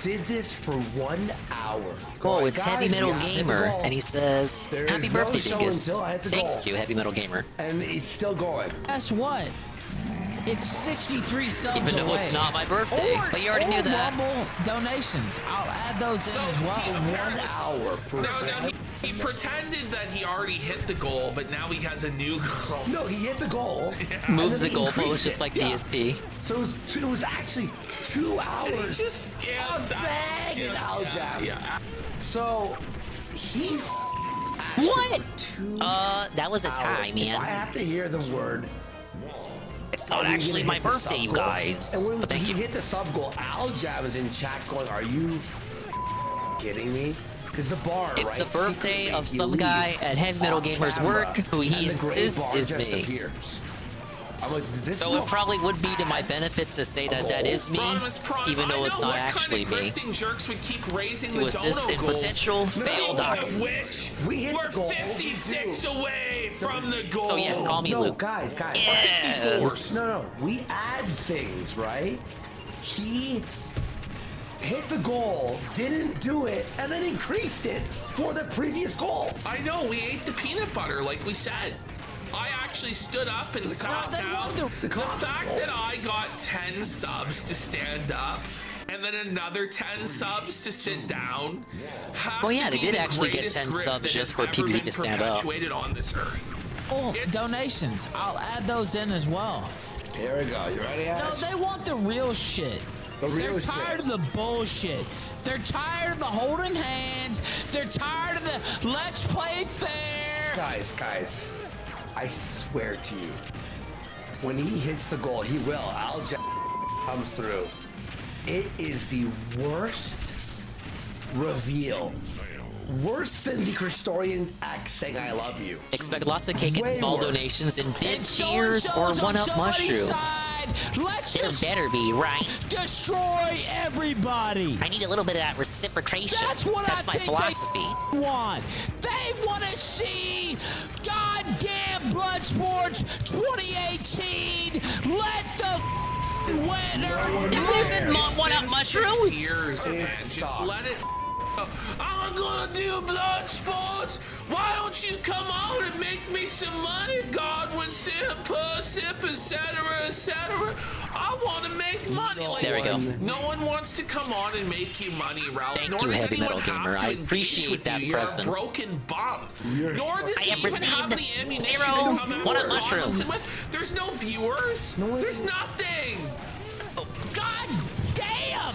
did this for 1 hour. Oh, it's Guys, Heavy Metal yeah, hit the Gamer, goal. and he says, There "Happy is birthday, no show Dingus." until I hit the goal. Thank you, Heavy Metal Gamer. And it's still going. Guess what? It's 63 subs Even though away. it's not my birthday, but you already knew that. Rumble donations. I'll add those in as well. 1 hour for Now he pretended that he already hit the goal, but now he has a new goal. No, he hit the goal. Moves the and then he goalpost increased just it. like Yeah. DSP. So it was actually 2 hours. He just scams of banging Aljab. Yeah. So he What? 2 that was a tie, hours. man. If I have to hear the word. It's not Are you actually gonna my hit the birthday, sub you goal? guys. And when But thank he you. hit the sub goal, Aljab is in chat going, "Are you kidding me?" Because the bar, It's right? the birthday secretly of he some guy leaves at Heavy Metal off Gamer's camera, work who he and the gray insists bar is just me. appears. I'm like, this So it probably would be to my benefit to say that that is me, even though it's not actually me. Grifting jerks would keep raising To the assist dono in goals. potential failed doxes. Which we're 56 away from the goal. So yes, call me no, Luke. guys. Yes. No. We add things, right? He hit the goal, didn't do it, and then increased it for the previous goal. I know, we ate the peanut butter like we said. I actually stood up and sat down. The fact that I got 10 subs to stand up and then another 10 subs to sit down. Well, yeah, they did actually get 10 subs just for PvP to stand up. On this earth. Oh, donations. I'll add those in as well. Here we go. You ready, Ash? No, they want the real shit. They're tired of the bullshit. They're tired of the holding hands. They're tired of the let's play fair. Guys, I swear to you, when he hits the goal, he will. Aljab comes through. It is the worst reveal. Worse than the Christorian X saying I love you. Expect lots of cake and Way small worse. donations and big cheers or one-up mushrooms. There better be, right? Destroy everybody. I need a little bit of that reciprocation. That's what That's I my think philosophy. They want. They want to see goddamn Bloodsports 2018. Let the winner. There isn't one-up mushrooms. Years, man. Just let it I'm gonna do blood sports. Why don't you come on and make me some money? Godwin, sip, sip, etc., etc. I want to make money. Like, there we go. No one wants to come on and make you money, Ralph. Thank Nor you, does Heavy anyone Metal have Gamer. to I engage appreciate with that you. You're person. a broken bum. Nor does I he have even have received the ammunition 0 to come out one with of mushrooms. Godwinson. There's no viewers. There's nothing. God damn!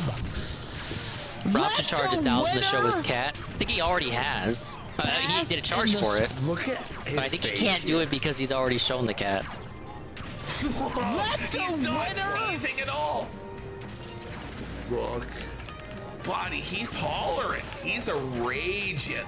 Rob to charge 1,000 to show his cat. I think he already has. He did a charge for it. Look at his But I think he face can't do here. it because he's already shown the cat. He's not seething at all. Look. Buddy, he's hollering. He's a raging.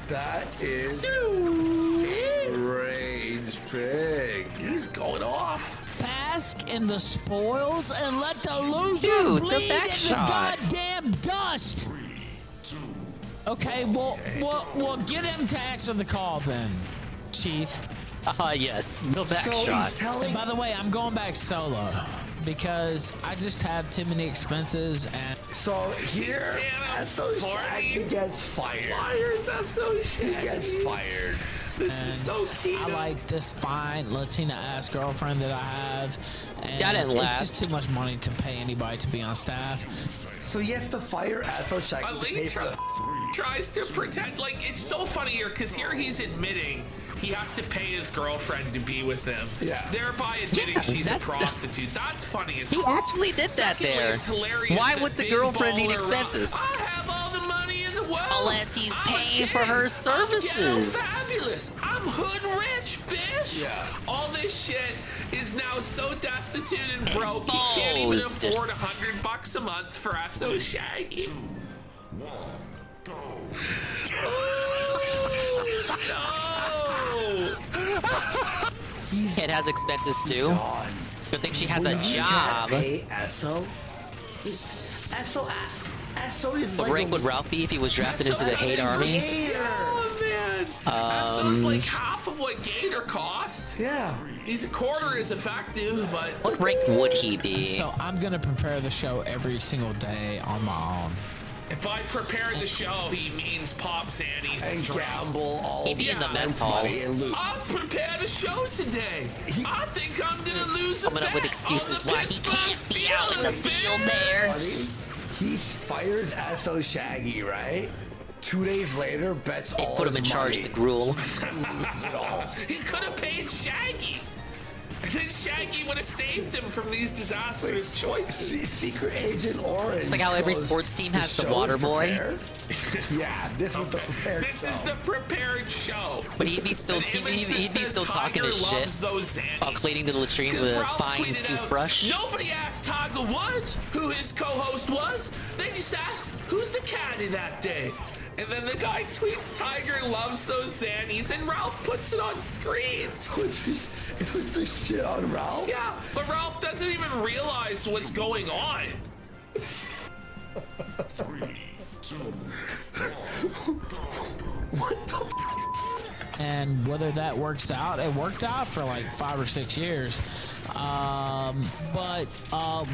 That is a rage pig. He's going off. Bask in the spoils and let the loser Dude, the bleed back in shot. the goddamn dust. Okay, well, get him to answer the call then, Chief. Yes, the back shot. And by the way, I'm going back solo because I just have too many expenses and. So here, SO Shaggy gets fired. Liars, SO Shaggy. He gets fired. This is so key. I like this fine Latina ass girlfriend that I have. And That didn't it's last. just too much money to pay anybody to be on staff. So he has to fire SO Shaggy to pay for the. Tries to pretend like it's so funny here because here he's admitting he has to pay his girlfriend to be with him. Yeah. Thereby admitting Yeah, she's a that's- prostitute. That's funny as He fuck. actually did that Secondly, there. it's hilarious Why that would the Big girlfriend need Baller expenses? Rob, I have all the money in the world. Unless he's I'm a paying for king. her I'm services. ghetto fabulous. I'm hood rich, bitch. Yeah. All this shit is now so destitute and broke. He can't even Exposed. afford $100 a month for SO Shaggy. No! Kid has expenses too. Good thing she has a job. Pay SO. SO is What like rank would Ralph be if he was drafted into the hate army? Oh man! SO's like half of what Gator cost. Yeah. He's a quarter as effective, but What rank would he be? So I'm gonna prepare the show every single day on my own. if I prepared the show, he means pop Xannies And gamble all He'd be in the mess hall. money and loot. I've prepared a show today. I think I'm gonna lose a Coming up with bet excuses on the why he Pittsburgh can't be out in the Steelers, field man. there. Buddy, he fires SO Shaggy, right? 2 days later, bets They all put him his in charge money. to gruel. And loses it all. He could have paid Shaggy. And then Shaggy would have saved him from these disastrous choices. Secret Agent Orange. It's like how every goes, sports team has the show is water boy. prepared." Yeah, this was the prepared This show. is the prepared show. But he'd be still An image that he'd be says still talking his Tiger shit loves those Xannies. while cleaning the latrines with a Ralph fine tweeted out, toothbrush. Nobody asked Tiger Woods who his co-host was. They just asked, who's the caddy that day? And then the guy tweets, Tiger loves those Xannies, and Ralph puts it on screen. So it was the shit on Ralph? Yeah, but Ralph doesn't even realize what's going on. What the And whether that works out, it worked out for like 5 or 6 years. But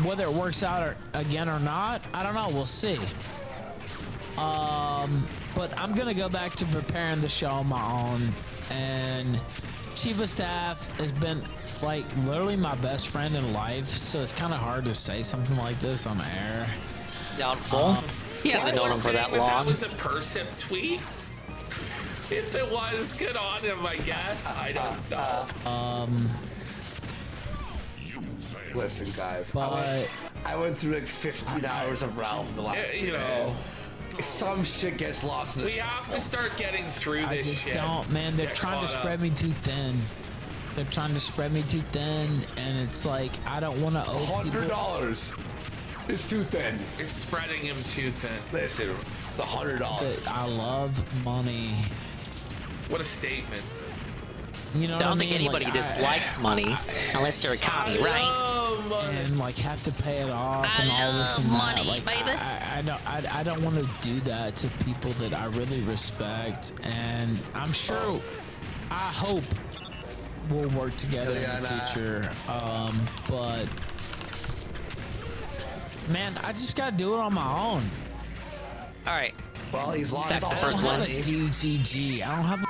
whether it works out again or not, I don't know. We'll see. But I'm gonna go back to preparing the show on my own. And Chief of Staff has been like literally my best friend in life, so it's kind of hard to say something like this on air. Doubtful. He hasn't known him for that long. That was a Persip tweet. If it was, good on him, I guess. I don't know. Listen, guys. But I went through like 15 hours of Ralph the last You few know. days. Some shit gets lost in the We have to start getting through I this just shit. don't, man. They're Get trying to caught spread up. me too thin. They're trying to spread me too thin, and it's like I don't want to owe people. $100. It's too thin. It's spreading him too thin. Listen, the $100. I love money. What a statement. You know I what I don't mean? think anybody Like, dislikes money unless you're a commie, right? and like have to pay it off I and all this and love that. money, Like, baby. I don't want to do that to people that I really respect, and I'm sure, I hope we'll work together in the future. But man, I just gotta do it on my own. All right. Well, he's lost Back to all first the one. money. DGG. I don't have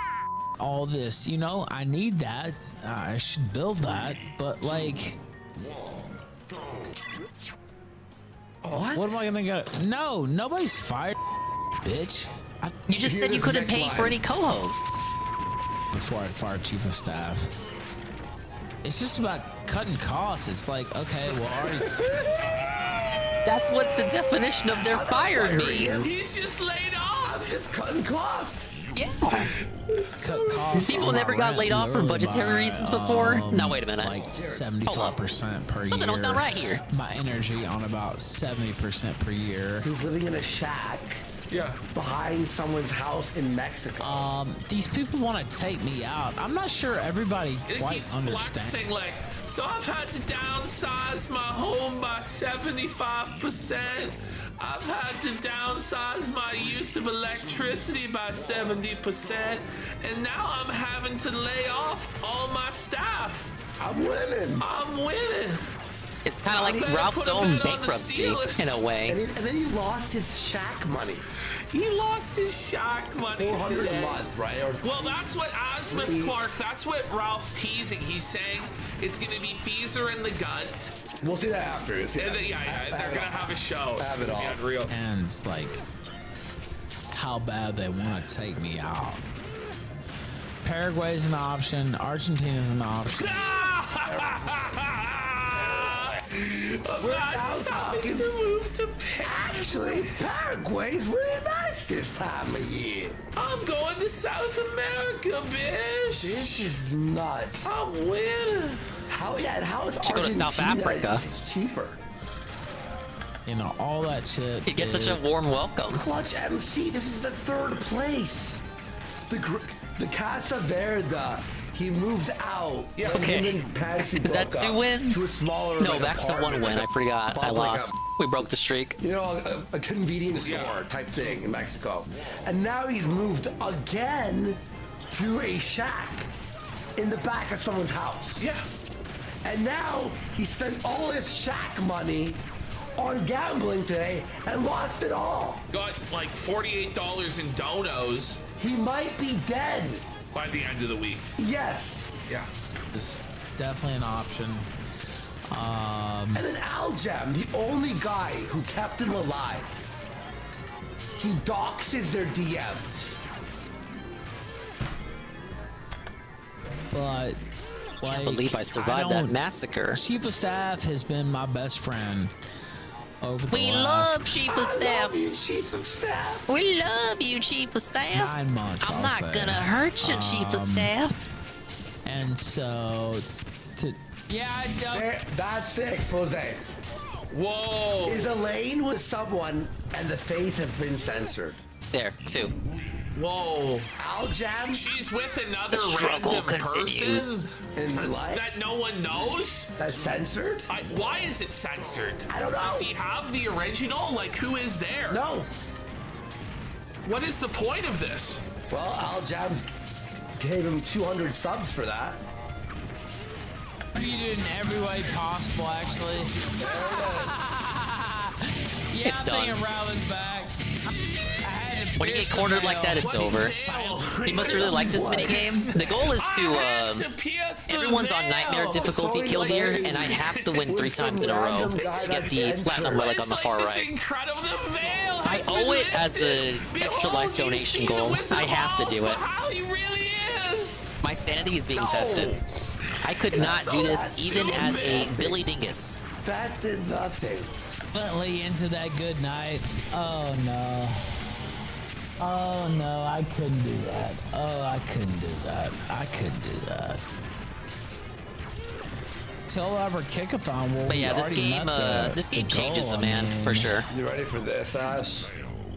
all this. You know, I need that. I should build that. But like, what am I gonna get? No, nobody's fired, bitch. You just said you couldn't pay for any co-hosts. Before I fired chief of staff. It's just about cutting costs. It's like, okay, well, already. That's what the definition of they're fired means. He's just laid off. I'm just cutting costs. Yeah. Cut costs. People on never my got rent laid off for literally budgetary by, reasons before. No, wait a minute. Like 75% per year. Something don't sound right here. My energy on about 70% per year. He's living in a shack. Yeah. Behind someone's house in Mexico. These people want to take me out. I'm not sure everybody quite He's understands. flexing like, so I've had to downsize my home by 75%. I've had to downsize my use of electricity by 70%. And now I'm having to lay off all my staff. I'm winning. I'm winning. It's kind of like Ralph's own bankruptcy in a way. And then he lost his shack money. He lost his shack money $400 today. a month, right? Well, that's what Asmith Clark, that's what Ralph's teasing. He's saying it's going to be Feezer and the Gunt. We'll see that after. And they're going to have a show. Have it all. It's unreal. And it's like, how bad they want to take me out. Paraguay's an option. Argentina's an option. We're now talking to move to Actually, Paraguay's really nice this time of year. I'm going to South America, bitch. This is nuts. I'm winning. How is Should go to South Africa. It's cheaper. You know, all that shit. You get such a warm welcome. Clutch MC, this is the third place. The Casa Verde, he moved out. Yeah, when okay. him and Patsy Is that broke 2 up wins? To a smaller, No, like, back to 1 apartment. win. I forgot. I Above, like, lost. We broke the streak. You know, a convenience store type thing in Mexico. And now he's moved again to a shack in the back of someone's house. Yeah. And now he spent all his shack money on gambling today and lost it all. Got like $48 in donos. He might be dead by the end of the week. Yes. Yeah. It's definitely an option. And then Aljam, the only guy who kept him alive, he doxes their DMs. But Can't like, believe I survived that massacre. Chief of Staff has been my best friend over the We last love Chief of Staff. Chief of Staff. We love you, Chief of Staff. 9 months. I'm I'll not say. gonna hurt you, Chief of Staff. And so, That's the expose. Whoa. Is Elaine with someone and the face has been censored? There, 2. Whoa. Aljam? She's with another The struggle random continues. person In your life? that no one knows? That's censored? Why is it censored? I don't know. Does he have the original? Like, who is there? No. What is the point of this? Well, Aljam gave him 200 subs for that. treated in every way possible, actually. Yeah, It's I'm done. thinking Ryland's back. When you get cornered like that, it's over. He must really like this minigame. The goal is to, everyone's on Nightmare difficulty Killdeer, and I have to win 3 times in a row to get the platinum relic on the far right. I owe it as an extra life donation goal. I have to do it. My sanity is being tested. I could not do this even as a Billy Dingus. That did nothing. Definitely into that good night. Oh no. Oh no, I couldn't do that. Oh, I couldn't do that. I couldn't do that. Till ever kickathon. Well, But yeah, this game changes a man for sure. You ready for this, Ash?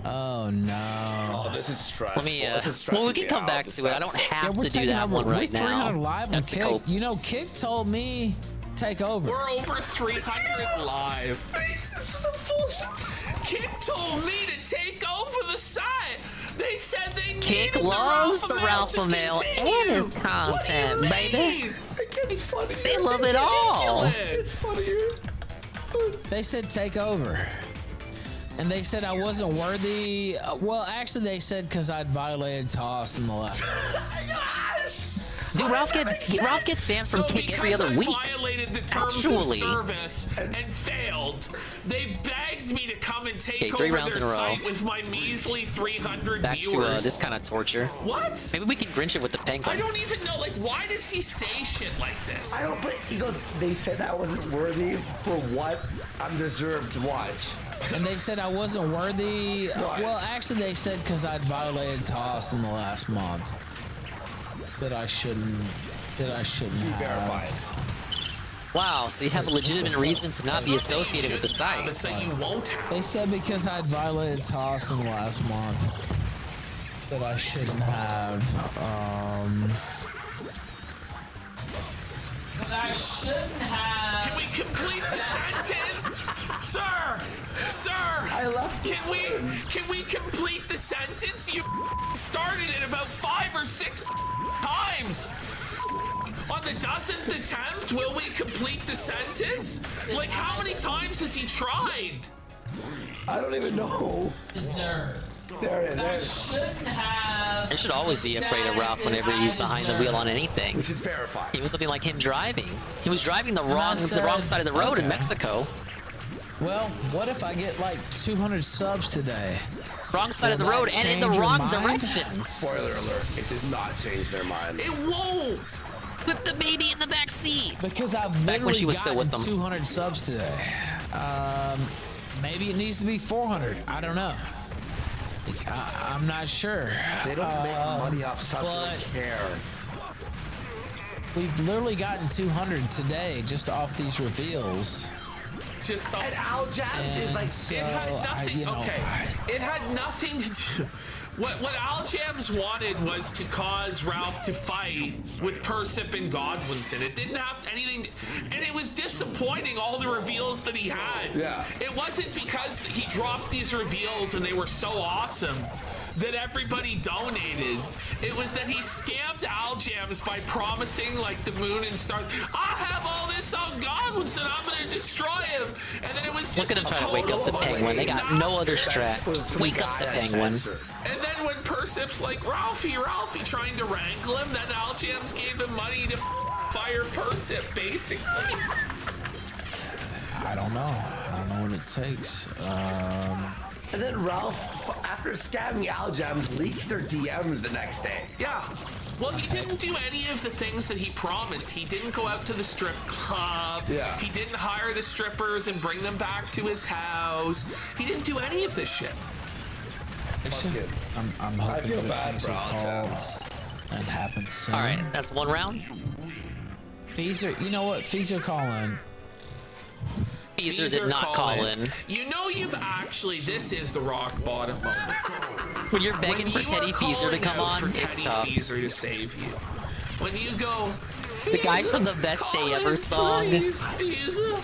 Oh no. Oh, this is stressful. Let me. This is stressing Well, we can me come out, back this to it. I don't episode. have we're to do taking that over. one We're right 300 now. live on That's the Kick. cope. You know, Kick told me take over. We're over 300 live. This is a bullshit. Kick told me to take over the site. They said they needed Kick the loves the Ralph Ralph Mail and his content, baby. It's funny. They love it all. It's funnier. They said take over. And they said I wasn't worthy. Well, actually, they said because I'd violated toss in the last. Dude, Ralph gets banned from Kick every other week. Violated the terms of service and failed. They begged me to come and take Okay, 3 over rounds their in a row. site with my measly 300 Back viewers. to this kind of torture. What? Maybe we can Grinch it with the I penguin. don't even know. Like, why does he say shit like this? I don't. But he goes. They said I wasn't worthy for what I'm deserved to watch. And they said I wasn't worthy. Well, actually, they said because I'd violated toss in the last month. That I shouldn't have. Verified. Wow, so you have a legitimate reason to not be associated with the site. It's that you won't have. They said because I'd violated toss in the last month. That I shouldn't have. That I shouldn't have. Can we complete the sentence? Sir! Sir! I left Can we complete the sentence? You started it about 5 or 6 times. On the 10th attempt, will we complete the sentence? Like, how many times has he tried? I don't even know. Deserve. There it I is. shouldn't have. I should always be afraid of Ralph whenever he's behind the wheel on anything. Which is verified. He was something like him driving. He was driving the And I wrong said, side of the road in okay. Mexico. Well, what if I get like 200 subs today? Wrong side of the Will road that and in the change your wrong mind? direction. Spoiler alert, it did not change their mind. It won't. With the baby in the back seat. Because I've Back literally when she was still with them. 200 subs today. Maybe it needs to be 400. I don't know. I'm not sure. They don't make money off something but they care. We've literally gotten 200 today just off these reveals. Just And Al Jabs is like, So, it had nothing. okay. It had nothing to do. What Al Jams wanted was to cause Ralph to fight with Persip and Godwinson. It didn't have anything, and it was disappointing, all the reveals that he had. Yeah. It wasn't because he dropped these reveals and they were so awesome that everybody donated. It was that he scammed Al Jams by promising like the moon and stars. I have all this on Godwinson. I'm gonna destroy him. And then it was just Look at him trying to wake up the penguin. They got no other strat. Just wake up the penguin. And then when Persip's like, Ralphie, trying to wrangle him, then Al Jams gave him money to fire Persip, basically. I don't know. I don't know what it takes. And then Ralph, after scamming Al Jams, leaks their DMs the next day. Yeah. Well, he didn't do any of the things that he promised. He didn't go out to the strip club. Yeah. He didn't hire the strippers and bring them back to his house. He didn't do any of this shit. I'm hoping I feel that bad things for will Al call Jams. and happen soon. All right, that's one round. Feezer, you know what? Feezer, call in. Feezer did not call in. You know you've actually, this is the rock bottom moment. When you're begging When for you Teddy are Feezer to calling come out on, for it's Teddy tough. Feezer to save you. When you go, The guy from the Best Day Ever song. Please, Feezer,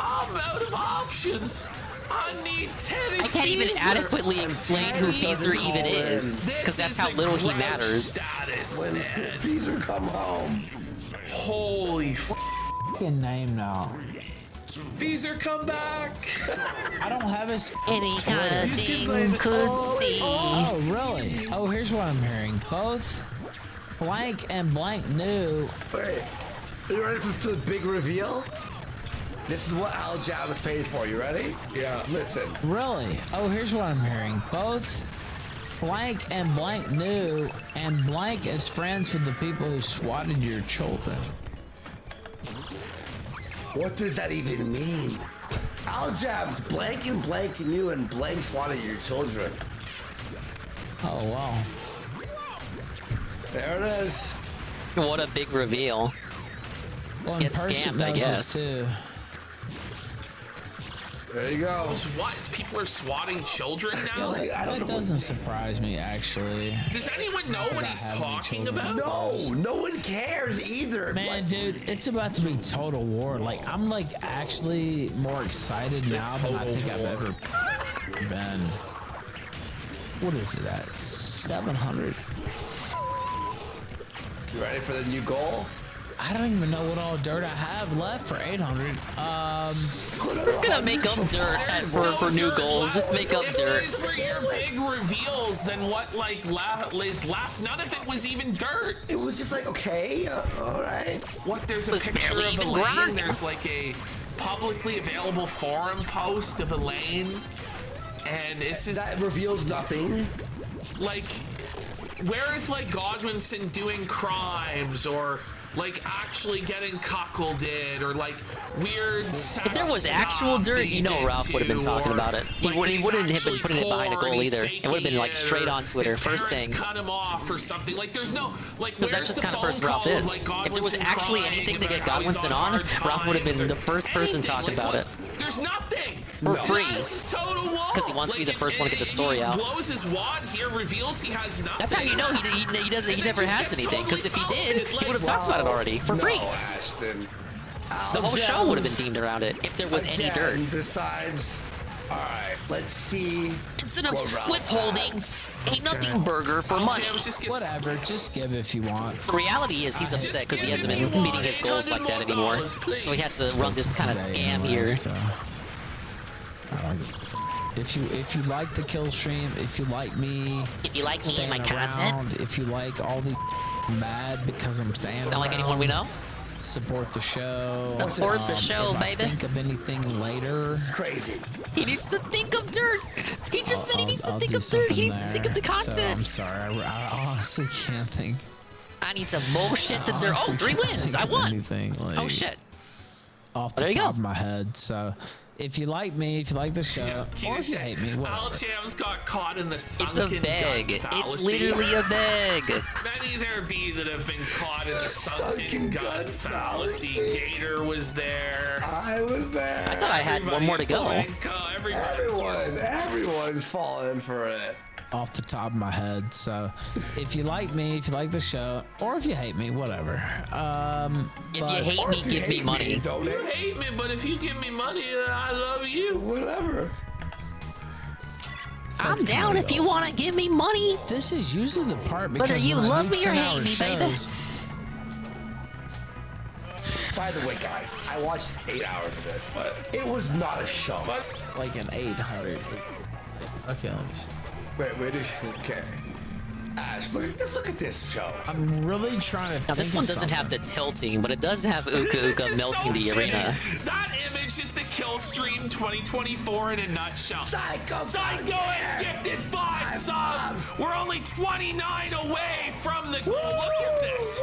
I'm out of options. I need Teddy I can't even Feezer. adequately explain who Feezer even is, because that's how little he matters. Status, When man. Feezer come home. Holy Fucking name now. Feezer, come back. I don't have his. Any kind of thing could see. Oh, really? Oh, here's what I'm hearing. Both blank and blank knew. Wait, are you ready for the big reveal? This is what Al Jabs paid for. You ready? Yeah. Listen. Really? Oh, here's what I'm hearing. Both blank and blank knew, and blank is friends with the people who swatted your children. What does that even mean? Al Jabs, blank and blank knew, and blank swatted your children. Oh, wow. There it is. What a big reveal. Well, Get scammed, I guess. Too. There you go. What? People are swatting children now? That doesn't surprise me, actually. Does anyone know what he's talking about? No, no one cares either. Man, dude, it's about to be total war. Like, I'm like actually more excited now than I think I've ever been. What is it at? 700. You ready for the new goal? I don't even know what all dirt I have left for 800. It's gonna make up dirt for new goals. Just make up dirt. If those were your big reveals, then what like is left? None of it was even dirt. It was just like, okay, all right. What? There's a picture of Elaine. There's like a publicly available forum post of Elaine, and this is that reveals nothing. Like, where is like Godwinson doing crimes or like actually getting cuckolded or like weird If there was actual dirt, you know Ralph would have been talking about it. He wouldn't have been putting it behind a goal either. It would have been like straight on Twitter, first thing. Cut him off or something. Like there's no like. Because that's just the kind of person Ralph is. If there was actually anything to get Godwinson on, Ralph would have been the first person talking about it. There's nothing. For free. Because he wants to be the first one to get the story out. Blows his wad here, reveals he has nothing. That's how you know he never has anything. Because if he did, he would have talked about it already for free. Ashton. The whole show would have been themed around it if there was any dirt. Besides, all right, let's see. Instead of withholding a nothing burger for money. Whatever, just give if you want. The reality is he's upset because he hasn't been meeting his goals like that anymore. So he had to run this kind of scam here. If you like the kill stream, if you like me, and my content, if you like all the mad because I'm staying sound like anyone we know? Support the show. Support the show, if baby. I think of anything later. It's crazy. He needs to think of dirt. He just said he needs to think of dirt. He needs to think of the content. So, I'm sorry. I honestly can't think. I need to bullshit the dirt. Oh, 3 wins. I won. Anything, like, oh shit. Off the top of my head. So if you like me, if you like the show, or if you hate me, whatever. Al-Jam's got caught in the sunken It's a beg. gun fallacy. It's literally a beg. Many there be that have been caught in the sunken gun fallacy. Gator was there. I was there. I thought I had one more to go. Everyone's falling for it. Off the top of my head. So if you like me, if you like the show, or if you hate me, whatever. If you hate me, give me money. You hate me, but if you give me money, then I love you. Whatever. I'm down if you want to give me money. This is usually the part because whether you love me or hate me, baby. By the way, guys, I watched 8 hours of this. It was not a show. Like an 800. Okay, let me see. Wait, okay. Ash, look at this show. I'm really trying to. Now this one doesn't have the tilting, but it does have Uka Uka melting the arena. That image is the Kill Stream 2024 in a nutshell. Psycho has gifted 5 subs. We're only 29 away from the goal. Look at this.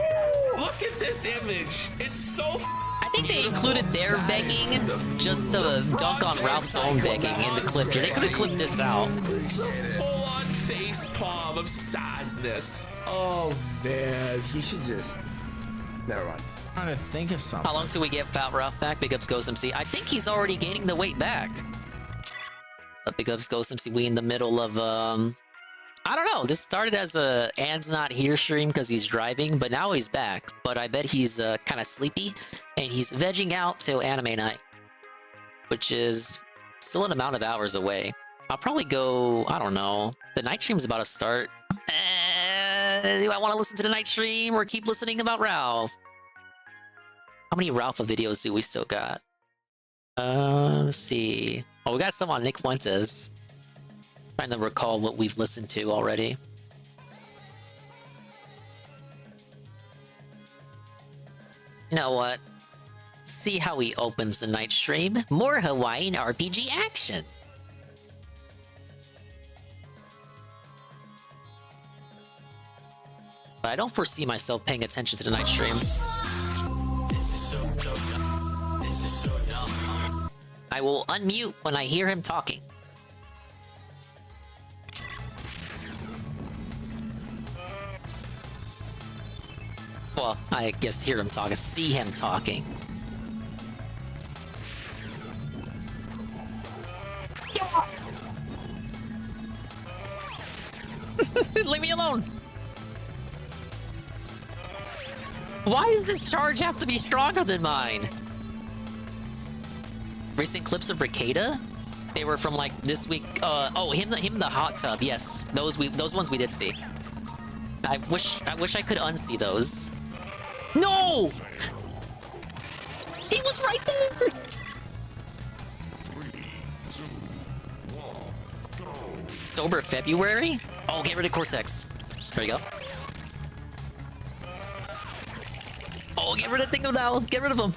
Look at this image. It's so. I think they included their begging just to dunk on Ralph's own begging in the clip here. They could have clipped this out. Full-on facepalm of sadness. Oh man, he should just. Never mind. I'm trying to think of something. How long till we get Fat Ralph back? Big ups Ghost MC. I think he's already gaining the weight back. But Big ups Ghost MC. We in the middle of I don't know. This started as a An's not here stream because he's driving, but now he's back. But I bet he's kind of sleepy, and he's vegging out till anime night, which is still an amount of hours away. I'll probably go. I don't know. The night stream's about to start. Do I want to listen to the night stream or keep listening about Ralph? How many Ralph videos do we still got? Let's see. Oh, we got some on Nick Fuentes. Trying to recall what we've listened to already. You know what? See how he opens the night stream. More Hawaiian RPG action. But I don't foresee myself paying attention to the night stream. I will unmute when I hear him talking. Well, I guess hear him talking, see him talking. Leave me alone! Why does this charge have to be stronger than mine? Recent clips of Ricada? They were from like this week. Oh, him the hot tub. Yes, those ones we did see. I wish I could unsee those. No! He was right there! Sober February? Oh, get rid of Cortex. There you go. Oh, get rid of Dingo Dow. Get rid of him.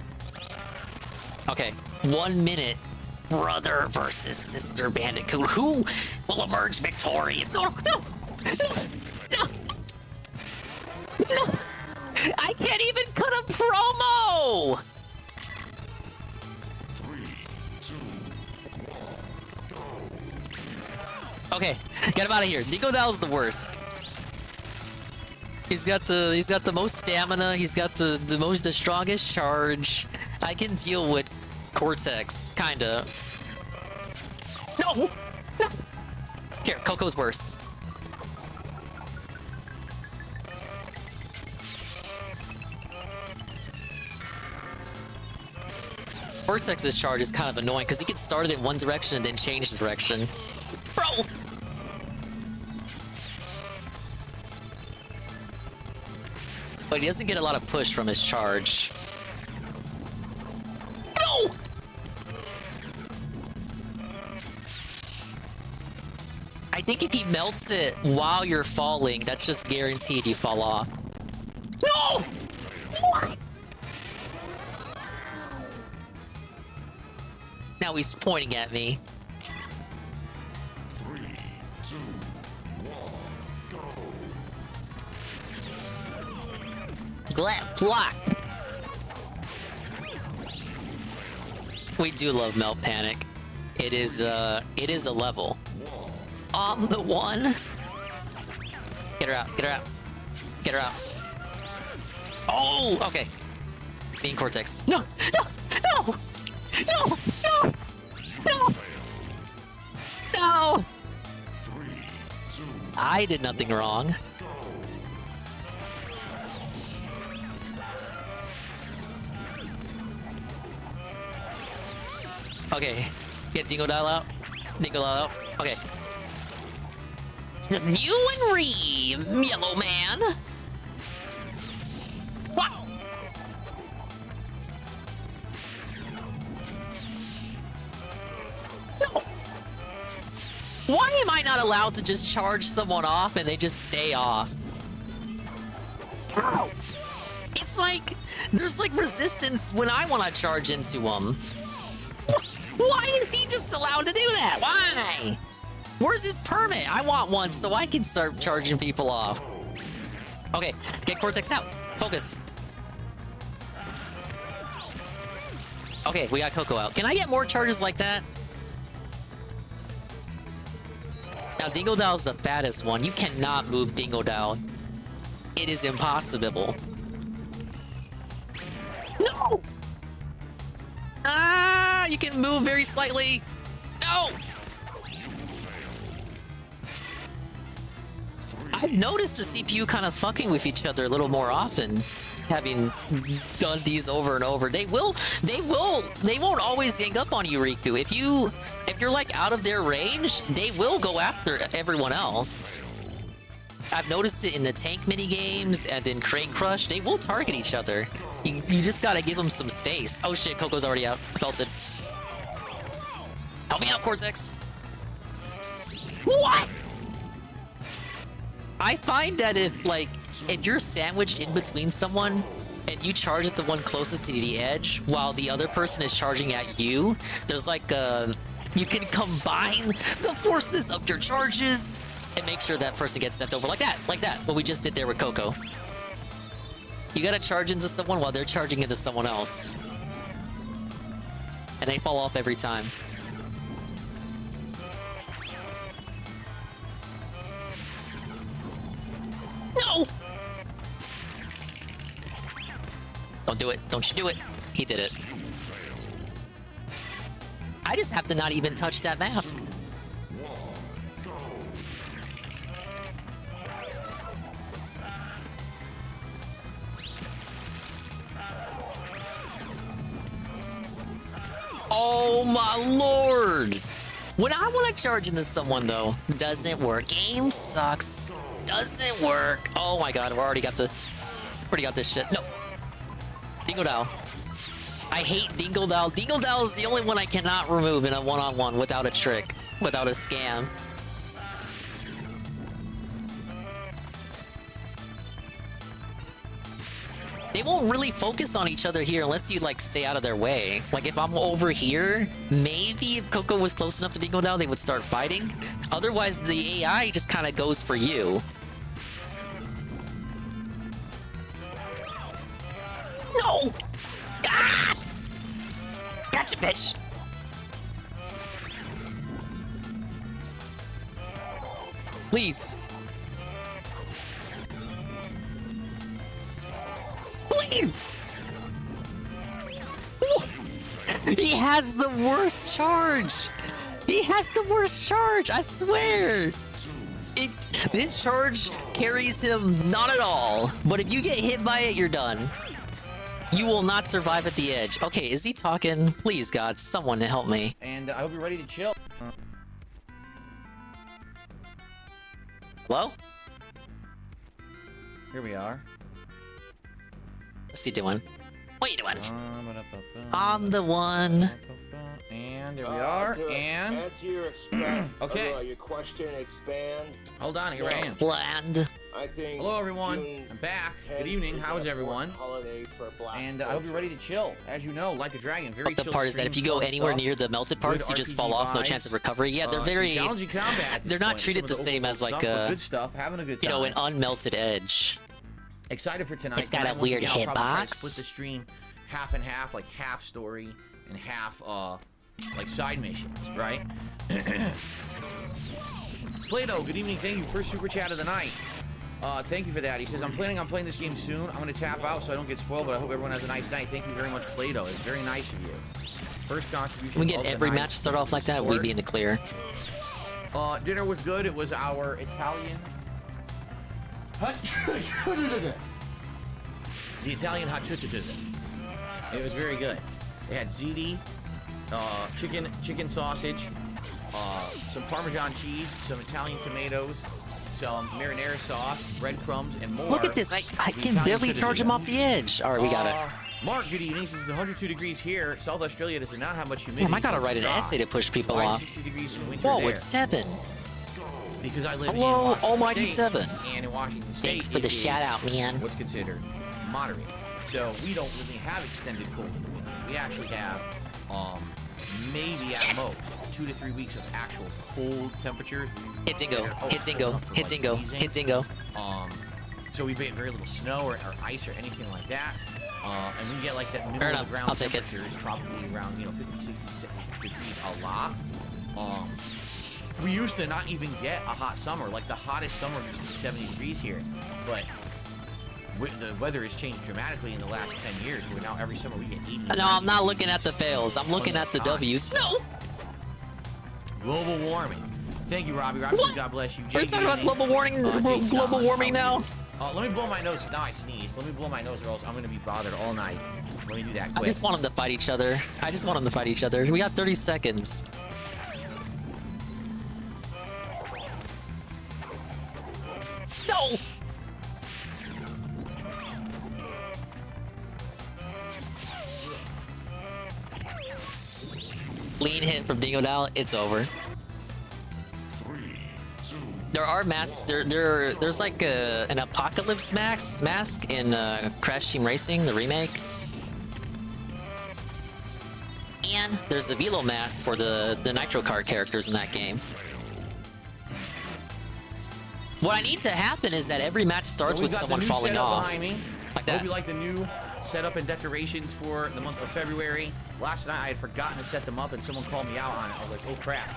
Okay, 1 minute. Brother versus Sister Bandicoot. Who will emerge victorious? No, no, no, no. I can't even cut a promo. Okay, get him out of here. Dingo Dow's the worst. He's got the most stamina. He's got the strongest charge. I can deal with Cortex, kinda. No, no. Here, Coco's worse. Cortex's charge is kind of annoying because he gets started in one direction and then change direction. Bro! But he doesn't get a lot of push from his charge. No! I think if he melts it while you're falling, that's just guaranteed you fall off. No! What? Now he's pointing at me. 3, 2, 1, go. Glad blocked. We do love Melt Panic. It is a level. I'm the one. Get her out, get her out. Get her out. Oh, okay. Me and Cortex. No, no, no, no, no, no, no. I did nothing wrong. Okay, get Dingo Dial out. Dingo Dial out. Okay. Just you and Reeve, Yellow Man. Wow. No. Why am I not allowed to just charge someone off and they just stay off? Ow. It's like there's like resistance when I want to charge into them. Why is he just allowed to do that? Why? Where's his permit? I want one so I can start charging people off. Okay, get Cortex out. Focus. Okay, we got Coco out. Can I get more charges like that? Now, Dingo Dow's the baddest one. You cannot move Dingo Dow. It is impossible. No! Ah, you can move very slightly. No! I've noticed the CPU kind of fucking with each other a little more often, having done these over and over. They won't always gang up on you, Riku. If you're like out of their range, they will go after everyone else. I've noticed it in the tank mini games and in Crate Crush. They will target each other. You just gotta give them some space. Oh shit, Coco's already out. I felt it. Help me out, Cortex. What? I find that if you're sandwiched in between someone and you charge at the one closest to the edge while the other person is charging at you, there's like you can combine the forces of your charges and make sure that person gets sent over like that, what we just did there with Coco. You gotta charge into someone while they're charging into someone else. And they fall off every time. No! Don't do it. Don't you do it. He did it. I just have to not even touch that mask. Oh my lord! When I want to charge into someone though, doesn't work. Game sucks. Doesn't work. Oh my god, we already got this shit. No. Dingodile. I hate Dingodile. Dingodile is the only one I cannot remove in a one-on-one without a trick, without a scam. They won't really focus on each other here unless you, like, stay out of their way. Like, if I'm over here, maybe if Coco was close enough to Dingodile, they would start fighting. Otherwise, the AI just kind of goes for you. No! Ah! Gotcha, bitch! Please. Please! He has the worst charge! He has the worst charge, I swear! This charge carries him not at all. But if you get hit by it, you're done. You will not survive at the edge. Okay, is he talking? Please, God, someone to help me. And I hope you're ready to chill. Hello? Here we are. What's he doing? What are you doing? I'm the one. And there we are. And answer your expand. Okay. Your question, expand. Hold on, here I am. Bland. I think. Hello, everyone. I'm back. Good evening. How is everyone? And I hope you're ready to chill. As you know, like a dragon, very chill. The part is that if you go anywhere near the melted parts, you just fall off. No chance of recovery. Yeah, they're very challenging combat. They're not treated the same as like good stuff. Having a good time. You know, an unmelted edge. Excited for tonight. It's got a weird hitbox. Split the stream half and half, like half story and half like side missions, right? Plato, good evening. Thank you. First super chat of the night. Thank you for that. He says, I'm planning on playing this game soon. I'm going to tap out so I don't get spoiled, but I hope everyone has a nice night. Thank you very much, Plato. It's very nice of you. First contribution. We get every match start off like that. We'd be in the clear. Dinner was good. It was our Italian. The Italian hot chucha. It was very good. It had ziti, chicken sausage, some Parmesan cheese, some Italian tomatoes, some marinara sauce, breadcrumbs, and more. Look at this. I can barely charge him off the edge. All right, we got it. Mark, good evening. This is 102 degrees here. South Australia does not have much humidity. Damn, I gotta write an essay to push people off. 60 degrees in winter. Whoa, there. it's 7. Because I live Hello, in Washington Almighty State, 7. and in Washington State, Thanks for the shout out, man. What's considered moderate. So we don't really have extended cold in the winter. We actually have maybe at most 2 to 3 weeks of actual cold temperatures. Hit dingo, hit dingo, hit dingo, hit dingo. So we get very little snow or ice or anything like that. And we get like that middle of the ground I'll take it. temperatures, probably around 50, 60 degrees a lot. We used to not even get a hot summer. Like the hottest summer used to be 70 degrees here, but the weather has changed dramatically in the last 10 years. Where now every summer we get 80. No, I'm not looking at the fails. I'm looking at the W's. No. Global warming. Thank you, Robbie. What? God bless you. Are you talking about global warming? Global warming now? Let me blow my nose. Now I sneeze. Let me blow my nose, or else I'm gonna be bothered all night. Let me do that quick. I just want them to fight each other. We got 30 seconds. No! Lean hit from Dingodile, it's over. There are masks. There's like an Apocalypse mask in Crash Team Racing, the remake. And there's the Velo mask for the Nitro Kart characters in that game. What I need to happen is that every match starts with someone falling off. Like that. I hope you like the new setup and decorations for the month of February. Last night I had forgotten to set them up and someone called me out on it. I was like, oh crap.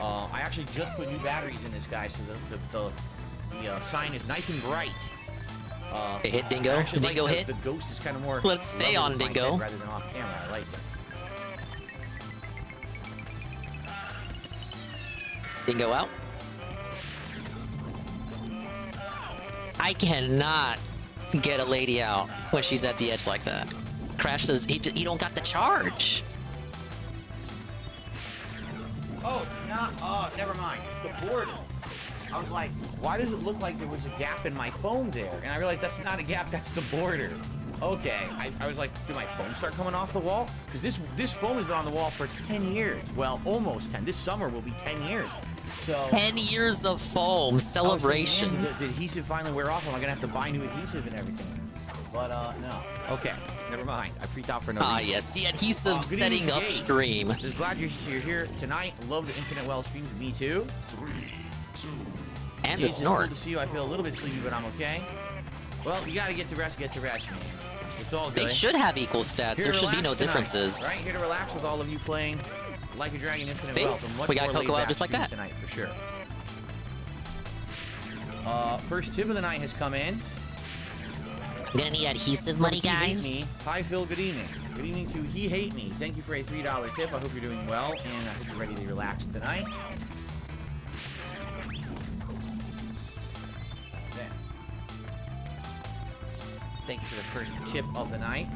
I actually just put new batteries in this guy, so the sign is nice and bright. Hit Dingo. Dingo hit. The ghost is kind of more. Let's stay on Dingo. Rather than off camera. I like it. Dingo out. I cannot get a lady out when she's at the edge like that. Crash does. He don't got the charge. Oh, it's not. Oh, never mind. It's the border. I was like, why does it look like there was a gap in my phone there? And I realized that's not a gap. That's the border. Okay, I was like, did my foam start coming off the wall? Because this foam has been on the wall for 10 years. Well, almost 10. This summer will be 10 years. So 10 years of foam celebration. Thinking, the adhesive finally wear off? Am I gonna have to buy new adhesive and everything? But no. Okay, never mind. I freaked out for no reason. Yes, the adhesive setting up stream. Just glad you're here tonight. Love the Infinite Well streams. Me too. And the snort. Good to see you. I feel a little bit sleepy, but I'm okay. Well, you gotta get to rest, man. It's all good. They should have equal stats. There should be no differences. Right here to relax with all of you playing Like a Dragon Infinite See? Wealth. And much we got more Coco out laid-back just like that. Tonight, for sure. First tip of the night has come in. I'm gonna need adhesive money, guys. Hi, Phil. Good evening. Good evening to He Hate Me. Thank you for a $3 tip. I hope you're doing well, and I hope you're ready to relax tonight. Thank you for the first tip of the night.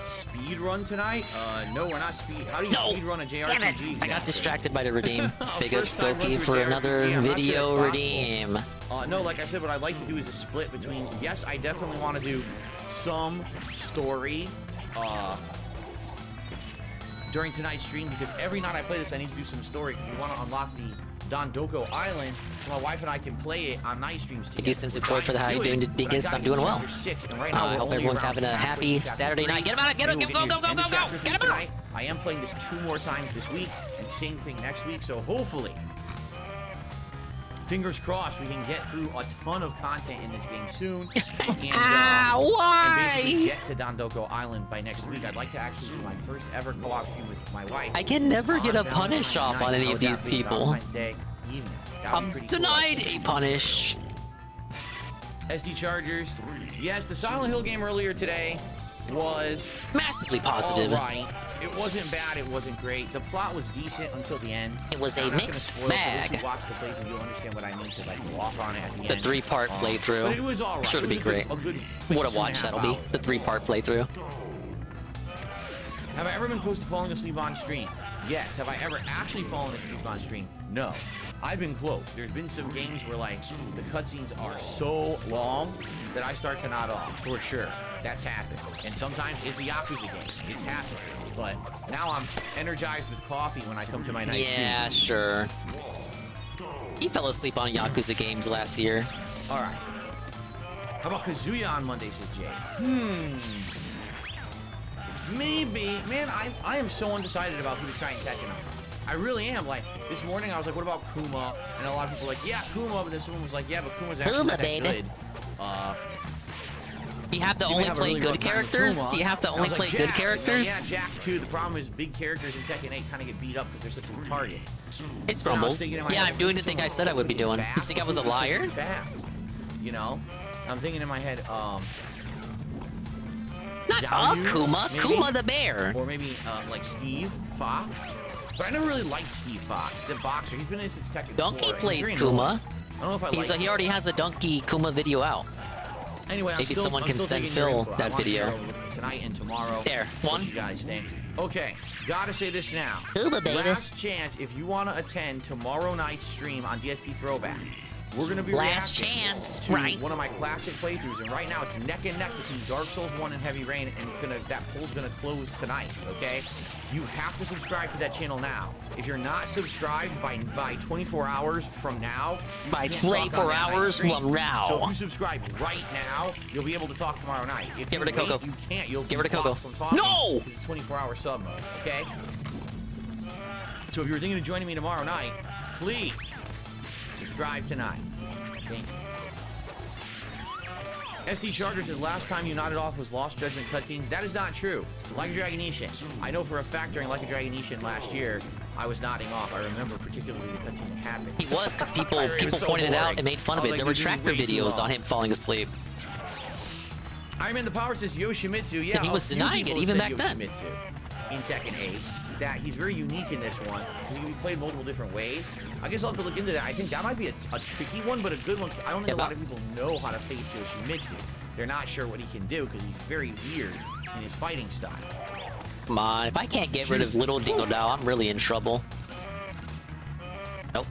Speed run tonight? No, we're not speed. How do you speed run a JRPG? Damn it! I got distracted by the redeem. Big up Skokie for another video redeem. No, like I said, what I'd like to do is a split between. Yes, I definitely want to do some story during tonight's stream, because every night I play this, I need to do some story because we want to unlock the Dondoko Island, so my wife and I can play it on night streams together. Thank you, Sensei Troy, for the how you doing, Dingus. I'm doing well. I hope everyone's having a happy Saturday night. Get him out! Get him! Go! Get him out! I am playing this 2 more times this week, and same thing next week. So hopefully, fingers crossed, we can get through a ton of content in this game soon. Why? And basically get to Dondoko Island by next week. I'd like to actually do my first ever co-op stream with my wife. I can never get a punish off on any of these people. Denied a punish. SD Chargers. Yes, the Silent Hill game earlier today was massively positive. All right. It wasn't bad, it wasn't great. The plot was decent until the end. It was a mixed bag. If you watch the playthrough, you'll understand what I mean, because I go off on it at the end. The 3-part playthrough. But it was all right. Sure to be great. What a watch that'll be. The 3-part playthrough. Have I ever been close to falling asleep on stream? Yes. Have I ever actually fallen asleep on stream? No. I've been close. There's been some games where, like, the cutscenes are so long that I start to nod off, for sure. That's happened. And sometimes it's a Yakuza game. It's happened. But now I'm energized with coffee when I come to my night stream. Yeah, sure. He fell asleep on Yakuza games last year. All right. How about Kazuya on Monday, says Jay? Maybe. Man, I am so undecided about who to try and Tekken on. I really am. Like, this morning I was like, what about Kuma? And a lot of people were like, yeah, Kuma. But this woman was like, yeah, but Kuma's actually not that good. You have to only play good characters? You have to only play good characters? Yeah, Jack too. The problem is big characters in Tekken 8 kind of get beat up because they're such good targets. It's Grumbles. Yeah, I'm doing the thing I said I would be doing. You think I was a liar? Fast. You know? I'm thinking in my head, not Kuma. Maybe? Kuma the bear. Or maybe, like Steve Fox. But I never really liked Steve Fox, the boxer. He's been in since Tekken 4. Donkey plays Kuma. I don't know if I like he already has a Donkey Kuma video out. Anyway, maybe someone can send Phil that video. Tonight and tomorrow. There, one. What you guys think? Okay, gotta say this now. Kuma, baby. Last chance if you want to attend tomorrow night's stream on DSP Throwback. We're gonna be last chance, to right? One of my classic playthroughs, and right now it's neck and neck between Dark Souls 1 and Heavy Rain, and that poll's gonna close tonight. Okay, you have to subscribe to that channel now. If you're not subscribed by 24 hours from now, by 24 hours from now. So if you subscribe right now, you'll be able to talk tomorrow night. If Give her to Coco. You can't. You'll give her to Coco. No! It's 24-hour sub mode. Okay. So if you're thinking of joining me tomorrow night, please subscribe tonight. Thank you. SD Charger says last time you nodded off was Lost Judgment cutscenes. That is not true. Like a Dragon Ishin. I know for a fact during Like a Dragon Ishin last year, I was nodding off. I remember particularly the cutscene that happened. He was, because people pointed it out and made fun of it. There were tracker videos on him falling asleep. Iron Man the Power says Yoshimitsu. Yeah, and he was denying it even back then. In Tekken 8. That he's very unique in this one because he can be played multiple different ways. I guess I'll have to look into that. I think that might be a tricky one, but a good one because I don't think a lot of people know how to face Yoshimitsu. They're not sure what he can do because he's very weird in his fighting style. Come on, if I can't get rid of Little Dingo Dow, I'm really in trouble. Nope.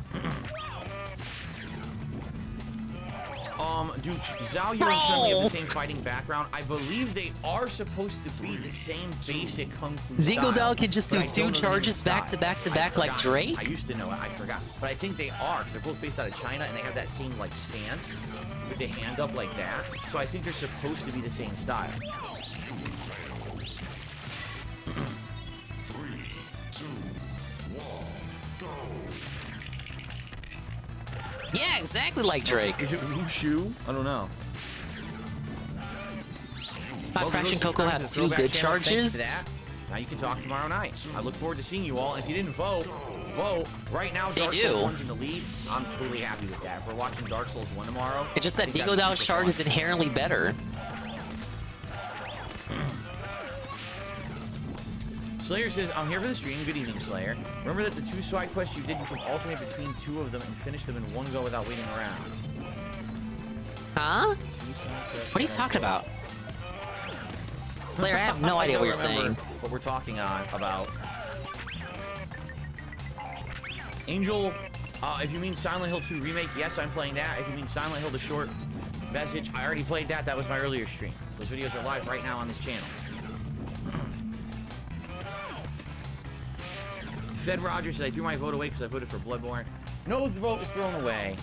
Do Zhao Yu and Chun-Li have the same fighting background? I believe they are supposed to be the same basic kung fu Dingo style, Dao can just but do I 2 don't know the charges style. back to back to I back like forgot. Drake? I used to know it. I forgot. But I think they are, because they're both based out of China, and they have that same, like, stance with the hand up like that. So I think they're supposed to be the same style. 3, 2, 1, go. Yeah, exactly like Drake. Is it Wushu? I don't know. Hot Crash and Coco have 2 good charges. That. Now you can talk tomorrow night. I look forward to seeing you all. And if you didn't vote, vote. Right now, Dark Souls 1's in the lead. I'm totally happy with that. If we're watching Dark Souls 1 tomorrow. It's just that Dingo Dao's charge is inherently better. Slayer says, I'm here for the stream. Good evening, Slayer. Remember that the 2 side quests you did, you can alternate between 2 of them and finish them in one go without waiting around. Huh? What are you talking about? Slayer, I have no idea what you're saying. What we're talking about. Angel, if you mean Silent Hill 2 Remake, yes, I'm playing that. If you mean Silent Hill the short message, I already played that. That was my earlier stream. Those videos are live right now on this channel. Fed Rogers said, I threw my vote away because I voted for Bloodborne. No vote is thrown away.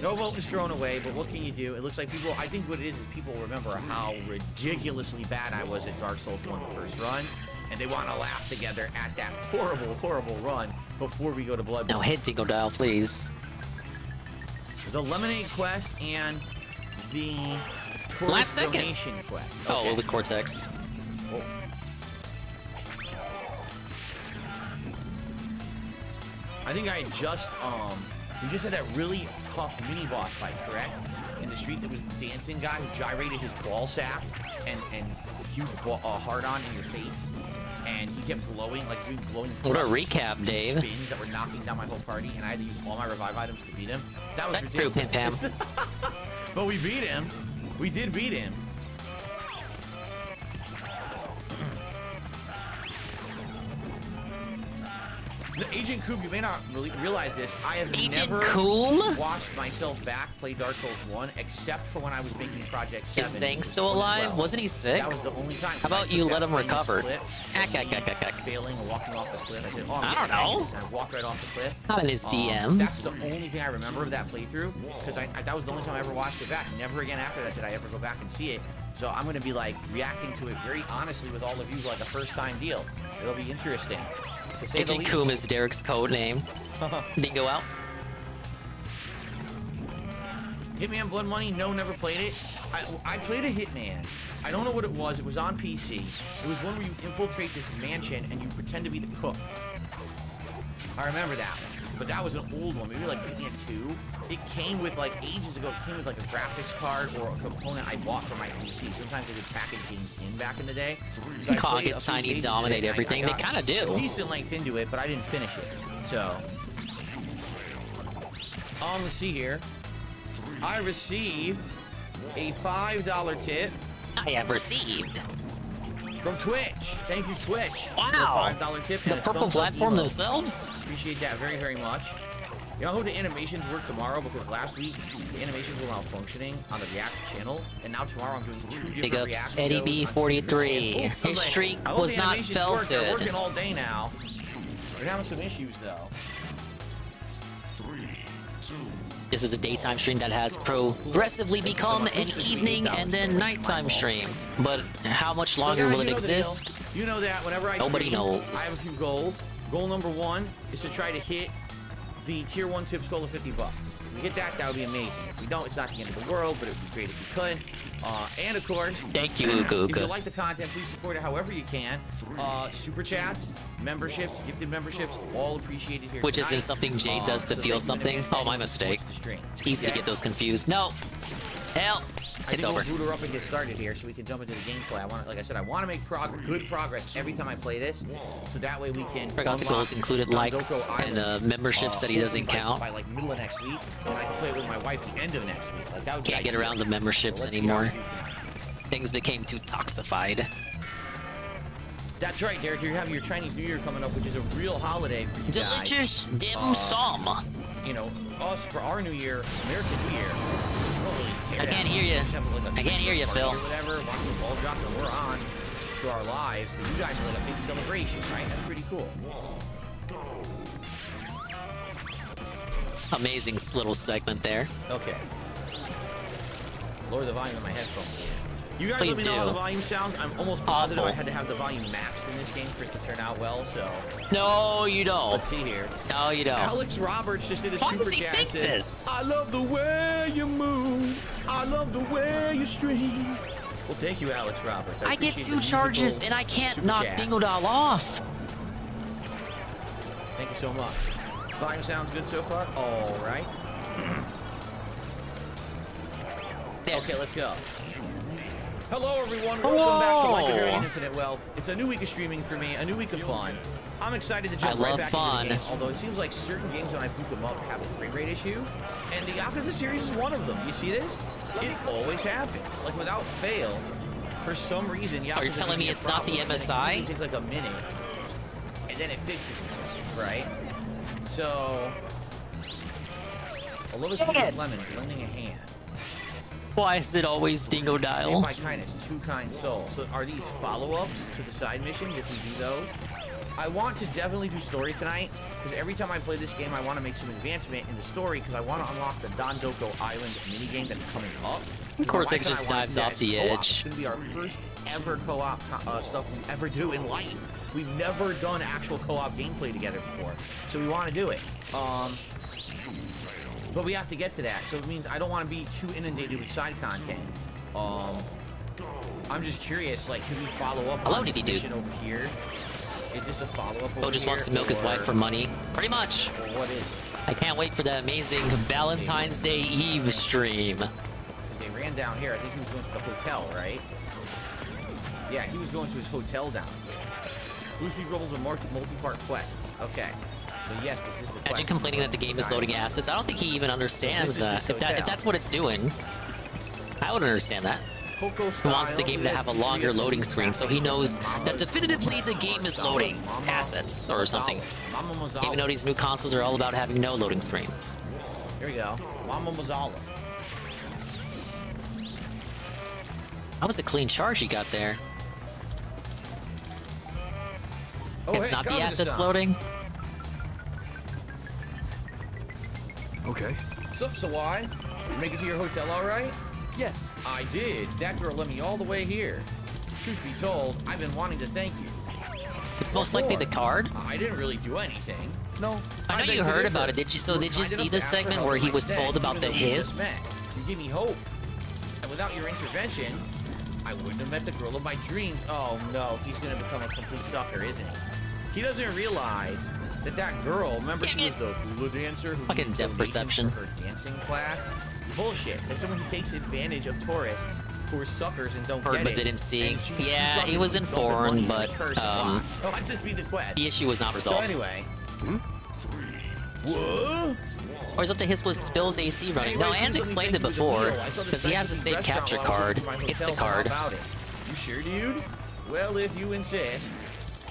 No vote is thrown away, but what can you do? It looks like people, I think what it is people remember how ridiculously bad I was at Dark Souls 1 the first run, and they want to laugh together at that horrible, horrible run before we go to Bloodborne. Now hit Dingo Dial, please. The Lemonade quest and the Tourist Last second. Donation quest. Oh, Okay. it was Cortex. Oh. I think I just, we just had that really tough mini-boss fight, correct? In the street, there was the dancing guy who gyrated his ball sack and a huge hard-on in your face. And he kept glowing, like doing glowing What a thrusts recap, and Dave. spins that were knocking down my whole party, and I had to use all my revive items to beat him. That was That's true, ridiculous. Pim Pam. But we beat him. We did beat him. Agent Coop, you may not really realize this. I have Agent never Coom? watched myself back play Dark Souls 1 except for when I was making Project 7. Is Sang still alive? Wasn't he sick? That was the only time. How about you let him recover? Failing or walking off the cliff. I said, oh, I don't know. And I walked right off the cliff. Not in his DMs. That's the only thing I remember of that playthrough because that was the only time I ever watched it back. Never again after that did I ever go back and see it. So I'm going to be like reacting to it very honestly with all of you like a first time deal. It'll be interesting. To say the Agent least. Coom is Derek's code name. Dingo out. Hitman Blood Money? No, never played it. I played a Hitman. I don't know what it was. It was on PC. It was one where you infiltrate this mansion and you pretend to be the cook. I remember that one. But that was an old one, maybe like Hitman 2. It came with like ages ago, it came with like a graphics card or a component I bought for my PC. Sometimes they would package games in back in the day. So I Cog played and a few Tiny stages dominate of it, and everything. I They got kinda do. a decent length into it, but I didn't finish it. So, let's see here. I received a $5 tip. I have received. From Twitch. Thank you, Twitch. Wow. For a $5 tip. The and a purple thumbs up platform emote. themselves? Appreciate that very, very much. You know, I hope the animations work tomorrow because last week the animations were malfunctioning on the React channel, and now tomorrow I'm doing 2 different Big ups, React Eddie videos on B43. Oops, His streak I hope was the not animations work. They're felted. working all day now. We're having some issues though. This is a daytime stream that has progressively become an evening and then nighttime stream. But how much longer will it exist? You know that whenever I Nobody stream, knows. I have a few goals. Goal number 1 is to try to hit the tier 1 tips goal of $50. If we hit that, that would be amazing. If we don't, it's not the end of the world, but it would be great if we could. And of course, thank you, Uka if you Uka. like the content, please support it however you can. Super chats, memberships, gifted memberships, all appreciated here Which tonight. isn't something Jade does to so feel thank you in something. advance to Oh, my anyone who mistake. supports the stream. It's easy to get those confused. No. Hell. I It's think over. we'll boot her up and get started here so we can jump into the gameplay. I want, like I said, I want to make good progress every time I play this, so that way we can. Forgot the goals included likes and memberships that he doesn't count. By like middle of next week, and I can play it with my wife the end of next week. Like that would be Can't get ideal. around the memberships So let's see how we anymore. do tonight. Things became too toxified. That's right, Derek. You're having your Chinese New Year coming up, which is a real holiday for you guys. Delicious dim sum. You know, us for our New Year, American New Year, we don't really I can't hear you. I can't hear you, Phil. Whatever, watch the ball drop, and we're on to our lives. But you guys are like a big celebration, right? That's pretty cool. Amazing little segment there. Okay. Lower the volume of my headphones here. You guys Please let me know how do. the volume sounds. I'm almost positive I had to have the volume maxed in this game for it to turn out well, so... No, you don't. Let's see here. No, you don't. Alex Roberts just did a Why super does he chat. think Said, this? I love the way you move. I love the way you stream. Well, thank you, Alex Roberts. I get appreciate 2 the charges musical and I can't super knock chat. Dingle Doll off. Thank you so much. Volume sounds good so far? All right. Okay, let's go. Hello, everyone. Welcome back to Like a Journey in Infinite Wealth. It's a new week of streaming for me, a new week of fun. I'm excited to jump right back into the game, although it seems like certain games when I boot them up have a frame rate issue, and the Yakuza series is one of them. You see this? It always happens. Like, without fail, for some reason, Yakuza... Are you telling me it's not the MSI? It takes like a minute, and then it fixes itself, right? So... A little bit lemons, lending a hand. Why is it always Dingo Dial? By kindness, 2 kind souls. So are these follow-ups to the side missions if we do those? I want to definitely do story tonight, because every time I play this game, I want to make some advancement in the story, because I want to unlock the Dondoko Island minigame that's coming up. Cortex just dives off the edge. It's going to be our first ever co-op stuff we ever do in life. We've never done actual co-op gameplay together before, so we want to do it. But we have to get to that, so it means I don't want to be too inundated with side content. I'm just curious, like, can we follow up on this mission over here? Is this a follow-up over here? Just wants to milk his wife for money. Pretty much. Or what is it? I can't wait for that amazing Valentine's Day Eve stream. They ran down here. I think he was going to the hotel, right? Yeah, he was going to his hotel down here. Lucy Rebels are multi-part quests. Okay. So yes, this is the quest. Imagine complaining that the game is loading assets. I don't think he even understands that. If that's what it's doing, I would understand that. He wants the game to have a longer loading screen, so he knows that definitively the game is loading assets or something. Even though these new consoles are all about having no loading screens. Here we go. Mama Mazala. That was a clean charge he got there. It's not the assets loading. Okay. Sup, Sawai? You make it to your hotel all right? Yes. I did. That girl let me all the way here. Truth be told, I've been wanting to thank you. It's most likely the card. I didn't really do anything. No. I know you heard about it. Did you? So did you see the segment where he was told about the hiss? You gave me hope. And without your intervention, I wouldn't have met the girl of my dreams. Oh no, he's gonna become a complete sucker, isn't he? He doesn't realize that girl, remember she was the hula dancer who fucking depth perception for her dancing class? Bullshit. That's someone who takes advantage of tourists who are suckers and don't get it. But didn't see. Yeah, he was informed, but let's just be the quest. The issue was not resolved. So anyway. Whoa? Or is it the hiss was Phil's AC running? No, Anne's explained it before, because he has a save capture card. It's the card. You sure, dude? Well, if you insist.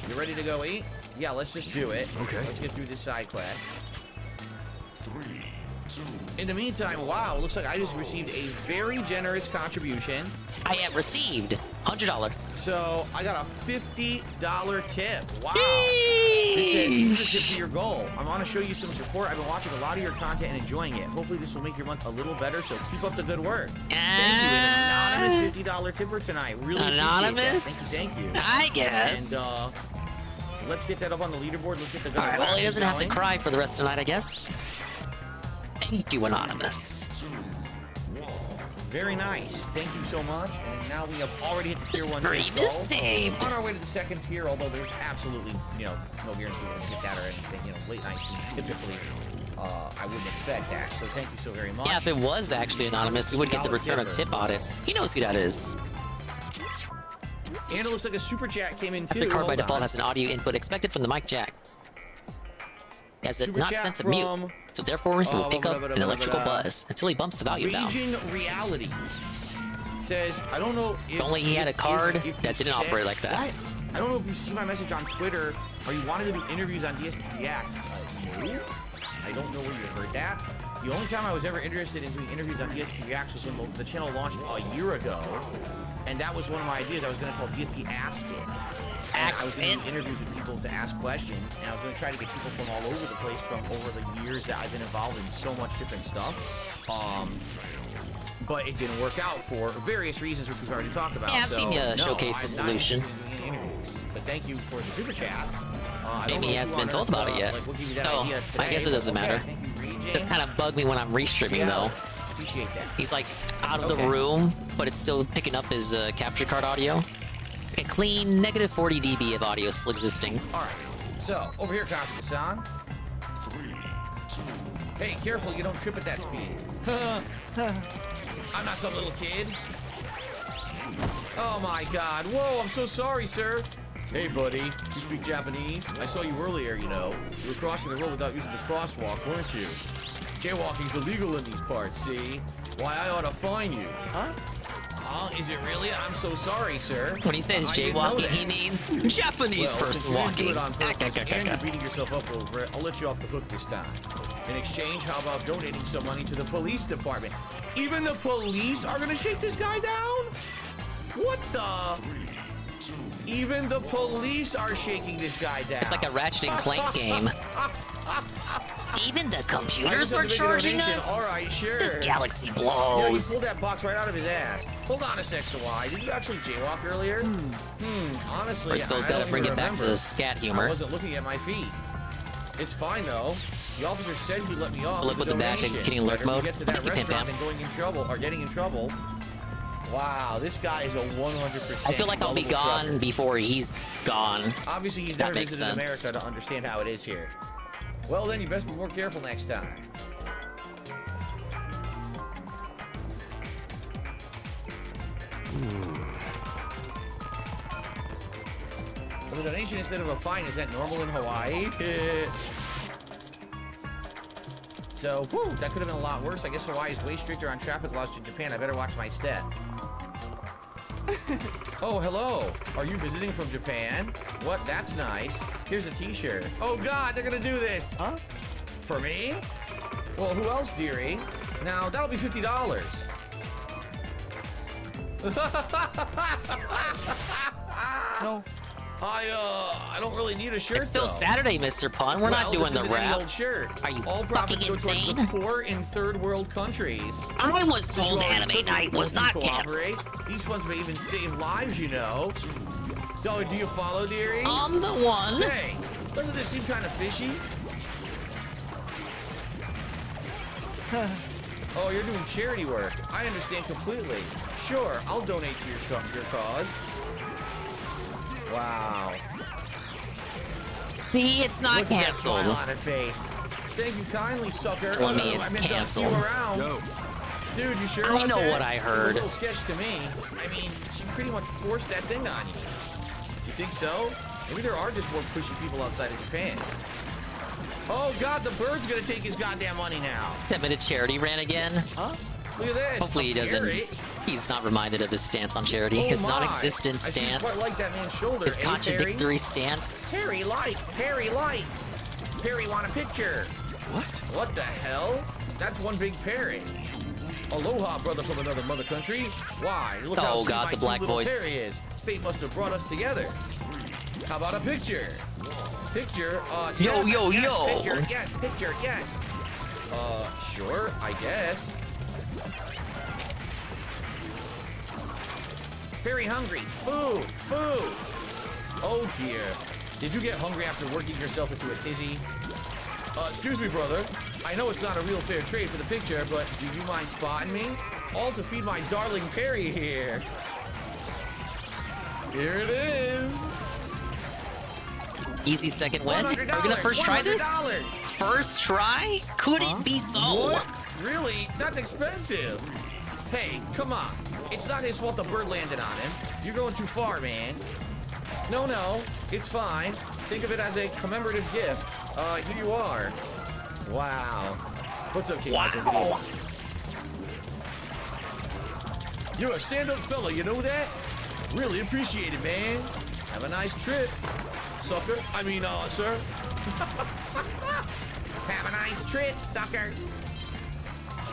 You ready to go eat? Yeah, let's just do it. Okay. Let's get through this side quest. In the meantime, wow, looks like I just received a very generous contribution. I have received $100. So I got a $50 tip. Wow. This says, use the tip to your goal. I want to show you some support. I've been watching a lot of your content and enjoying it. Hopefully this will make your month a little better, so keep up the good work. Thank you, an anonymous $50 tipper tonight. Really Anonymous? Thank you. I guess. And let's get that up on the leaderboard. Let's get the Alright, well, he doesn't have to cry for the rest of the night, I guess. Thank you, Anonymous. Very nice. Thank you so much. And now we have already hit the tier 1 Stream is saved. On our way to the second tier, although there's absolutely, no guarantee we're going to hit that or anything. Late night streams typically, I wouldn't expect that. So thank you so very much. Yeah, if it was actually Anonymous, we would get the return of tip audits. He knows who that is. And it looks like a super chat came in too. The card by default has an audio input expected from the mic jack. As it not sent to mute, so therefore he will pick up an electrical buzz until he bumps the volume down. Raging Reality says, I don't know if only he had a card that didn't operate like that. What? I don't know if you see my message on Twitter or you wanted to do interviews on DSPX. No. I don't know where you heard that. The only time I was ever interested in doing interviews on ESP Reacts was when the channel launched a year ago. And that was one of my ideas. I was going to call it ESP Ask It. I was going to do interviews with people to ask questions, and I was going to try to get people from all over the place from over the years that I've been involved in so much different stuff. But it didn't work out for various reasons, which we've already talked about. Yeah, I've seen you showcase the solution. But thank you for the super chat. Maybe he hasn't been told about it yet. No, I guess it doesn't matter. It's kind of bugged me when I'm restreaming though. Appreciate that. He's like out of the room, but it's still picking up his capture card audio. It's like a clean negative 40 dB of audio still existing. All right. So over here, Kasuga-san. Hey, careful! You don't trip at that speed. I'm not some little kid. Oh my God! Whoa! I'm so sorry, sir. Hey, buddy. You speak Japanese? I saw you earlier. You know, you were crossing the road without using the crosswalk, weren't you? Jaywalking's illegal in these parts. See? Why, I ought to fine you. Huh? Oh, is it really? I'm so sorry, sir. When he says jaywalking, he means Japanese person walking. And you're beating yourself up over it, I'll let you off the hook this time. In exchange, how about donating some money to the police department? Even the police are gonna shake this guy down? What the? Even the police are shaking this guy down. It's like a Ratchet and Clank game. Even the computers are charging us? All right, sure. This galaxy blows. You know, you pulled that box right out of his ass. Hold on a sec, Sawai. Did you actually jaywalk earlier? Honestly, We're supposed to bring it back to scat humor. I wasn't looking at my feet. It's fine, though. The officer said he'd let me off. Look with the bash executing alert mode. Get to that restaurant and getting in trouble. Wow, this guy is a 100%. I feel like I'll be gone before he's gone. Obviously, he's never visited America to understand how it is here. Well, then you best be more careful next time. Well, a donation instead of a fine, is that normal in Hawaii? So, whew, that could have been a lot worse. I guess Hawaii is way stricter on traffic laws than Japan. I better watch my step. Oh, hello. Are you visiting from Japan? What? That's nice. Here's a t-shirt. Oh, God, they're gonna do this. Huh? For me? Well, who else, dearie? Now, that'll be $50. No. I don't really need a shirt. It's still Saturday, Mr. Pun. We're not doing the rap. Old shirt. Are you all fucking insane? The poor in third world countries. I was told anime night was not canceled. These funds may even save lives, you know. So, do you follow, dearie? I'm the one. Hey, doesn't this seem kind of fishy? Oh, you're doing charity work. I understand completely. Sure, I'll donate to your cause. Wow. See, it's not canceled. Look at that smile on her face. Thank you kindly, sucker. Telling me it's canceled. Dude, you sure? I know what I heard. It's a little sketch to me. I mean, she pretty much forced that thing on you. You think so? Maybe there are just more pushy people outside of Japan. Oh God, the bird's gonna take his goddamn money now. 10-minute charity ran again. Huh? Look at this. Hopefully he doesn't. He's not reminded of his stance on charity. His non-existent stance. I quite like that man's shoulder. His contradictory stance. Harry light. Harry light. Perry want a picture. What? What the hell? That's one big Perry. Aloha, brother from another mother country. Why? Look how oh God, the black voice. Perry is. Fate must have brought us together. How about a picture? Picture? Yo, yes, yo, yes, yo. Picture, yes, picture, yes. Sure, I guess. Very hungry. Food, food. Oh dear. Did you get hungry after working yourself into a tizzy? Excuse me, brother. I know it's not a real fair trade for the picture, but do you mind spotting me? All to feed my darling Perry here. Here it is. Easy second win. Are we gonna first try this? First try? Could it be so? What? Really? That's expensive. Hey, come on. It's not his fault the bird landed on him. You're going too far, man. No, it's fine. Think of it as a commemorative gift. Here you are. Wow. What's up, King? Wow. You're a stand-up fella, you know that? Really appreciate it, man. Have a nice trip, sucker. I mean, sir. Have a nice trip, sucker.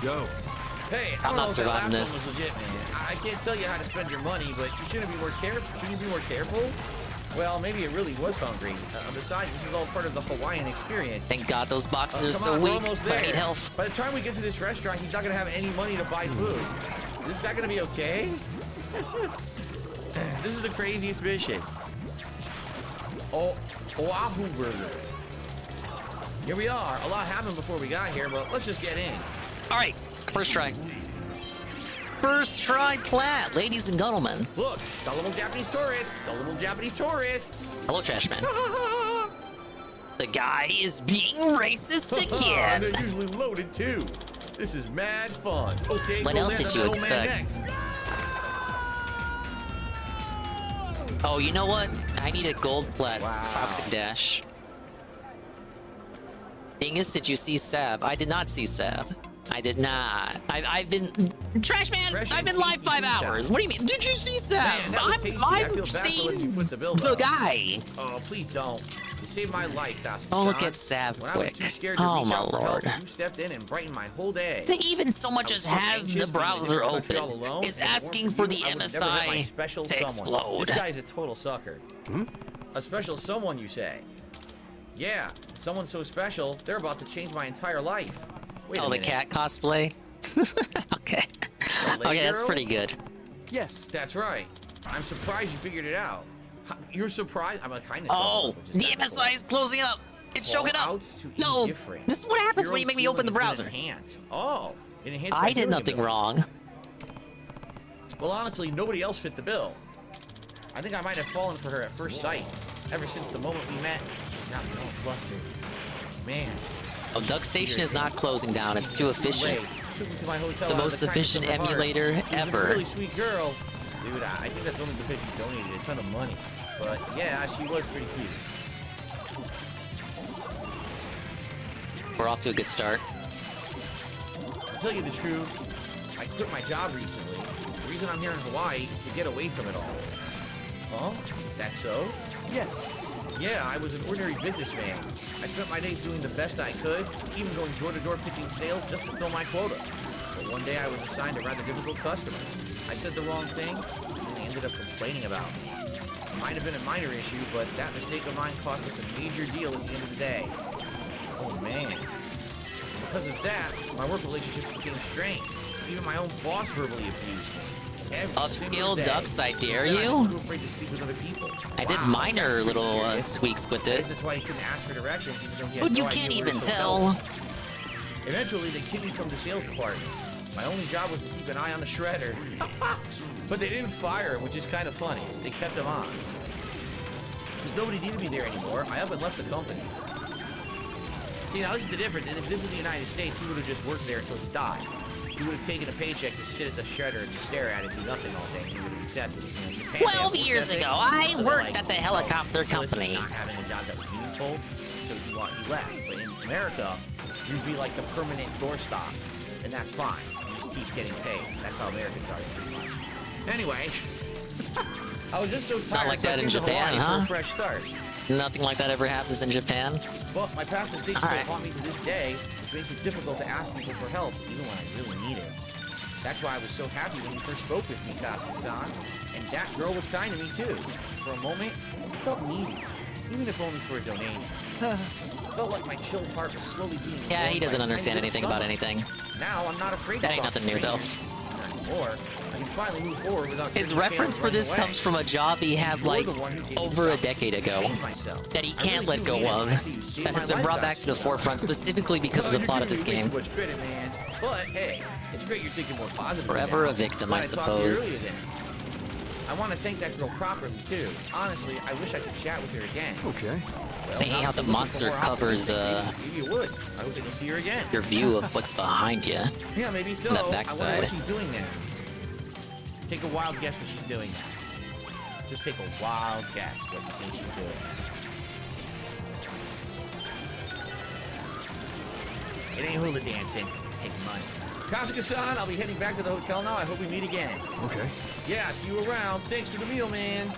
Yo. Hey, I I'm don't not know if that surviving last one this. was legit, man. I can't tell you how to spend your money, but you shouldn't be more careful. Shouldn't you be more careful? Well, maybe it really was hungry. Besides, this is all part of the Hawaiian experience. Thank God those boxes are so we're weak. almost But I there. need health. By the time we get to this restaurant, he's not gonna have any money to buy food. Is this guy gonna be okay? This is the craziest mission. Oh, Oahu Burger. Here we are. A lot happened before we got here, but let's just get in. All right, first try. First try plat, ladies and gentlemen. Look, gullible Japanese tourists. Gullible Japanese tourists. Hello, trash man. The guy is being racist again. They're usually loaded too. This is mad fun. Okay, What go else land did the you middle man expect? next. Oh, you know what? I need a gold plat toxic dash. Thing is, did you see Sav? I did not see Sav. I did not. I've been trash man. I've been live 5 hours. What do you mean? Did you see Sav? Man, that was tasty. I feel I've bad for letting you seen foot the bill, the though. guy. Oh, please don't. You saved my life, Dawson. Oh, look at Sav When I was quick. too scared to Oh reach my out for help, lord. you stepped in and brightened my whole day. To even so much I as was so have anxious the being in a browser different country all open alone, is and if it asking weren't for you, the I would never have my MSI special to someone. explode. This guy's a total sucker. A special someone, you say? Yeah, someone so special, they're about to change my entire life. Wait a Oh, the minute. cat cosplay? Okay. Okay, that's pretty good. Yes, that's right. I'm surprised you figured it out. You're surprised? I'm a kindness. Oh, the MSI is closing up. It's choking up. No, this is what happens when you make me open the browser. Oh, it enhanced I did nothing wrong. Well, honestly, nobody else fit the bill. I think I might have fallen for her at first sight. Ever since the moment we met, she's got me all flustered. Man. Oh, Duck Station is not closing down. It's too efficient. It's the most efficient emulator A ever. really sweet girl. Dude, I think that's only because you donated a ton of money. But yeah, she was pretty cute. We're off to a good start. To tell you the truth, I quit my job recently. The reason I'm here in Hawaii is to get away from it all. Huh? That's so? Yes. Yeah, I was an ordinary businessman. I spent my days doing the best I could, even going door-to-door pitching sales just to fill my quota. But one day I was assigned a rather difficult customer. I said the wrong thing, and they ended up complaining about me. It might have been a minor issue, but that mistake of mine cost us a major deal at the end of the day. Oh man. Because of that, my work relationships became strained. Even my own boss verbally abused me. Upscale ducks, I dare you? I did minor little tweaks with it. That's why he couldn't ask for directions, even though he had But you no can't idea where even his tell. hotel was. Eventually, they kicked me from the sales department. My only job was to keep an eye on the shredder. But they didn't fire him, which is kind of funny. They kept him on. Because nobody needed me there anymore, I up and left the company. See, now this is the difference. If this was the United States, he would have just worked there until he died. He would have taken a paycheck to sit at the shredder and stare at it, do nothing all day, and he would have accepted. You know, Japan, 12 they have years work ago, ethic, I so they're worked like, at the oh, helicopter listen, company. not having a job that was meaningful, so he left. But in America, you'd be like the permanent doorstop, and that's fine. You just keep getting paid. That's how Americans are, pretty much. Anyway, I was just so It's tired. not like so I that in came to Japan, Hawaii for huh? a fresh start. Nothing like that ever happens in Japan. But my past mistakes still haunt me to this day, which makes it difficult to ask people for help, even when I really need it. That's why I was so happy when you first spoke with me, Kasuke-san. And that girl was kind to me, too. For a moment, I felt needy, even if only for a donation. I felt like my chill heart was slowly being Yeah, he warmed doesn't by a understand tiny anything little about summer. anything. Now I'm not afraid That to ain't talk to nothing new, though. strangers. Not anymore. I can finally move forward without His getting the reference feeling for this running comes away. from a job he had You're like the one who gave me over a something decade to ago change myself. that he I can't really let do go mean it of, when I see you saved that has my been life, brought back to the Kasuke-san. forefront specifically because of the You're plot of giving this me way game. too much credit, man. But hey, it's great you're thinking more positive. Forever now. a victim, Glad I talked to you suppose. earlier then. I want to thank that girl properly too. Honestly, I wish I could chat with her again. Okay. Well, I hate now how that the you're looking monster for more covers options, maybe you would. I hope they can see her again. your view of what's behind you. Yeah, maybe so. That I wonder backside. what she's doing now. Take a wild guess what she's doing now. Just take a wild guess what you think she's doing. It ain't hula dancing. It's taking money. Kasuke-san, I'll be heading back to the hotel now. I hope we meet again. Okay. Yeah, see you around. Thanks for the meal, man.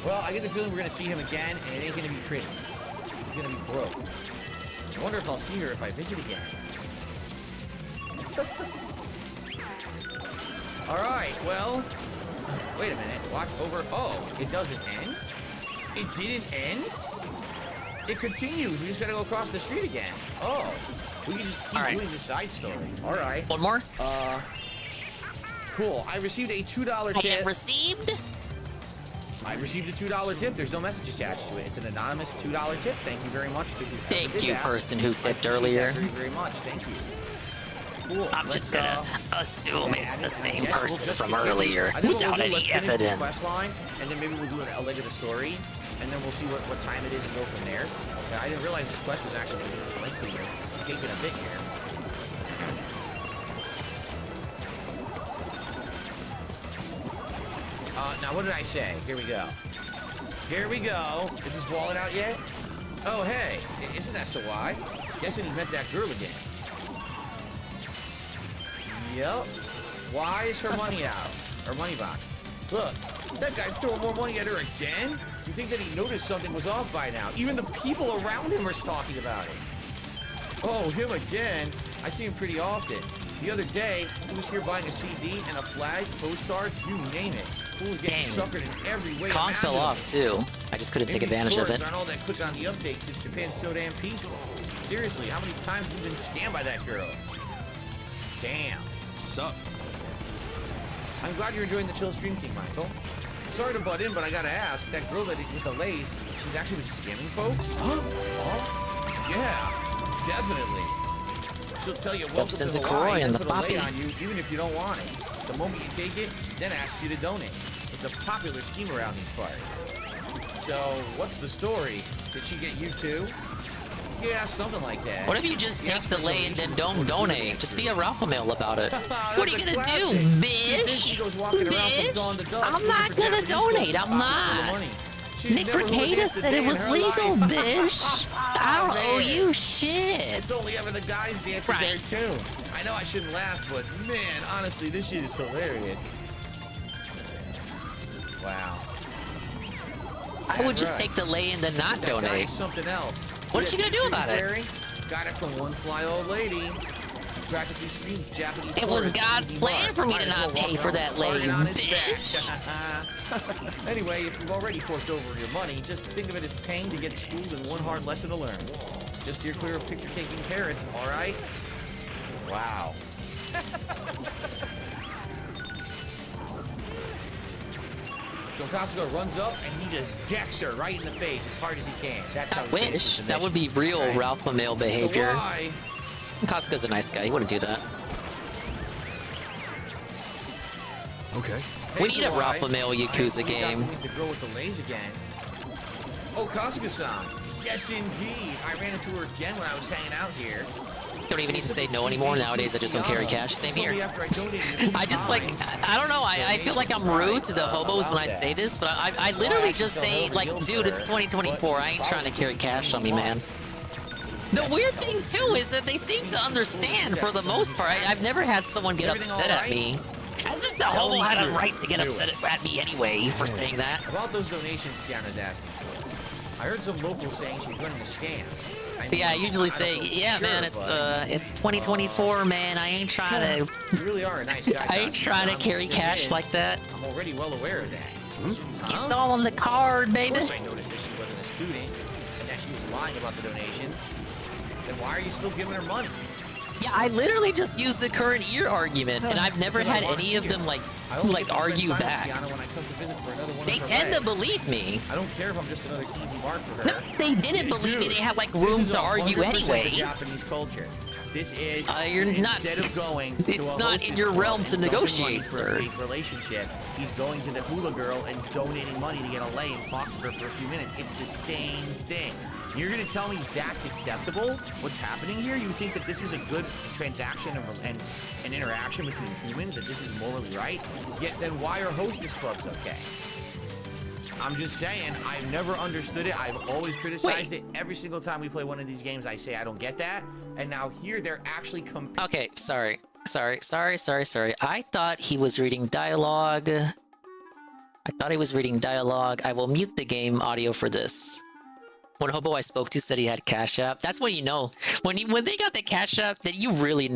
Well, I get the feeling we're gonna see him again, and it ain't gonna be pretty. He's gonna be broke. I wonder if I'll see her if I visit again. Alright, well... Wait a minute. Watch over... Oh, it doesn't end? It didn't end? It continues. We just gotta go across the street again. Oh. We can just keep doing the side story. Alright. One more? Cool. I received a $2 tip. I have received? I received a $2 tip. There's no message attached to it. It's an anonymous $2 tip. Thank you very much to whoever Thank did you, that. person who tipped I appreciate earlier. that very, very much. Thank you. Cool. I'm just gonna assume it's the same Yes, we'll person just from continue. earlier I think what without we'll do, any let's finish the quest evidence. line, and then maybe we'll do a leg of the story, and then we'll see what time it is and go from there. Okay, I didn't realize this quest was actually going to be this lengthy. It's taking a bit here. Now what did I say? Here we go. Here we go. Is this wallet out yet? Oh, hey. Isn't that so why? Guessing he met that girl again. Yep. Why is her money out? Her money box. Look, that guy's throwing more money at her again? You think that he noticed something was off by now? Even the people around him are talking about it. Oh, him again? I see him pretty often. The other day, he was here buying a CD and a flag, postcards, you name it. Fool was getting suckered in every way. Kong fell off too. I just couldn't take advantage of it. Aren't all that quick on the updates since Japan's so damn peaceful. Seriously, how many times have you been scammed by that girl? Damn. Sup? I'm glad you're enjoying the chill stream, King Michael. Sorry to butt in, but I gotta ask, that girl that with the lays, she's actually been scamming folks? Huh? Yeah, definitely. She'll tell you welcome to Hawaii and put a lay on you, even if you don't want it. The moment you take it, she then asks you to donate. It's a popular scheme around these parties. So, what's the story? Did she get you too? Yeah, something like that. What if you just take the lay and then don't donate? Just be a Ralph mail about it. What are you gonna do, bitch? Bitch? I'm not gonna donate. I'm not. Nick Bricada said it was legal, bitch. I don't owe you shit. It's only ever the guys dancing there too. I know I shouldn't laugh, but man, honestly, this shit is hilarious. Wow. I would just take the lay and then not donate. Something else. What is she gonna do about it? Got it from one sly old lady. Practically screams Japanese. It was God's plan for me to not pay for that lay, bitch. Anyway, if you've already forked over your money, just think of it as paying to get schooled and one hard lesson to learn. It's just your clear of picture-taking parents, all right? Wow. So Kasuga runs up and he just decks her right in the face as hard as he can. That's how he wish that would be real Ralph Mail behavior. Kasuga's a nice guy. He wouldn't do that. Okay. We need a Ralph Mail Yakuza game. The girl with the lays again. Oh, Kasuga-san. Yes, indeed. I ran into her again when I was hanging out here. Don't even need to say no anymore. Nowadays, I just don't carry cash. Same here. I just like, I don't know. I feel like I'm rude to the hobos when I say this, but I literally just say, like, dude, it's 2024. I ain't trying to carry cash on me, man. The weird thing, too, is that they seem to understand for the most part. I've never had someone get upset at me. As if the hobo had a right to get upset at me anyway for saying that. About those donations Kiana's asking for. I heard some locals saying she's running a scam. Yeah, I usually say, yeah, man, it's 2024, man. I ain't trying to. You really are a nice guy. I ain't trying to carry cash like that. I'm already well aware of that. It's all on the card, baby. Of course I noticed that she wasn't a student and that she was lying about the donations. Then why are you still giving her money? Yeah, I literally just used the current year argument, and I've never had any of them like argue back. They tend to believe me. I don't care if I'm just another easy mark for her. They didn't believe me. They had like room to argue anyway. Japanese culture. This is you're not. Instead of going, it's not in your realm to negotiate, sir. Relationship. He's going to the hula girl and donating money to get a lay and talk to her for a few minutes. It's the same thing. You're gonna tell me that's acceptable? What's happening here? You think that this is a good transaction and an interaction between humans? That this is morally right? Yet then why are hostess clubs okay? I'm just saying, I've never understood it. I've always criticized it. Every single time we play one of these games, I say I don't get that. And now here they're actually Okay, sorry. I thought he was reading dialogue. I will mute the game audio for this. When a hobo I spoke to said he had Cash App, that's when you know. When they got the Cash App, that you really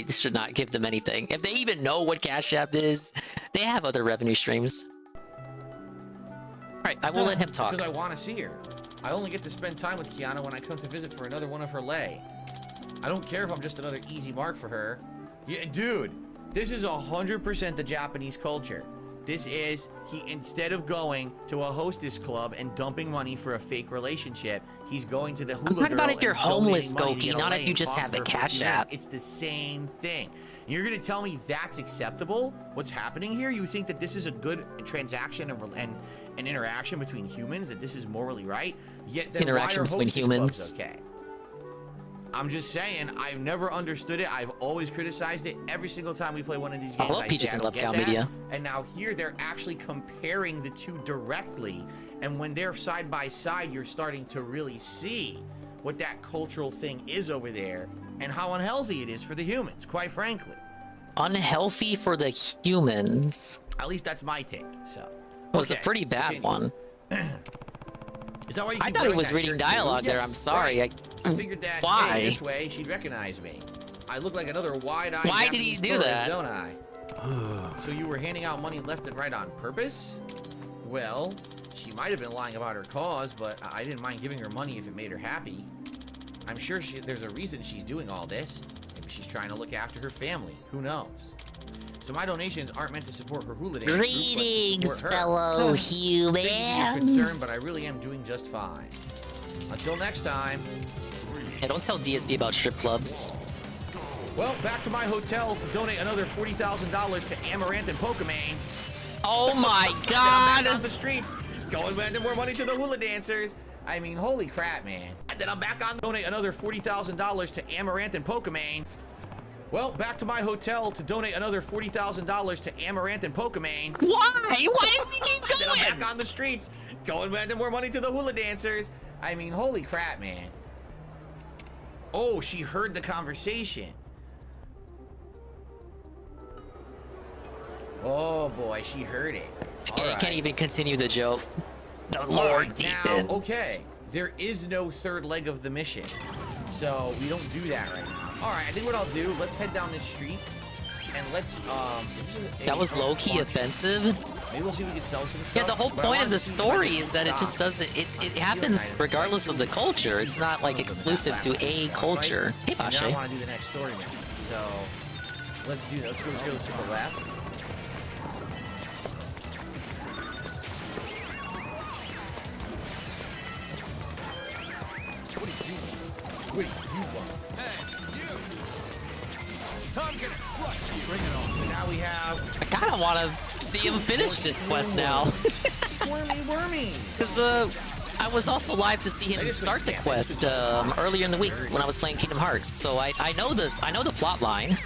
should not give them anything. If they even know what Cash App is, they have other revenue streams. Alright, I will let him talk. Because I want to see her. I only get to spend time with Kiana when I come to visit for another one of her lay. I don't care if I'm just another easy mark for her. Yeah, dude, this is 100% the Japanese culture. This is, instead of going to a hostess club and dumping money for a fake relationship, he's going to the hula I'm talking about girl if you're and donating homeless, money to Goki, get a not lay if you and just talking have the for Cash 50 App. minutes. It's the same thing. You're gonna tell me that's acceptable? What's happening here? You think that this is a good transaction and an interaction between humans, that this is morally right? Yet then Interactions why are between hostess clubs humans. okay? I'm just saying, I've never understood it. I've always criticized it. Every single time we play one of these games, I love Peaches and Love Cow Media. And now here they're actually comparing the two directly. And when they're side by side, you're starting to really see what that cultural thing is over there and how unhealthy it is for the humans, quite frankly. Unhealthy for the humans? At least that's my take, so. It was a pretty bad one. Is that why you I keep thought he wearing was that reading shirt, dialogue too? there. Yes, I'm sorry. right. I figured that Why? hey, this way she'd recognize me. I look like another wide-eyed Why did he Japanese do tourist, that? don't I? So you were handing out money left and right on purpose? Well, she might have been lying about her cause, but I didn't mind giving her money if it made her happy. I'm sure there's a reason she's doing all this. Maybe she's trying to look after her family. Who knows? So my donations aren't meant to support her hula dance group, but to Greetings, support her. fellow Thank you for your humans. concern, but I really am doing just fine. Until next time. Hey, don't tell DSB about strip clubs. Well, back to my hotel to donate another $40,000 to Amaranth and Pokemon. Oh my I'm god! back on the streets, going back to more money to the hula dancers. I mean, holy crap, man. And then I'm back on donate another $40,000 to Amaranth and Pokemon. Well, back to my hotel to donate another $40,000 to Amaranth and Pokemon. Why? Why does he keep going? Then I'm back on the streets, going back to more money to the hula dancers. I mean, holy crap, man. Oh, she heard the conversation. Oh boy, she heard it. All right. Can't even continue the joke. The All Lord right, now, deepens. okay, there is no third leg of the mission, so we don't do that right now. All right, I think what I'll do, let's head down this street, and let's That was low-key offensive. Maybe we'll see if we can sell some stuff. Yeah, the whole but I point wanted of the to see if I story could is that it stop. just doesn't. It happens regardless of the culture. It's not like exclusive to a culture. Hey, Now I Bashe. want to do the next story mission, so let's do that. Let's go to the left. What do you want? Hey, you! I'm gonna crush you! Bring it on. So now we have... I kind of want to see him finish this quest now. Squirmy wormy! Because I was also live to see him start the quest earlier in the week when I was playing Kingdom Hearts. So I know the plot line.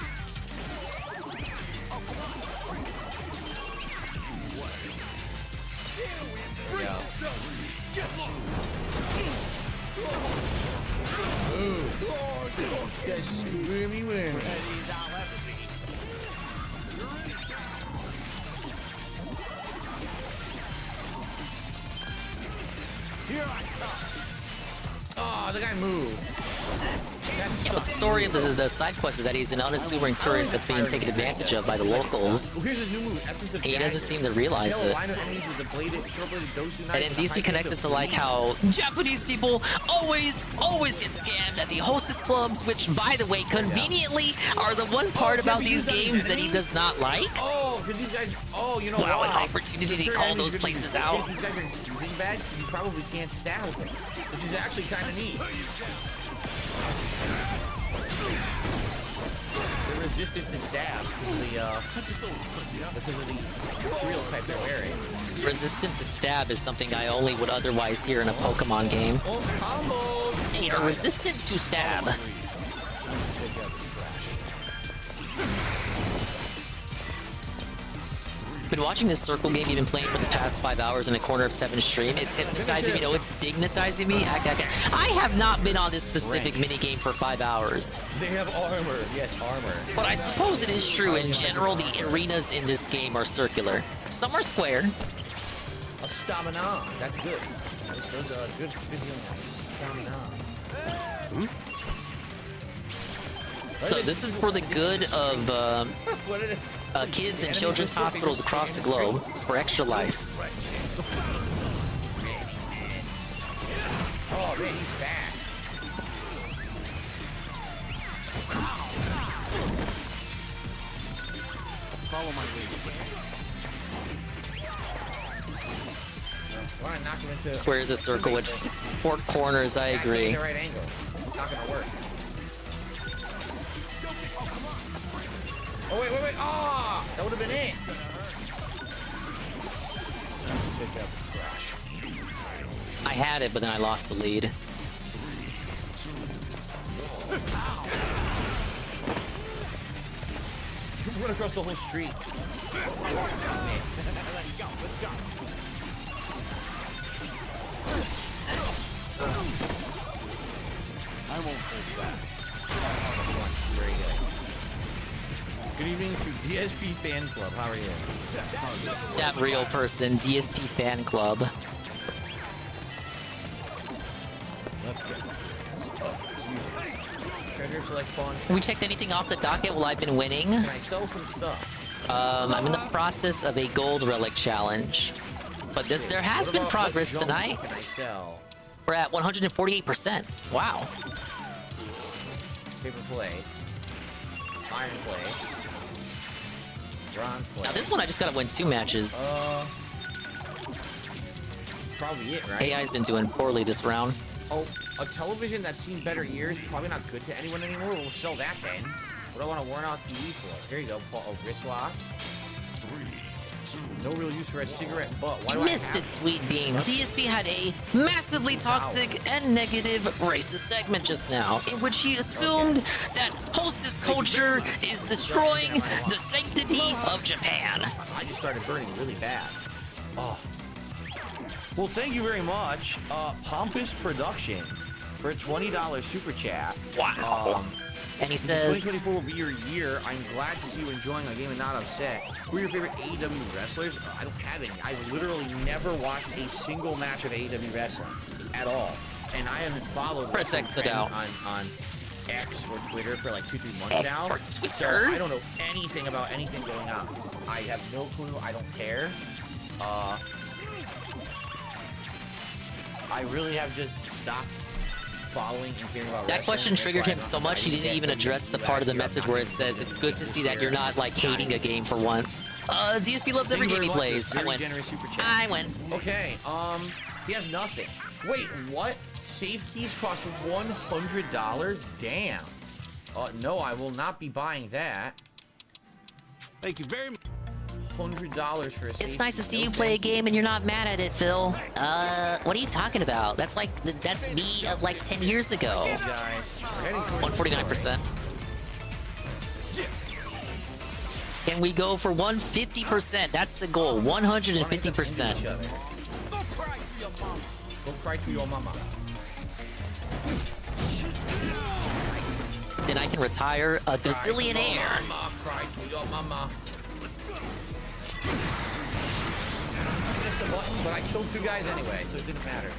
That's squirmy wormy. Here I come. Oh, the guy moved. Yeah, but the story of the side quest is that he's an unassuming tourist that's being taken advantage of by the locals. Here's a new move. Essence of And he doesn't Dagger. seem to realize Kill a it. line of enemies with a bladed, short-bladed Dosu knife And then with a DSP high connects it pitch to of like how Japanese people always get scammed at the hostess clubs, which, by the way, conveniently are the one part about these games that he does not like. Oh, because these guys. Oh, you know Wow, why? an opportunity to call those places out. These guys are in sleeping bags, so you probably can't stab them, which is actually kind of neat. They're resistant to stab because of the material type they're wearing. Resistant to stab is something I only would otherwise hear in a Pokemon game. They are resistant to stab. Been watching this circle game you've been playing for the past 5 hours in a corner of Tevin's stream. It's hypnotizing me. No, it's dignitizing me. I have not been on this specific minigame for 5 hours. They have armor. Yes, armor. But I suppose it is true in general the arenas in this game are circular. Some are square. A stamina. That's good. Those are good healing items. Stamina. So this is for the good of kids and children's hospitals across the globe. It's for extra life. Oh man, he's fast. Follow my lead. Why not knock him into Square is a circle with 4 corners. I agree. the right angle. It's not gonna work. Oh wait. Ah, that would have been it. Time to take out the trash. I had it, but then I lost the lead. You run across the whole street. I won't hold back. Very good. Good evening to DSP Fan Club. How are you? That real person, DSP Fan Club. Let's get serious. Treasure select pawn. Have we checked anything off the docket while I've been winning? Can I sell some stuff? I'm in the process of a gold relic challenge. But there has been progress tonight. Can I sell? We're at 148%. Wow. Paper plates. Iron plate. Bronze plate. Now this one I just gotta win 2 matches. Probably it, right? AI's been doing poorly this round. Oh, a television that's seen better years, probably not good to anyone anymore. We'll sell that then. What do I want a worn out TV for? Here you go, Paul. Oh, wristwatch. No real use for a cigarette butt. Why do You I missed have it, Sweet Bean. DSP had a massively toxic and negative racist segment just now, in which he assumed that hostess culture is destroying the sanctity of Japan. I just started burning really bad. Oh. Well, thank you very much, Pompous Productions, for a $20 super chat. Wow. And he says, 2024 will be your year. I'm glad to see you enjoying a game and not upset. Who are your favorite AEW wrestlers? I don't have any. I've literally never watched a single match of AEW wrestling at all. And I haven't followed Press X it out. on X or Twitter for like 2-3 months X now. or Twitter? So I don't know anything about anything going on. I have no clue. I don't care. I really have just stopped following and hearing about that question triggered him so much he didn't even address the part of the message where it says it's good to see that you're not like hating a game for once. DSP loves every game he plays. I win. I win. Okay, he has nothing. Wait, what? Save keys cost $100? Damn. No, I will not be buying that. Thank you very much. $100 for a save. It's nice to see you play a game and you're not mad at it, Phil. What are you talking about? That's like that's me of like 10 years ago. 149%. Can we go for 150%? That's the goal. 150%. Go cry to your mama. Then I can retire a gazillionaire. Cry to your mama. I missed the button, but I killed 2 guys anyway, so it didn't matter.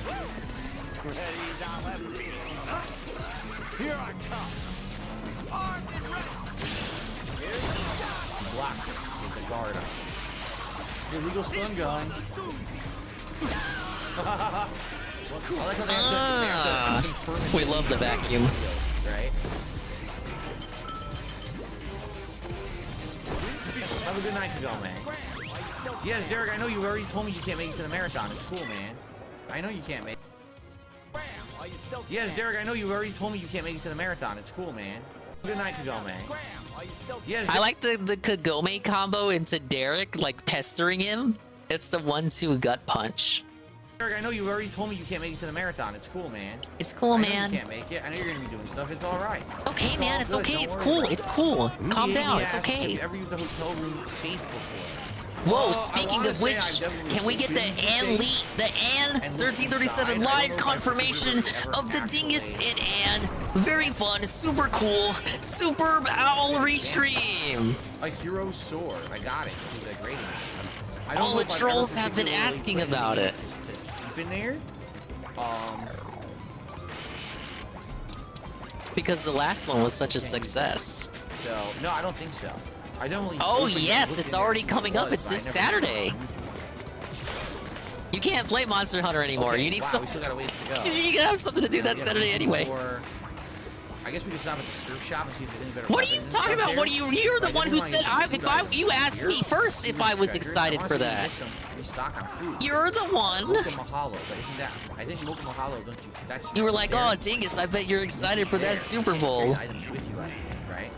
Here I come. Armed and ready. Blocked it with the guard up. Illegal stun gun. I like how they have to We love the vacuum. Right? Have a good night, to go, man. Yes, Derek, I know you already told me you can't make it to the marathon. It's cool, man. I know you can't make it. Yes, Derek, I know you already told me you can't make it to the marathon. It's cool, man. Good night, to go, man. Yes, I like the Kagome combo into Derek, like pestering him. It's the 1-2 gut punch. Derek, I know you already told me you can't make it to the marathon. It's cool, man. It's cool, man. You can't make it. I know you're gonna be doing stuff. It's all right. Okay, man. It's all okay. good. It's Don't cool. worry It's cool. Calm down. It's Have okay. you ever used a hotel room safe before? Whoa, speaking of which, can we get the An1337 live confirmation of the Dingus and An? Very fun, super cool, superb owl restream. A hero sword. I got it. He's a great I don't All know the if I've trolls ever have been particularly asking played about any it. to sleep in there. Because the last one was such a success. So no, I don't think so. I definitely. Oh opened it, yes, looked it's in there, already it coming up. was, It's but I this never Saturday. You can't play Monster Hunter anymore. Okay, You need wow, something. we still got a ways to go. You gotta have something to do that Yeah, Saturday anyway. I guess we could stop at the surf shop and see if there's any better. What are you weapons and talking stuff about? there. What are you're the Right, one then who we wanna said get some food items. you asked me first if I was excited for that. Restock on food. You're the one. Mocha Mahalo, but isn't that? I think Mocha Mahalo, don't you? That's You were like, there. oh, Dingus, I bet you're excited for that Super Bowl. Items with you, I think, right?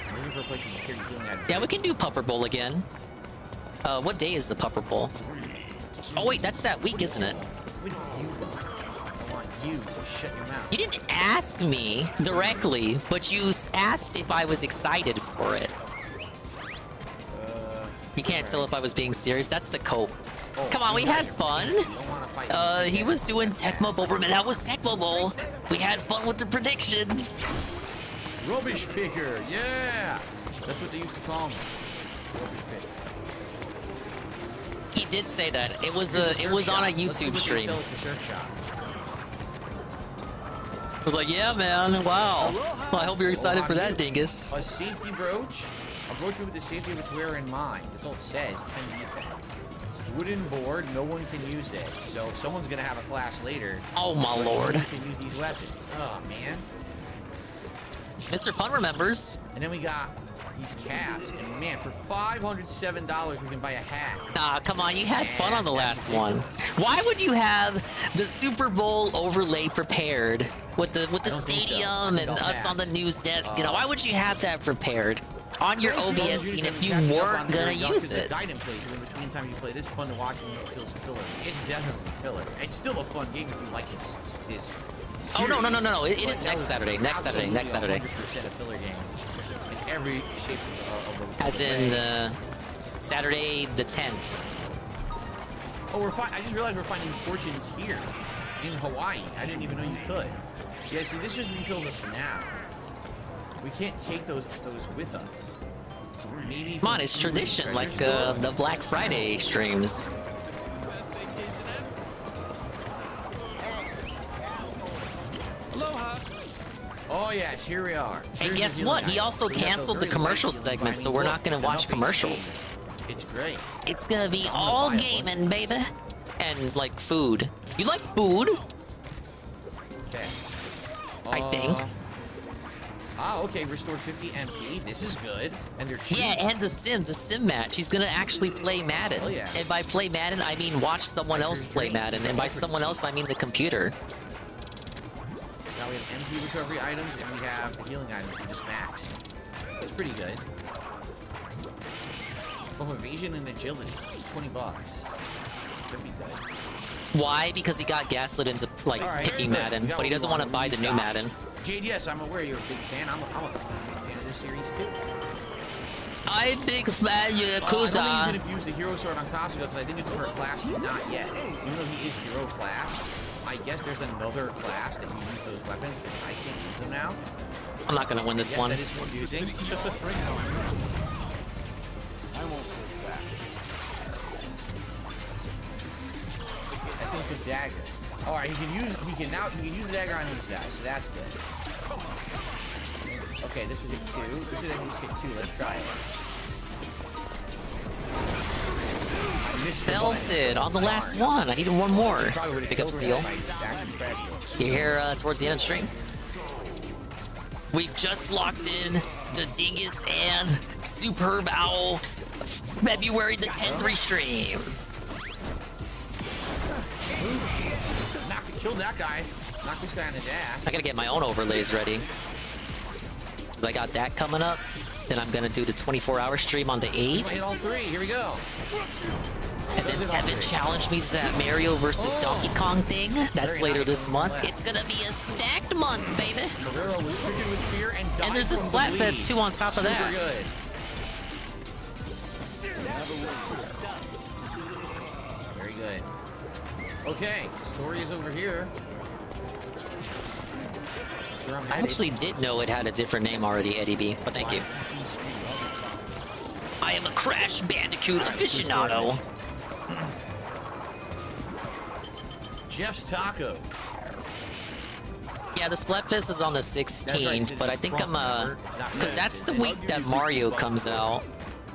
I'm looking for a place you can carry feeling out of Yeah, we can do Pupper Bowl again. What day is the Pupper Bowl? Oh wait, that's that week, isn't it? What do you want? I want you to shut your mouth. You didn't ask me directly, but you asked if I was excited for it. You can't tell if I was being serious. That's the cope. Come on, we had fun. He was doing Tecmo Bowl, and that was Tecmo Bowl. We had fun with the predictions. Rubbish picker, yeah. That's what they used to call me. Rubbish picker. He did say that. It was on a YouTube stream. Sell at the surf shop. I was like, yeah, man. Wow. Well, I hope you're excited for that, Dingus. A safety brooch. A brooch with the safety which wear in mind. That's all it says. 10 defense. Wooden board. No one can use this. So if someone's gonna have a class later. Oh my lord. No one can use these weapons. Oh man. Mr. Pun remembers. And then we got these caps, and man, for $507 we can buy a hat. Nah, come on, you had fun on the last one. Why would you have the Super Bowl overlay prepared with the stadium and us on the news desk? You know, why would you have that prepared on your OBS scene if you weren't gonna use it? In between times you play, this is fun to watch and it feels filler. It's definitely filler. It's still a fun game if you like this. Oh no! It is next Saturday. Next Saturday. 100% a filler game. In every shape of the. As in the Saturday the 10th. Oh, I just realized we're finding fortunes here in Hawaii. I didn't even know you could. Yeah, see, this just refills us now. We can't take those with us. Maybe. Come on, it's tradition, like the Black Friday streams. Aloha. Oh yes, here we are. And guess what? He also canceled the commercial segment, so we're not gonna watch commercials. It's great. It's gonna be all gaming, baby. And like food. You like food? Okay. I think. Okay, restored 50 MP. This is good. And they're cheap. Yeah, and the sim match. He's gonna actually play Madden. Oh, yeah. And by play Madden, I mean watch someone else play Madden. And by someone else, I mean the computer. Now we have MP recovery items, and we have the healing items we just maxed. It's pretty good. Oh, evasion and agility. $20. Could be good. Why? Because he got gaslit into like picking Madden, but he doesn't want to buy the new Madden. Jade, yes, I'm aware you're a big fan. I'm a big fan of this series too. I'm a big fan of Yakuza. I don't think he's gonna use the hero sword on Kasuga because I think it's for a class he's not yet. Even though he is hero class, I guess there's another class that you use those weapons, but I can't use them now. I'm not gonna win this one. That is confusing. I won't sit back. I think it's a dagger. All right, he can use the dagger on these guys, so that's good. Okay, this was a 2. This is a hit 2. Let's try it. Belted on the last one. I needed one more. Pick up seal. You hear towards the end of the stream? We've just locked in the Dingus and Superb Owl February the 10th stream. Killed that guy. Knocked this guy on his ass. I gotta get my own overlays ready. Because I got that coming up. Then I'm gonna do the 24-hour stream on the 8th. Hit all 3. Here we go. And then Tevin challenged me to that Mario versus Donkey Kong thing. That's later this month. It's gonna be a stacked month, baby. And there's a Splatfest too on top of that. Super good. Very good. Okay, story is over here. I actually did know it had a different name already, Eddie B, but thank you. I am a Crash Bandicoot aficionado. Jeff's Taco. Yeah, the Splatfest is on the 16th, but I think I'm because that's the week that Mario comes out.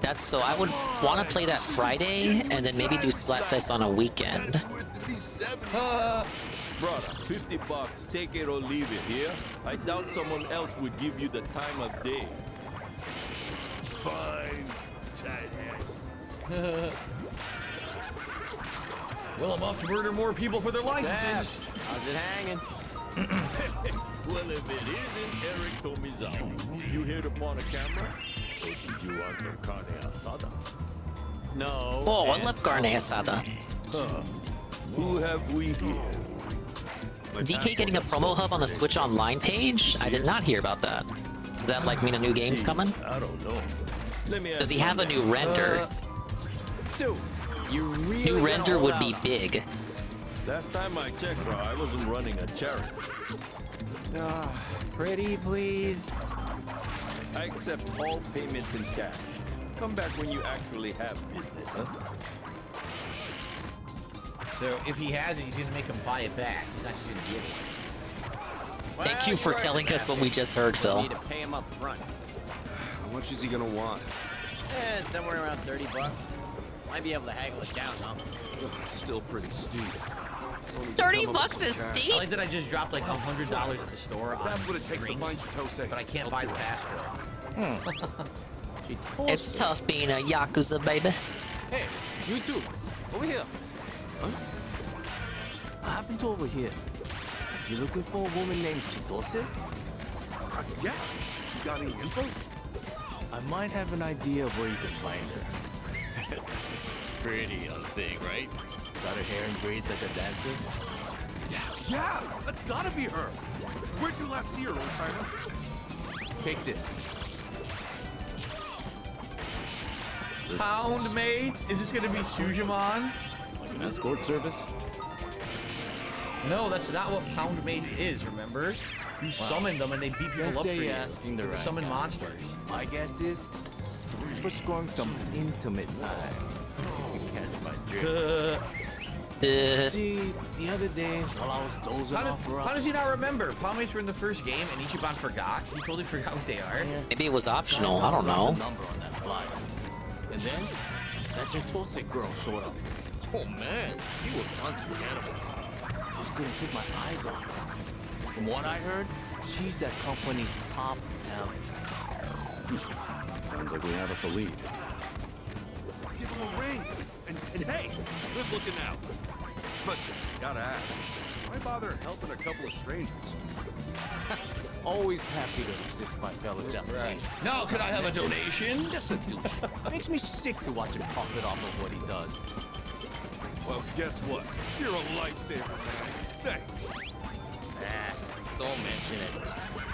That's so I would want to play that Friday and then maybe do Splatfest on a weekend. Brother, $50, take it or leave it here. I doubt someone else would give you the time of day. Fine, tight. Well, I'm off to murder more people for their licenses. How's it hanging? Well, if it isn't Eric Tomizawa, you hit upon a camera? Or did you want some carne asada? No. Oh, I love carne asada. Who have we here? DK getting a promo hub on the Switch Online page? I did not hear about that. Does that like mean a new game's coming? I don't know. Does he have a new render? Dude, you really New render would be big. Last time I checked, bro, I wasn't running a charity. Pretty, please. I accept all payments in cash. Come back when you actually have business, huh? So if he has it, he's gonna make him buy it back. He's not just gonna give it. Thank you for telling us what we just heard, Phil. Need to pay him up front. How much is he gonna want? Somewhere around $30. Might be able to haggle it down, huh? Still pretty steep. $30 is steep. I like that I just dropped like $100 at the store on That's what it takes drinks, to find Chitose. but I can't buy the passport. It's tough being a Yakuza, baby. Hey, you two, over here. Huh? I happened to overhear. You looking for a woman named Chitose? Yeah. You got any info? I might have an idea of where you can find her. Pretty young thing, right? Got her hair in braids like a dancer? Yeah, that's gotta be her. Where'd you last see her, old timer? Take this. Pound mates? Is this gonna be Sujimon? Like an escort service? No, that's not what Pound Mates is, remember? You summon them and they beat people up for you. Asking the They right summon guy. monsters. My guess is for scoring some intimate time. You can catch my drift. See, the other day while I was dozing off her How does he not remember? Pound Mates were in the first game and Ichiban forgot. He totally forgot what they are. Maybe it was optional. I don't know. Number on that flyer. And then that Chitose girl showed up. Oh man, she was unforgettable. Just couldn't take my eyes off her. From what I heard, she's that company's top talent. Sounds like we have us a lead. Let's give him a ring. And hey, good looking out. But gotta ask, why bother helping a couple of strangers? Always happy to assist my fellow Japanese. No, could I have a donation? Just a douche. Makes me sick to watch him profit off of what he does. Well, guess what? You're a lifesaver, man. Thanks. Don't mention it.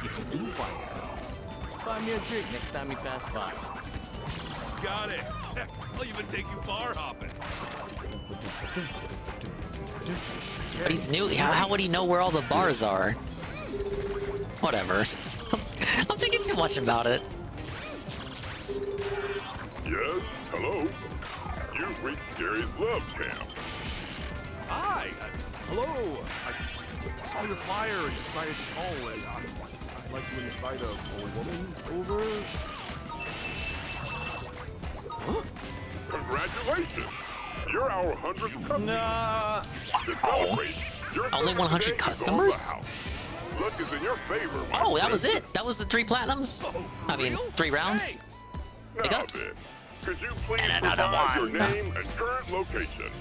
If you do find out, buy me a drink next time you pass by. Got it. Heck, I'll even take you bar hopping. But he's new. How would he know where all the bars are? Whatever. I'm thinking too much about it. Yes, hello. You've reached Gary's love camp. Hi. Hello. I saw your flyer and decided to call it. I'd like to invite a woman over. Huh? Congratulations. You're our 100th customer. Nah. To celebrate, your Only 100 birthday is customers? on the house. Luck is in your favor. my Oh, that was friend. it. That was the 3 platinums. I mean, 3 rounds. Big Now ups. then, could you please And another provide your one. name and current location?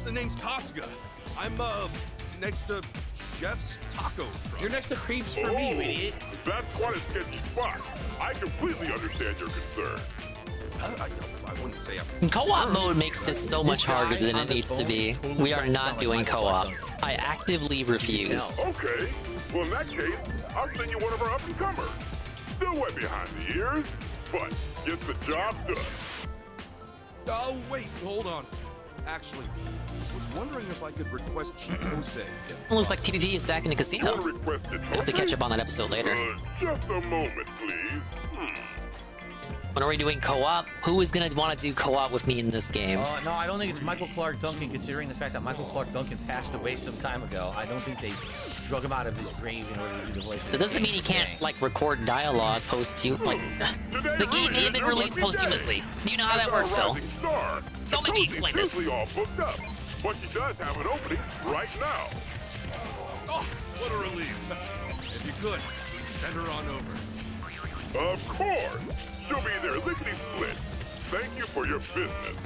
The name's Kasuga. I'm next to Jeff's taco truck. You're next to Creeps for me, you idiot. That's quite a sketchy spot. I completely understand your concern. I wouldn't say I'm Co-op mode makes this so much harder than it needs to be. We are not doing co-op. I actively refuse. Okay. Well, in that case, I'll send you one of our up-and-comers. Still wet behind the ears, but gets the job done. Oh, wait, hold on. Actually, I was wondering if I could request Chitose. It looks like PvP is back in the casino. We'll have to catch up on that episode later. Just a moment, please. When are we doing co-op? Who is gonna want to do co-op with me in this game? No, I don't think it's Michael Clark Duncan, considering the fact that Michael Clark Duncan passed away some time ago. I don't think they drug him out of his grave in order to do the voice. It doesn't mean he can't, like, record dialogue like, the game may have been released posthumously. Do you know how that works, Phil? Don't make me explain this. All booked up, but she does have an opening right now. Oh, what a relief. If you could, send her on over. Of course. She'll be there lickety-split. Thank you for your business.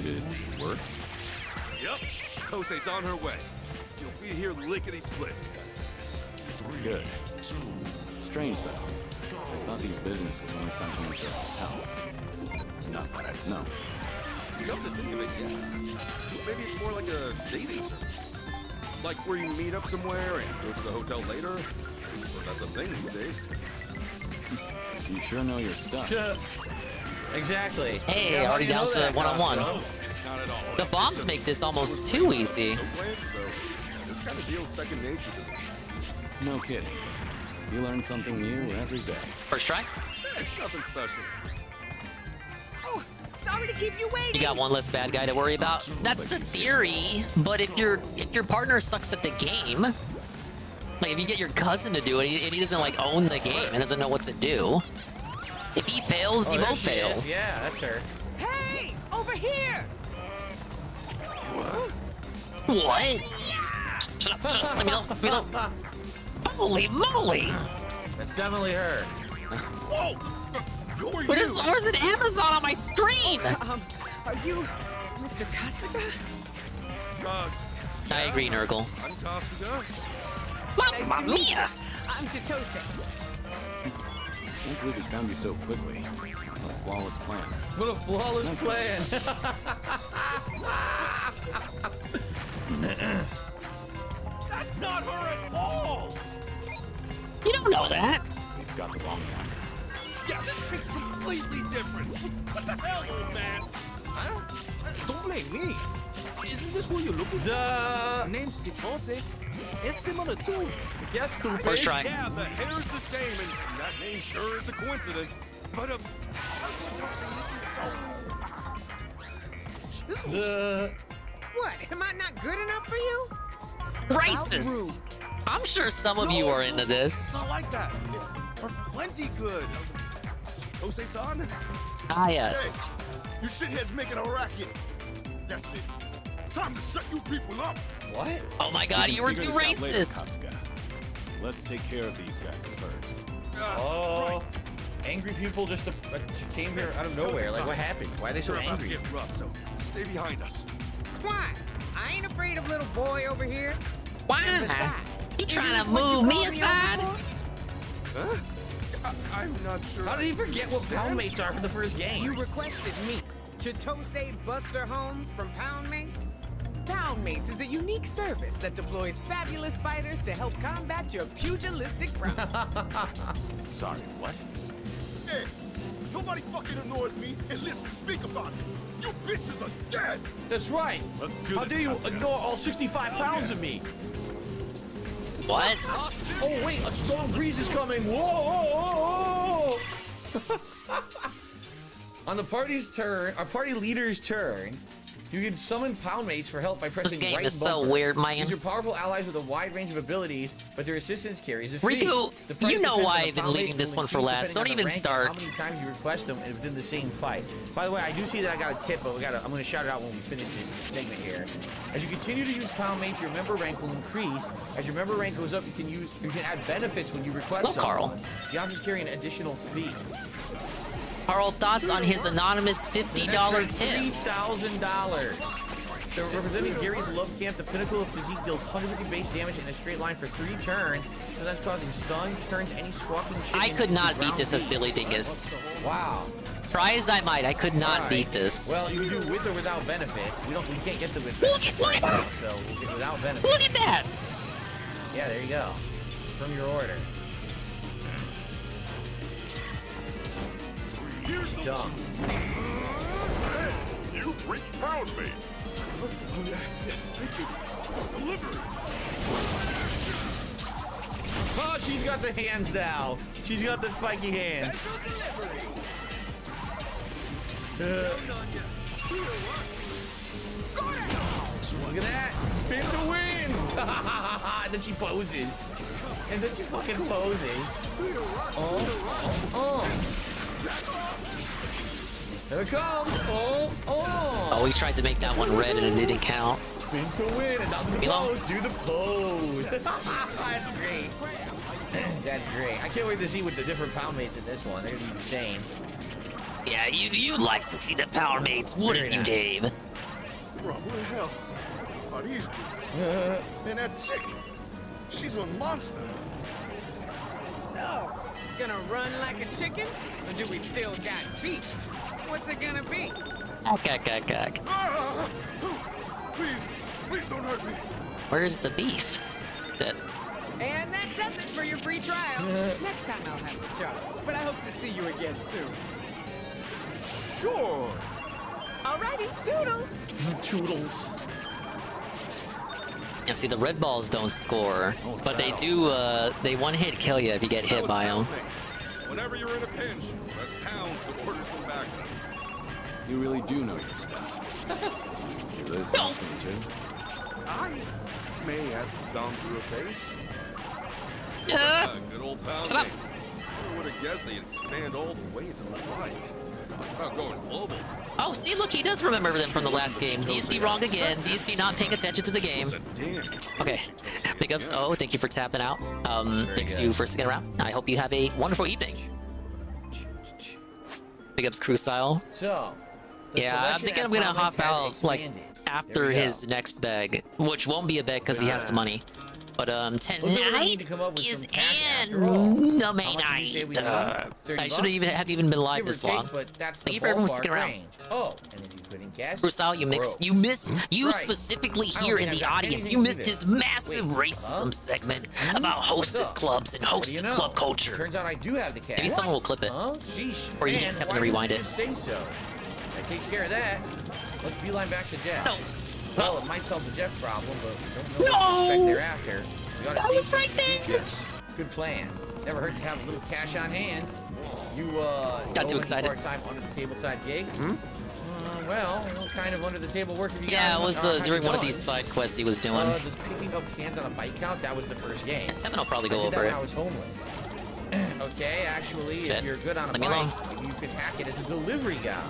Did it work? Yep. Tose's on her way. She'll be here lickety-split. Good. Strange, though. I thought these businesses only sent someone to a hotel. Not that I know. Come to think of it, yeah. Maybe it's more like a dating service. Like where you meet up somewhere and go to the hotel later. Well, that's a thing these days. You sure know your stuff. Exactly. Hey, already down to one-on-one. Not at all. The bombs make this almost too easy. So this kind of feels second nature to me. No kidding. You learn something new every day. First try? It's nothing special. Oh, sorry to keep you waiting. You got one less bad guy to worry about. That's the theory. But if your partner sucks at the game, like if you get your cousin to do it and he doesn't like own the game and doesn't know what to do, if he fails, you both fail. Yeah, that's her. Hey, over here. What? Shut up, shut up. Let me know. Holy moly! That's definitely her. Whoa! Where's an Amazon on my screen? Are you Mr. Kasuga? I agree, Nurgle. I'm Kasuga. Mamma mia! I'm Chitose. Can't believe we found you so quickly. What a flawless plan. What a flawless plan. That's not her at all! You don't know that. You've got the wrong one. Yeah, this chick's completely different. What the hell, old man? Don't blame me. Isn't this what you're looking for? The name's Chitose. It's similar too. Yes, stupid. First try. Yeah, the hair's the same, and that name sure is a coincidence. But What? Am I not good enough for you? Racist! I'm sure some of you are into this. Not like that. We're plenty good. Tose-san? Ah, yes. Hey, you shitheads making a racket. That's it. Time to shut you people up. What? Oh my god, you were too racist. Let's take care of these guys first. Oh. Angry people just came here out of nowhere. Like, what happened? Why are they so We're about to angry? get rough, so stay behind us. Why? I ain't afraid of little boy over here. Why? You trying to move me aside? Huh? I'm not sure. How did he forget what pound mates are for the first game? You requested me, Chitose Buster Holmes from Pound Mates. Pound Mates is a unique service that deploys fabulous fighters to help combat your pugilistic problems. Sorry, what? Hey, nobody fucking annoys me and lives to speak about it. You bitches are dead. That's right. Let's do How this, dare you Kasuga. ignore all 65 pounds of me? What? Oh wait, a strong breeze is coming. Whoa! On the party's turn, our party leader's turn, you can summon pound mates for help by pressing This game right is so bumper. weird, man. These are powerful allies with a wide range of abilities, but their assistance carries a fee. Riku, The price you know depends why on the I've been pound leaving mates this will one for increase last. depending Don't on the even rank and start. How many times you request them within the same fight. By the way, I do see that I got a tip, but I'm going to shout it out when we finish this segment here. As you continue to use pound mates, your member rank will increase. As your member rank goes up, you can add benefits when you request Hello, Carl. someone. The options carry an additional fee. Carl, thoughts on his anonymous $50 tip? $3,000. So representing Gary's love camp, the pinnacle of physique deals 150 base damage in a straight line for 3 turns, sometimes causing stun, turns any squawking chicken. I could not into beat this as ground Billy Dingus. beef. Wow. Try as I might, I could not Alright. beat this. Well, you can do with or without benefits. We can't get the with Look benefits. at that! So we'll get without benefits. Look at that! Yeah, there you go. From your order. Here's the Dumb. Hey, you reached pound me. Yes, thank you. Delivery. Oh, she's got the hands now. She's got the spiky hands. Look at that. Spin to win. And then she poses. And then she fucking poses. Oh. Here it comes. Oh, he tried to make that one red and it didn't count. Spin to win. And now the pose. Do the pose. That's great. That's great. I can't wait to see what the different pound mates in this one. They're gonna be insane. Yeah, you'd like to see the power mates, wouldn't you, Dave? Bro, who the hell are these dudes? And that chick, she's a monster. So, gonna run like a chicken? Or do we still got beef? What's it gonna be? Please don't hurt me. Where's the beef? And that does it for your free trial. Next time I'll have to charge, but I hope to see you again soon. Sure. Alrighty, toodles. Toodles. Yeah, see, the red balls don't score, but they do, they one-hit kill you if you get hit by them. Whenever you're in a pinch, press pound to order some backup. You really do know your stuff. You listen, don't you? I may have gone through a phase. Good old pound mates. I would have guessed they'd expand all the way to Hawaii. Talk about going global. Oh, see, look, he does remember them from the last game. DSP wrong again. DSP not paying attention to the game. Okay. Big ups. Oh, thank you for tapping out. Thanks to you for sticking around. I hope you have a wonderful evening. Big ups, crew style. So. Yeah, I'm thinking I'm gonna hop out like after his next beg, which won't be a beg because he has the money. But tonight is An-ytime. I shouldn't have even been live this long. Thank you for everyone sticking around. Oh, and if you couldn't guess, Rusal, you specifically here in the audience, you missed his massive racism segment about hostess clubs and hostess club culture. Turns out I do have the cash. Maybe someone will clip it, or you can just have to rewind it. Say so. That takes care of that. Let's beeline back to Jeff. No. Well, it might solve the Jeff problem, but we don't know what to expect thereafter. We ought to see was right there. Yes. Good plan. Never hurts to have a little cash on hand. You got too excited. Part-time under the table side gigs? Well, what kind of under the table work have you got? Yeah, it was during one of these side quests he was doing. Just picking up cans on a bike count. That was the first game. Tevin will probably go over it. I was homeless. Okay, actually, if you're good on a bike, you could hack it as a delivery guy.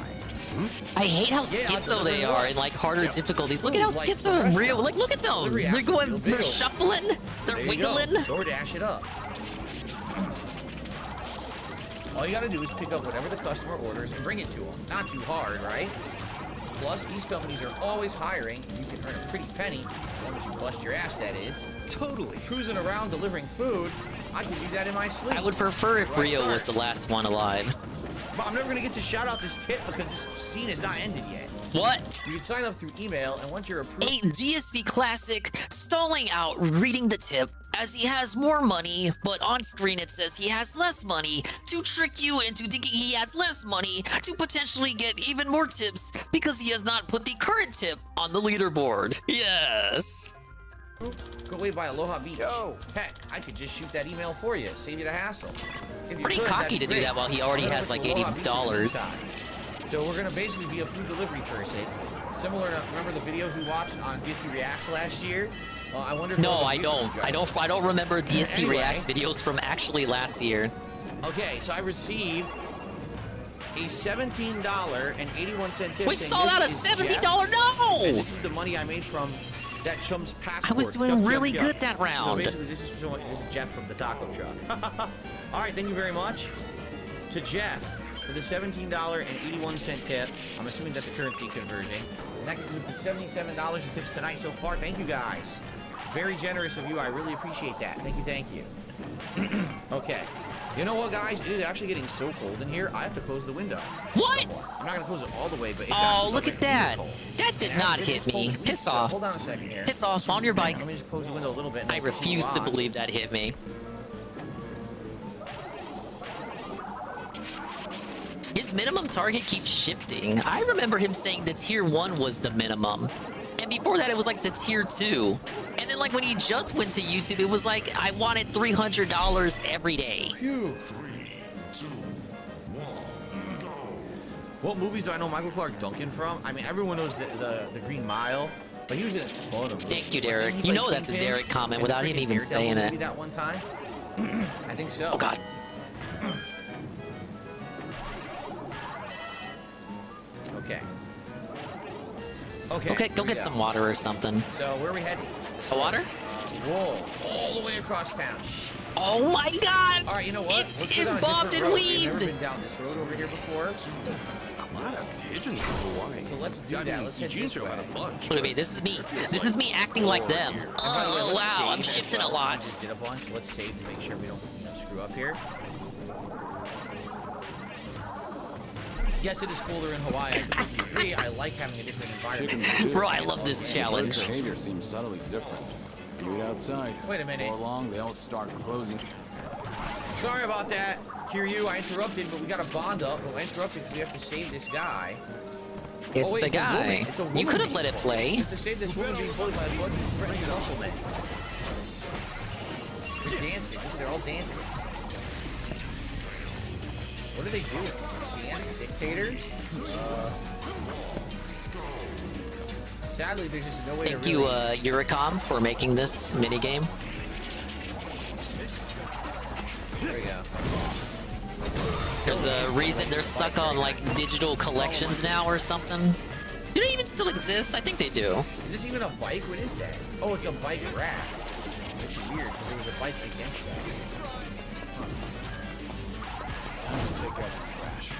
I hate how schizo they are in like harder difficulties. Look at how schizo real. Like, look at them. They're going. They're shuffling. They're wiggling. DoorDash it up. All you gotta do is pick up whatever the customer orders and bring it to them. Not too hard, right? Plus, these companies are always hiring, and you can earn a pretty penny as long as you bust your ass. That is. Totally. Cruising around delivering food. I could do that in my sleep. I would prefer if Brio was the last one alive. But I'm never gonna get to shout out this tip because this scene is not ended yet. What? You can sign up through email, and once you're approved... A DSP classic, stalling out reading the tip as he has more money, but on screen it says he has less money to trick you into thinking he has less money to potentially get even more tips because he has not put the current tip on the leaderboard. Yes. Go away by Aloha Beach. Yo. Heck, I could just shoot that email for you. Save you the hassle. Pretty cocky to do that while he already has like $80. So we're gonna basically be a food delivery person. Similar to, remember the videos we watched on DSP Reacts last year? Well, I wonder if no, I don't. I don't remember DSP Reacts videos from actually last year. Okay, so I received a $17.81 tip. We sold out a $17. No! And this is the money I made from that chum's passport. I was doing really good that round. So basically, this is Jeff from the taco truck. All right, thank you very much to Jeff for the $17.81 tip. I'm assuming that's a currency conversion. And that gets us up to $77 in tips tonight so far. Thank you, guys. Very generous of you. I really appreciate that. Thank you. Okay. You know what, guys? It is actually getting so cold in here, I have to close the window. What? I'm not going to close it all the way, but it's oh, look at that. That did not hit me. Piss off. Hold on a second here. Piss off on your bike. Let me just close the window a little bit. I refuse to believe that hit me. His minimum target keeps shifting. I remember him saying that tier 1 was the minimum. And before that, it was like the tier 2. And then like when he just went to YouTube, it was like, I wanted $300 every day. Phew. What movies do I know Michael Clark Duncan from? I mean, everyone knows the Green Mile, but he was in a ton of movies. Thank you, Derek. You know that's a Derek comment without him even saying it. That one time? I think so. Oh, God. Okay. Okay, go get some water or something. So, where are we heading? A water? Whoa, all the way across town. Oh my God! All right, you know what? It bobbed and weaved. We've never been down this road over here before. A lot of pigeons in Hawaii. So let's do that. Let's head this way. Look at me. This is me. This is me acting like them. Oh, wow. I'm shifting a lot. Just did a bunch. Let's save to make sure we don't screw up here. Yes, it is cooler in Hawaii. I completely agree. I like having a different environment. Bro, I love this challenge. Their behavior seems subtly different. Do it outside. Wait a minute. Before long, they all start closing. Sorry about that, Kiryu. I interrupted, but we got a bond up. But I interrupted because we have to save this guy. It's the a guy. woman. It's a woman You could have let being it bullied. play. We have to save this woman being bullied by a bunch of friendly muscle men. They're dancing. They're all dancing. What are they doing? Dance dictators? Sadly, there's just no way Thank to you, really... Eurocom, for making this minigame. There we go. There's a reason they're stuck on, like, digital collections now or something. Do they even still exist? I think they do. Is this even a bike? What is that? Oh, it's a bike rack. It's weird, because there was a bike against that. Time to take out the trash.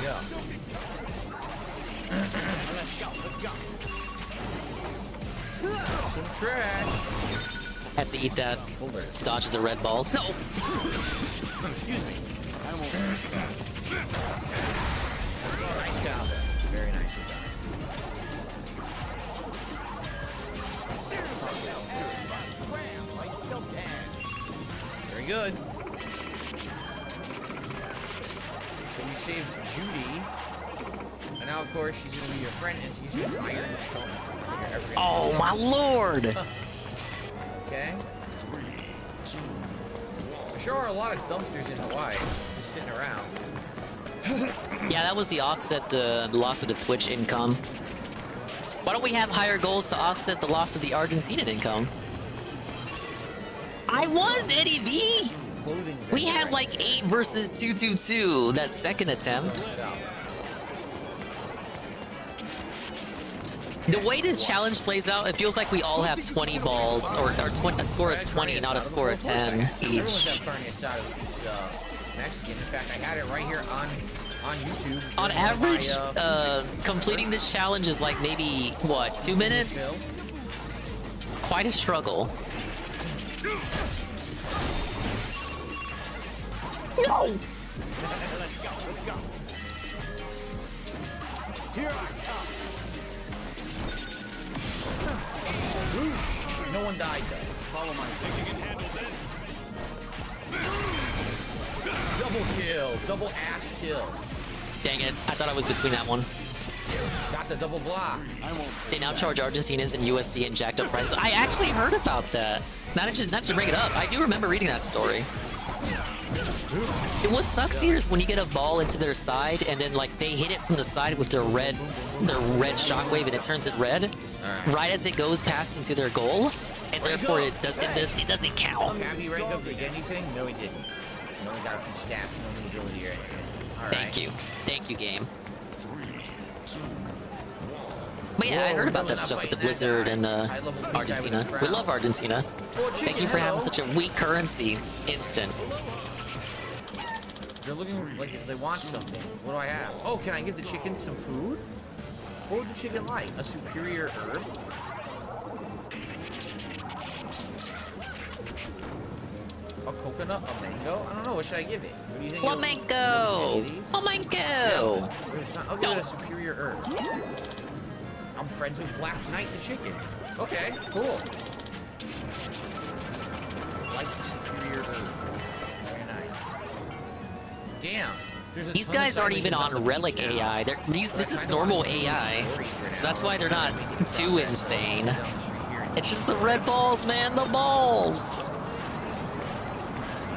Yeah. Some trash. Had to eat that. To dodge the red ball. No! Excuse me. Nice job. Very nicely done. Very good. So we saved Judy. And now, of course, she's going to be your friend, and she's going to iron the show. Oh, my lord! Okay. There sure are a lot of dumpsters in Hawaii, just sitting around. Yeah, that was the offset the loss of the Twitch income. Why don't we have higher goals to offset the loss of the Argentinian income? I was Eddie V! We had like 8 versus 222 that second attempt. The way this challenge plays out, it feels like we all have 20 balls, or a score of 20, not a score of 10 each. Mexican. In fact, I had it right here on YouTube. On average, completing this challenge is like maybe, what, 2 minutes? It's quite a struggle. No! Let's go. Here I come. No one died though. Follow my think you can handle this. Double kill. Double ass kill. Dang it, I thought I was between that one. Got the double block. They now charge Argentinians in USD and jacked up prices. I actually heard about that. Not to bring it up, I do remember reading that story. What sucks here is when you get a ball into their side and then like they hit it from the side with their red shockwave and it turns it red right as it goes past into their goal, and therefore it doesn't count. Have you ranked up to get anything? No, he didn't. He only got a few stats, no new ability or anything. All right. Thank you, game. But yeah, I heard about that stuff with the Blizzard and the Argentina. We love Argentina. Thank you for having such a weak currency instant. They're looking like they want something. What do I have? Oh, can I give the chicken some food? What would the chicken like? A superior herb? A coconut? A mango? I don't know. What should I give it? What do you think? Flamenco! Flamenco! Yeah. I'll give it a superior herb. I'm friends with Black Knight the chicken. Okay, cool. I like the superior herb. Very nice. Damn. These guys aren't even on Relic AI. This is normal AI, so that's why they're not too insane. It's just the red balls, man, the balls.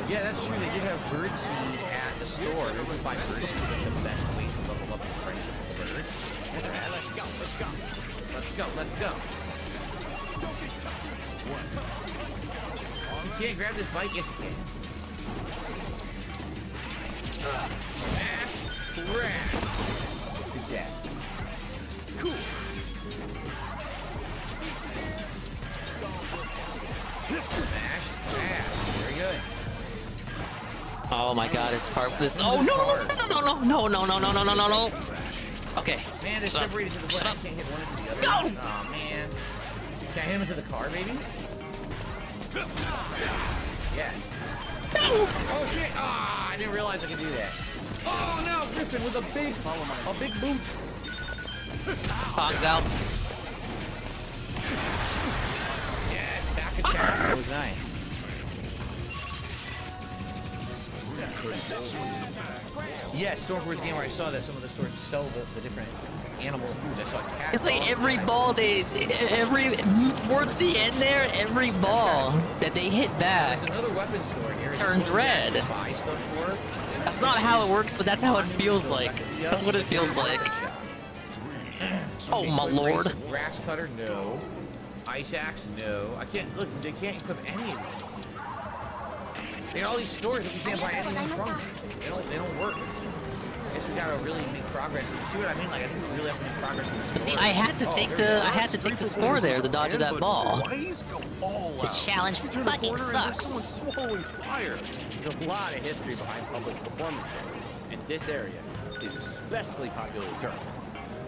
Yeah, that's true. They did have birdseed at the store. You can buy birdseed is the best way to level up your friendship with birds. Let's go, let's go. Let's go, let's go. You can't grab this bike? Yes, you can. Smash, crash. Good dad. Cool. Smash, crash. Very good. Oh my god, this part. This. Oh no! No! Okay. Man, they're separated to the left. I can't hit one into the other. No! Oh man. Can I hit him into the car, baby? Yes. Oh shit! Ah, I didn't realize I could do that. Oh no, Griffin with a big boot. Fox out. Yes, back attack. That was nice. Yes, Stormforce game where I saw that some of the stores sell the different animal foods. I saw cat. It's like every ball towards the end there, every ball that they hit back There's another weapon store here. turns red. Buy stuff for. That's not how it works, but that's how it feels like. That's what it feels like. Oh my lord. Grass cutter, no. Ice axe, no. I can't look. They can't equip any of these. They got all these stores that we can't buy anything from. They don't work. I guess we gotta really make progress. You see what I mean? Like I think we really have to make progress in the store. See, I had to take the score there to dodge that ball. This challenge fucking sucks. There's a lot of history behind public performance here, and this area is especially popular with tourists.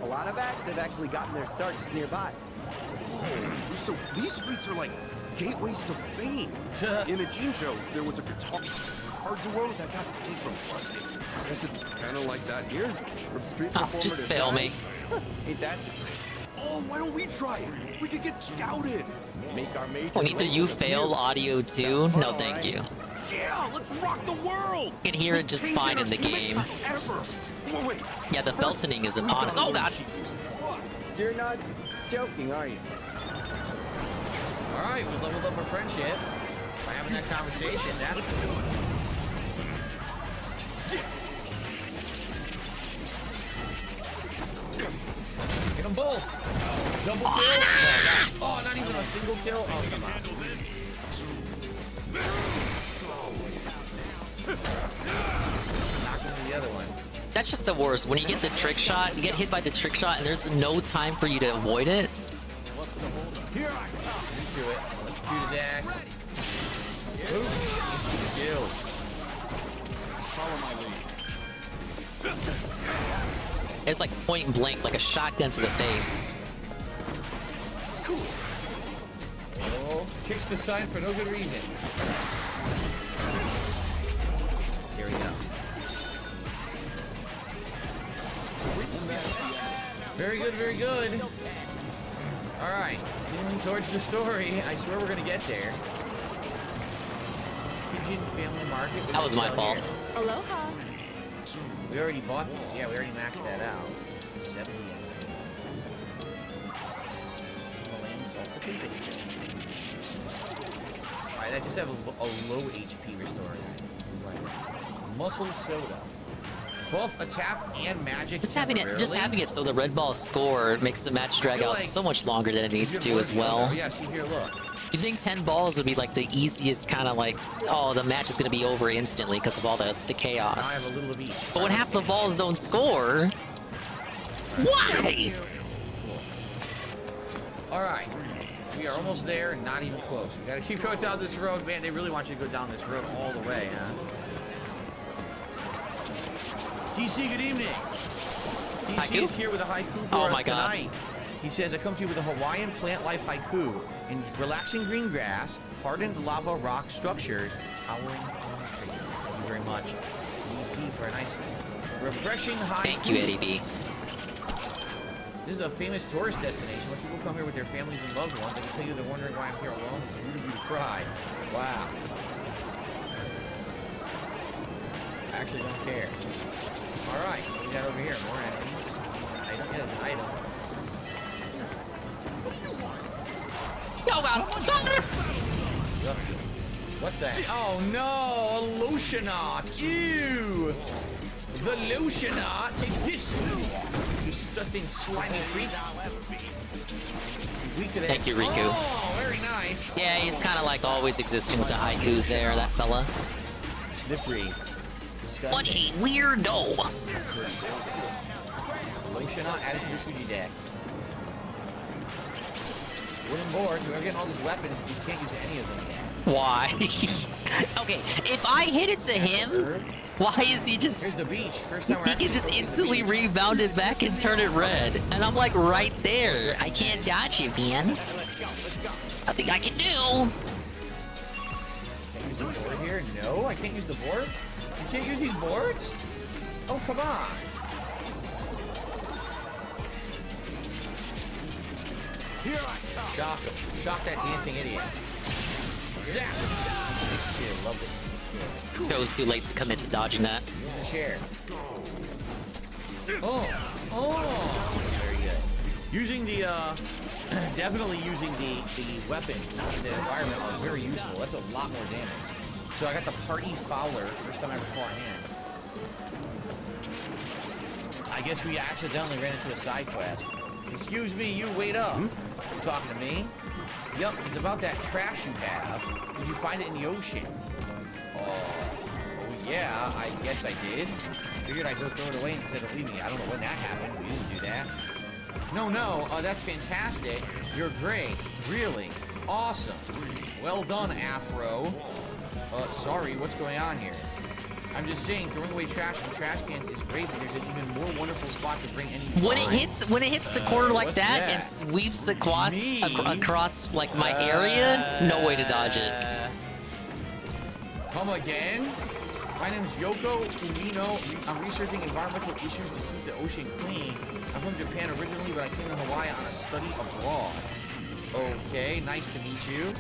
A lot of acts have actually gotten their start just nearby. Oh, so these streets are like gateways to fame. In a Gene show, there was a guitar duo that got paid from busting. I guess it's kind of like that here. From street performer Just to fail me. Ain't that? Oh, why don't we try it? We could get scouted. Make our major. Oh, need the you fail audio too? No, thank you. Yeah, let's rock the world. You can hear it just fine in the game. Wait. Yeah, the Feltoning is upon us. Oh god. You're not joking, are you? All right, we leveled up our friendship by having that conversation. That's cool. Get them both. Double kill. Oh, not even a single kill. Oh, come on. Knock into the other one. That's just the worst. When you get the trick shot, you get hit by the trick shot, and there's no time for you to avoid it. Here I come. Let's do it. Electrocute his ass. Boom. Kill. Follow my lead. It's like point blank, like a shotgun to the face. Oh, kicks the sign for no good reason. Here we go. Very good, very good. All right, moving towards the story. I swear we're gonna get there. Pigeon Family Market. That was my fault. Aloha. We already bought these. Yeah, we already maxed that out. 70 yen. Alright, I just have a low HP restore. Right. Muscle soda. Buff, attack, and magic. Just having it so the red ball score makes the match drag out so much longer than it needs to as well. Yeah, see here, look. You'd think 10 balls would be like the easiest kind of like, oh, the match is going to be over instantly because of all the chaos. Now I have a little of each. But when half the balls don't score, why? Alright. We are almost there, not even close. We gotta keep going down this road. Man, they really want you to go down this road all the way, huh? DC, good evening. DC is here with a haiku for us tonight. He says, I come to you with a Hawaiian plant life haiku. In relaxing green grass, hardened lava rock structures, towering palm trees. Thank you very much, DC, for a nice, refreshing haiku. Thank you, Eddie B. This is a famous tourist destination. When people come here with their families and loved ones, I can tell you they're wondering why I'm here alone. It's rude of you to cry. Wow. I actually don't care. All right, what we got over here? More enemies. Item, yeah, an item. Oh god! What the? Oh no! A lotionot! Ew! The lotionot! Take this! Disgusting, slimy freak! Weak to the Thank you, Riku. Oh, very nice! Yeah, he's kind of like always existing with the haikus there, that fella. Slippery. What a weirdo! Lotionot added to your 2D decks. Wooden board, whoever getting all these weapons, you can't use any of them yet. Why? Okay, if I hit it to him, why is he just... Here's the beach. First time he can just instantly rebound it back and turn it red. And I'm like right there. I can't dodge it, man. Nothing I can do. Can't use the board here? No, I can't use the board? You can't use these boards? Oh, come on. Here I come. Shock him. Shock that dancing idiot. Zap! Yeah, loved it. It was too late to commit to dodging that. Use the chair. Oh! Very good. Using the, definitely using the weapons in the environment are very useful. That's a lot more damage. So I got the Party Fowler, first time I ever fought him. I guess we accidentally ran into a side quest. Excuse me, you wait up. You talking to me? Yup, it's about that trash you have. Did you find it in the ocean? Oh, yeah, I guess I did. Figured I'd go throw it away instead of leaving it. I don't know when that happened. We didn't do that. No, that's fantastic. You're great. Really. Awesome. Well done, Afro. Sorry, what's going on here? I'm just saying, throwing away trash in trash cans is great, but there's an even more wonderful spot to bring any. When it hits the corner like that and sweeps across like my area, no way to dodge it. Come again? My name is Yoko Umino. I'm researching environmental issues to keep the ocean clean. I'm from Japan originally, but I came to Hawaii on a study abroad. Okay, nice to meet you.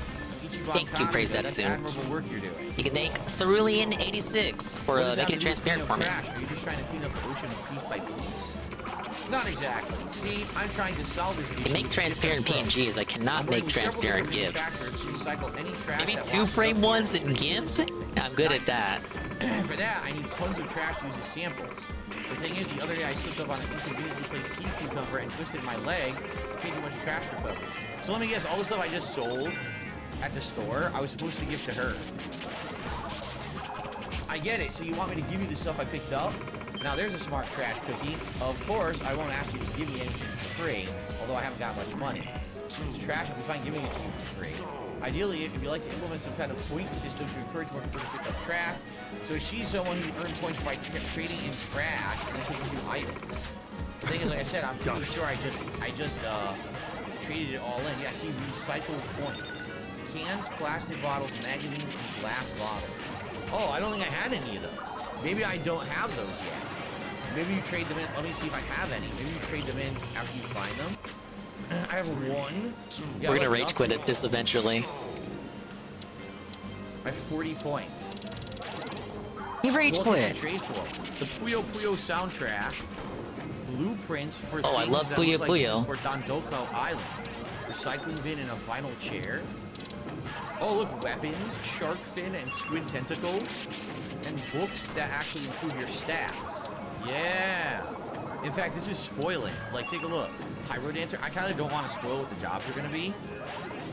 Thank you, praise that soon. Admirable work you're doing. You can thank Cerulean86 for making it transparent for me. Are you just trying to clean up the ocean piece by piece? Not exactly. See, I'm trying to solve this issue. I can make transparent PNGs. I cannot make transparent GIFs. Maybe 2-frame ones in GIF? I'm good at that. For that, I need tons of trash to use as samples. The thing is, the other day I slipped up on an inconveniently placed sea cucumber and twisted my leg. Can't do much trash recovery. So let me guess, all the stuff I just sold at the store, I was supposed to give to her. I get it. So you want me to give you the stuff I picked up? Now there's a smart trash cookie. Of course, I won't ask you to give me anything for free, although I haven't got much money. It's trash, I'll be fine giving it to you for free. Ideally, if you'd like to implement some kind of point system to encourage more people to pick up trash, so she's someone who earns points by trading in trash, and then she'll give you items. The thing is, like I said, I'm pretty sure I just traded it all in. Yeah, see, recycled points. Cans, plastic bottles, magazines, and glass bottles. Oh, I don't think I had any of those. Maybe I don't have those yet. Maybe you trade them in. Let me see if I have any. Maybe you trade them in after you find them. I have one. Yeah, we're gonna rage quit at this eventually. I have 40 points. You rage quit. Trade for the Puyo Puyo soundtrack. Blueprints for I love Puyo Puyo. For Dondoko Island. Recycling bin and a vinyl chair. Oh, look, weapons, shark fin, and squid tentacles. And books that actually improve your stats. Yeah. In fact, this is spoiling. Like, take a look. Pyro Dancer, I kind of don't want to spoil what the jobs are going to be.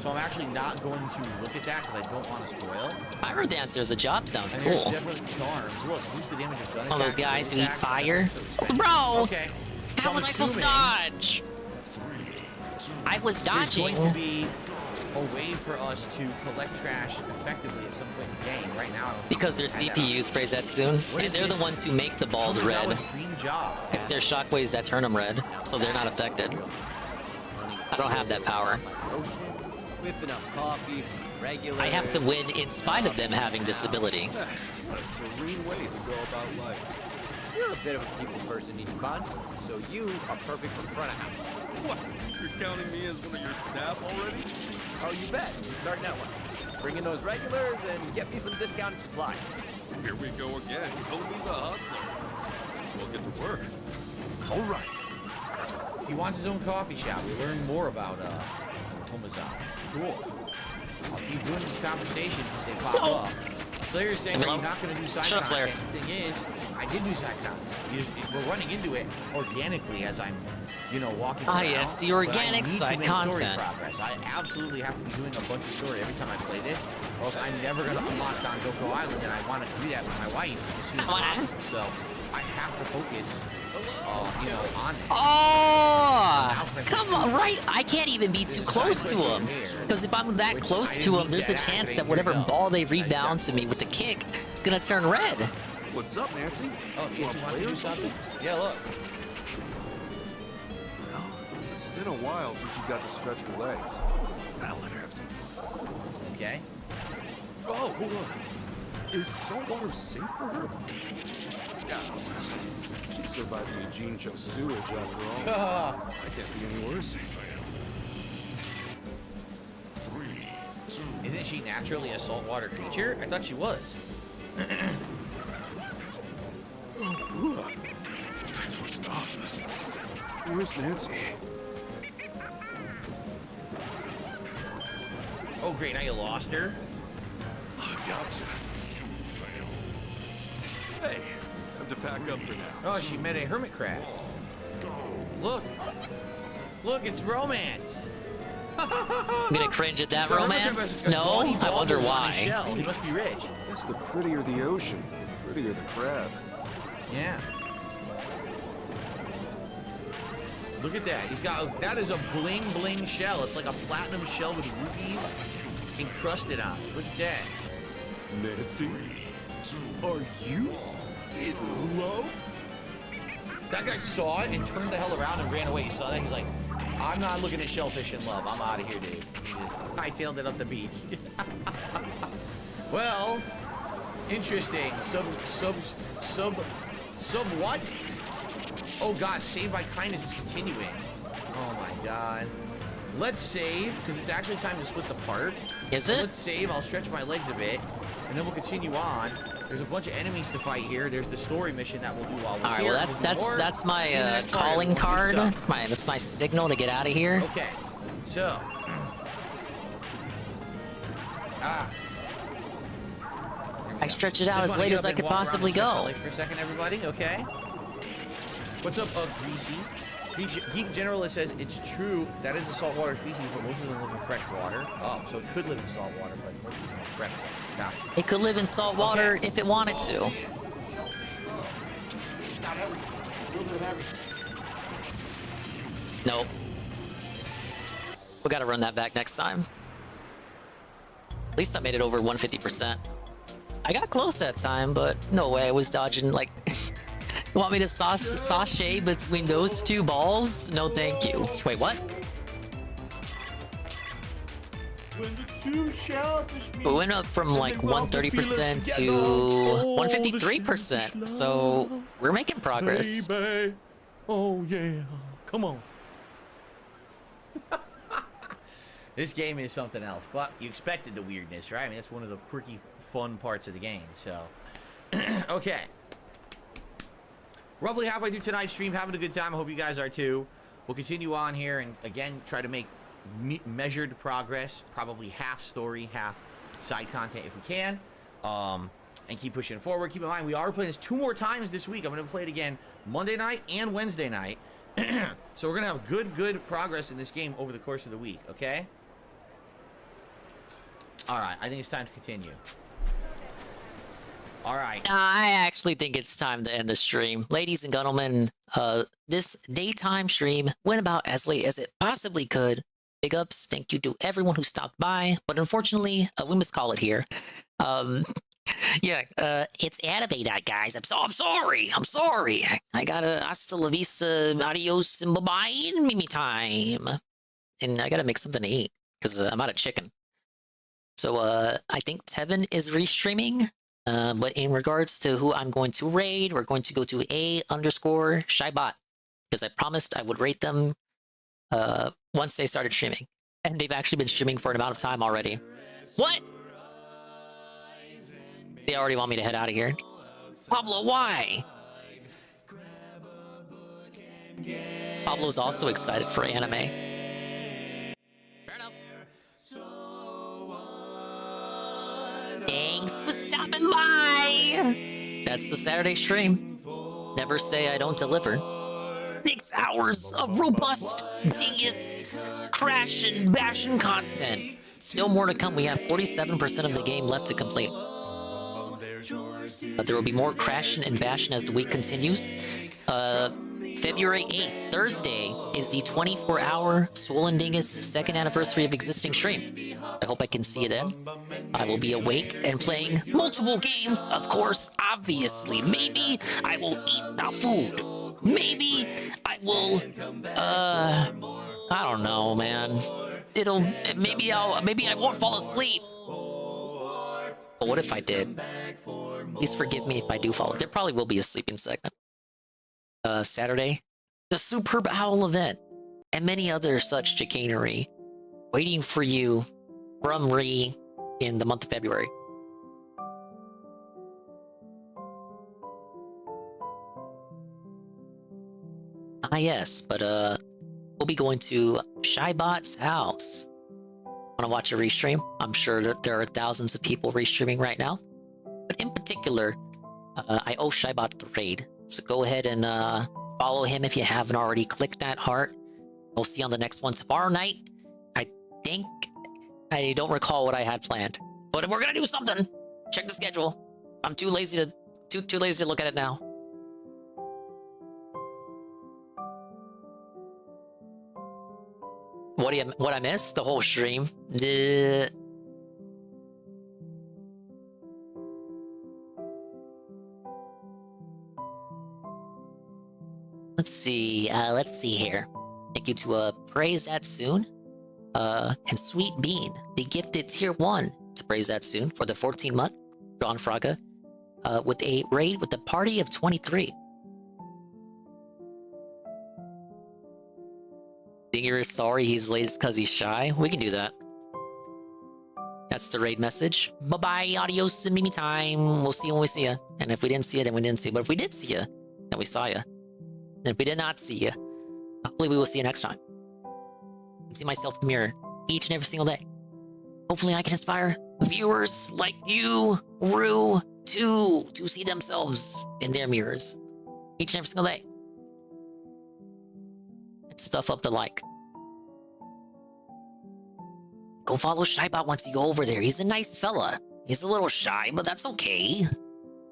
So I'm actually not going to look at that because I don't want to spoil. Pyro Dancer as a job sounds and cool. There's definitely charms. Look, boost the damage of gun all those guys who eat fire. Bro! Okay. How was I supposed to dodge? I was dodging. There's going to be a way for us to collect trash effectively at some point in the game. Right now, I don't because their CPUs praise that soon, and they're the ones who make the balls red. It's their shockwaves that turn them red, so they're not affected. I don't have that power. Whipping up coffee, regular. I have to win in spite of them having this ability. What a serene way to go about life. You're a bit of a people's person, Ichiban, so you are perfect for front of house. What? You're counting me as one of your staff already? Oh, you bet. You're starting out one. Bring in those regulars and get me some discounted supplies. Here we go again. Totally the hustler. Well, get to work. All right. He wants his own coffee shop. We learn more about Tomazao. Cool. I'll keep doing these conversations as they pop up. Slayer's saying that you're not going to do side content. The thing is, I did do side content. We're running into it organically as I'm, you know, walking around. Yeah, it's the organic side content. Progress. I absolutely have to be doing a bunch of story every time I play this, or else I'm never going to unlock Don Doko Island, and I want to do that with my wife as soon as possible. So I have to focus, you know, on it. Oh, come on, right? I can't even be too close to him. Because if I'm that close to him, there's a chance that whatever ball they rebound to me with the kick is going to turn red. What's up, Nancy? Oh, Nancy wants to do something? Yeah, look. Well, it's been a while since you got to stretch your legs. I'll let her have some fun. Okay. Oh, hold on. Is saltwater safe for her? Yeah, she survived the Jincho sewage after all. That can't be any worse. Isn't she naturally a saltwater creature? I thought she was. Toast off. Where's Nancy? Oh, great. Now you lost her. Oh, gotcha. Hey, have to pack up for now. Oh, she met a hermit crab. Look. Look, it's romance. I'm gonna cringe at that romance? No? I wonder why. He must be rich. Guess the prettier the ocean, the prettier the crab. Yeah. Look at that. He's got, that is a bling bling shell. It's like a platinum shell with rubies encrusted on it. Look at that. Nancy, are you in love? That guy saw it and turned the hell around and ran away. You saw that? He's like, I'm not looking at shellfish in love. I'm out of here, dude. I tailed it up the beach. Well, interesting. Sub what? Oh God, Saved by Kindness is continuing. Oh my God. Let's save, because it's actually time to split the part. Is it? Let's save, I'll stretch my legs a bit, and then we'll continue on. There's a bunch of enemies to fight here. There's the story mission that we'll do while we're here. Alright, well that's my calling card. That's my signal to get out of here. Okay, so. I stretch it out as late as I could possibly go. For a second, everybody, okay? What's up, Greasy? Geek Generalist says it's true that is a saltwater species, but most of them live in fresh water. Oh, so it could live in saltwater, but most of them are fresh water. Gotcha. It could live in salt water if it wanted to. Not everything. A little bit of everything. Nope. We gotta run that back next time. At least I made it over 150%. I got close that time, but no way I was dodging, like... Want me to sashay between those two balls? No thank you. Wait, what? We went up from like 130% to 153%, so we're making progress. Baby. Oh yeah, come on. This game is something else, but you expected the weirdness, right? I mean, that's one of the quirky, fun parts of the game, so. Okay. Roughly halfway through tonight's stream, having a good time. I hope you guys are too. We'll continue on here and, again, try to make measured progress. Probably half story, half side content if we can. And keep pushing forward. Keep in mind, we are playing this 2 more times this week. I'm going to play it again Monday night and Wednesday night. So we're going to have good progress in this game over the course of the week, okay? All right, I think it's time to continue. All right. I actually think it's time to end the stream. Ladies and gentlemen, this daytime stream went about as late as it possibly could. Big ups. Thank you to everyone who stopped by. But unfortunately, we must call it here. It's animated, guys. I'm sorry. I gotta hasta la vista, adios, and bye-bye, Mimi time. And I gotta make something to eat, because I'm out of chicken. So, I think Tevin is restreaming. But in regards to who I'm going to raid, we're going to go to A_Shybot, because I promised I would rate them once they started streaming. And they've actually been streaming for an amount of time already. What? They already want me to head out of here. Pablo, why? Pablo's also excited for anime. Thanks for stopping by! That's the Saturday stream. Never say I don't deliver. 6 hours of robust, dingus, crashing, bashing content. Still more to come. We have 47% of the game left to complete. But there will be more crashing and bashing as the week continues. February 8th, Thursday, is the 24-hour Swollen Dingus second anniversary of existing stream. I hope I can see you then. I will be awake and playing multiple games, of course, obviously. Maybe I will eat the food. Maybe I will, I don't know, man. Maybe I won't fall asleep. But what if I did? Please forgive me if I do fall. There probably will be a sleeping segment. Saturday, the Superb Owl event, and many other such chicanery waiting for you from Ree in the month of February. Ah, yes, but we'll be going to Shybot's house. Want to watch a restream? I'm sure that there are thousands of people restreaming right now. But in particular, I owe Shybot the raid. So go ahead and follow him if you haven't already. Click that heart. We'll see you on the next one tomorrow night. I think... I don't recall what I had planned. But we're gonna do something! Check the schedule. I'm too lazy to look at it now. What I missed? The whole stream? Let's see here. Thank you to Praise That Soon. And Sweet Bean. They gifted tier 1 to Praise That Soon for the 14-month John Fraga with a raid with a party of 23. Dinger is sorry he's late because he's shy. We can do that. That's the raid message. Bye-bye, adios, mimi time. We'll see you when we see you. And if we didn't see you, then we didn't see you. But if we did see you, then we saw you. And if we did not see you, hopefully we will see you next time. I see myself in the mirror each and every single day. Hopefully I can inspire viewers like you, Rue, to see themselves in their mirrors each and every single day. And stuff up the like. Go follow Shybot once you go over there. He's a nice fella. He's a little shy, but that's okay.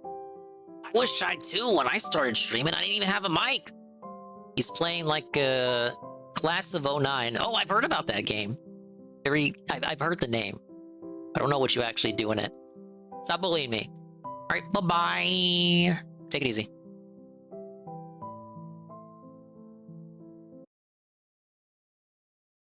I was shy too when I started streaming. I didn't even have a mic. He's playing like Class of 09. Oh, I've heard about that game. I've heard the name. I don't know what you actually do in it. Stop bullying me. All right, bye-bye. Take it easy.